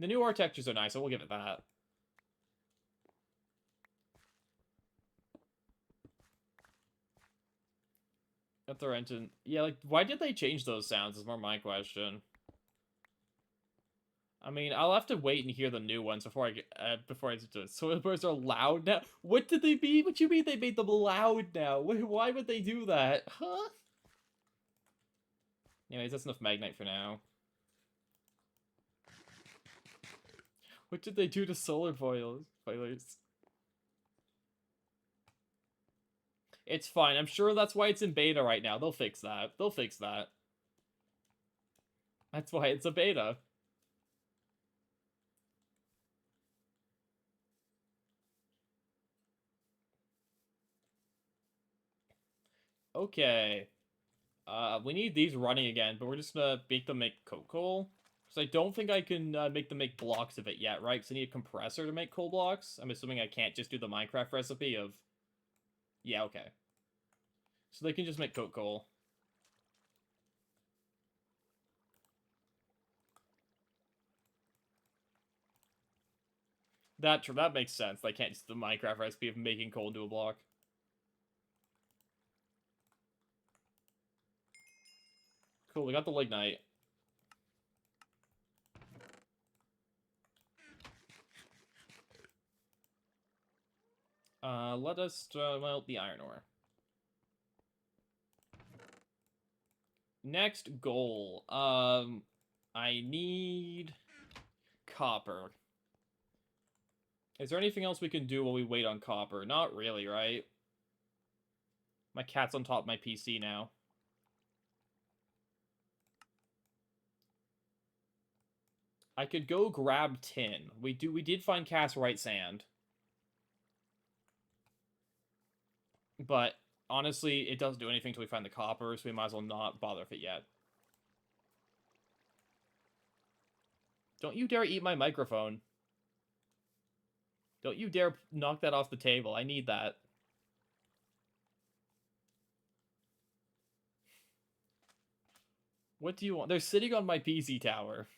The new art textures are nice, so we'll give it that. If they're engine... Yeah, like, why did they change those sounds is more my question. I mean, I'll have to wait and hear the new ones before I get, before I do it. Soil birds are loud now? What did they mean? What you mean they made them loud now? Why would they do that? Huh? Anyways, that's enough Magnite for now. What did they do to solar boilers? It's fine. I'm sure that's why it's in beta right now. They'll fix that. They'll fix that. That's why it's a beta. Okay. We need these running again, but we're just gonna make them make coke coal. So I don't think I can make them make blocks of it yet, right? Because I need a compressor to make coal blocks. I'm assuming I can't just do the Minecraft recipe of... Yeah, okay. So they can just make coke coal. That makes sense. They can't just do the Minecraft recipe of making coal into a block. Cool, we got the lignite. Let us melt the iron ore. Next goal. I need copper. Is there anything else we can do while we wait on copper? Not really, right? My cat's on top of my PC now. I could go grab tin. We did find cassiterite sand. But honestly, it doesn't do anything until we find the copper, so we might as well not bother with it yet. Don't you dare eat my microphone. Don't you dare knock that off the table. I need that. What do you want? They're sitting on my PC tower.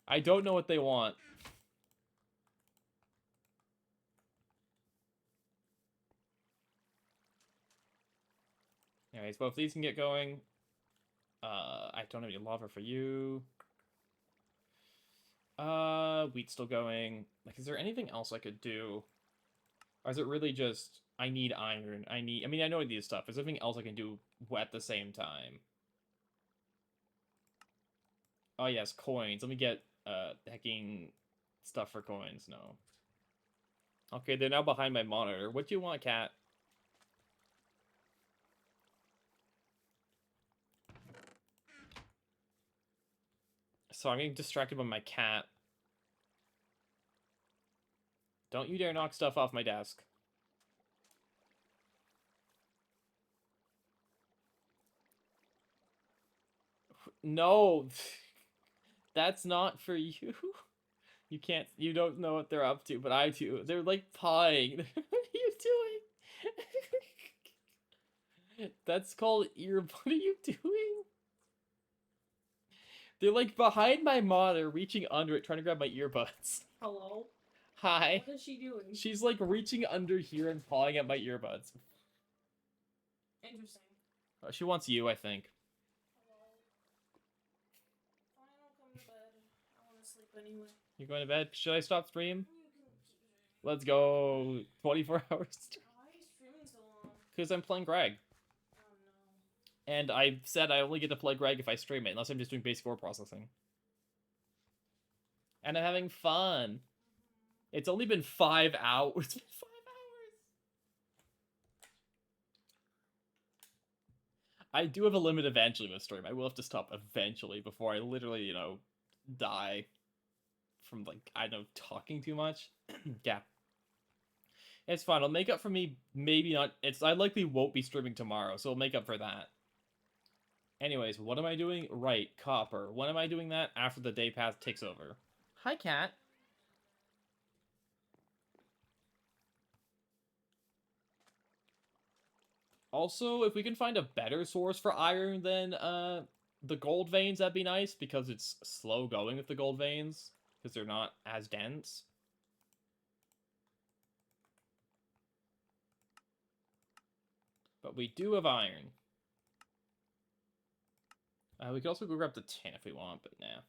I don't know what they want. Anyways, both these can get going. I don't have any lava for you. Wheat's still going. Like, is there anything else I could do? Or is it really just, I need iron, I mean, I know I need stuff. Is there anything else I can do at the same time? Oh, yes, coins. Let me get, hacking stuff for coins. No. Okay, they're now behind my monitor. What do you want, cat? So I'm getting distracted by my cat. Don't you dare knock stuff off my desk. No. That's not for you. You can't, you don't know what they're up to, but I do. They're like pawing. What are you doing? That's called ear. What are you doing? They're like behind my monitor, reaching under it, trying to grab my earbuds. Hello? Hi. What is she doing? She's like reaching under here and pawing at my earbuds. Interesting. She wants you, I think. Hello? Fine, I'll come to bed. I want to sleep anyway. You going to bed? Should I stop stream? You can keep streaming. Let's go. 24 hours. Why are you streaming so long? Because I'm playing Greg. Oh no. And I said I only get to play Greg if I stream it, unless I'm just doing basic word processing. And I'm having fun. It's only been 5 hours. It's been 5 hours. I do have a limit eventually with stream. I will have to stop eventually before I literally, you know, die from, like, I don't know, talking too much. Yeah. It's fine. I'll make up for me. Maybe not. I likely won't be streaming tomorrow, so I'll make up for that. Anyways, what am I doing? Right, copper. When am I doing that? After the day pass takes over. Hi, cat. Also, if we can find a better source for iron than the gold veins, that'd be nice, because it's slow going with the gold veins, because they're not as dense. But we do have iron. We could also go grab the tin if we want, but nah.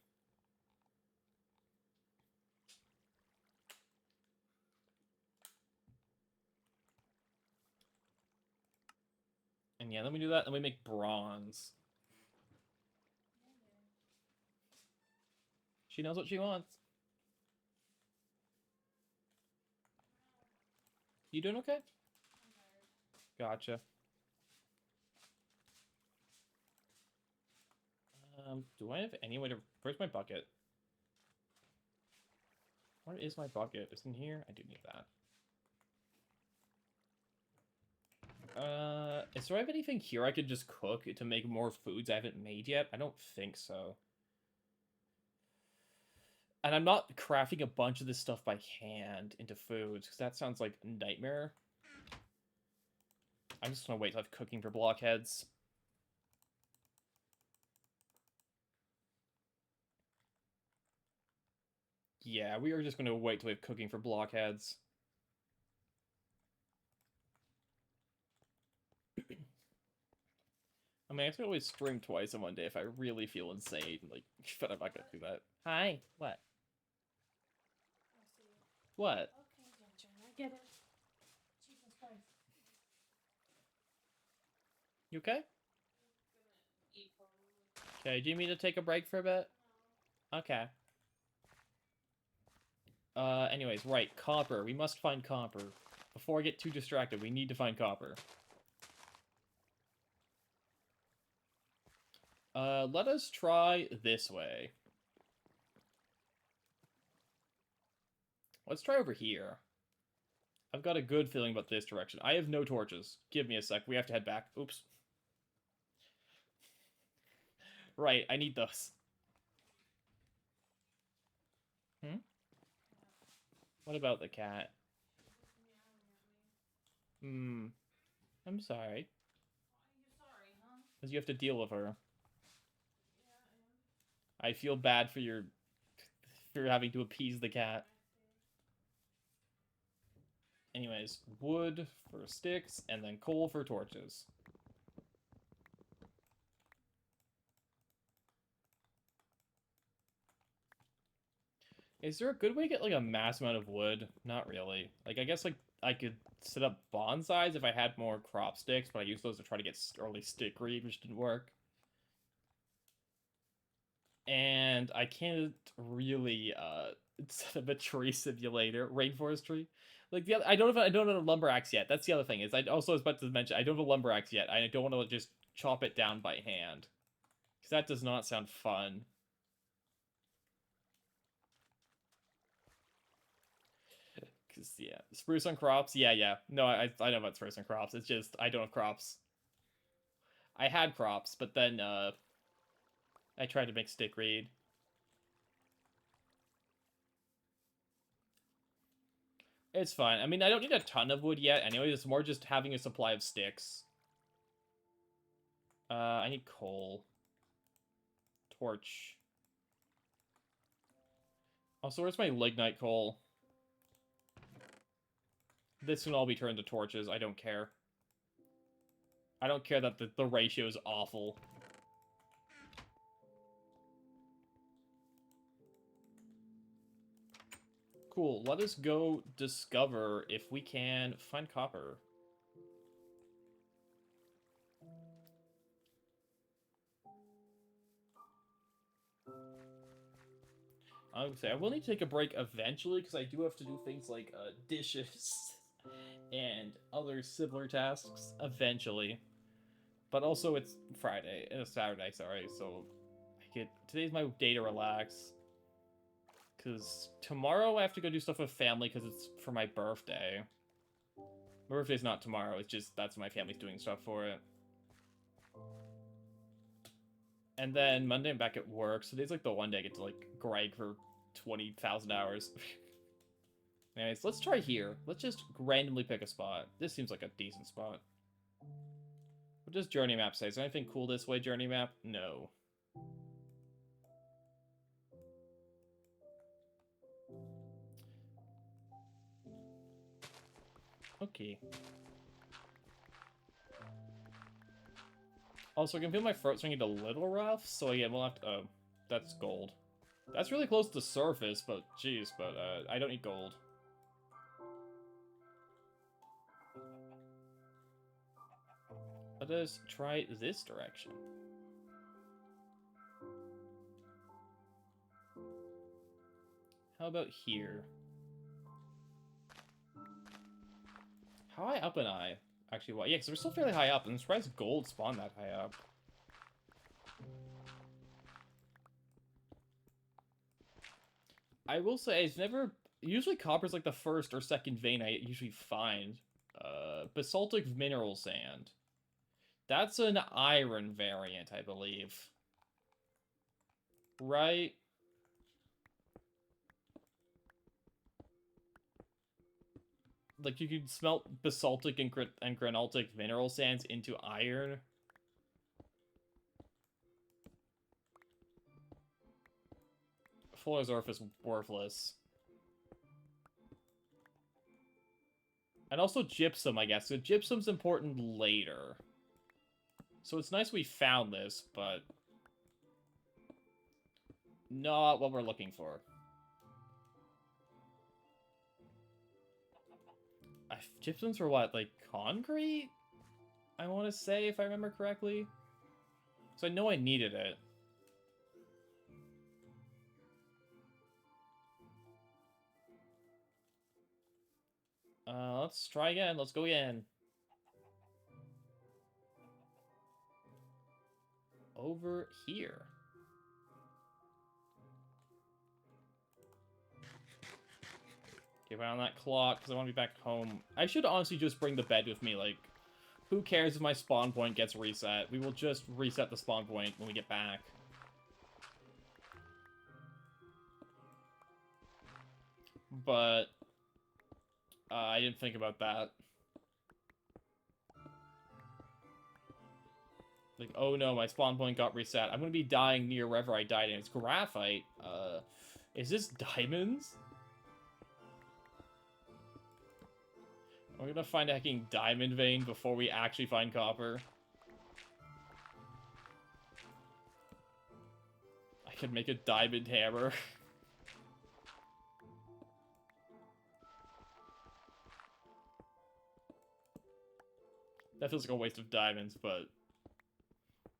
And yeah, then we do that, and we make bronze. She knows what she wants. You doing okay? Gotcha. Do I have any way to... Where's my bucket? Where is my bucket? Is it in here? I do need that. Is there anything here I could just cook to make more foods I haven't made yet? I don't think so. And I'm not crafting a bunch of this stuff by hand into foods, because that sounds like a nightmare. I'm just gonna wait till I have cooking for blockheads. Yeah, we are just gonna wait till we have cooking for blockheads. I mean, I can always stream twice in one day if I really feel insane, like, but I'm not gonna do that. Hi. What? I see. What? Okay, gotcha. I get it. Jesus Christ. You okay? Eat probably. Okay, do you mean to take a break for a bit? No. Okay. Anyways, right, copper. We must find copper. Before I get too distracted, we need to find copper. Let us try this way. Let's try over here. I've got a good feeling about this direction. I have no torches. Give me a sec. We have to head back. Oops. Right, I need those. Hmm? What about the cat? Hmm. I'm sorry. Why are you sorry, huh? Because you have to deal with her. Yeah, I am. I feel bad for your... You're having to appease the cat. Anyways, wood for sticks, and then coal for torches. Is there a good way to get, like, a mass amount of wood? Not really. Like, I guess, like, I could set up bonsais if I had more crop sticks, but I used those to try to get early stickweed, which didn't work. And I can't really, set up a tree simulator, rainforest tree. Like, I don't have a lumber axe yet. That's the other thing, is I also was about to mention, I don't have a lumber axe yet. I don't want to just chop it down by hand. Because that does not sound fun. Because, yeah, spruce on crops, yeah. No, I know about spruce on crops. It's just, I don't have crops. I had crops, but then, I tried to make stickweed. It's fine. I mean, I don't need a ton of wood yet. Anyway, it's more just having a supply of sticks. I need coal. Torch. Also, where's my lignite coal? This can all be turned to torches. I don't care. I don't care that the ratio is awful. Cool. Let us go discover if we can find copper. I would say I will need to take a break eventually because I do have to do things like dishes and other similar tasks eventually. But also it's Friday, Saturday, sorry. So today's my day to relax. Because tomorrow I have to go do stuff with family because it's for my birthday. My birthday's not tomorrow, it's just that's my family's doing stuff for it. And then Monday I'm back at work, so today's like the one day I get to like Greg for 20,000 hours. Anyways, let's try here. Let's just randomly pick a spot. This seems like a decent spot. What does journey map say? Is there anything cool this way, journey map? No. Okay. Also, I can feel my throat swinging a little rough, so again, we'll have to... Oh, that's gold. That's really close to the surface, but jeez, but I don't need gold. Let us try this direction. How about here? How high up am I? Actually, what? Yeah, because we're still fairly high up, and I'm surprised gold spawned that high up. I will say, it's never... Usually copper's like the first or second vein I usually find. Basaltic mineral sand. That's an iron variant, I believe. Right? Like, you could smelt basaltic and granultic mineral sands into iron. Fuller's Earth is worthless. And also gypsum, I guess. So gypsum's important later. So it's nice we found this, but... not what we're looking for. Gypsum's for what? Like, concrete? I want to say, if I remember correctly. So I know I needed it. Let's try again. Let's go again. Over here. Keep an eye on that clock, because I want to be back home. I should honestly just bring the bed with me, like... Who cares if my spawn point gets reset? We will just reset the spawn point when we get back. But... I didn't think about that. Like, oh no, my spawn point got reset. I'm gonna be dying near wherever I died, and it's graphite. Is this diamonds? We're gonna find a hacking diamond vein before we actually find copper. I could make a diamond hammer. That feels like a waste of diamonds, but...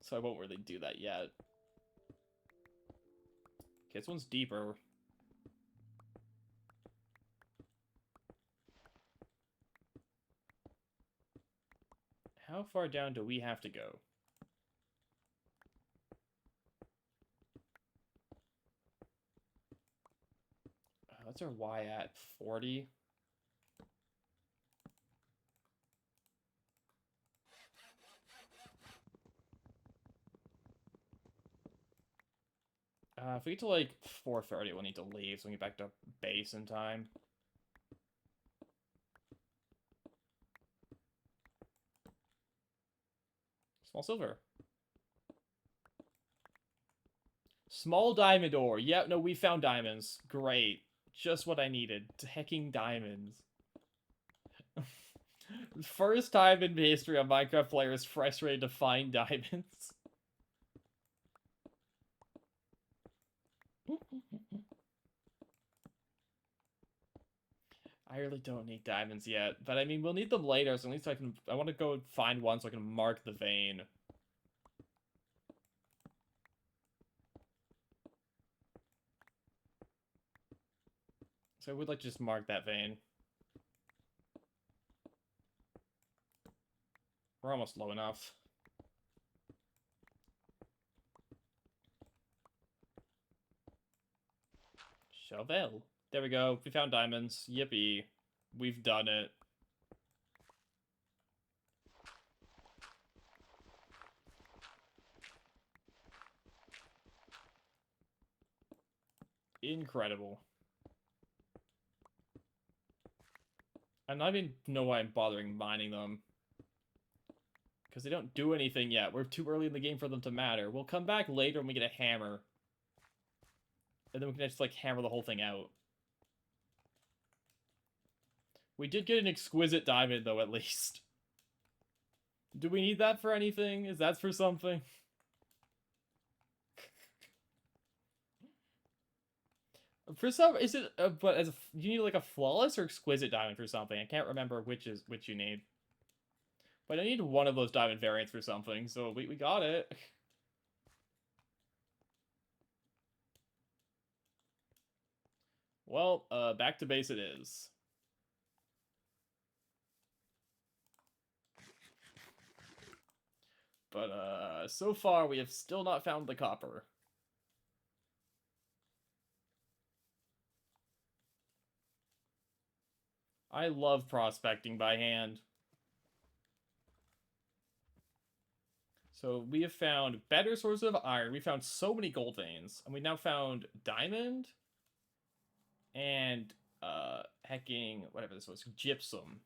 So I won't really do that yet. Okay, this one's deeper. How far down do we have to go? What's our Y at? 40? If we get to like 4:30, we'll need to leave so we can get back to base in time. Small silver. Small diamond ore. Yep, no, we found diamonds. Great. Just what I needed. Hecking diamonds. First time in history of Minecraft players frustrated to find diamonds. I really don't need diamonds yet, but I mean, we'll need them later, so at least I want to go find one so I can mark the vein. So I would like to just mark that vein. We're almost low enough. Shovel. There we go. We found diamonds. Yippee. We've done it. Incredible. I don't even know why I'm bothering mining them. Because they don't do anything yet. We're too early in the game for them to matter. We'll come back later when we get a hammer. And then we can just, like, hammer the whole thing out. We did get an exquisite diamond, though, at least. Do we need that for anything? Is that for something? For some, is it, but you need, like, a flawless or exquisite diamond for something? I can't remember which you need. But I need one of those diamond variants for something, so we got it. Well, back to base it is. But, so far we have still not found the copper. I love prospecting by hand. So we have found better sources of iron. We found so many gold veins. And we now found diamond and hecking, whatever this was, gypsum.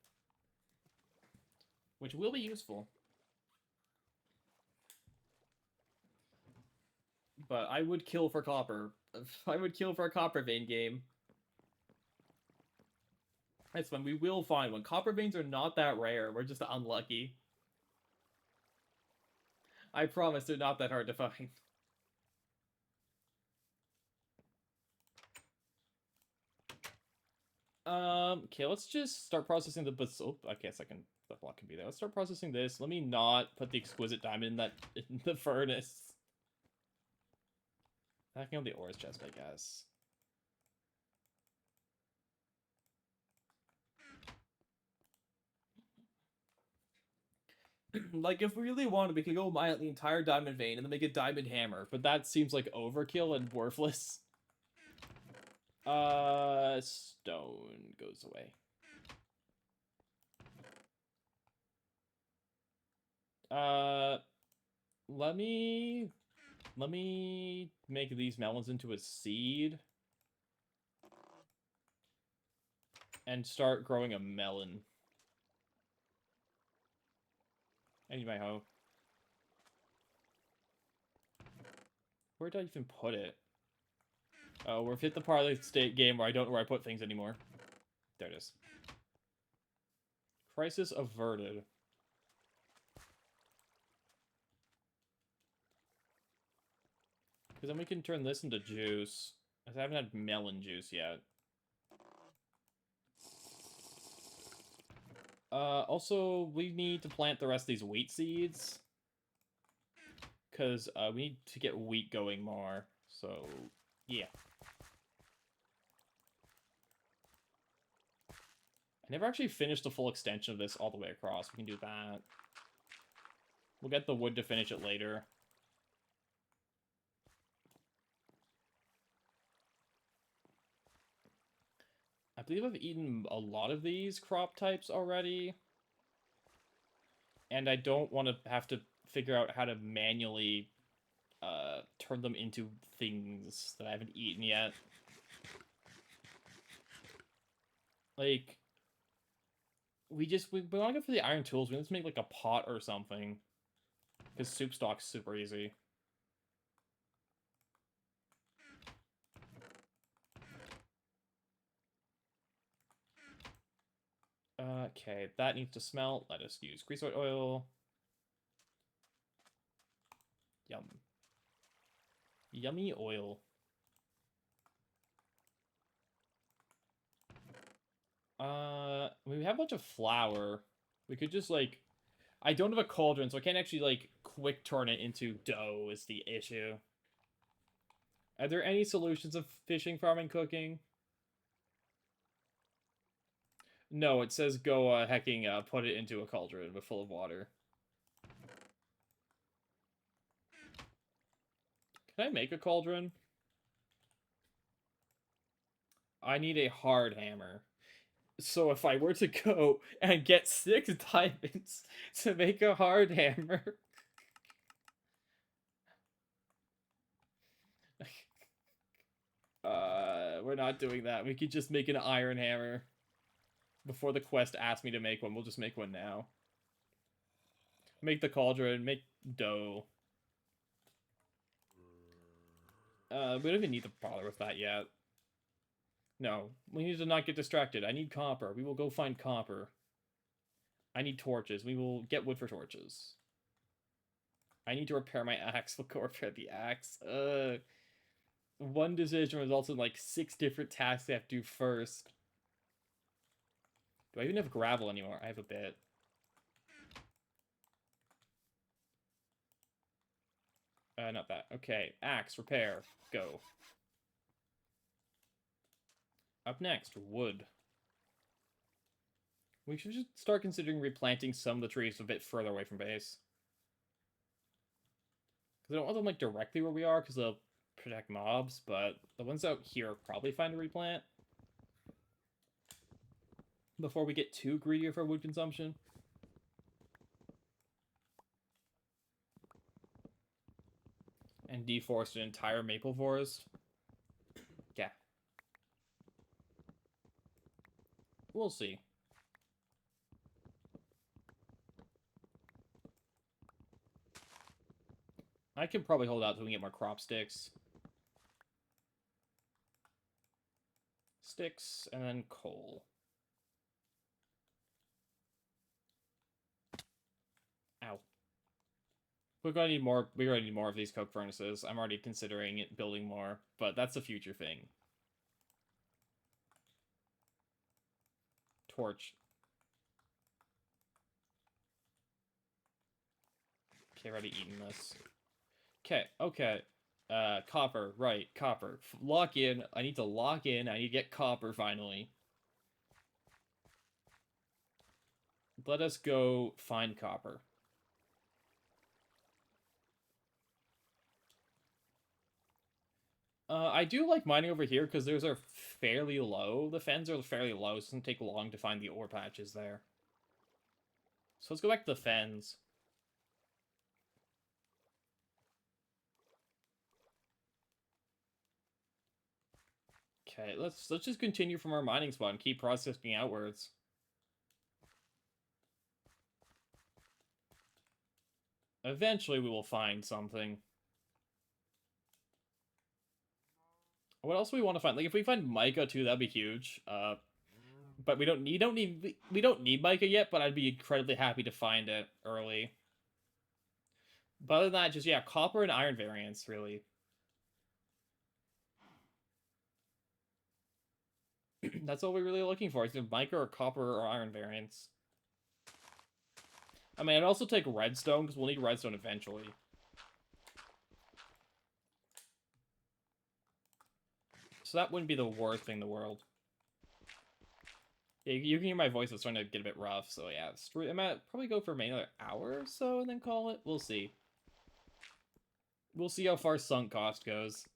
Which will be useful. But I would kill for copper. I would kill for a copper vein game. That's fun. We will find one. Copper veins are not that rare. We're just unlucky. I promise they're not that hard to find. Okay, let's just start processing the basalt. I guess the block can be there. Let's start processing this. Let me not put the exquisite diamond in the furnace. Hacking on the ores chest, I guess. Like, if we really wanted, we could go mine out the entire diamond vein and then make a diamond hammer, but that seems like overkill and worthless. Stone goes away. Let me make these melons into a seed. And start growing a melon. I need my hoe. Where did I even put it? Oh, we've hit the part of the state game where I don't know where I put things anymore. There it is. Crisis averted. Because then we can turn this into juice. I haven't had melon juice yet. Also, we need to plant the rest of these wheat seeds. Because we need to get wheat going more. So, yeah. I never actually finished the full extension of this all the way across. We can do that. We'll get the wood to finish it later. I believe I've eaten a lot of these crop types already. And I don't want to have to figure out how to manually turn them into things that I haven't eaten yet. Like, we want to go for the iron tools. We let's make like a pot or something. Because soup stock's super easy. Okay, that needs to smelt. Let us use grease oil. Yum. Yummy oil. We have a bunch of flour. We could just, like... I don't have a cauldron, so I can't actually, like, quick turn it into dough is the issue. Are there any solutions of fishing, farming, cooking? No, it says go, put it into a cauldron with full of water. Can I make a cauldron? I need a hard hammer. So if I were to go and get 6 diamonds to make a hard hammer... we're not doing that. We could just make an iron hammer. Before the quest asks me to make one, we'll just make one now. Make the cauldron, make dough. We don't even need to bother with that yet. No, we need to not get distracted. I need copper. We will go find copper. I need torches. We will get wood for torches. I need to repair my axe. We'll go repair the axe. One decision results in like 6 different tasks I have to do first. Do I even have gravel anymore? I have a bit. Not that. Okay, axe, repair, go. Up next, wood. We should just start considering replanting some of the trees a bit further away from base. Because I don't want them, like, directly where we are, because they'll protect mobs, but the ones out here are probably fine to replant. Before we get too greedy with our wood consumption. And deforest an entire maple forest. Yeah. We'll see. I can probably hold out till we get more crop sticks. Sticks, and then coal. Ow. We're gonna need more. We're gonna need more of these coke furnaces. I'm already considering it building more, but that's a future thing. Torch. Okay, already eating this. Okay, okay. Copper, right, copper. Lock in. I need to lock in. I need to get copper finally. Let us go find copper. I do like mining over here because those are fairly low. The fens are fairly low, so it doesn't take long to find the ore patches there. So let's go back to the fens. Okay, let's just continue from our mining spot and keep processing outwards. Eventually we will find something. What else do we want to find? Like, if we find mica too, that'd be huge. But we don't need mica yet. But I'd be incredibly happy to find it early. But other than that, just yeah, copper and iron variants really. That's what we're really looking for. It's mica or copper or iron variants. I mean, I'd also take redstone because we'll need redstone eventually. So that wouldn't be the worst thing in the world. Yeah, you can hear my voice is starting to get a bit rough, so yeah. I might probably go for maybe another hour or so and then call it. We'll see. We'll see how far sunk cost goes.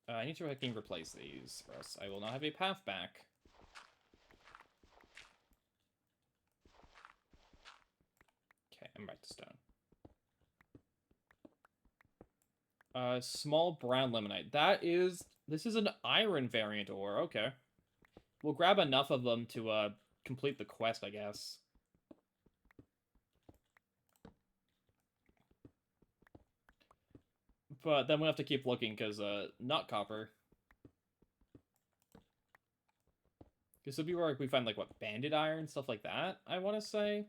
I need to fucking replace these, or else I will not have a path back. Okay, I'm back to stone. Small brown limonite. This is an iron variant ore. Okay. We'll grab enough of them to, complete the quest, I guess. But then we'll have to keep looking, because, not copper. Because it'll be where we find, like, what, banded iron, stuff like that, I want to say.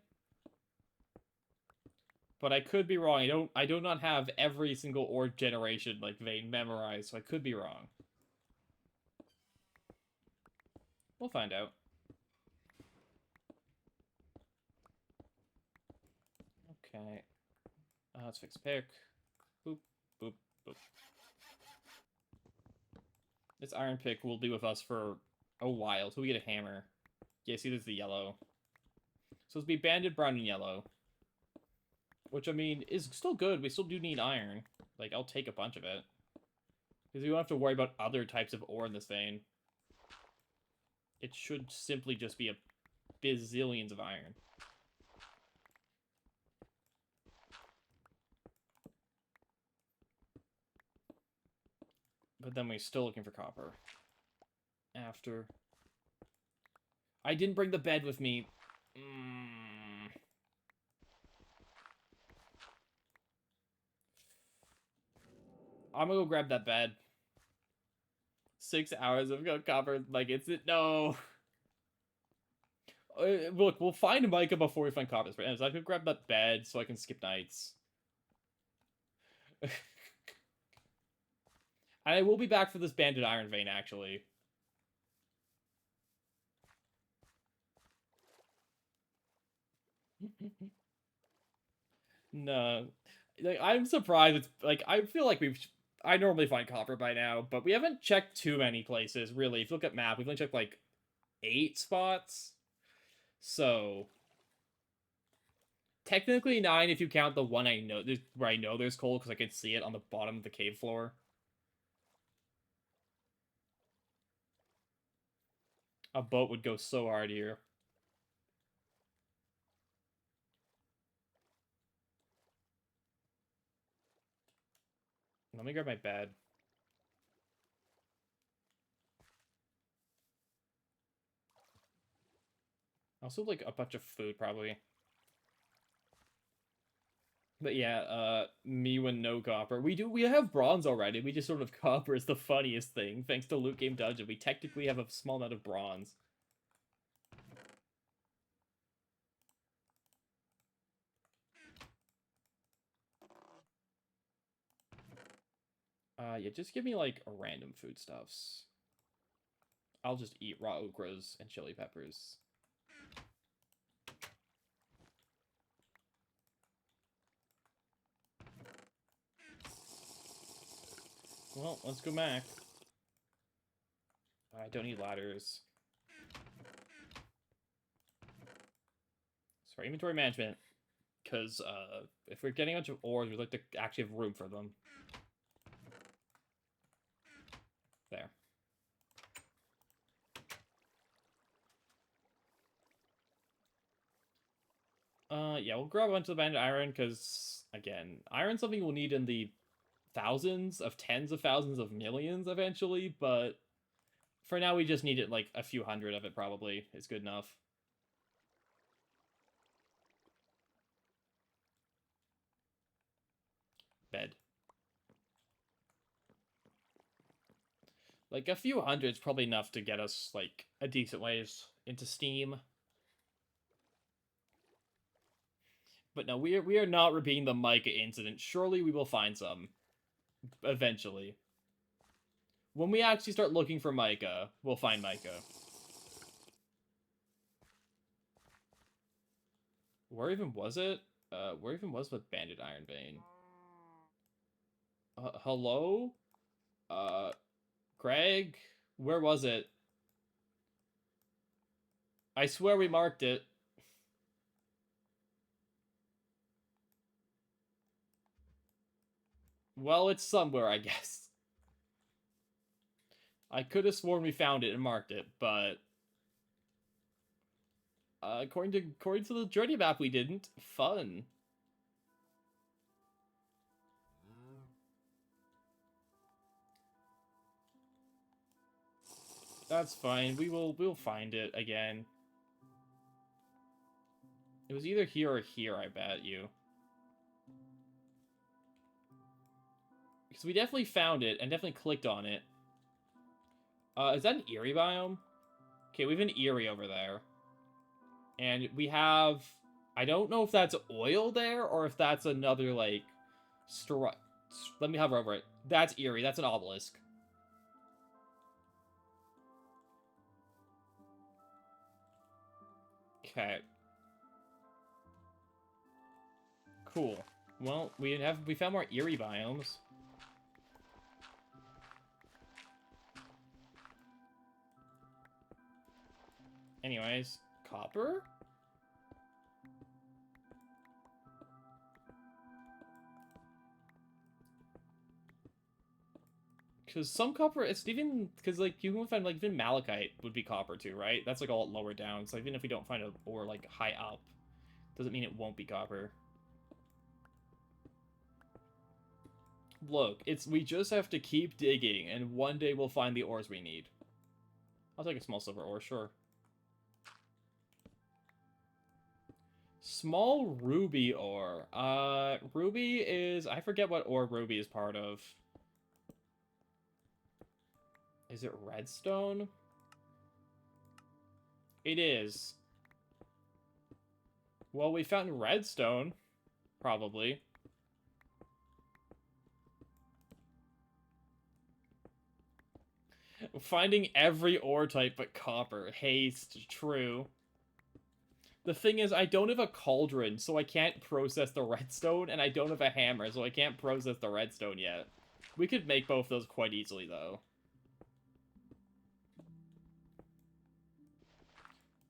But I could be wrong. I do not have every single ore generation, like, vein memorized, so I could be wrong. We'll find out. Okay. Let's fix pick. Boop, boop, boop. This iron pick will be with us for a while till we get a hammer. Yeah, see, there's the yellow. So it'll be banded brown and yellow. Which, I mean, is still good. We still do need iron. Like, I'll take a bunch of it. Because we don't have to worry about other types of ore in this vein. It should simply just be a bazillions of iron. But then we're still looking for copper. After. I didn't bring the bed with me. I'm gonna go grab that bed. 6 hours of copper. Like, it's it. No. Look, we'll find Micah before we find copper. So I could grab that bed so I can skip nights. And I will be back for this banded iron vein, actually. No. Like, I'm surprised it's, like, I feel like I normally find copper by now, but we haven't checked too many places, really. If you look at map, we've only checked, like, 8 spots. So, technically 9 if you count the one where I know there's coal, because I can see it on the bottom of the cave floor. A boat would go so hard here. Let me grab my bed. Also, like, a bunch of food, probably. But yeah, me when no copper. We have bronze already. We just sort of copper is the funniest thing. Thanks to Loot Game Dungeon, we technically have a small amount of bronze. Yeah, just give me, like, a random foodstuffs. I'll just eat raw okras and chili peppers. Well, let's go back. I don't need ladders. Sorry, inventory management. Because, if we're getting a bunch of ores, we'd like to actually have room for them. There. Yeah, we'll grab a bunch of the banded iron, because, again, iron's something we'll need in the thousands of tens of thousands of millions eventually, but for now we just need it, like, a few hundred of it probably is good enough. Like, a few hundred's probably enough to get us, like, a decent ways into Steam. But no, we are not repeating the Micah incident. Surely we will find some. Eventually. When we actually start looking for Micah, we'll find Micah. Where even was it? Where even was with Bandit Iron Vein? Hello? Greg? Where was it? I swear we marked it. Well, it's somewhere, I guess. I could have sworn we found it and marked it, but according to the journey map, we didn't. Fun. That's fine. We'll find it again. It was either here or here, I bet you. Because we definitely found it and definitely clicked on it. Is that an Eerie biome? Okay, we have an Eerie over there. And we have... I don't know if that's oil there or if that's another, like... Let me hover over it. That's Eerie. That's an obelisk. Okay. Cool. Well, we found more Eerie biomes. Anyways, copper? Because some copper, it's even, because, like, you can find, like, even malachite would be copper, too, right? That's, like, all lower down, so even if we don't find a ore, like, high up, doesn't mean it won't be copper. Look, we just have to keep digging, and one day we'll find the ores we need. I'll take a small silver ore, sure. Small ruby ore. Ruby is, I forget what ore ruby is part of. Is it redstone? It is. Well, we found redstone, probably. Finding every ore type but copper. Haste, true. The thing is, I don't have a cauldron, so I can't process the redstone, and I don't have a hammer, so I can't process the redstone yet. We could make both those quite easily, though.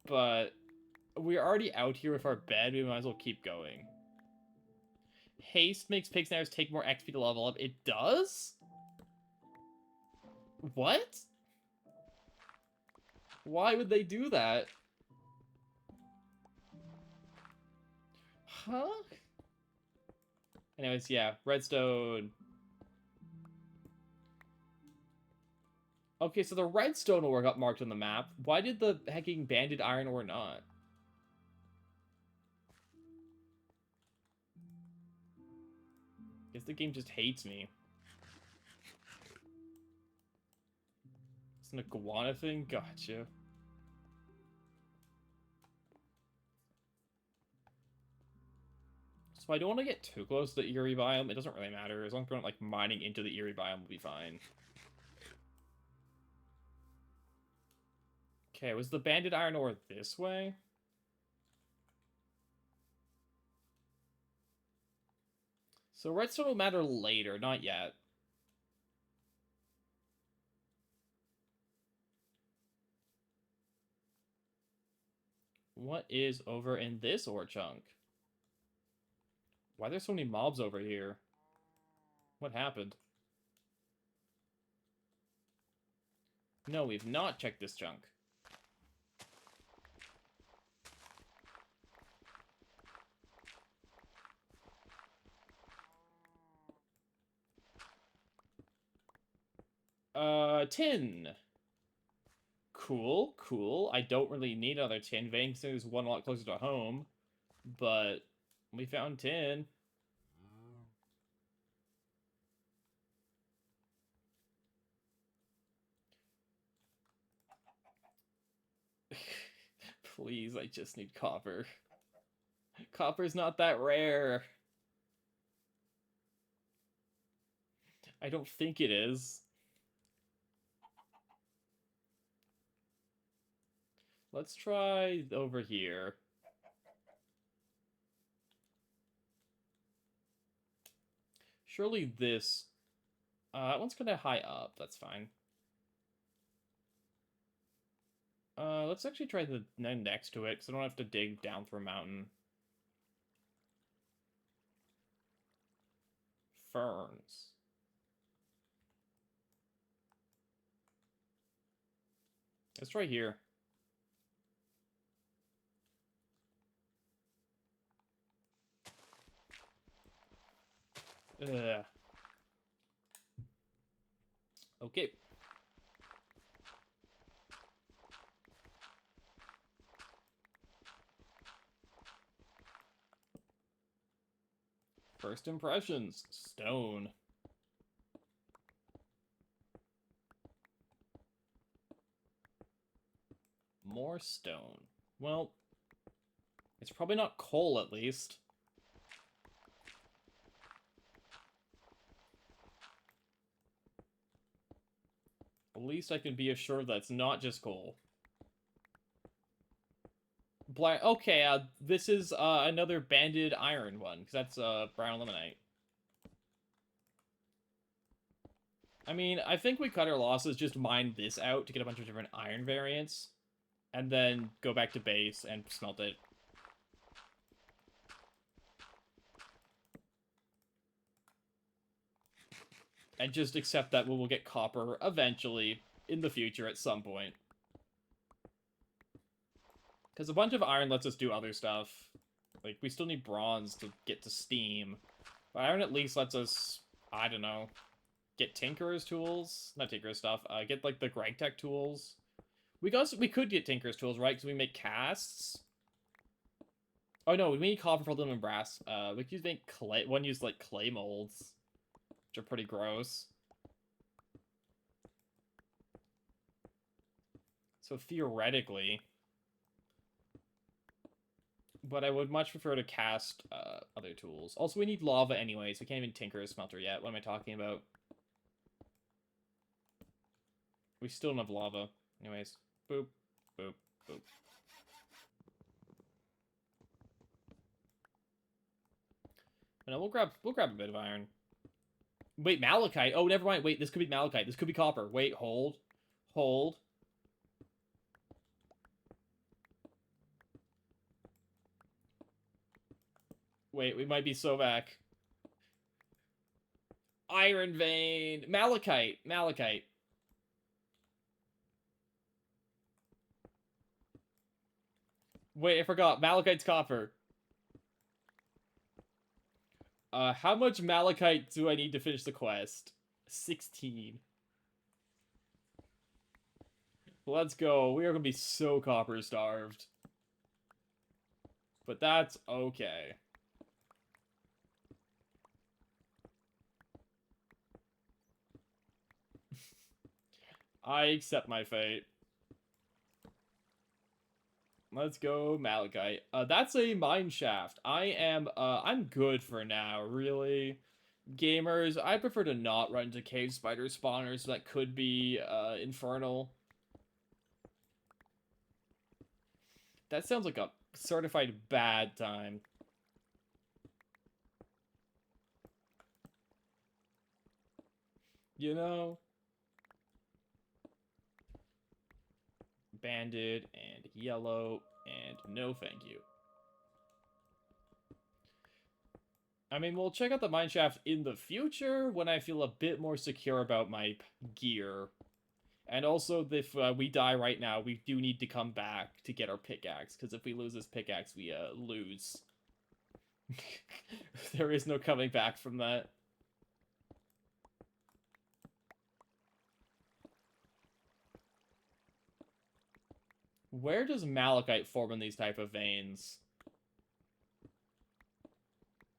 But we're already out here with our bed, we might as well keep going. Haste makes pig snares take more XP to level up. It does? What? Why would they do that? Huh? Anyways, yeah, redstone. Okay, so the redstone ore got marked on the map. Why did the hecking banded iron ore not? Guess the game just hates me. It's an iguana thing? Gotcha. So I don't want to get too close to the Eerie biome. It doesn't really matter. As long as we're not, like, mining into the Eerie biome, we'll be fine. Okay, was the banded iron ore this way? So redstone will matter later, not yet. What is over in this ore chunk? Why are there so many mobs over here? What happened? No, we've not checked this chunk. Tin. Cool, cool. I don't really need another tin vein because there's one a lot closer to home. But we found tin. Please, I just need copper. Copper's not that rare. I don't think it is. Let's try over here. Surely this... that one's kind of high up. That's fine. Let's actually try the next to it, because I don't have to dig down through a mountain. Ferns. Let's try here. Ugh. Okay. First impressions. Stone. More stone. Well, it's probably not coal, at least. At least I can be assured that it's not just coal. Black. Okay, this is another banded iron one, because that's brown limonite. I mean, I think we cut our losses, just mine this out to get a bunch of different iron variants, and then go back to base and smelt it. And just accept that we will get copper eventually, in the future at some point. Because a bunch of iron lets us do other stuff. Like, we still need bronze to get to steam. But iron at least lets us, I don't know, get Tinkerer's tools? Not Tinkerer's stuff. Get, like, the Greg Tech tools. We could get Tinkerer's tools, right? Because we make casts. Oh, no, we need copper for aluminum and brass. We could make clay... One use, like, clay molds. Which are pretty gross. So, theoretically... But I would much prefer to cast other tools. Also, we need lava anyways. We can't even tinker a smelter yet. What am I talking about? We still don't have lava. Anyways. Boop. Boop. Boop. No, we'll grab a bit of iron. Wait, malachite. Oh, never mind. Wait, this could be malachite. This could be copper. Wait, hold. Hold. Wait, we might be so back. Iron vein. Malachite. Malachite. Wait, I forgot. Malachite's copper. How much malachite do I need to finish the quest? 16. Let's go. We are gonna be so copper starved. But that's okay. I accept my fate. Let's go, malachite. That's a mine shaft. I'm good for now, really. Gamers, I prefer to not run into cave spider spawners that could be, infernal. That sounds like a certified bad time. You know? Banded and yellow and no thank you. I mean, we'll check out the mineshaft in the future when I feel a bit more secure about my gear. And also, if we die right now, we do need to come back to get our pickaxe, because if we lose this pickaxe, we lose. There is no coming back from that. Where does malachite form in these type of veins?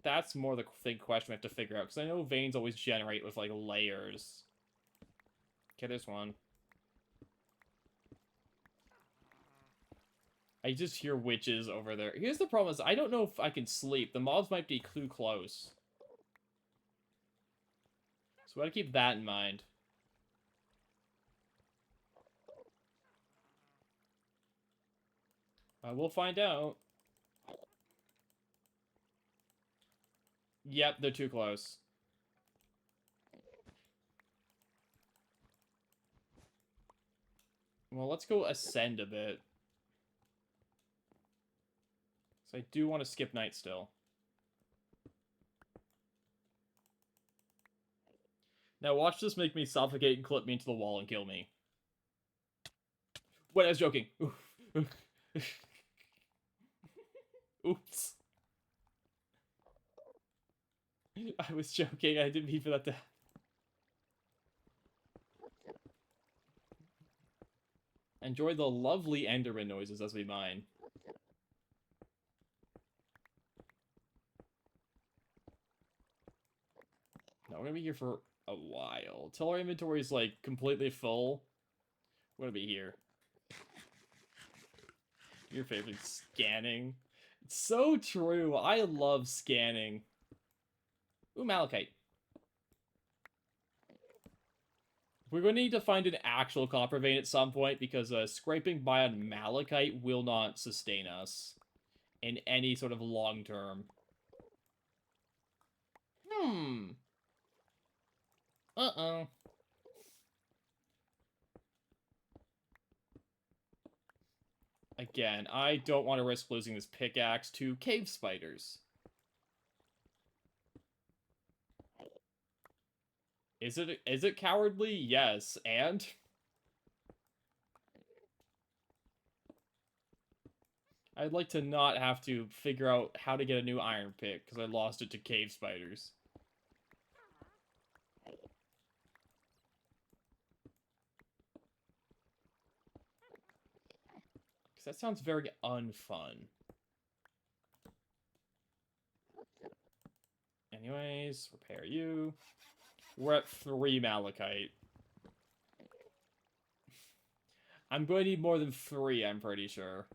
That's more the thing question we have to figure out, because I know veins always generate with, like, layers. Okay, there's one. I just hear witches over there. Here's the problem is I don't know if I can sleep. The mobs might be too close. So I gotta keep that in mind. We'll find out. Yep, they're too close. Well, let's go ascend a bit. So I do want to skip night still. Now watch this make me suffocate and clip me into the wall and kill me. Wait, I was joking. Oops. I was joking. I didn't mean for that to... Enjoy the lovely Enderman noises as we mine. No, we're gonna be here for a while. Till our inventory is, like, completely full, we're gonna be here. Your favorite, scanning. It's so true. I love scanning. Ooh, malachite. We're going to need to find an actual copper vein at some point because scraping by on malachite will not sustain us in any sort of long term. Uh-oh. Again, I don't want to risk losing this pickaxe to cave spiders. Is it cowardly? Yes. And I'd like to not have to figure out how to get a new iron pick because I lost it to cave spiders. Because that sounds very unfun. Anyways, repair you. We're at 3 malachite. I'm going to need more than 3, I'm pretty sure.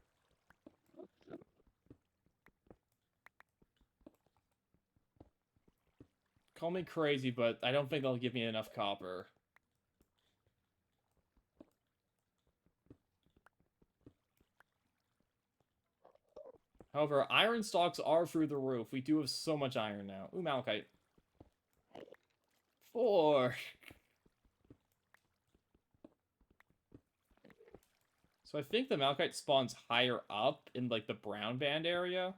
Call me crazy, but I don't think they'll give me enough copper. However, iron stocks are through the roof. We do have so much iron now. Ooh, malachite. 4. So I think the malachite spawns higher up in, like, the brown band area.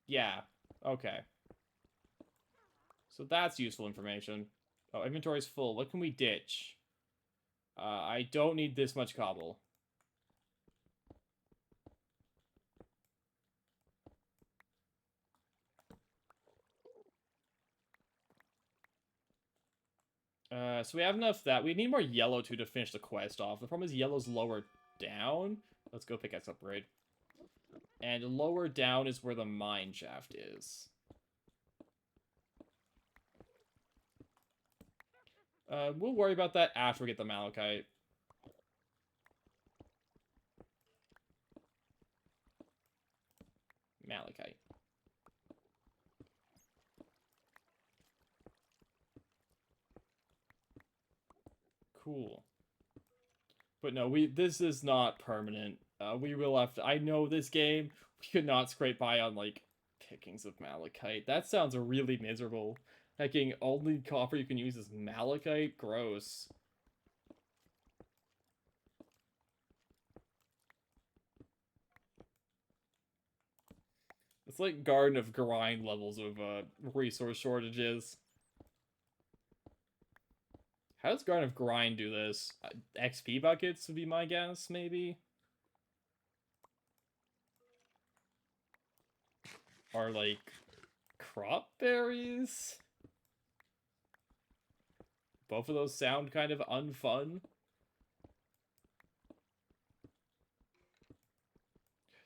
Yeah. Okay. So that's useful information. Oh, inventory's full. What can we ditch? I don't need this much cobble. So we have enough that. We need more yellow to finish the quest off. The problem is yellow's lower down. Let's go pickaxe upgrade. And lower down is where the mine shaft is. We'll worry about that after we get the malachite. Malachite. Cool. But no, this is not permanent. We will have to... I know this game, we could not scrape by on, like, pickings of malachite. That sounds really miserable. Hecking, only copper you can use is malachite? Gross. It's like Garden of Grind levels of resource shortages. How does Garden of Grind do this? XP buckets would be my guess, maybe? Or, like, crop berries? Both of those sound kind of unfun.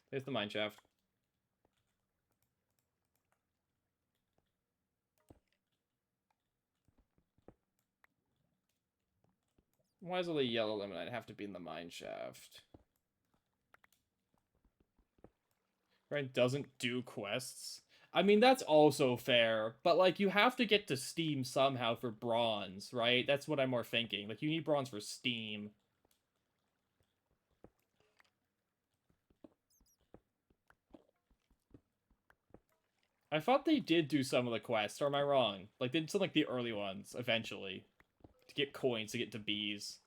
There's the mine shaft. Why is all the yellow limonite have to be in the mine shaft? Grind doesn't do quests. I mean, that's also fair, but like you have to get to Steam somehow for bronze, right? That's what I'm more thinking. Like you need bronze for Steam. I thought they did do some of the quests, or am I wrong? Like they did some like the early ones eventually to get coins to get to bees.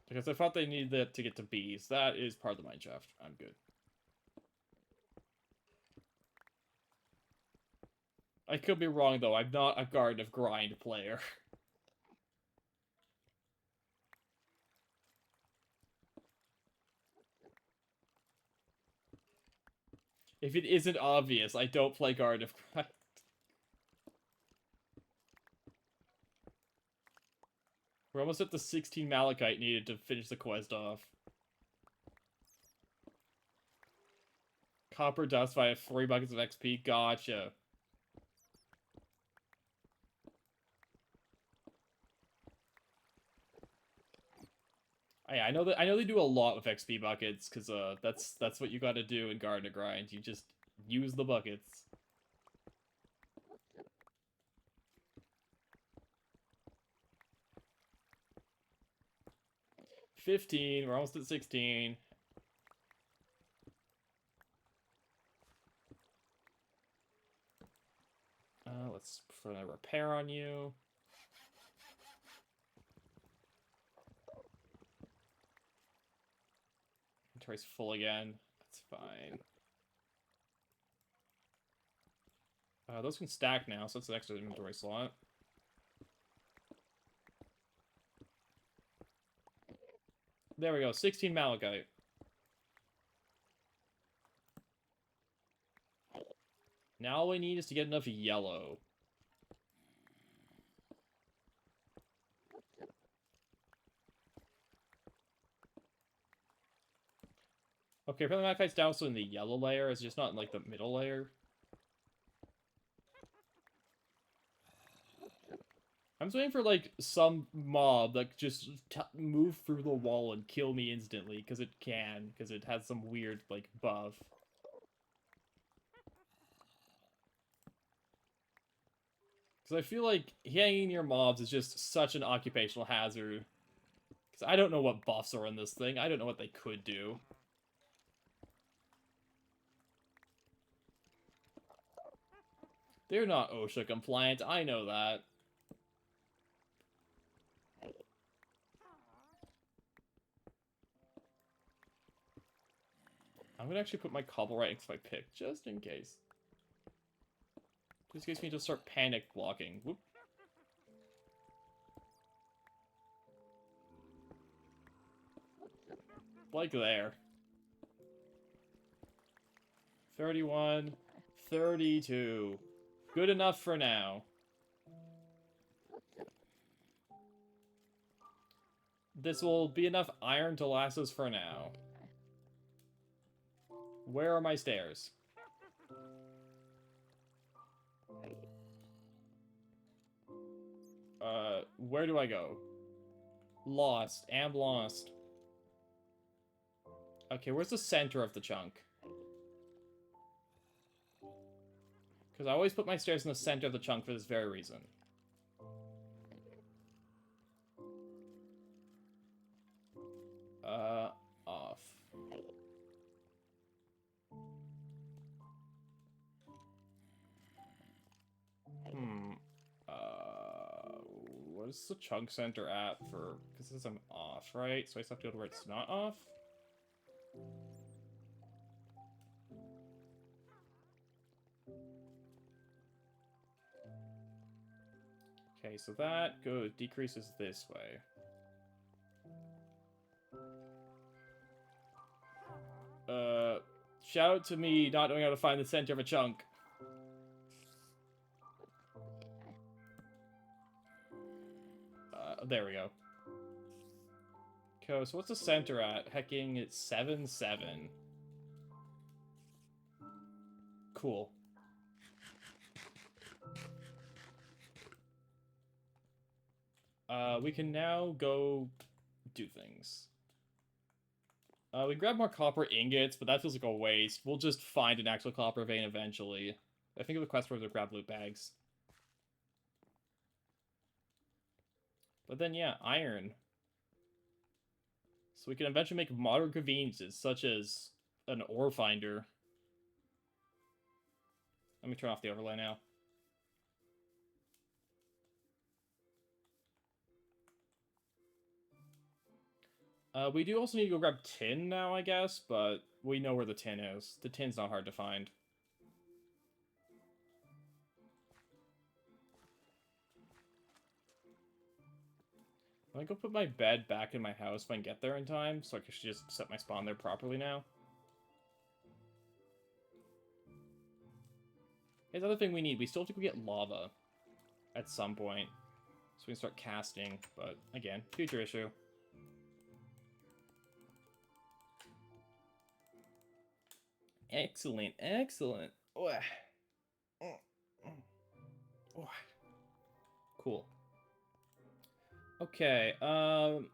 Because I thought they needed that to get to bees. That is part of the mineshaft. I'm good. I could be wrong though. I'm not a Garden of Grind player. If it isn't obvious, I don't play Garden of Grind. We're almost at the 16 Malachite needed to finish the quest off. Copper dust via 3 buckets of XP. Gotcha. Yeah, I know that. I know they do a lot with XP buckets because that's what you got to do in Garden of Grind. You just use the buckets. $15. We're almost at 16. Let's put a repair on you. Inventory's full again. That's fine. Those can stack now, so that's an extra inventory slot. There we go, 16 Malachite. Now all we need is to get enough yellow. Okay, apparently Malachite's down also in the yellow layer, it's just not in, like, the middle layer. I'm just waiting for, like, some mob that just move through the wall and kill me instantly, because it can, because it has some weird, like, buff. Because I feel like hanging near mobs is just such an occupational hazard. Because I don't know what buffs are in this thing, I don't know what they could do. They're not OSHA compliant, I know that. I'm gonna actually put my cobble right next to my pick, just in case. Just in case we just start panic blocking. Whoop. Like there. 31, 32. Good enough for now. This will be enough iron to last us for now. Where are my stairs? Where do I go? Lost. Am lost. Okay, where's the center of the chunk? Because I always put my stairs in the center of the chunk for this very reason. Off. What's the chunk center at for... Because this is I'm off, right? So I just have to go to where it's not off? Okay, so that decreases this way. Shout out to me not knowing how to find the center of a chunk. There we go. Okay, so what's the center at? Hecking, it's 7, 7. Cool. We can now go do things. We grab more copper ingots, but that feels like a waste. We'll just find an actual copper vein eventually. I think the quest was to grab loot bags. But then, yeah, iron. So we can eventually make modern conveniences, such as an ore finder. Let me turn off the overlay now. We do also need to go grab tin now, I guess, but we know where the tin is. The tin's not hard to find. I'm gonna go put my bed back in my house if I can get there in time, so I can just set my spawn there properly now. Here's the other thing we need. We still have to go get lava at some point, so we can start casting, but again, future issue. Excellent, excellent. Oh. Oh. Cool. Okay, there's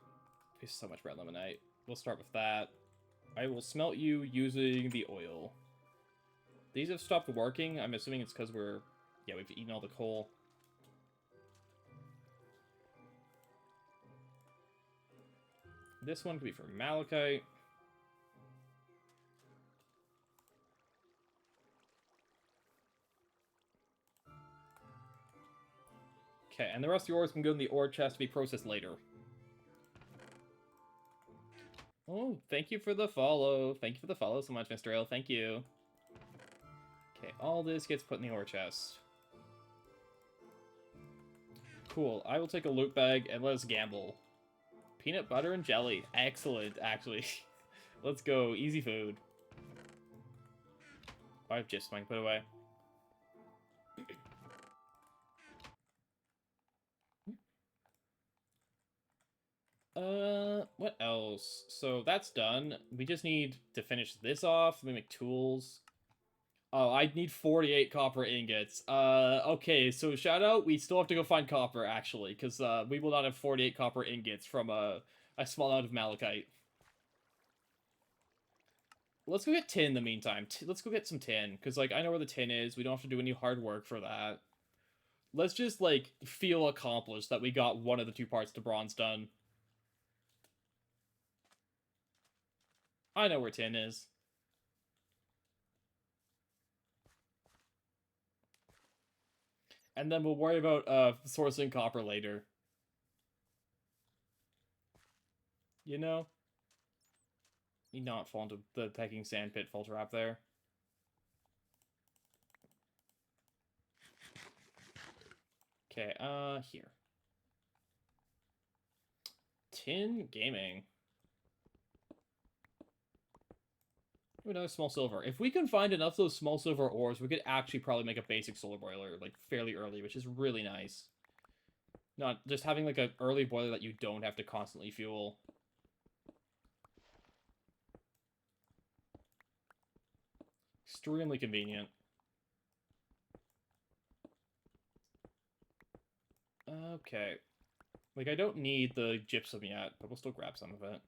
so much red lemonite. We'll start with that. I will smelt you using the oil. These have stopped working. I'm assuming it's because we've eaten all the coal. This one could be for malachite. Okay, and the rest of the ores can go in the ore chest to be processed later. Oh, thank you for the follow. Thank you for the follow so much, Mr. Ale. Thank you. Okay, all this gets put in the ore chest. Cool. I will take a loot bag and let us gamble. Peanut butter and jelly. Excellent, actually. Let's go. Easy food. I have just put away. What else? So that's done. We just need to finish this off. Let me make tools. Oh, I need 48 copper ingots. Okay, so shout out, we still have to go find copper, actually, because, we will not have 48 copper ingots from, a small amount of malachite. Let's go get tin in the meantime. Let's go get some tin, because, like, I know where the tin is. We don't have to do any hard work for that. Let's just, like, feel accomplished that we got one of the two parts to bronze done. I know where tin is. And then we'll worry about, sourcing copper later. You know? You not fall into the pegging sand pitfall trap there. Okay, here. Tin gaming. Another small silver. If we can find enough of those small silver ores, we could actually probably make a basic solar boiler, like, fairly early, which is really nice. Not just having, like, an early boiler that you don't have to constantly fuel. Extremely convenient. Okay. Like, I don't need the gypsum yet, but we'll still grab some of it.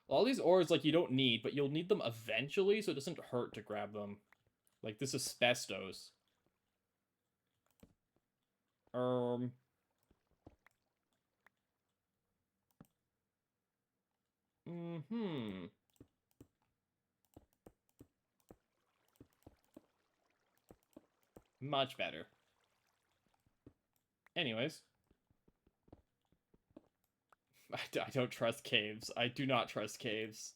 All these ores, like, you don't need, but you'll need them eventually, so it doesn't hurt to grab them. Like, this asbestos. Mm-hmm. Much better. Anyways. I don't trust caves. I do not trust caves.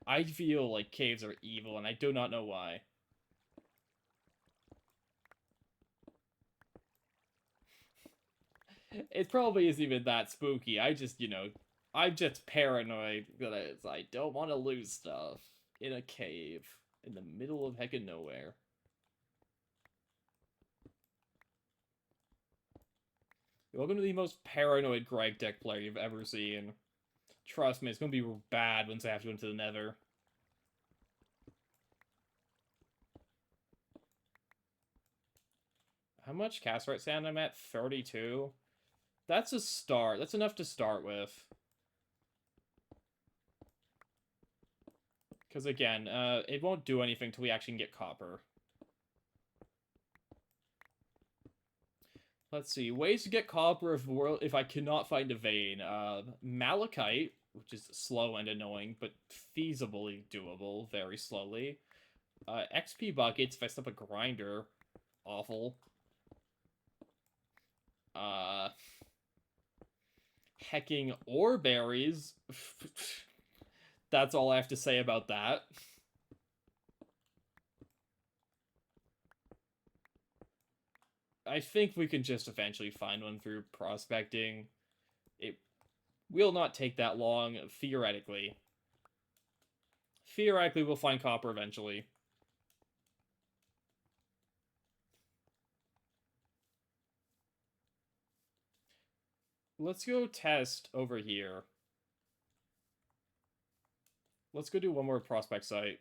I feel like caves are evil, and I do not know why. It probably isn't even that spooky. I just, I'm just paranoid that I don't want to lose stuff in a cave in the middle of heckin' nowhere. Welcome to the most paranoid Greg deck player you've ever seen. Trust me, it's gonna be bad once I have to go into the nether. How much casterite sand I'm at? 32? That's a start. That's enough to start with. Because again, it won't do anything till we actually can get copper. Let's see. Ways to get copper if I cannot find a vein. Malachite, which is slow and annoying, but feasibly doable very slowly. XP buckets if I set up a grinder. Awful. Hecking ore berries. That's all I have to say about that. I think we can just eventually find one through prospecting. It will not take that long, theoretically. Theoretically, we'll find copper eventually. Let's go test over here. Let's go do one more prospect site.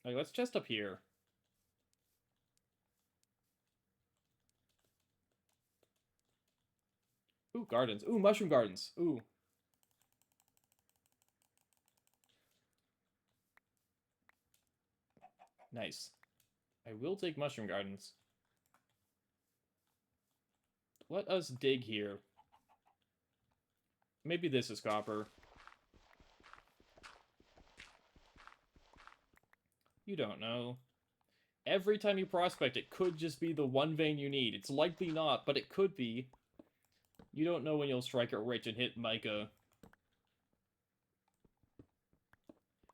Like, let's test up here. Ooh, gardens. Ooh, mushroom gardens. Ooh. Nice. I will take mushroom gardens. Let us dig here. Maybe this is copper. You don't know. Every time you prospect, it could just be the one vein you need. It's likely not, but it could be. You don't know when you'll strike it rich and hit mica.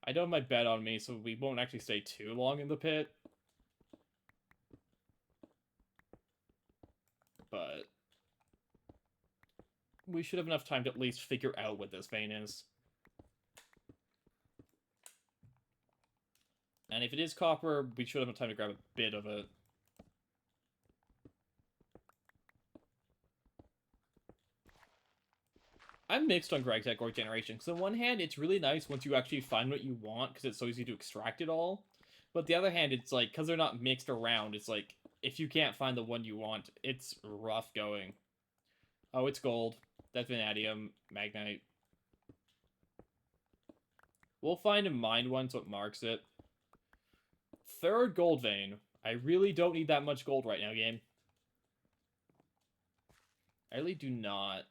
I don't have my bet on me, so we won't actually stay too long in the pit. But we should have enough time to at least figure out what this vein is. And if it is copper, we should have enough time to grab a bit of it. I'm mixed on Greg's Egg Generation, because on one hand, it's really nice once you actually find what you want, because it's so easy to extract it all. But the other hand, it's like, because they're not mixed around, it's like, if you can't find the one you want, it's rough going. Oh, it's gold. That's vanadium, magnite. We'll find a mined one so it marks it. Third gold vein. I really don't need that much gold right now, game. I really do not.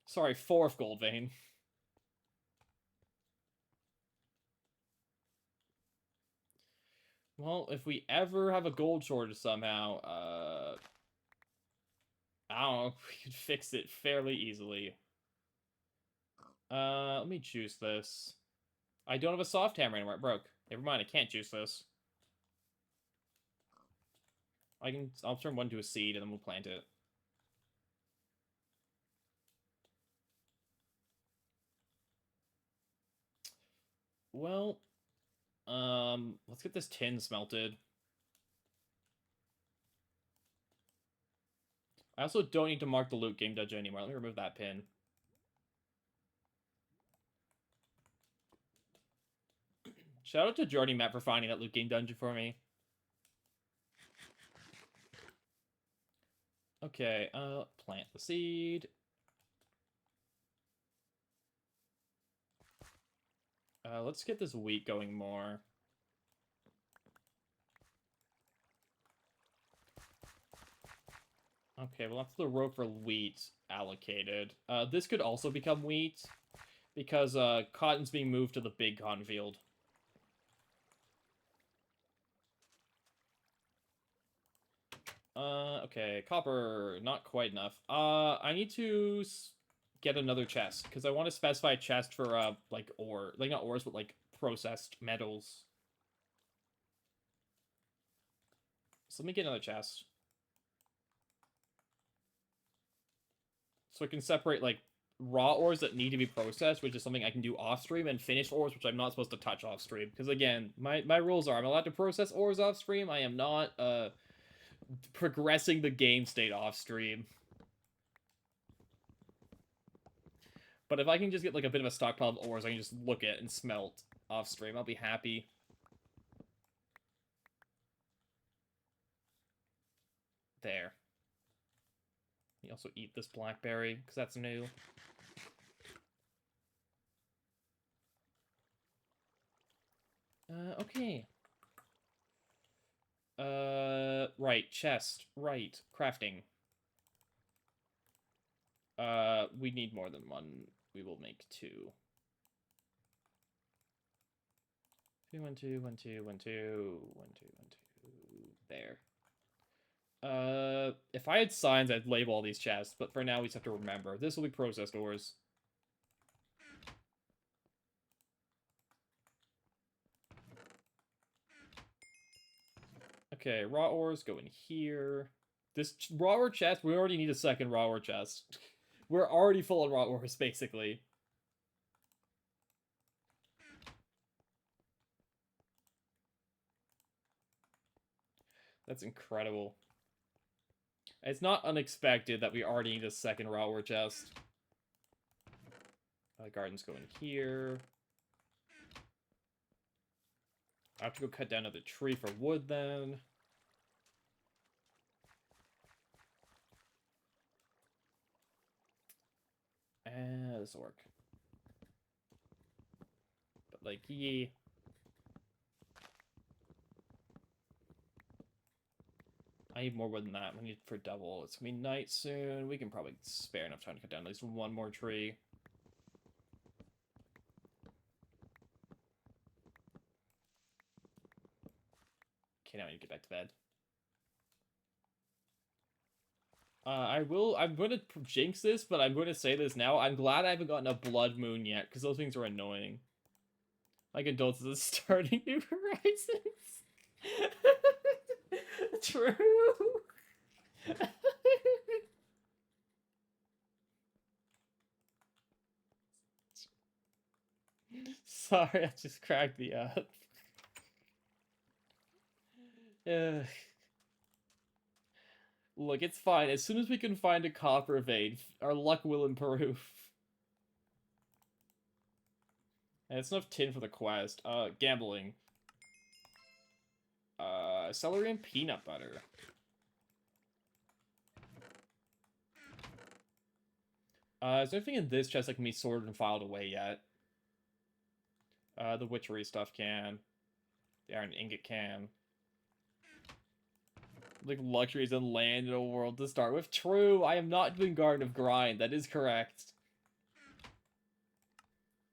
Sorry, fourth gold vein. Well, if we ever have a gold shortage somehow, I don't know, we could fix it fairly easily. Let me juice this. I don't have a soft hammer anymore, it broke. Never mind, I can't juice this. I'll turn one to a seed and then we'll plant it. Well, let's get this tin smelted. I also don't need to mark the loot game dungeon anymore. Let me remove that pin. Shout out to Jordy Matt for finding that loot game dungeon for me. Okay, plant the seed. Let's get this wheat going more. Okay, well that's the row for wheat allocated. This could also become wheat, because cotton's being moved to the big cotton field. Okay, copper, not quite enough. I need to get another chest, because I want to specify a chest for, like, ore. Like, not ores, but, like, processed metals. So let me get another chest. So I can separate, like, raw ores that need to be processed, which is something I can do off-stream, and finished ores, which I'm not supposed to touch off-stream. Because, again, my rules are I'm allowed to process ores off-stream. I am not, progressing the game state off-stream. But if I can just get, like, a bit of a stockpile of ores I can just look at and smelt off-stream, I'll be happy. also eat this blackberry, because that's new. Okay. Right, chest. Right, crafting. We need more than one. We will make 2. 2, 1, 2, 1, 2, 1, 2, 1, 2, 1, 2. There. If I had signs, I'd label all these chests, but for now, we just have to remember. This will be processed ores. Okay, raw ores go in here. This raw ore chest, we already need a second raw ore chest. We're already full on raw ores, basically. That's incredible. It's not unexpected that we already need a second raw ore chest. Gardens go in here. I have to go cut down another tree for wood then. This will work. But like, yeah. I need more wood than that. We need for double. It's gonna be night soon. We can probably spare enough time to cut down at least one more tree. Okay, now I need to get back to bed. I'm going to jinx this, but I'm going to say this now. I'm glad I haven't gotten a blood moon yet, because those things are annoying. Like adults is starting new horizons. True. Sorry, I just cracked me up. Look, it's fine. As soon as we can find a copper vein, our luck will improve. And it's enough tin for the quest. Gambling. Celery and peanut butter. Is there anything in this chest that can be sorted and filed away yet? The witchery stuff can. The iron ingot can. Like luxuries and land in a world to start with. True, I am not doing Garden of Grind. That is correct.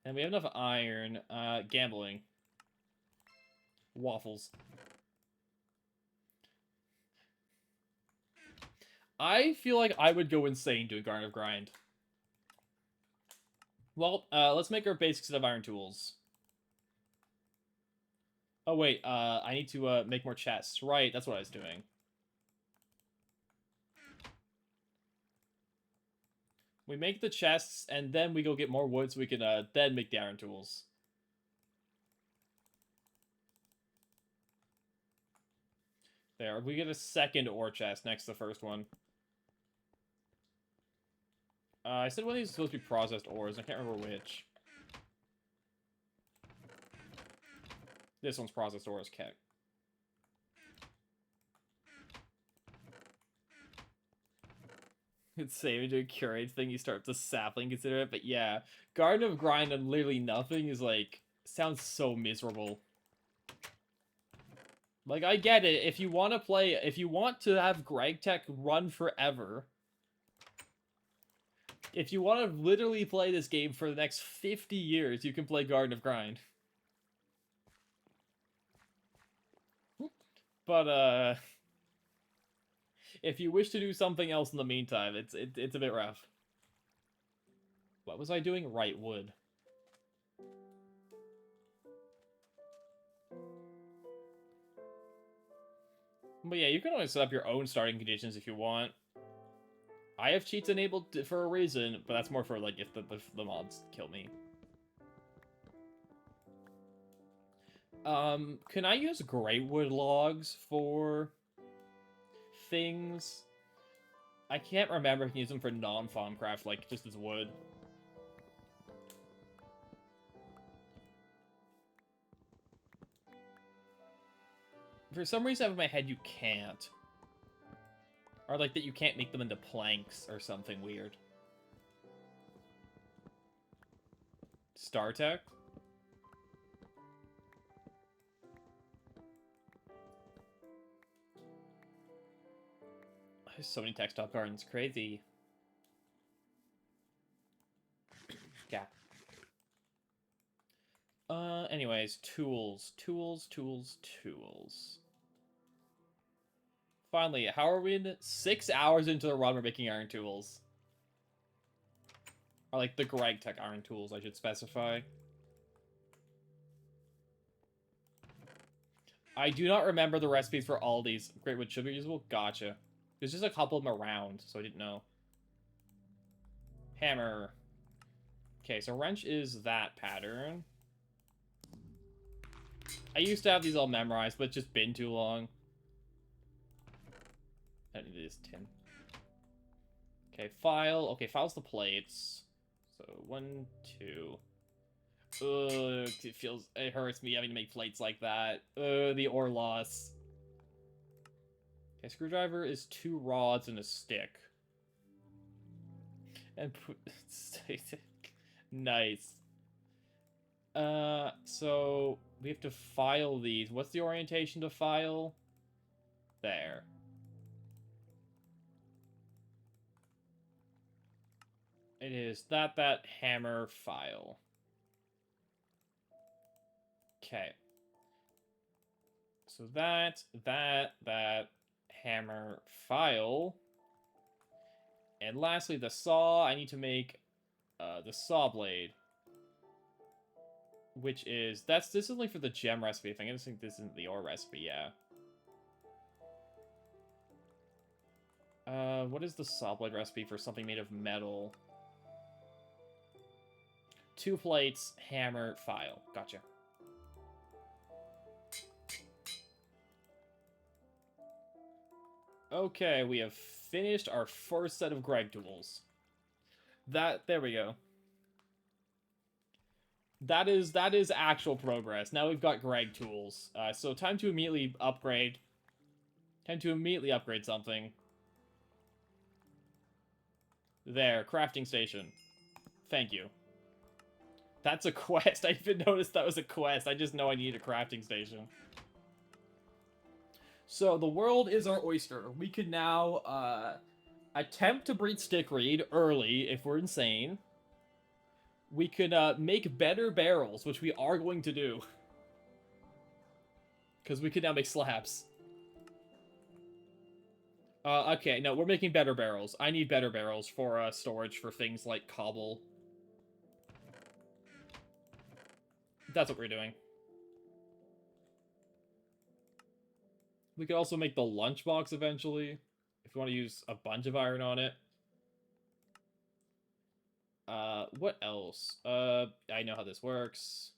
And we have enough iron. Gambling. Waffles. I feel like I would go insane doing Garden of Grind. Well, let's make our basic set of iron tools. Oh, wait, I need to, make more chests. Right, that's what I was doing. We make the chests, and then we go get more wood so we can, then make the iron tools. There, we get a second ore chest next to the first one. I said one of these is supposed to be processed ores. I can't remember which. This one's processed ores, okay. It's saving to a curate thing, you start the sapling, consider it, but yeah. Garden of Grind and literally nothing is like, sounds so miserable. Like, I get it, if you want to play, if you want to have Greg Tech run forever, if you want to literally play this game for the next 50 years, you can play Garden of Grind. But, if you wish to do something else in the meantime, it's a bit rough. What was I doing? Right, wood. But yeah, you can always set up your own starting conditions if you want. I have cheats enabled for a reason, but that's more for, like, if the mobs kill me. Can I use greywood logs for things? I can't remember if I can use them for non-farm craft, like, just as wood. For some reason, out of my head, you can't. Or like that you can't make them into planks or something weird. StarTech? There's so many textile gardens, crazy. Yeah. Anyways, tools. Finally, how are we in 6 hours into the run we're making iron tools? Or like the Greg Tech iron tools, I should specify. I do not remember the recipes for all these. Great wood should be usable? Gotcha. There's just a couple of them around, so I didn't know. Hammer. Okay, so wrench is that pattern. I used to have these all memorized, but it's just been too long. I don't need this tin. Okay, file. Okay, file's the plates. So, 1, 2. Ugh, it hurts me having to make plates like that. The ore loss. Okay, screwdriver is 2 rods and a stick. And nice. So we have to file these. What's the orientation to file? There. It is that hammer file. Okay. So that hammer file. And lastly, the saw. I need to make the saw blade. Which is, this is only for the gem recipe. I think this isn't the ore recipe, yeah. What is the saw blade recipe for something made of metal? 2 plates, hammer, file. Gotcha. Okay, we have finished our first set of Greg tools. There we go. That is actual progress. Now we've got Greg tools. So time to immediately upgrade. Time to immediately upgrade something. There, crafting station. Thank you. That's a quest. I didn't notice that was a quest. I just know I need a crafting station. So the world is our oyster. We can now attempt to breed stickweed early if we're insane. We could make better barrels, which we are going to do. Because we can now make slabs. Okay, no, we're making better barrels. I need better barrels for storage for things like cobble. That's what we're doing. We could also make the lunchbox eventually, if you want to use a bunch of iron on it. What else? I know how this works.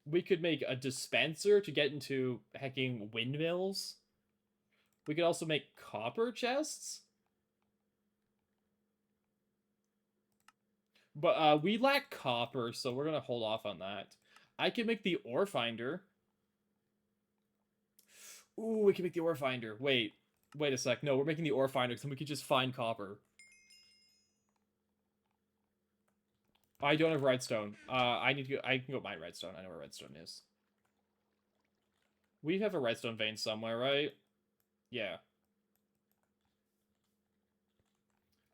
We could make a dispenser to get into hacking windmills. We could also make copper chests. But we lack copper, so we're gonna hold off on that. I can make the ore finder. Ooh, we can make the ore finder. Wait a sec. No, we're making the ore finder, because then we could just find copper. I don't have redstone. I can go mine redstone. I know where redstone is. We have a redstone vein somewhere, right? Yeah.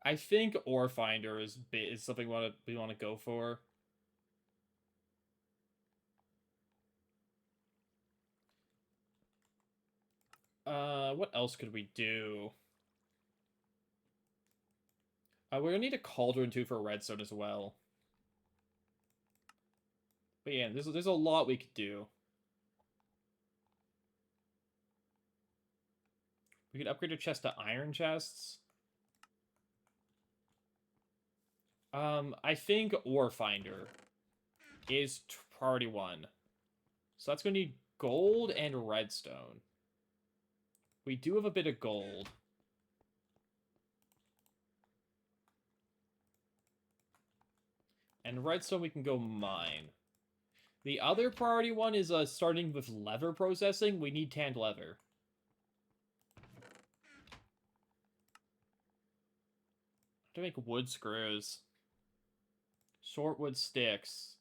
I think ore finder is something we want to go for. What else could we do? We're gonna need a cauldron too for redstone as well. But yeah, there's a lot we could do. We could upgrade our chest to iron chests. I think ore finder is priority 1. So that's gonna need gold and redstone. We do have a bit of gold. And redstone we can go mine. The other priority one is starting with leather processing. We need tanned leather. To make wood screws. Short wood sticks.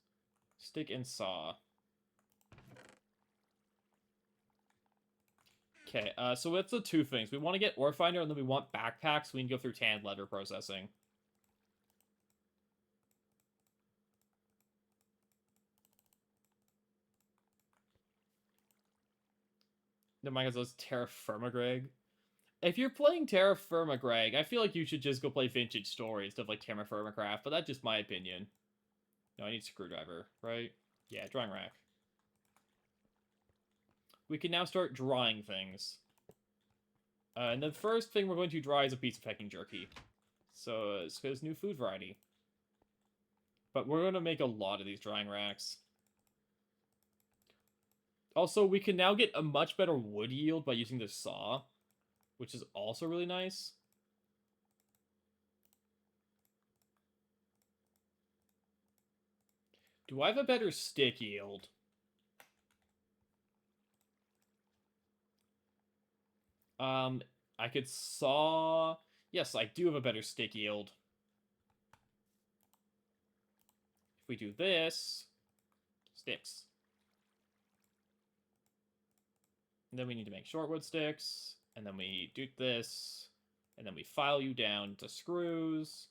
Stick and saw. Okay, so that's the two things. We want to get ore finder, and then we want backpacks. So we can go through tanned leather processing. No, my God, those Terra Firma Greg. If you're playing Terra Firma Greg, I feel like you should just go play Vintage Story instead of like Terra Firma Craft, but that's just my opinion. No, I need a screwdriver, right? Yeah, drawing rack. We can now start drawing things. And the first thing we're going to draw is a piece of pecking jerky. So it's his new food variety. But we're going to make a lot of these drying racks. Also, we can now get a much better wood yield by using the saw, which is also really nice. Do I have a better stick yield? I could saw... Yes, I do have a better stick yield. If we do this... Sticks. And then we need to make shortwood sticks. And then we do this. And then we file you down to screws.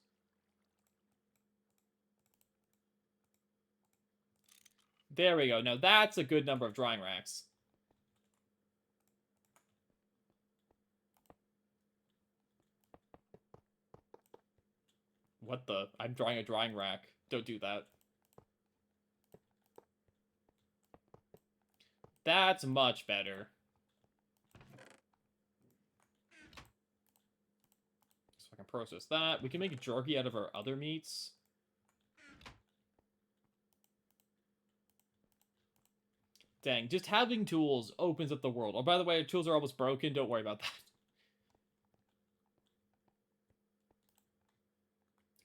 There we go. Now that's a good number of drying racks. What the? I'm drawing a drying rack. Don't do that. That's much better. So I can process that. We can make jerky out of our other meats. Dang, just having tools opens up the world. Oh, by the way, our tools are almost broken. Don't worry about that.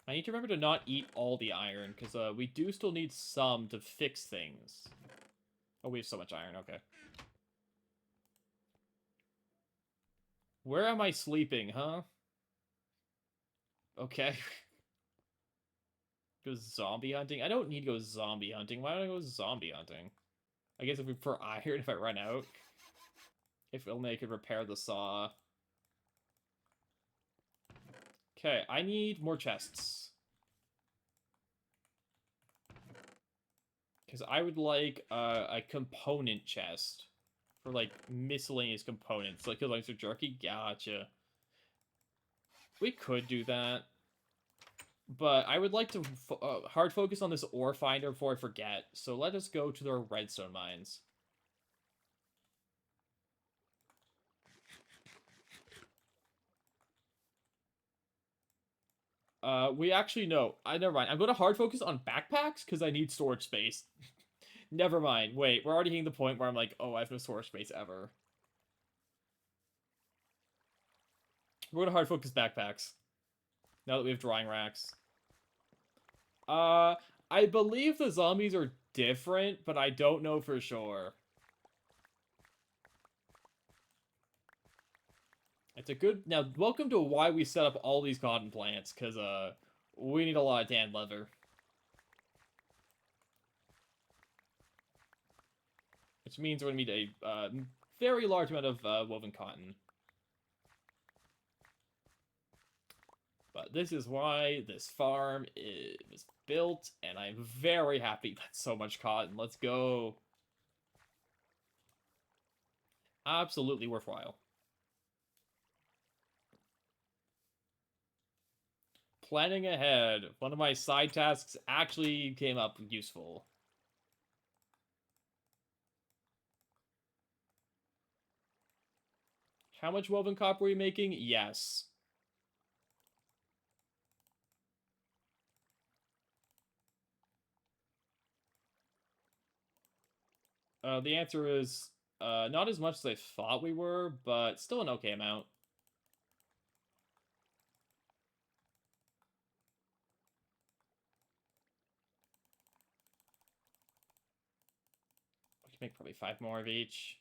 I need to remember to not eat all the iron, because we do still need some to fix things. Oh, we have so much iron. Okay. Where am I sleeping, huh? Okay. Go zombie hunting? I don't need to go zombie hunting. Why don't I go zombie hunting? I guess if we for iron, if I run out. If only I could repair the saw. Okay, I need more chests. Because I would like a component chest. For, like, miscellaneous components. Like, because I'm jerky? Gotcha. We could do that. But I would like to hard focus on this ore finder before I forget. So let us go to the redstone mines. We actually know. Never mind. I'm going to hard focus on backpacks because I need storage space. Never mind. Wait, we're already hitting the point where I'm like, oh, I have no storage space ever. We're going to hard focus backpacks. Now that we have drying racks. I believe the zombies are different, but I don't know for sure. It's a good... Now, welcome to why we set up all these cotton plants, because, we need a lot of tanned leather. Which means we're going to need a very large amount of woven cotton. But this is why this farm is built, and I'm very happy that's so much cotton. Let's go. Absolutely worthwhile. Planning ahead. One of my side tasks actually came up useful. How much woven copper are we making? Yes. The answer is not as much as I thought we were, but still an okay amount. We can make probably 5 more of each.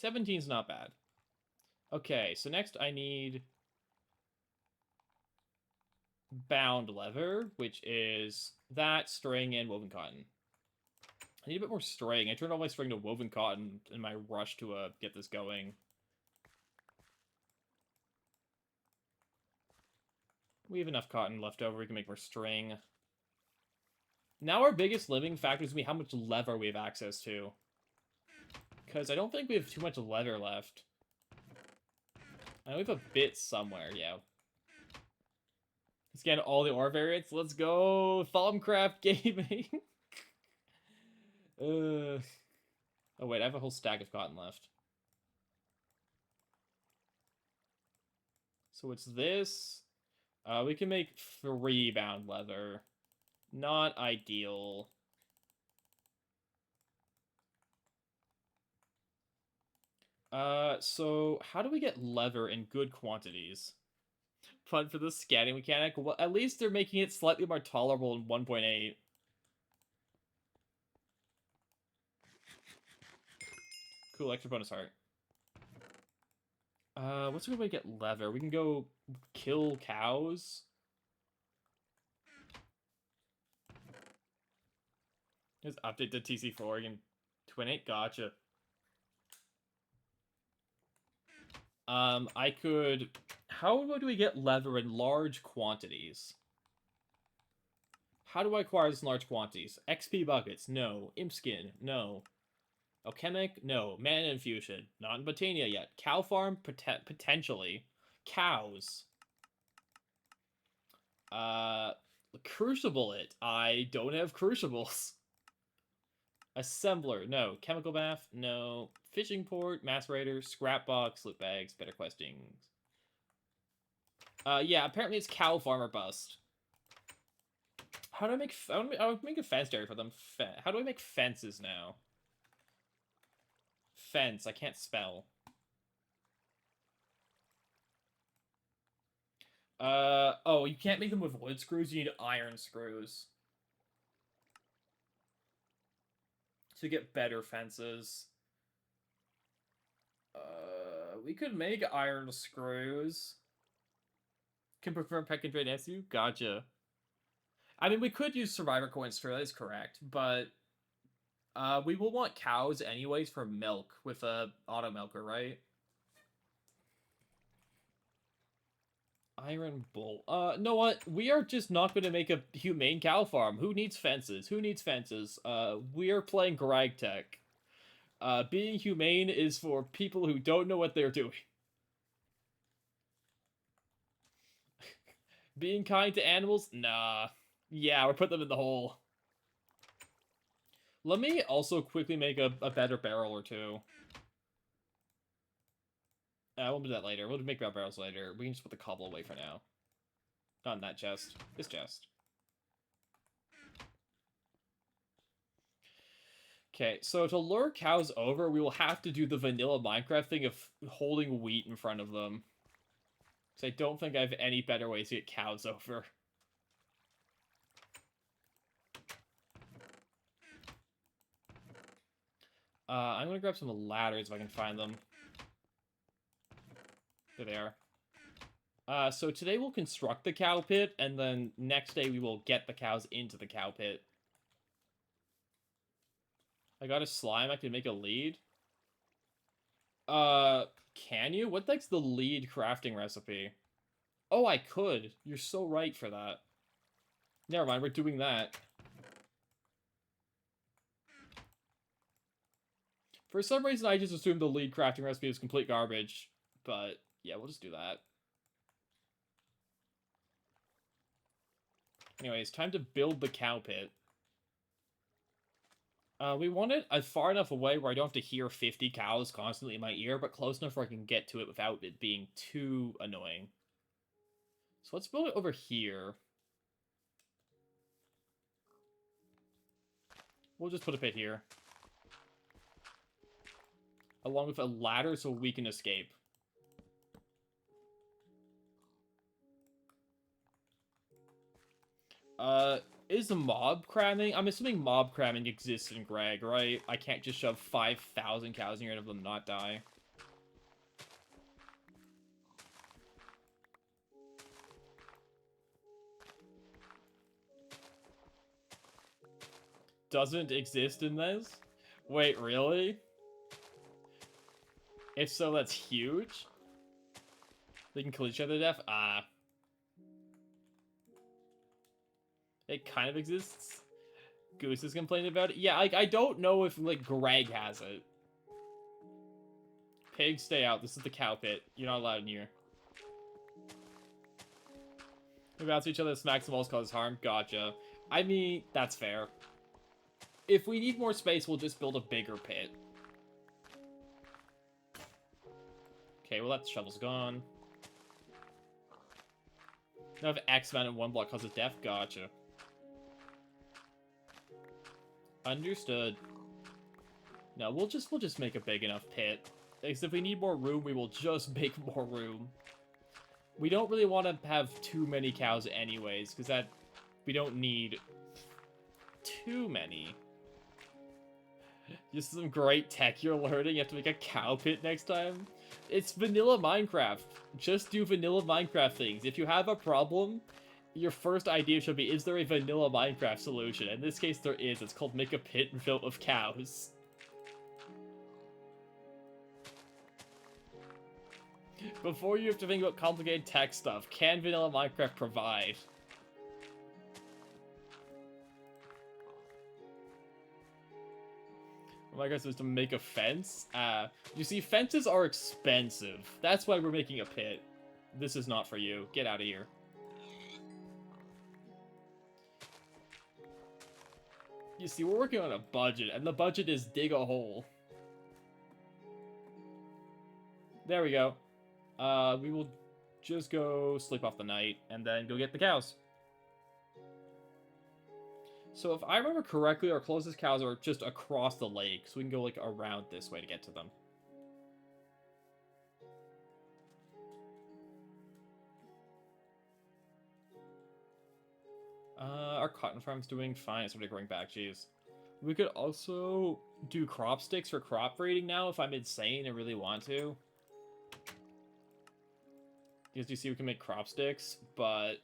17's not bad. Okay, so next I need bound leather, which is that, string, and woven cotton. I need a bit more string. I turned all my string to woven cotton in my rush to get this going. We have enough cotton left over. We can make more string. Now our biggest limiting factor is going to be how much leather we have access to. Because I don't think we have too much leather left. I know we have a bit somewhere, yeah. Let's get all the ore variants. Let's go! Thaumcraft Gaming! Oh wait, I have a whole stack of cotton left. So it's this. We can make 3 bound leather. Not ideal. So how do we get leather in good quantities? Fun for the scanning mechanic. Well, at least they're making it slightly more tolerable in 1.8. Cool, extra bonus heart. What's a good way to get leather? We can go kill cows. Just update to TC4 again. Twin 8, gotcha. I could... How do we get leather in large quantities? How do I acquire this in large quantities? XP buckets, no. Imp skin, no. Alchemic, no. Mana infusion, not in Botania yet. Cow farm, potentially. Cows. Crucible it. I don't have crucibles. Assembler, no. Chemical bath, no. Fishing port, macerator, scrap box, loot bags, better questing. Yeah, apparently it's cow farmer bust. How do I make... I would make a fence area for them. How do I make fences now? Fence, I can't spell. Oh, you can't make them with wood screws, you need iron screws. To get better fences. We could make iron screws. Can perform peck and trade SU? Gotcha. I mean, we could use survivor coins for that, is correct, but we will want cows anyways for milk with a auto milker, right? Iron bull. Know what? We are just not going to make a humane cow farm. Who needs fences? Who needs fences? We are playing Greg Tech. Being humane is for people who don't know what they're doing. Being kind to animals? Nah. Yeah, we're putting them in the hole. Let me also quickly make a better barrel or two. We'll do that later. We'll make better barrels later. We can just put the cobble away for now. Not in that chest. This chest. Okay, so to lure cows over, we will have to do the vanilla Minecraft thing of holding wheat in front of them. So I don't think I have any better ways to get cows over. I'm gonna grab some ladders if I can find them. There they are. So today we'll construct the cow pit, and then next day we will get the cows into the cow pit. I got a slime, I can make a lead. Can you? What the heck's the lead crafting recipe? Oh, I could. You're so right for that. Never mind, we're doing that. For some reason, I just assumed the lead crafting recipe was complete garbage. But, yeah, we'll just do that. Anyways, time to build the cow pit. We want it far enough away where I don't have to hear 50 cows constantly in my ear, but close enough where I can get to it without it being too annoying. So let's build it over here. We'll just put a pit here. Along with a ladder so we can escape. Is mob cramming? I'm assuming mob cramming exists in Greg, right? I can't just shove 5,000 cows in here and have them not die. Doesn't exist in this? Wait, really? If so, that's huge. They can kill each other to death? Ah. It kind of exists. Goose is complaining about it. Yeah, like, I don't know if, like, Greg has it. Pigs, stay out. This is the cow pit. You're not allowed in here. We bounce each other, smacks the walls, cause harm. Gotcha. I mean, that's fair. If we need more space, we'll just build a bigger pit. Okay, well, that shovel's gone. Now I have X amount in one block causes death. Gotcha. Understood. No, we'll just make a big enough pit. Because if we need more room, we will just make more room. We don't really want to have too many cows anyways, because that... we don't need too many. Just some great tech you're learning. You have to make a cow pit next time. It's vanilla Minecraft. Just do vanilla Minecraft things. If you have a problem, your first idea should be, is there a vanilla Minecraft solution? In this case, there is. It's called make a pit filled with cows. Before you have to think about complicated tech stuff, can vanilla Minecraft provide? Minecraft supposed to make a fence? You see, fences are expensive. That's why we're making a pit. This is not for you. Get out of here. You see, we're working on a budget, and the budget is dig a hole. There we go. We will just go sleep off the night, and then go get the cows. So if I remember correctly, our closest cows are just across the lake, so we can go, like, around this way to get to them. Our cotton farm's doing fine. It's already growing back, jeez. We could also do crop sticks for crop breeding now if I'm insane and really want to. Because you see we can make crop sticks, but...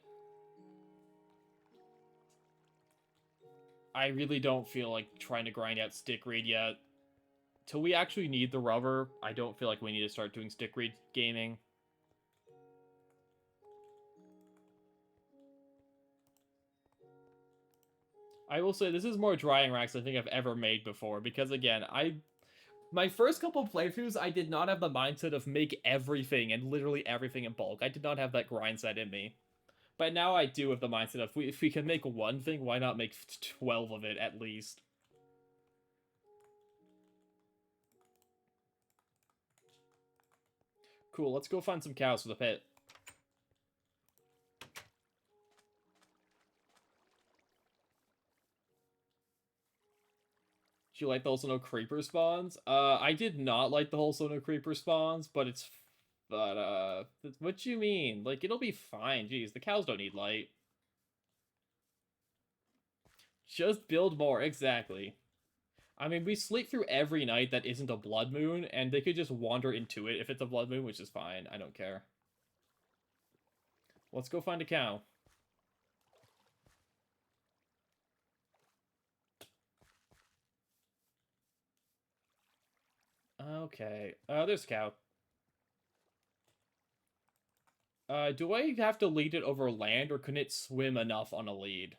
I really don't feel like trying to grind out stick reed yet. Till we actually need the rubber, I don't feel like we need to start doing stick reed gaming. I will say, this is more drying racks than I think I've ever made before, because again, my first couple playthroughs, I did not have the mindset of make everything, and literally everything in bulk. I did not have that grind set in me. But now I do have the mindset of, if we can make one thing, why not make 12 of it at least? Cool, let's go find some cows for the pit. Do you like the also no creeper spawns? I did not like the also no creeper spawns, but it's... But, what do you mean? Like, it'll be fine. Jeez, the cows don't need light. Just build more, exactly. I mean, we sleep through every night that isn't a blood moon, and they could just wander into it if it's a blood moon, which is fine. I don't care. Let's go find a cow. Okay. There's a cow. Do I have to lead it over land, or can it swim enough on a lead?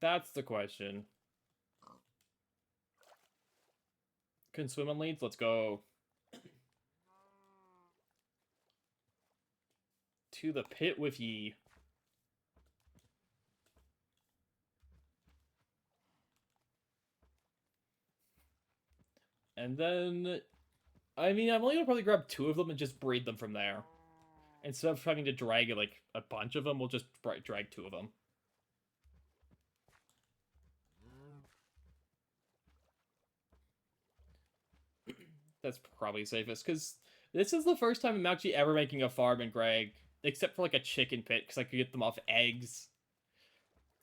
That's the question. Can swim on leads? Let's go. To the pit with ye. And then... I mean, I'm only gonna probably grab 2 of them and just breed them from there. Instead of having to drag, like, a bunch of them, we'll just drag 2 of them. That's probably safest, because This is the first time I'm actually ever making a farm in Greg, except for like a chicken pit because I could get them off eggs.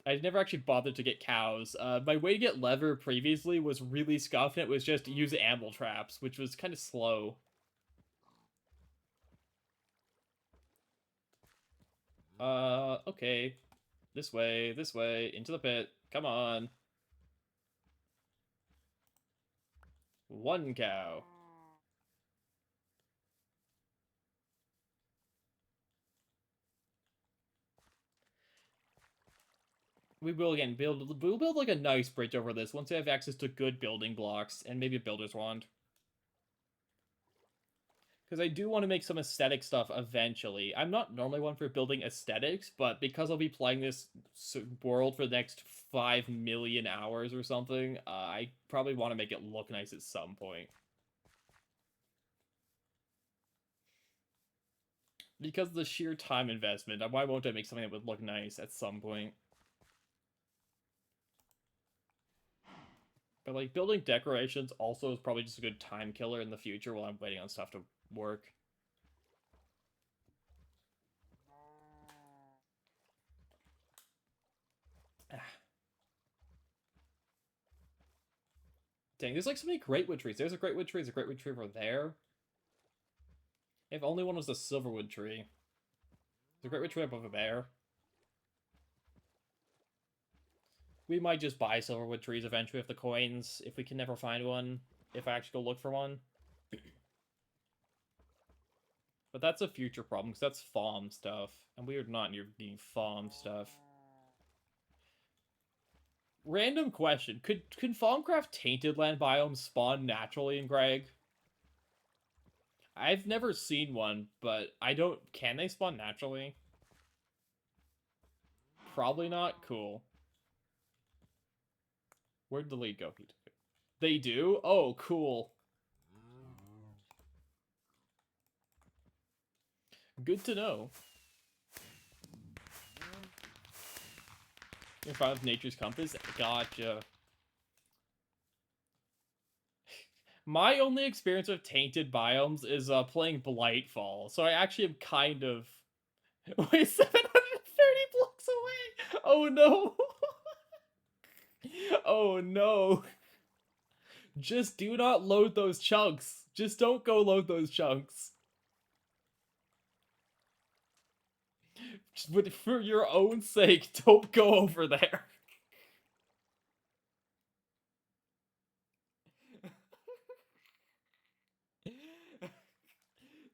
I never actually bothered to get cows. My way to get leather previously was really scuffed, and it was just use animal traps, which was kind of slow. Okay. This way, into the pit. Come on. One cow. We will again we'll build like a nice bridge over this once we have access to good building blocks and maybe a builder's wand. Because I do want to make some aesthetic stuff eventually. I'm not normally one for building aesthetics, but because I'll be playing this world for the next 5 million hours or something, I probably want to make it look nice at some point. Because of the sheer time investment, why won't I make something that would look nice at some point? But like building decorations also is probably just a good time killer in the future while I'm waiting on stuff to work. Dang, there's like so many great wood trees. There's a great wood tree, there's a great wood tree over there. If only one was a silverwood tree. There's a great wood tree above there. We might just buy silverwood trees eventually with the coins, if we can never find one. If I actually go look for one. But that's a future problem, because that's farm stuff. And we are not needing farm stuff. Random question. Could Farmcraft tainted land biomes spawn naturally in Greg? I've never seen one, but I don't... Can they spawn naturally? Probably not. Cool. Where'd the lead go? They do? Oh, cool. Good to know. In front of nature's compass? Gotcha. My only experience with tainted biomes is playing Blightfall, so I actually am kind of... Wait, 730 blocks away! Oh no! Oh no! Just do not load those chunks. Just don't go load those chunks. But for your own sake, don't go over there.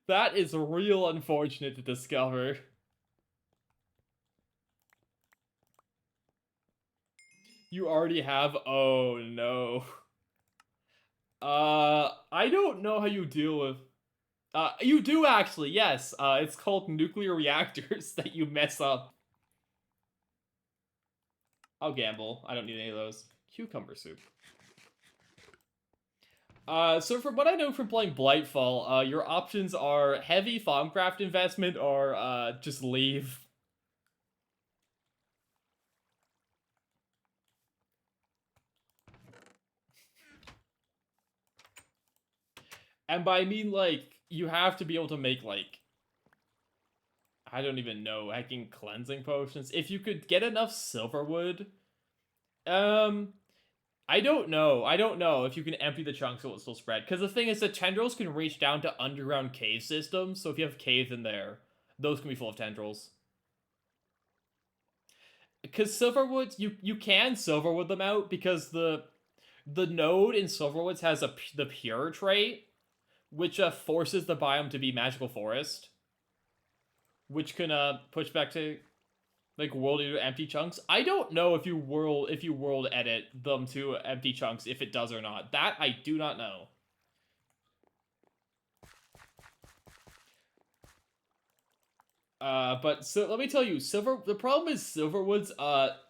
That is real unfortunate to discover. You already have... Oh, no. I don't know how you deal with... you do actually, yes. It's called nuclear reactors that you mess up. I'll gamble. I don't need any of those. Cucumber soup. So from what I know from playing Blightfall, your options are heavy farmcraft investment or just leave. And by I mean, like, you have to be able to make, like, I don't even know, hacking cleansing potions. If you could get enough silverwood, I don't know. I don't know if you can empty the chunks, so it'll still spread. Because the thing is, the tendrils can reach down to underground cave systems. So if you have caves in there, those can be full of tendrils. Because silverwoods, you can silverwood them out because the node in silverwoods has the pure trait, which forces the biome to be magical forest, which can push back to like world empty chunks. I don't know if you world edit them to empty chunks if it does or not. That I do not know. But so let me tell you, the problem is silverwoods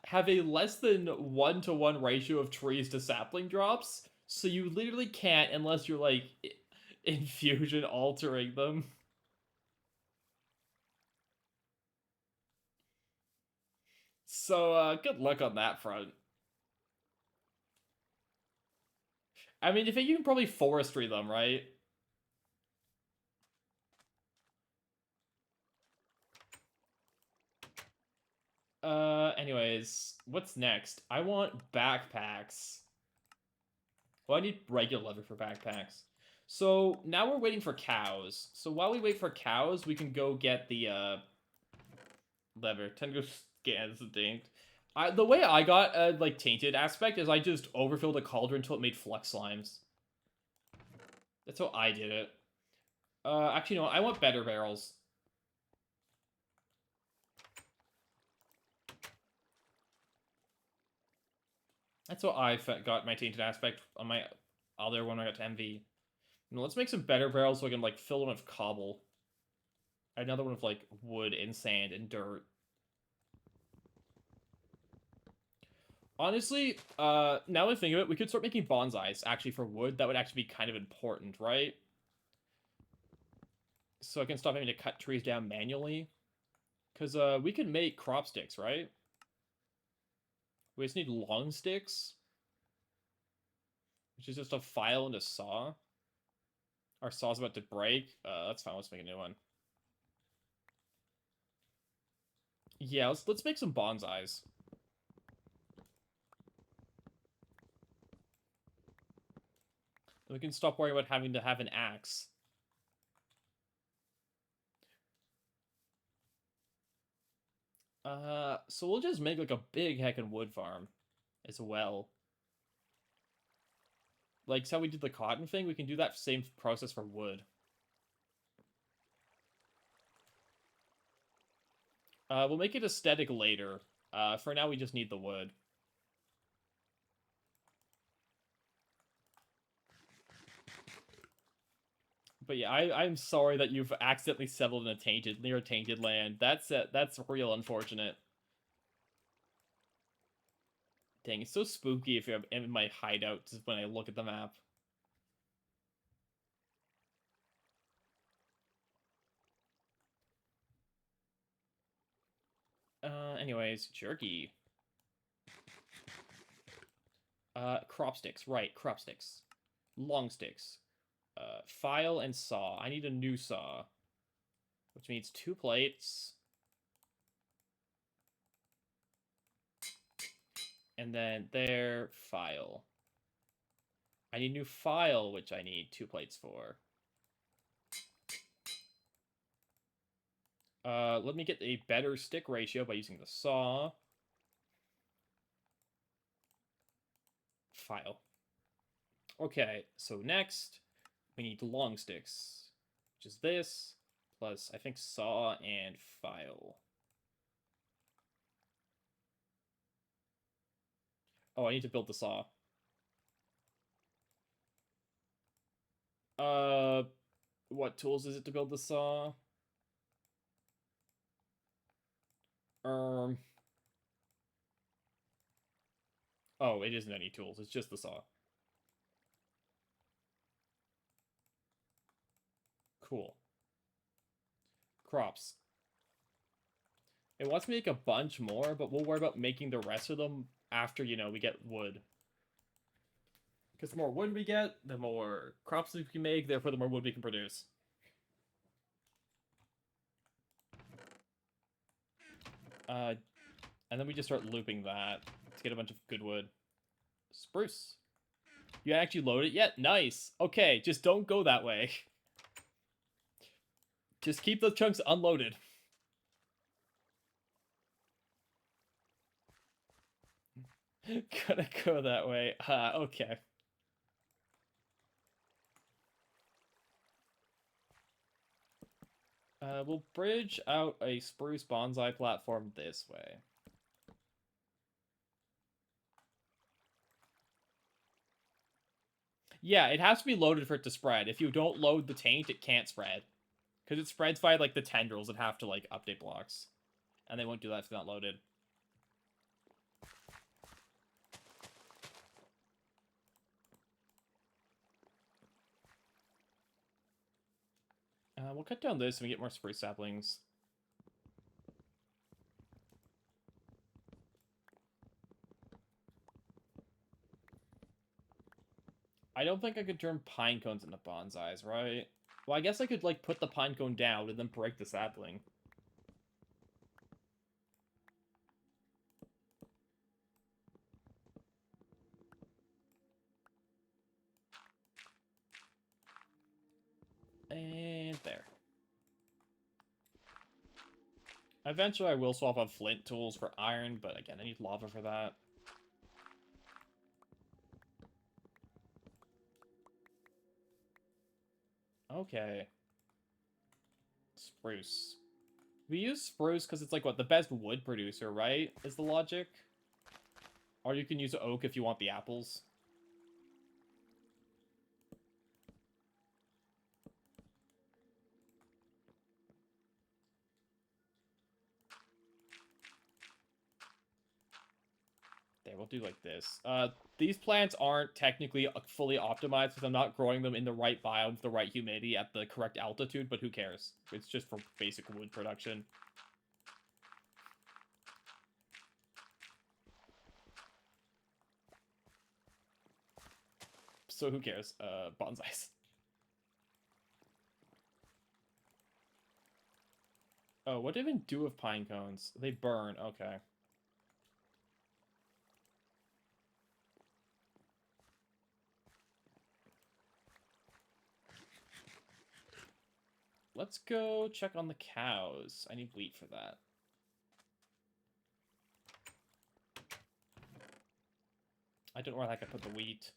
have a less than 1-to-1 ratio of trees to sapling drops, so you literally can't unless you're like infusion altering them. So good luck on that front. I mean, you can probably forestry them, right? Anyways, what's next? I want backpacks. Well, I need regular leather for backpacks. So now we're waiting for cows. So while we wait for cows, we can go get the leather. Time to go scan the thing. The way I got like tainted aspect is I just overfilled a cauldron until it made flux slimes. That's how I did it. Actually, no, I want better barrels. That's how I got my tainted aspect on my other one I got to MV. Now, let's make some better barrels so I can like fill them with cobble. Another one with like wood and sand and dirt. Honestly, now that I think of it, we could start making bonsais actually for wood. That would actually be kind of important, right? So I can stop having to cut trees down manually. Because we can make crop sticks, right? We just need long sticks. Which is just a file and a saw. Our saw's about to break. That's fine, let's make a new one. Yeah, let's make some bonsais. Then we can stop worrying about having to have an axe. So we'll just make like a big heckin' wood farm as well. Like, so how we did the cotton thing, we can do that same process for wood. We'll make it aesthetic later. For now, we just need the wood. But yeah, I'm sorry that you've accidentally settled in a near a tainted land. That's real unfortunate. Dang, it's so spooky if you're in my hideout just when I look at the map. Anyways, jerky. Crop sticks, right, crop sticks. Long sticks. File and saw. I need a new saw. Which means 2 plates. And then there, file. I need new file, which I need 2 plates for. Let me get a better stick ratio by using the saw. File. Okay, so next, we need long sticks, which is this, plus, I think, saw and file. Oh, I need to build the saw. What tools is it to build the saw? Oh, it isn't any tools, it's just the saw. Cool. Crops. It wants me to make a bunch more, but we'll worry about making the rest of them after, you know, we get wood. Because the more wood we get, the more crops we can make, therefore the more wood we can produce. And then we just start looping that to get a bunch of good wood. Spruce. You actually load it yet? Nice. Okay, just don't go that way. Just keep those chunks unloaded. Gonna go that way. Okay. We'll bridge out a spruce bonsai platform this way. Yeah, it has to be loaded for it to spread. If you don't load the taint, it can't spread. Because it spreads by, like, the tendrils that have to, like, update blocks. And they won't do that if it's not loaded. We'll cut down this and we get more spruce saplings. I don't think I could turn pine cones into bonsais, right? Well, I guess I could, like, put the pine cone down and then break the sapling. right there. Eventually, I will swap out flint tools for iron, but again, I need lava for that. Okay. Spruce. We use spruce because it's like, what, the best wood producer, right? Is the logic? Or you can use oak if you want the apples. There, we'll do like this. These plants aren't technically fully optimized because I'm not growing them in the right biome, the right humidity, at the correct altitude, but who cares? It's just for basic wood production. So who cares? Bonsais. Oh, what do they even do with pine cones? They burn, okay. Let's go check on the cows. I need wheat for that. I don't know where the heck I put the wheat.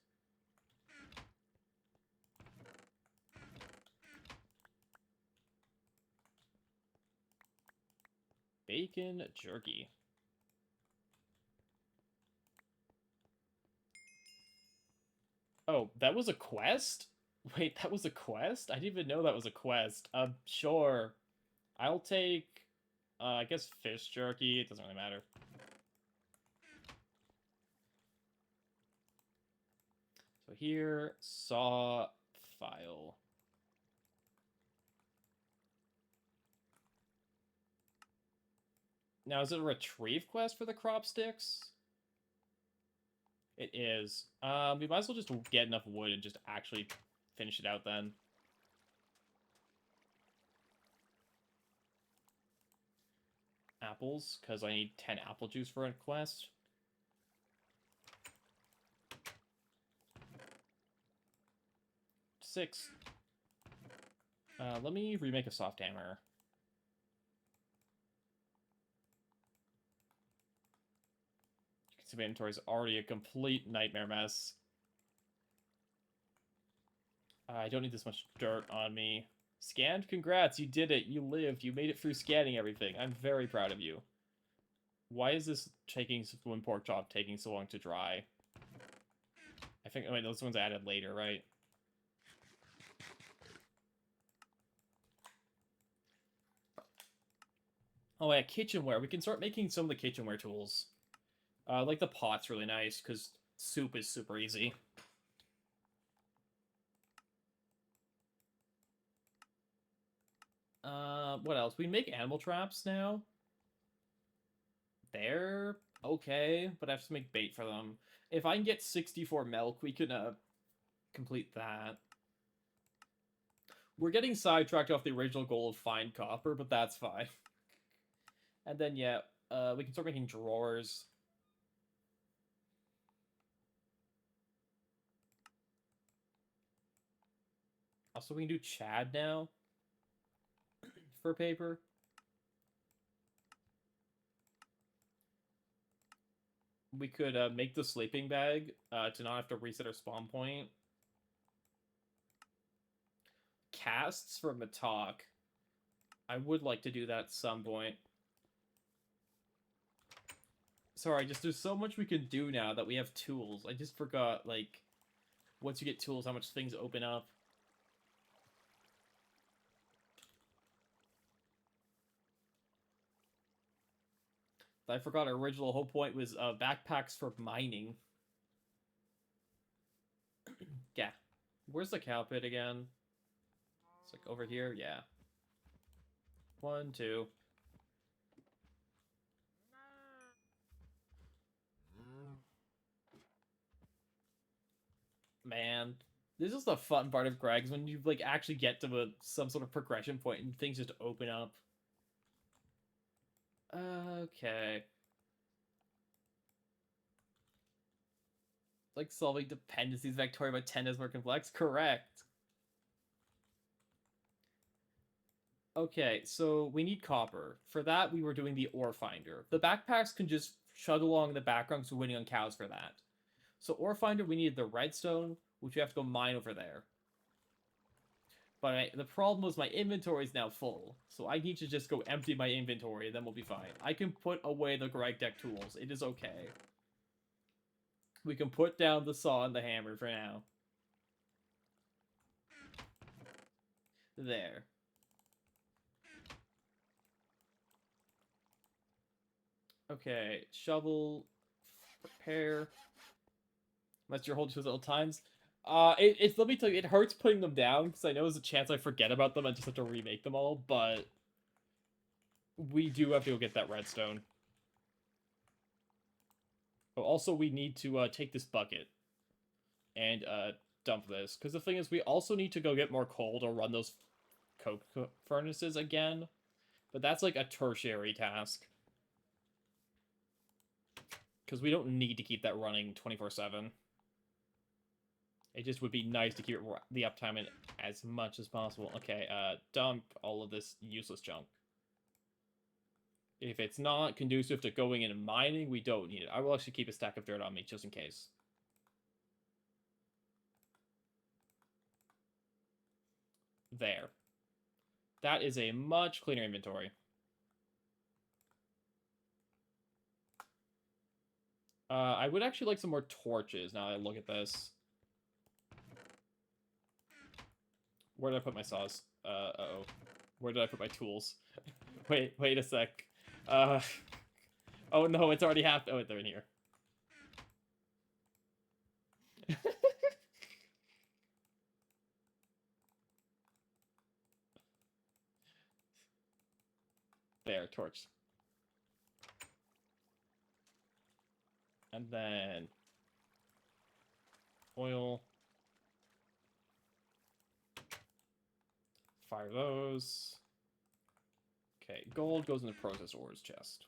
Bacon jerky. Oh, that was a quest? Wait, that was a quest? I didn't even know that was a quest. Sure. I'll take, I guess fish jerky. It doesn't really matter. So here, saw file. Now, is it a retrieve quest for the crop sticks? It is. We might as well just get enough wood and just actually finish it out then. Apples, because I need 10 apple juice for a quest. Six. Let me remake a soft hammer. You can see my inventory is already a complete nightmare mess. I don't need this much dirt on me. Scanned? Congrats, you did it. You lived. You made it through scanning everything. I'm very proud of you. Why is this one pork chop taking so long to dry? I think, wait, those ones I added later, right? Oh, yeah, kitchenware. We can start making some of the kitchenware tools. Like the pot's really nice, because soup is super easy. What else? We make animal traps now. They're okay, but I have to make bait for them. If I can get 64 milk, we can, complete that. We're getting sidetracked off the original goal of find copper, but that's fine. And then, yeah, we can start making drawers. Also, we can do Chad now for paper. We could make the sleeping bag to not have to reset our spawn point. Casts for Matok. I would like to do that at some point. Sorry, just there's so much we can do now that we have tools. I just forgot, like, once you get tools, how much things open up. I forgot our original whole point was backpacks for mining. Yeah. Where's the cow pit again? It's like over here? Yeah. 1, 2. Man. This is the fun part of Greg's, when you, like, actually get to some sort of progression point and things just open up. Okay. Like solving dependencies, Victoria by 10 is more complex? Correct. Okay, so we need copper. For that, we were doing the ore finder. The backpacks can just chug along in the background because we're waiting on cows for that. So ore finder, we needed the redstone, which we have to go mine over there. But the problem was my inventory is now full, so I need to just go empty my inventory, then we'll be fine. I can put away the Greg Deck tools. It is okay. We can put down the saw and the hammer for now. There. Okay, shovel, repair. Unless you're holding those at all times. It's let me tell you, it hurts putting them down because I know there's a chance I forget about them and just have to remake them all. But we do have to go get that redstone. Oh, also, we need to take this bucket and dump this because the thing is, we also need to go get more coal to run those coke furnaces again. But that's like a tertiary task because we don't need to keep that running 24/7. It just would be nice to keep the uptime in as much as possible. Okay, dump all of this useless junk. If it's not conducive to going in and mining, we don't need it. I will actually keep a stack of dirt on me just in case. There. That is a much cleaner inventory. I would actually like some more torches now that I look at this. Where did I put my saws? Uh-oh. Where did I put my tools? wait a sec. Oh no, it's already happened. Oh, they're in here. There, torch. And then oil. Fire those. Okay, gold goes in the process ores chest.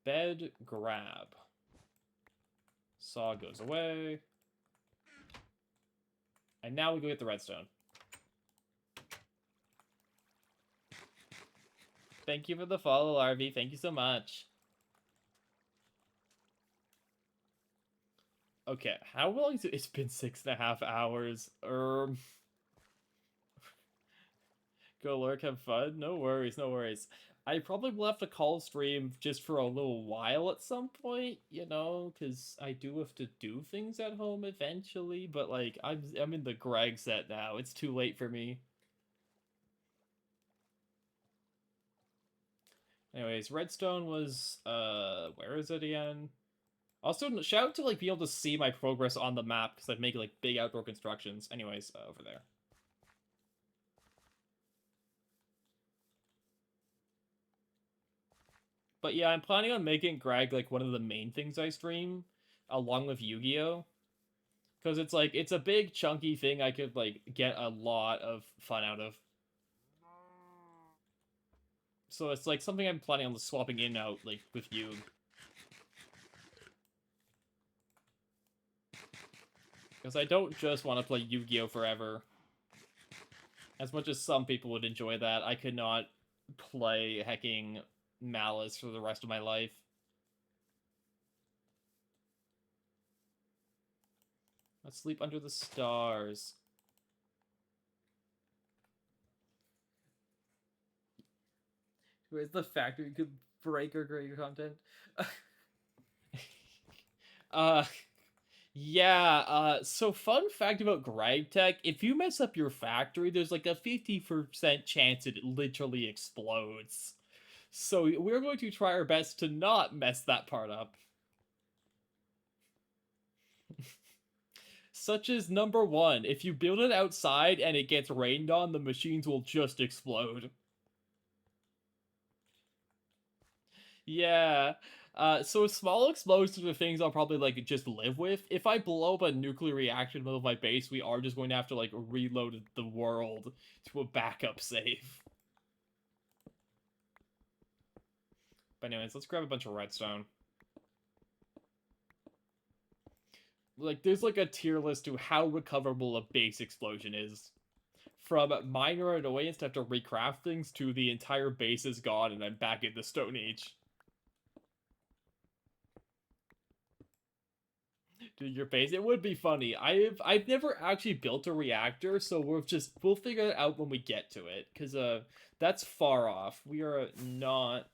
Bed grab. Saw goes away. And now we go get the redstone. Thank you for the follow, RV. Thank you so much. Okay, how long is it? It's been 6.5 hours. Go lurk, have fun. No worries, no worries. I probably will have to call stream just for a little while at some point, you know, because I do have to do things at home eventually. But like, I'm in the Greg set now. It's too late for me. Anyways, redstone was where is it again? Also, shout out to like be able to see my progress on the map because I've made like big outdoor constructions. Anyways, over there. But yeah, I'm planning on making Greg like one of the main things I stream, along with Yu-Gi-Oh! Because it's like it's a big chunky thing I could like get a lot of fun out of. So it's like something I'm planning on swapping in and out like with you. Because I don't just want to play Yu-Gi-Oh! Forever. As much as some people would enjoy that, I could not play hecking Malice for the rest of my life. Let's sleep under the stars. Where's the factory could break or create content? uh, yeah, so fun fact about Greg Tech, if you mess up your factory, there's like a 50% chance it literally explodes. So we're going to try our best to not mess that part up. Such as number one, if you build it outside and it gets rained on, the machines will just explode. Yeah. So small explosions are things I'll probably like just live with. If I blow up a nuclear reactor in the middle of my base, we are just going to have to like reload the world to a backup save. But anyways, let's grab a bunch of redstone. Like, there's like a tier list to how recoverable a base explosion is. from minor annoyance to have to recraft things to the entire base is gone and I'm back in the Stone Age. Dude, your base, it would be funny. I've never actually built a reactor, so we'll figure it out when we get to it, because that's far off. We're not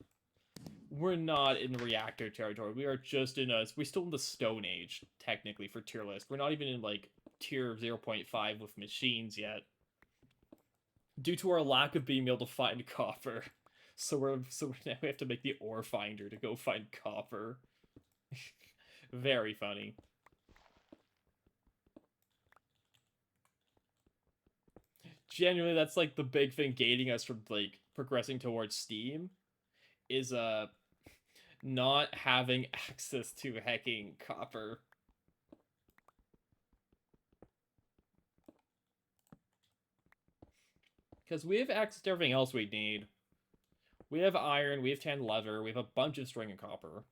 in reactor territory. We are just we're still in the Stone Age, technically, for tier list. We're not even in, like, tier 0.5 with machines yet. Due to our lack of being able to find copper. So now we have to make the ore finder to go find copper. Very funny. Genuinely, that's, like, the big thing gating us from, like, progressing towards Steam is not having access to hacking copper. Because we have access to everything else we need. We have iron, we have tan leather, we have a bunch of string and copper.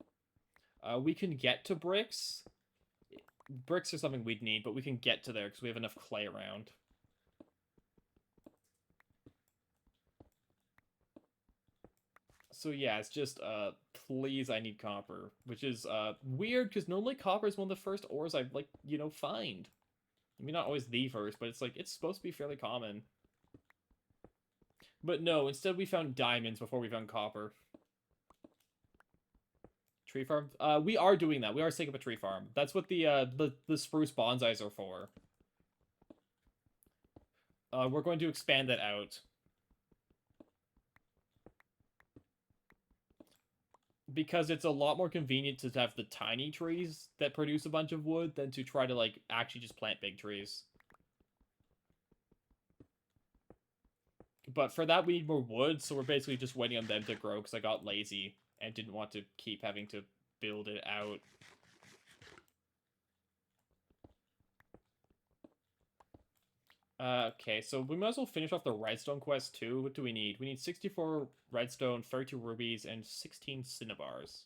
We can get to bricks. Bricks are something we'd need, but we can get to there because we have enough clay around. So yeah, it's just, please, I need copper. Which is, weird, because normally copper is one of the first ores I've, like, find. I mean, not always the first, but it's, like, it's supposed to be fairly common. But no, instead we found diamonds before we found copper. Tree farm? We are doing that. We are setting up a tree farm. That's what the spruce bonsais are for. We're going to expand that out. Because it's a lot more convenient to have the tiny trees that produce a bunch of wood than to try to, like, actually just plant big trees. But for that, we need more wood, so we're basically just waiting on them to grow because I got lazy and didn't want to keep having to build it out. Okay, so we might as well finish off the redstone quest too. What do we need? We need 64 redstone, 32 rubies, and 16 cinnabars.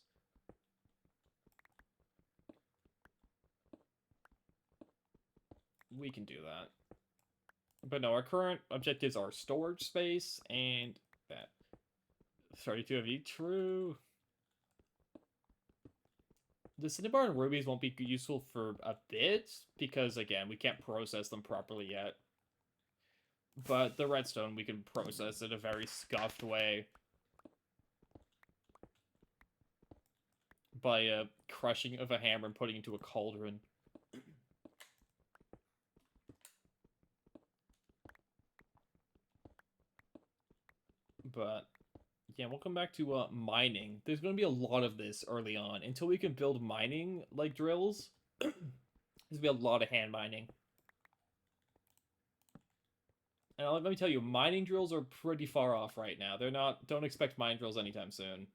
We can do that. But no, our current objectives are storage space and that. 32 of each, true. The cinnabar and rubies won't be useful for a bit, because, again, we can't process them properly yet. But the redstone, we can process in a very scuffed way. By crushing of a hammer and putting it into a cauldron. But yeah, we'll come back to mining. There's going to be a lot of this early on. Until we can build mining, like, drills, there's going to be a lot of hand mining. And let me tell you, mining drills are pretty far off right now. They're not... Don't expect mine drills anytime soon.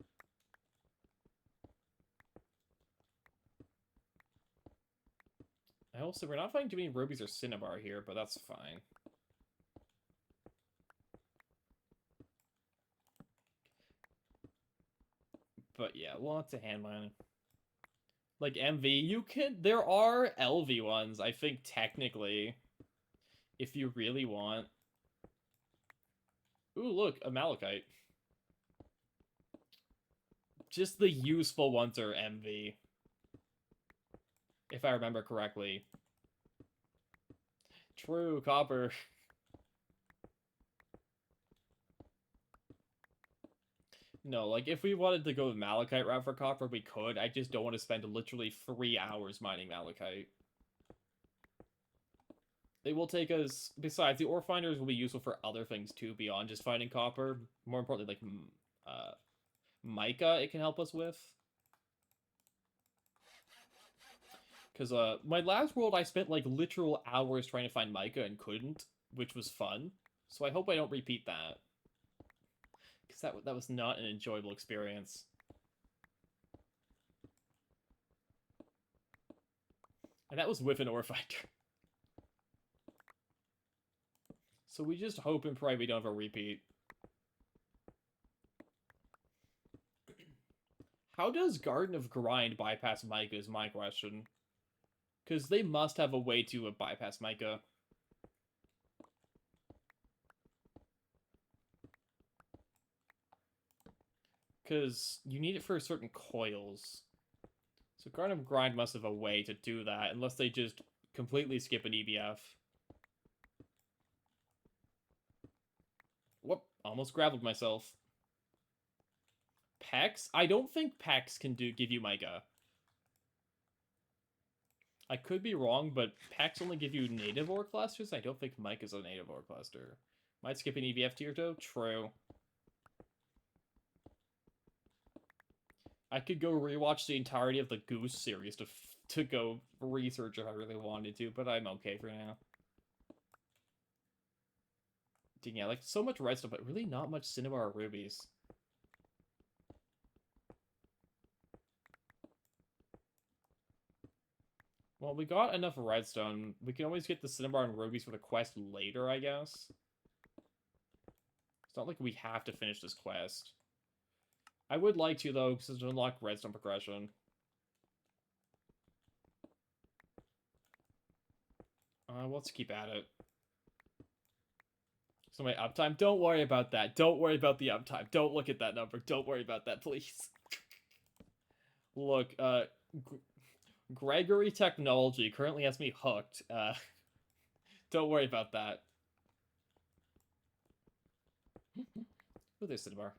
I also... We're not finding too many rubies or cinnabar here, but that's fine. But yeah, lots of hand mining. Like, MV, you can... There are LV ones, I think, technically. If you really want. Ooh, look, a malachite. Just the useful ones are MV. If I remember correctly. True, copper. No, like, if we wanted to go the malachite route for copper, we could. I just don't want to spend literally 3 hours mining malachite. It will take us... Besides, the ore finders will be useful for other things, too, beyond just finding copper. More importantly, like, mica it can help us with. Because, my last world, I spent, like, literal hours trying to find mica and couldn't, which was fun. So I hope I don't repeat that. Because that was not an enjoyable experience. And that was with an ore finder. So we just hope and pray we don't have a repeat. How does Garden of Grind bypass mica is my question. Because they must have a way to bypass mica. Because you need it for certain coils. So Garden Grind must have a way to do that, unless they just completely skip an EBF. Whoop, almost gravelled myself. Pex? I don't think Pex can give you Micah. I could be wrong, but Pex only give you native ore clusters? I don't think Micah's a native ore cluster. Might skip an EBF tier though? True. I could go rewatch the entirety of the Goose series to go research if I really wanted to, but I'm okay for now. Yeah, like, so much red stuff, but really not much Cinnabar or rubies. Well, we got enough redstone. We can always get the Cinnabar and rubies for the quest later, I guess. It's not like we have to finish this quest. I would like to, though, because to unlock redstone progression. Let's keep at it. So my uptime, don't worry about that. Don't worry about the uptime. Don't look at that number. Don't worry about that, please. Look, Gregory Technology currently has me hooked. Don't worry about that. Ooh, there's Cinnabar.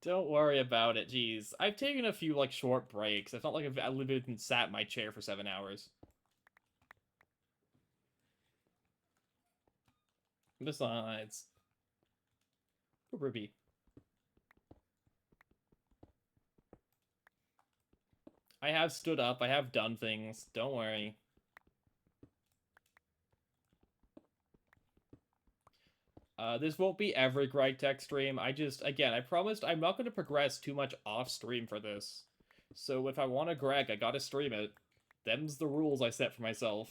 Don't worry about it, jeez. I've taken a few, like, short breaks. It's not like I've literally been sat in my chair for 7 hours. Besides... Ruby. I have stood up. I have done things. Don't worry. This won't be every Greg Tech stream. Again, I promised I'm not going to progress too much off stream for this. So if I want a Greg, I gotta stream it. Them's the rules I set for myself.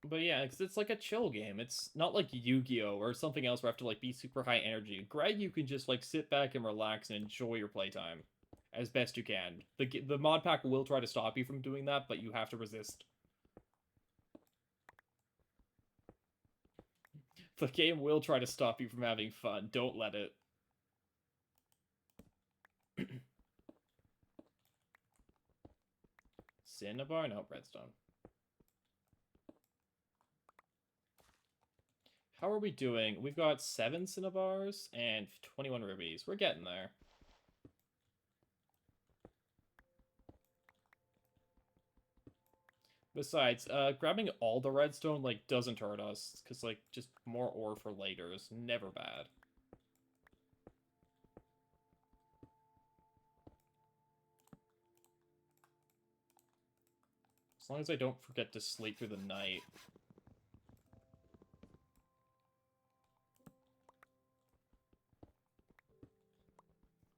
But yeah, because it's like a chill game. It's not like Yu-Gi-Oh! Or something else where I have to like be super high energy. Greg, you can just like sit back and relax and enjoy your playtime as best you can. The mod pack will try to stop you from doing that, but you have to resist. The game will try to stop you from having fun. Don't let it. Cinnabar? No, redstone. How are we doing? We've got 7 Cinnabars and 21 rubies. We're getting there. Besides, grabbing all the redstone, like, doesn't hurt us. Because, like, just more ore for later is never bad. As long as I don't forget to sleep through the night.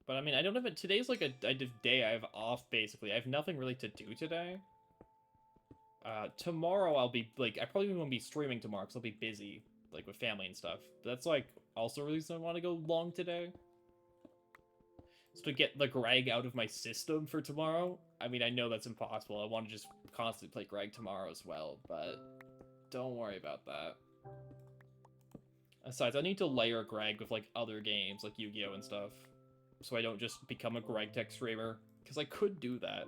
But, I mean, I don't have it. Today's, like, a day I have off, basically. I have nothing really to do today. Tomorrow I'll be, like, I probably won't be streaming tomorrow because I'll be busy, like, with family and stuff. But that's, like, also a reason I want to go long today. So to get the Greg out of my system for tomorrow. I mean, I know that's impossible. I want to just constantly play Greg tomorrow as well, but don't worry about that. Besides, I need to layer Greg with, like, other games, like Yu-Gi-Oh! And stuff. So I don't just become a Greg Tech streamer. Because I could do that.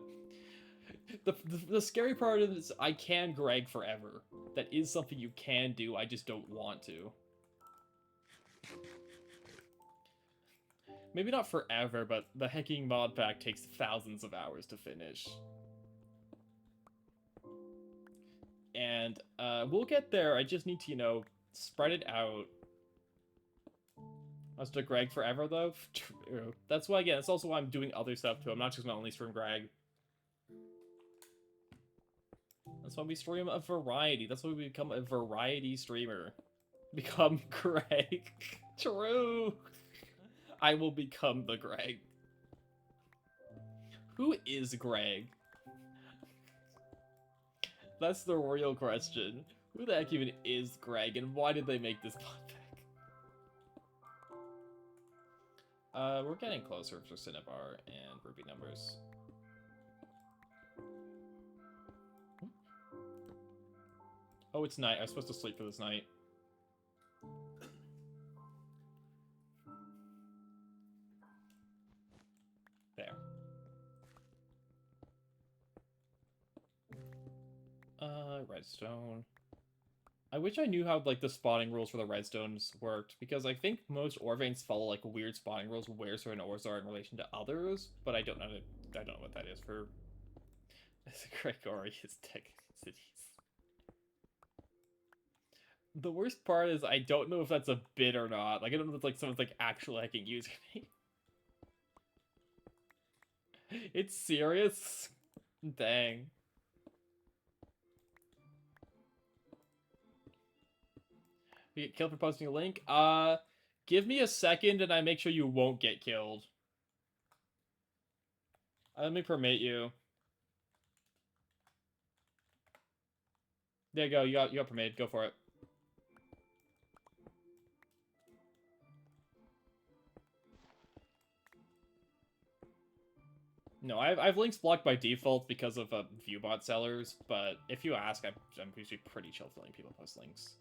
The scary part is I can Greg forever. That is something you can do, I just don't want to. Maybe not forever, but the hacking mod pack takes thousands of hours to finish. And we'll get there, I just need to, you know, spread it out. Let's do Greg forever, though? True. That's why, again, that's also why I'm doing other stuff, too. I'm not just going to only stream Greg. That's why we stream a variety. That's why we become a variety streamer. Become Greg. True. I will become the Greg. Who is Greg? That's the real question. Who the heck even is Greg, and why did they make this mod pack? We're getting closer for Cinnabar and Ruby numbers. Oh, it's night. I was supposed to sleep for this night. There. Redstone. I wish I knew how, like, the spawning rules for the redstones worked, because I think most ore veins follow, like, weird spawning rules where certain ores are in relation to others, but I don't know what that is for Gregorius Technicities. The worst part is I don't know if that's a bit or not. Like, I don't know if it's, like, someone's, like, actual hacking username. It's serious? Dang. You get killed for posting a link? Give me a second and I make sure you won't get killed. Let me permit you. There you go, you got permitted. Go for it. No, I've links blocked by default because of viewbot sellers, but if you ask, I'm usually pretty chill for letting people post links.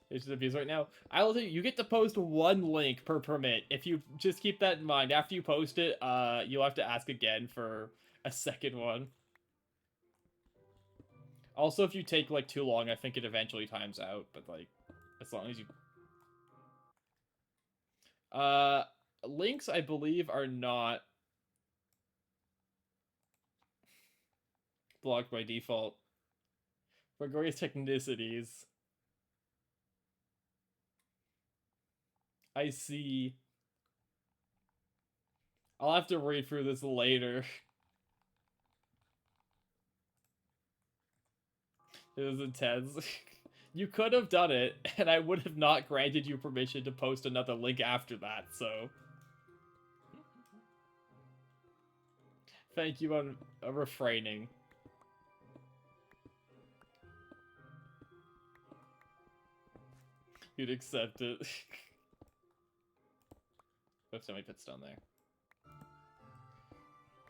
There's the views right now. I'll tell you, you get to post one link per permit. If you just keep that in mind, after you post it, you'll have to ask again for a second one. Also, if you take, like, too long, I think it eventually times out, but, like, as long as you... Links, I believe, are not blocked by default. Gregorius Technicities. I see. I'll have to read through this later. It was intense. You could have done it, and I would have not granted you permission to post another link after that, so... Thank you on refraining. You'd accept it. Oops, somebody put stone there.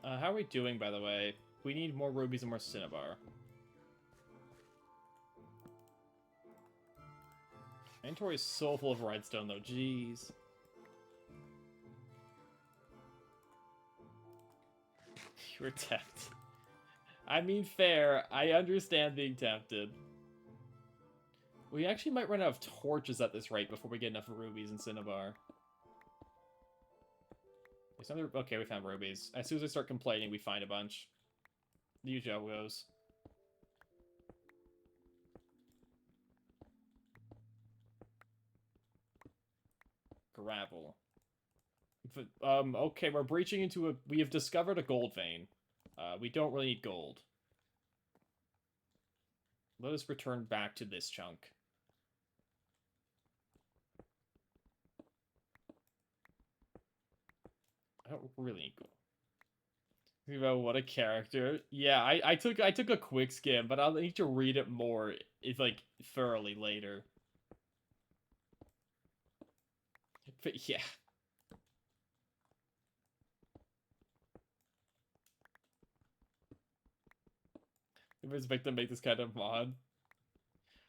How are we doing, by the way? We need more rubies and more cinnabar. Inventory is so full of redstone, though. Jeez. You were tempted. I mean, fair. I understand being tempted. We actually might run out of torches at this rate before we get enough rubies and cinnabar. Okay, we found rubies. As soon as I start complaining, we find a bunch. The usual goes. Gravel. Okay, we're breaching into a... We have discovered a gold vein. We don't really need gold. Let us return back to this chunk. I don't really need gold. About what a character. Yeah, I took a quick skim, but I'll need to read it more, like, thoroughly later. But yeah. If it's make them make this kind of mod.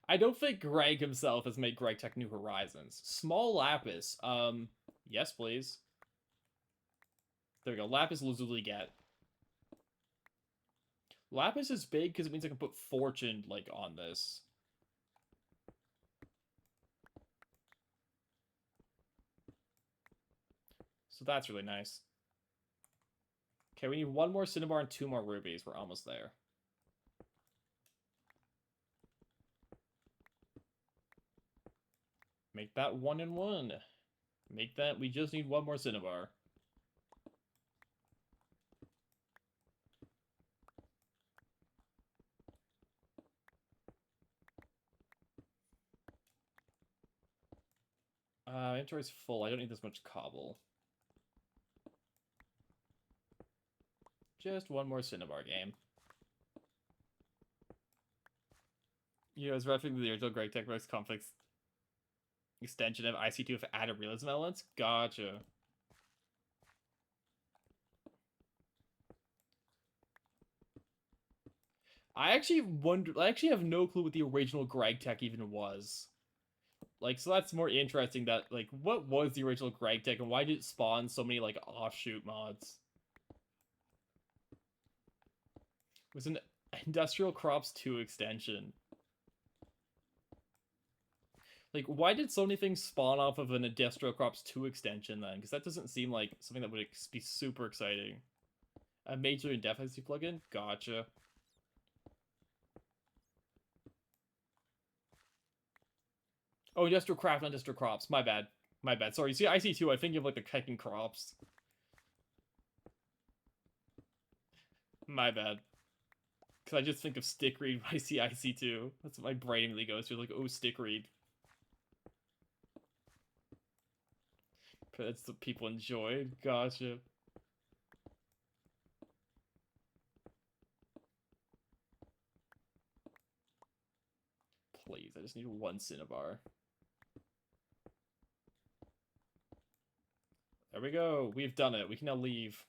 I don't think Greg himself has made Greg Tech New Horizons. Small lapis. Yes, please. There we go. Lapis lazuli get. Lapis is big because it means I can put fortune, like, on this. So that's really nice. Okay, we need one more cinnabar and 2 more rubies. We're almost there. Make that 1 and 1. Make that... We just need 1 more cinnabar. Inventory's full. I don't need this much cobble. Just 1 more cinnabar game. You know, I was referring to the original Greg Tech Works Conflicts extension of IC2 with added realism elements. Gotcha. I actually wonder. I actually have no clue what the original Greg tech even was. Like, so that's more interesting. That like, what was the original Greg tech, and why did it spawn so many like offshoot mods? It was an Industrial Crops 2 extension. Like, why did so many things spawn off of an Industrial Crops 2 extension then? Because that doesn't seem like something that would be super exciting. A major indefinitely plugin? Gotcha. Oh, Industrial Craft, not Industrial Crops. My bad. My bad. Sorry, see, IC2, I think of like the Kicking Crops. My bad. Because I just think of Stick Read when I see IC2. That's what my brain really goes to. Like, oh, Stick Read. But that's what people enjoyed. Gotcha. Please, I just need one Cinnabar. There we go. We've done it. We can now leave.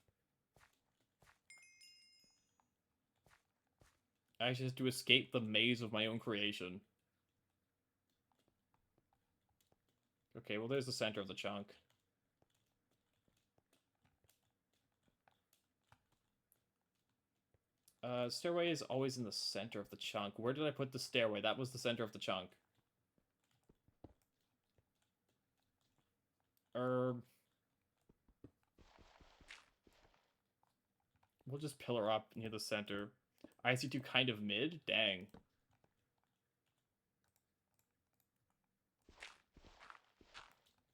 I actually have to escape the maze of my own creation. Okay, well, there's the center of the chunk. Stairway is always in the center of the chunk. Where did I put the stairway? That was the center of the chunk. We'll just pillar up near the center. IC2 kind of mid? Dang.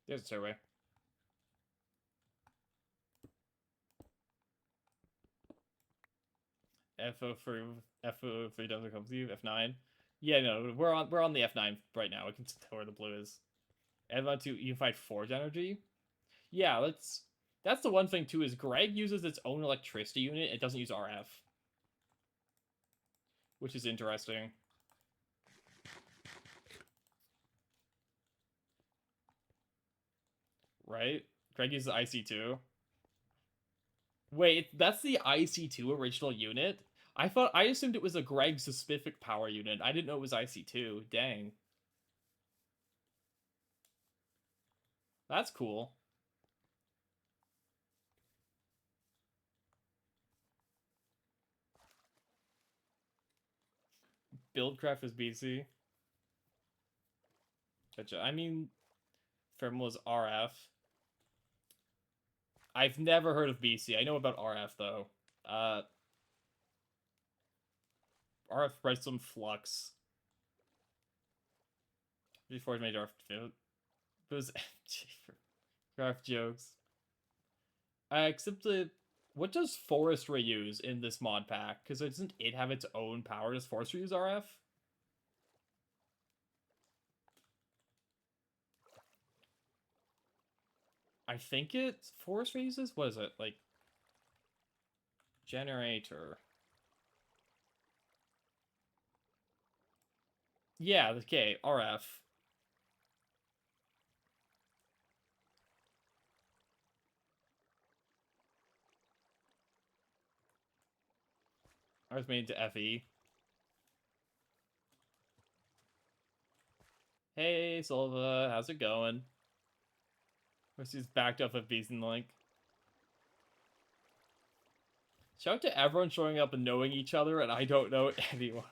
There's a stairway. F03 doesn't come to you. F9. Yeah, no, we're on the F9 right now. I can tell where the blue is. F2 unified forge energy. Yeah, that's the one thing too, is Greg uses its own electricity unit. It doesn't use RF. Which is interesting. Right? Greg uses IC2. Wait, that's the IC2 original unit? I assumed it was a Greg specific power unit. I didn't know it was IC2. Dang. That's cool. Buildcraft is BC. Gotcha. I mean, Thermal is RF. I've never heard of BC. I know about RF, though. RF writes some flux. Before it made RF. It was RF jokes. Except what does Forestry use in this mod pack? Because doesn't it have its own power? Does Forestry use RF? I think it's Forestry uses? What is it? Like, generator. Yeah, okay, RF. I was made into FE. Hey, Silva, how's it going? She's backed up at Beast and Link. Shout out to everyone showing up and knowing each other, and I don't know anyone.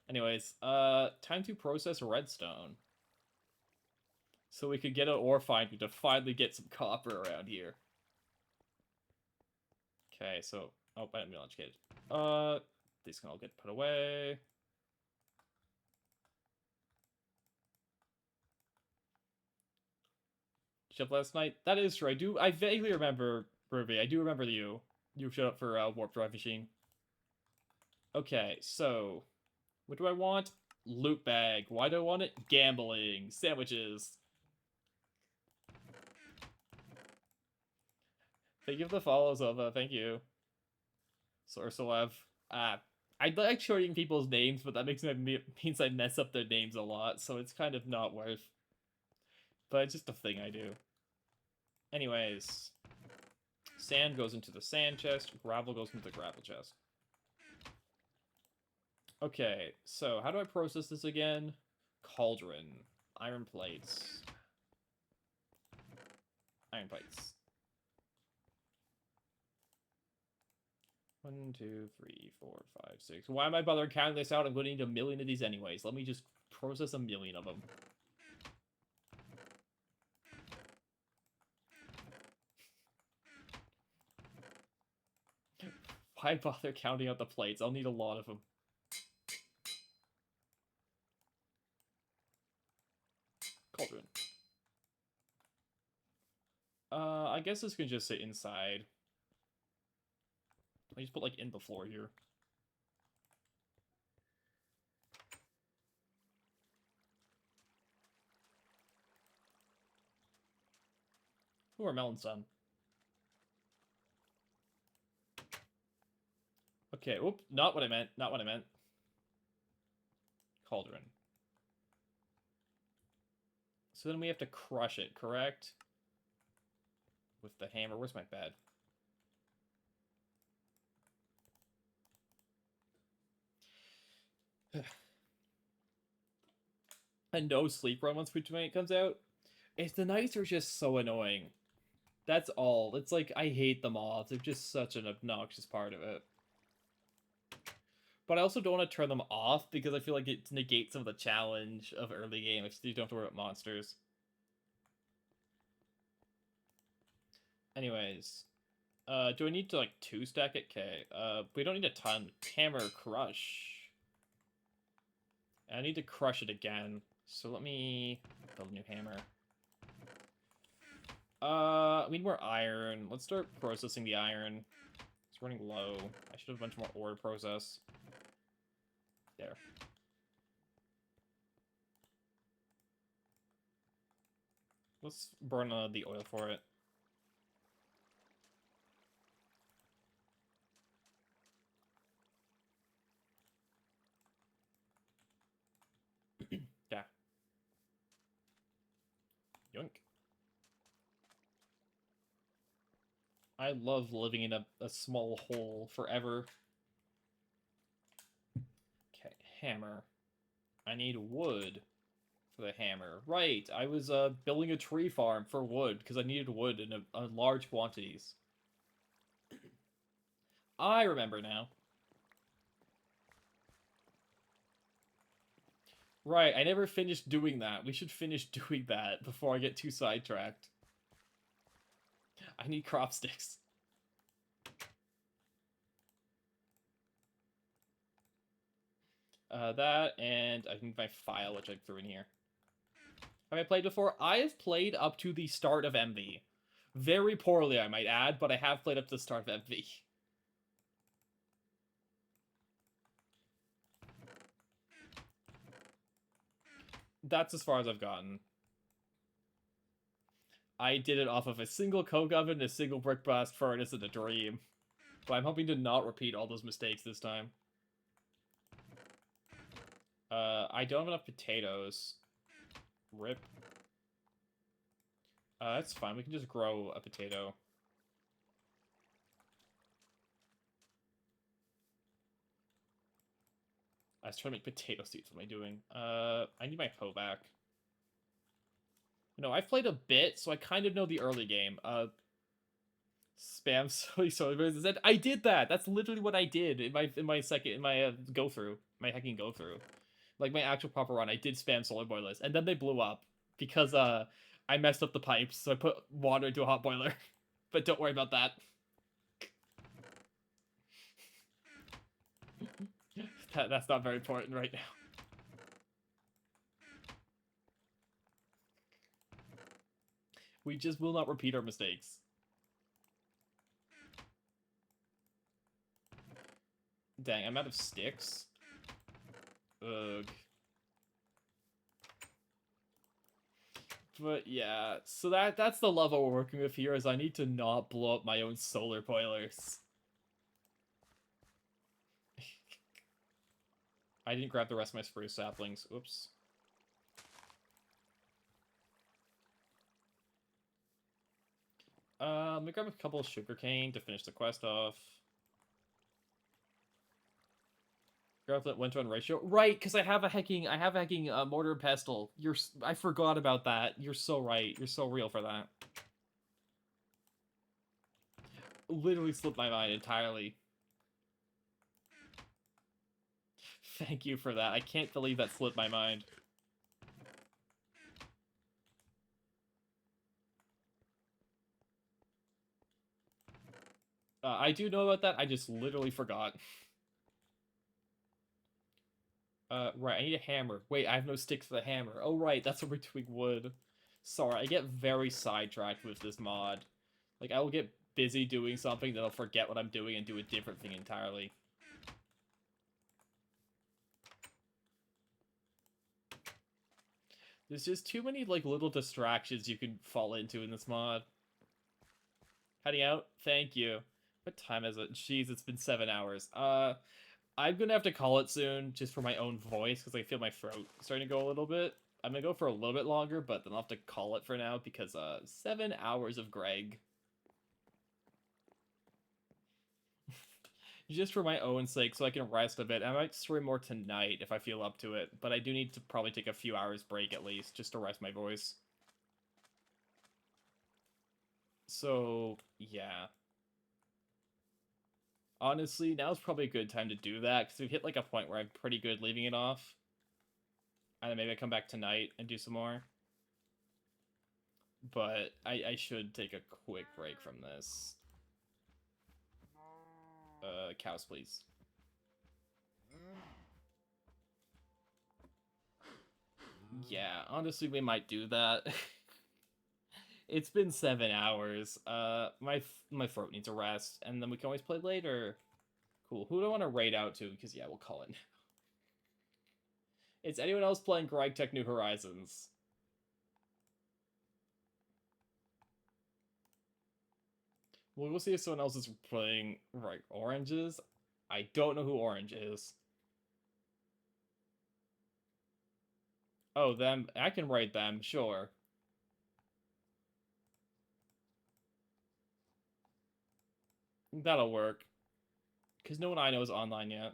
Anyways, time to process redstone. So we could get an ore finder to finally get some copper around here. Okay, so... Oh, I didn't be educated. These can all get put away. Ship last night? That is true. I vaguely remember, Ruby. I do remember you. You showed up for Warp Drive Machine. Okay, so... What do I want? Loot bag. Why do I want it? Gambling. Sandwiches. Thank you for the follows, Ova. Thank you. Sorcerev. I like shorting people's names, but that means I mess up their names a lot, so it's kind of not worth. But it's just a thing I do. Anyways. Sand goes into the sand chest. Gravel goes into the gravel chest. Okay, so how do I process this again? Cauldron. Iron plates. Iron plates. 1, 2, 3, 4, 5, 6. Why am I bothering counting this out? I'm going to need a million of these anyways. Let me just process a million of them. Why bother counting out the plates? I'll need a lot of them. Cauldron. I guess this can just sit inside. I just put, like, in the floor here. Ooh, our melon's done. Okay, whoop, not what I meant, not what I meant. Cauldron. So then we have to crush it, correct? With the hammer. Where's my bed? And no sleep run once Food Tonight comes out. It's the nights are just so annoying. That's all. It's like, I hate them all. They're just such an obnoxious part of it. But I also don't want to turn them off because I feel like it negates some of the challenge of early game if you don't have to worry about monsters. Anyways, do I need to, like, 2-stack it? Okay, we don't need a ton. Hammer, crush. I need to crush it again, so let me build a new hammer. We need more iron. Let's start processing the iron. It's running low. I should have a bunch more ore to process. There. Let's burn the oil for it. Yeah. Yoink. I love living in a small hole forever. Okay, hammer. I need wood for the hammer. Right, I was building a tree farm for wood because I needed wood in a large quantities. I remember now. Right, I never finished doing that. We should finish doing that before I get too sidetracked. I need crop sticks. That, and I need my file, which I threw in here. Have I played before? I have played up to the start of MV. Very poorly, I might add, but I have played up to the start of MV. That's as far as I've gotten. I did it off of a single coke oven, a single brick blast furnace, and a dream. But I'm hoping to not repeat all those mistakes this time. I don't have enough potatoes. Rip. That's fine. We can just grow a potato. I was trying to make potato seeds. What am I doing? I need my hoe back. No, I've played a bit, so I kind of know the early game. Spam so I did that. That's literally what I did in my go through, my hacking go through, like my actual proper run. I did spam solar boilers, and then they blew up because I messed up the pipes, so I put water into a hot boiler. But don't worry about that. That's not very important right now. We just will not repeat our mistakes. Dang, I'm out of sticks. Ugh. But yeah, so that's the level we're working with here, is I need to not blow up my own solar boilers. I didn't grab the rest of my spruce saplings. Oops. Let me grab a couple of sugarcane to finish the quest off. Garlet went on ratio. Right, because I have a hacking mortar and pestle. I forgot about that. You're so right. You're so real for that. Literally slipped my mind entirely. Thank you for that. I can't believe that slipped my mind. I do know about that. I just literally forgot. Right, I need a hammer. Wait, I have no sticks for the hammer. Oh, right, that's what we're doing wood. Sorry, I get very sidetracked with this mod. Like, I will get busy doing something, then I'll forget what I'm doing and do a different thing entirely. There's just too many, like, little distractions you can fall into in this mod. Heading out? Thank you. What time is it? Jeez, it's been 7 hours. I'm gonna have to call it soon, just for my own voice, because I feel my throat starting to go a little bit. I'm gonna go for a little bit longer, but then I'll have to call it for now, because, 7 hours of Greg. Just for my own sake, so I can rest a bit. I might stream more tonight if I feel up to it, but I do need to probably take a few hours break at least, just to rest my voice. So, yeah. Honestly, now's probably a good time to do that, because we've hit like a point where I'm pretty good leaving it off. And then maybe I come back tonight and do some more. But I should take a quick break from this. Cows, please. Yeah, honestly, we might do that. It's been 7 hours. My throat needs a rest, and then we can always play later. Cool. Who do I want to raid out to? Because, yeah, we'll call it. Is anyone else playing Greg Tech New Horizons? We'll see if someone else is playing, right, Oranges. I don't know who Orange is. Oh, them. I can raid them, sure. That'll work. Because no one I know is online yet.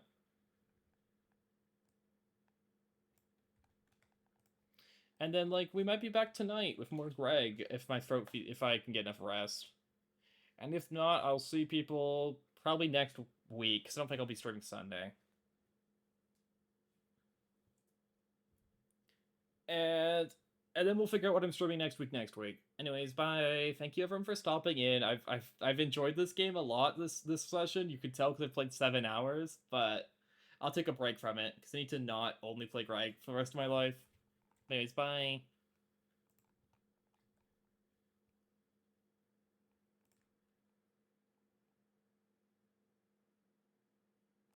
And then, like, we might be back tonight with more Greg if if I can get enough rest. And if not, I'll see people probably next week, because I don't think I'll be streaming Sunday. And then we'll figure out what I'm streaming next week. Anyways, bye. Thank you everyone for stopping in. I've enjoyed this game a lot this session. You can tell because I've played 7 hours, but I'll take a break from it because I need to not only play Greg for the rest of my life. Anyways, bye.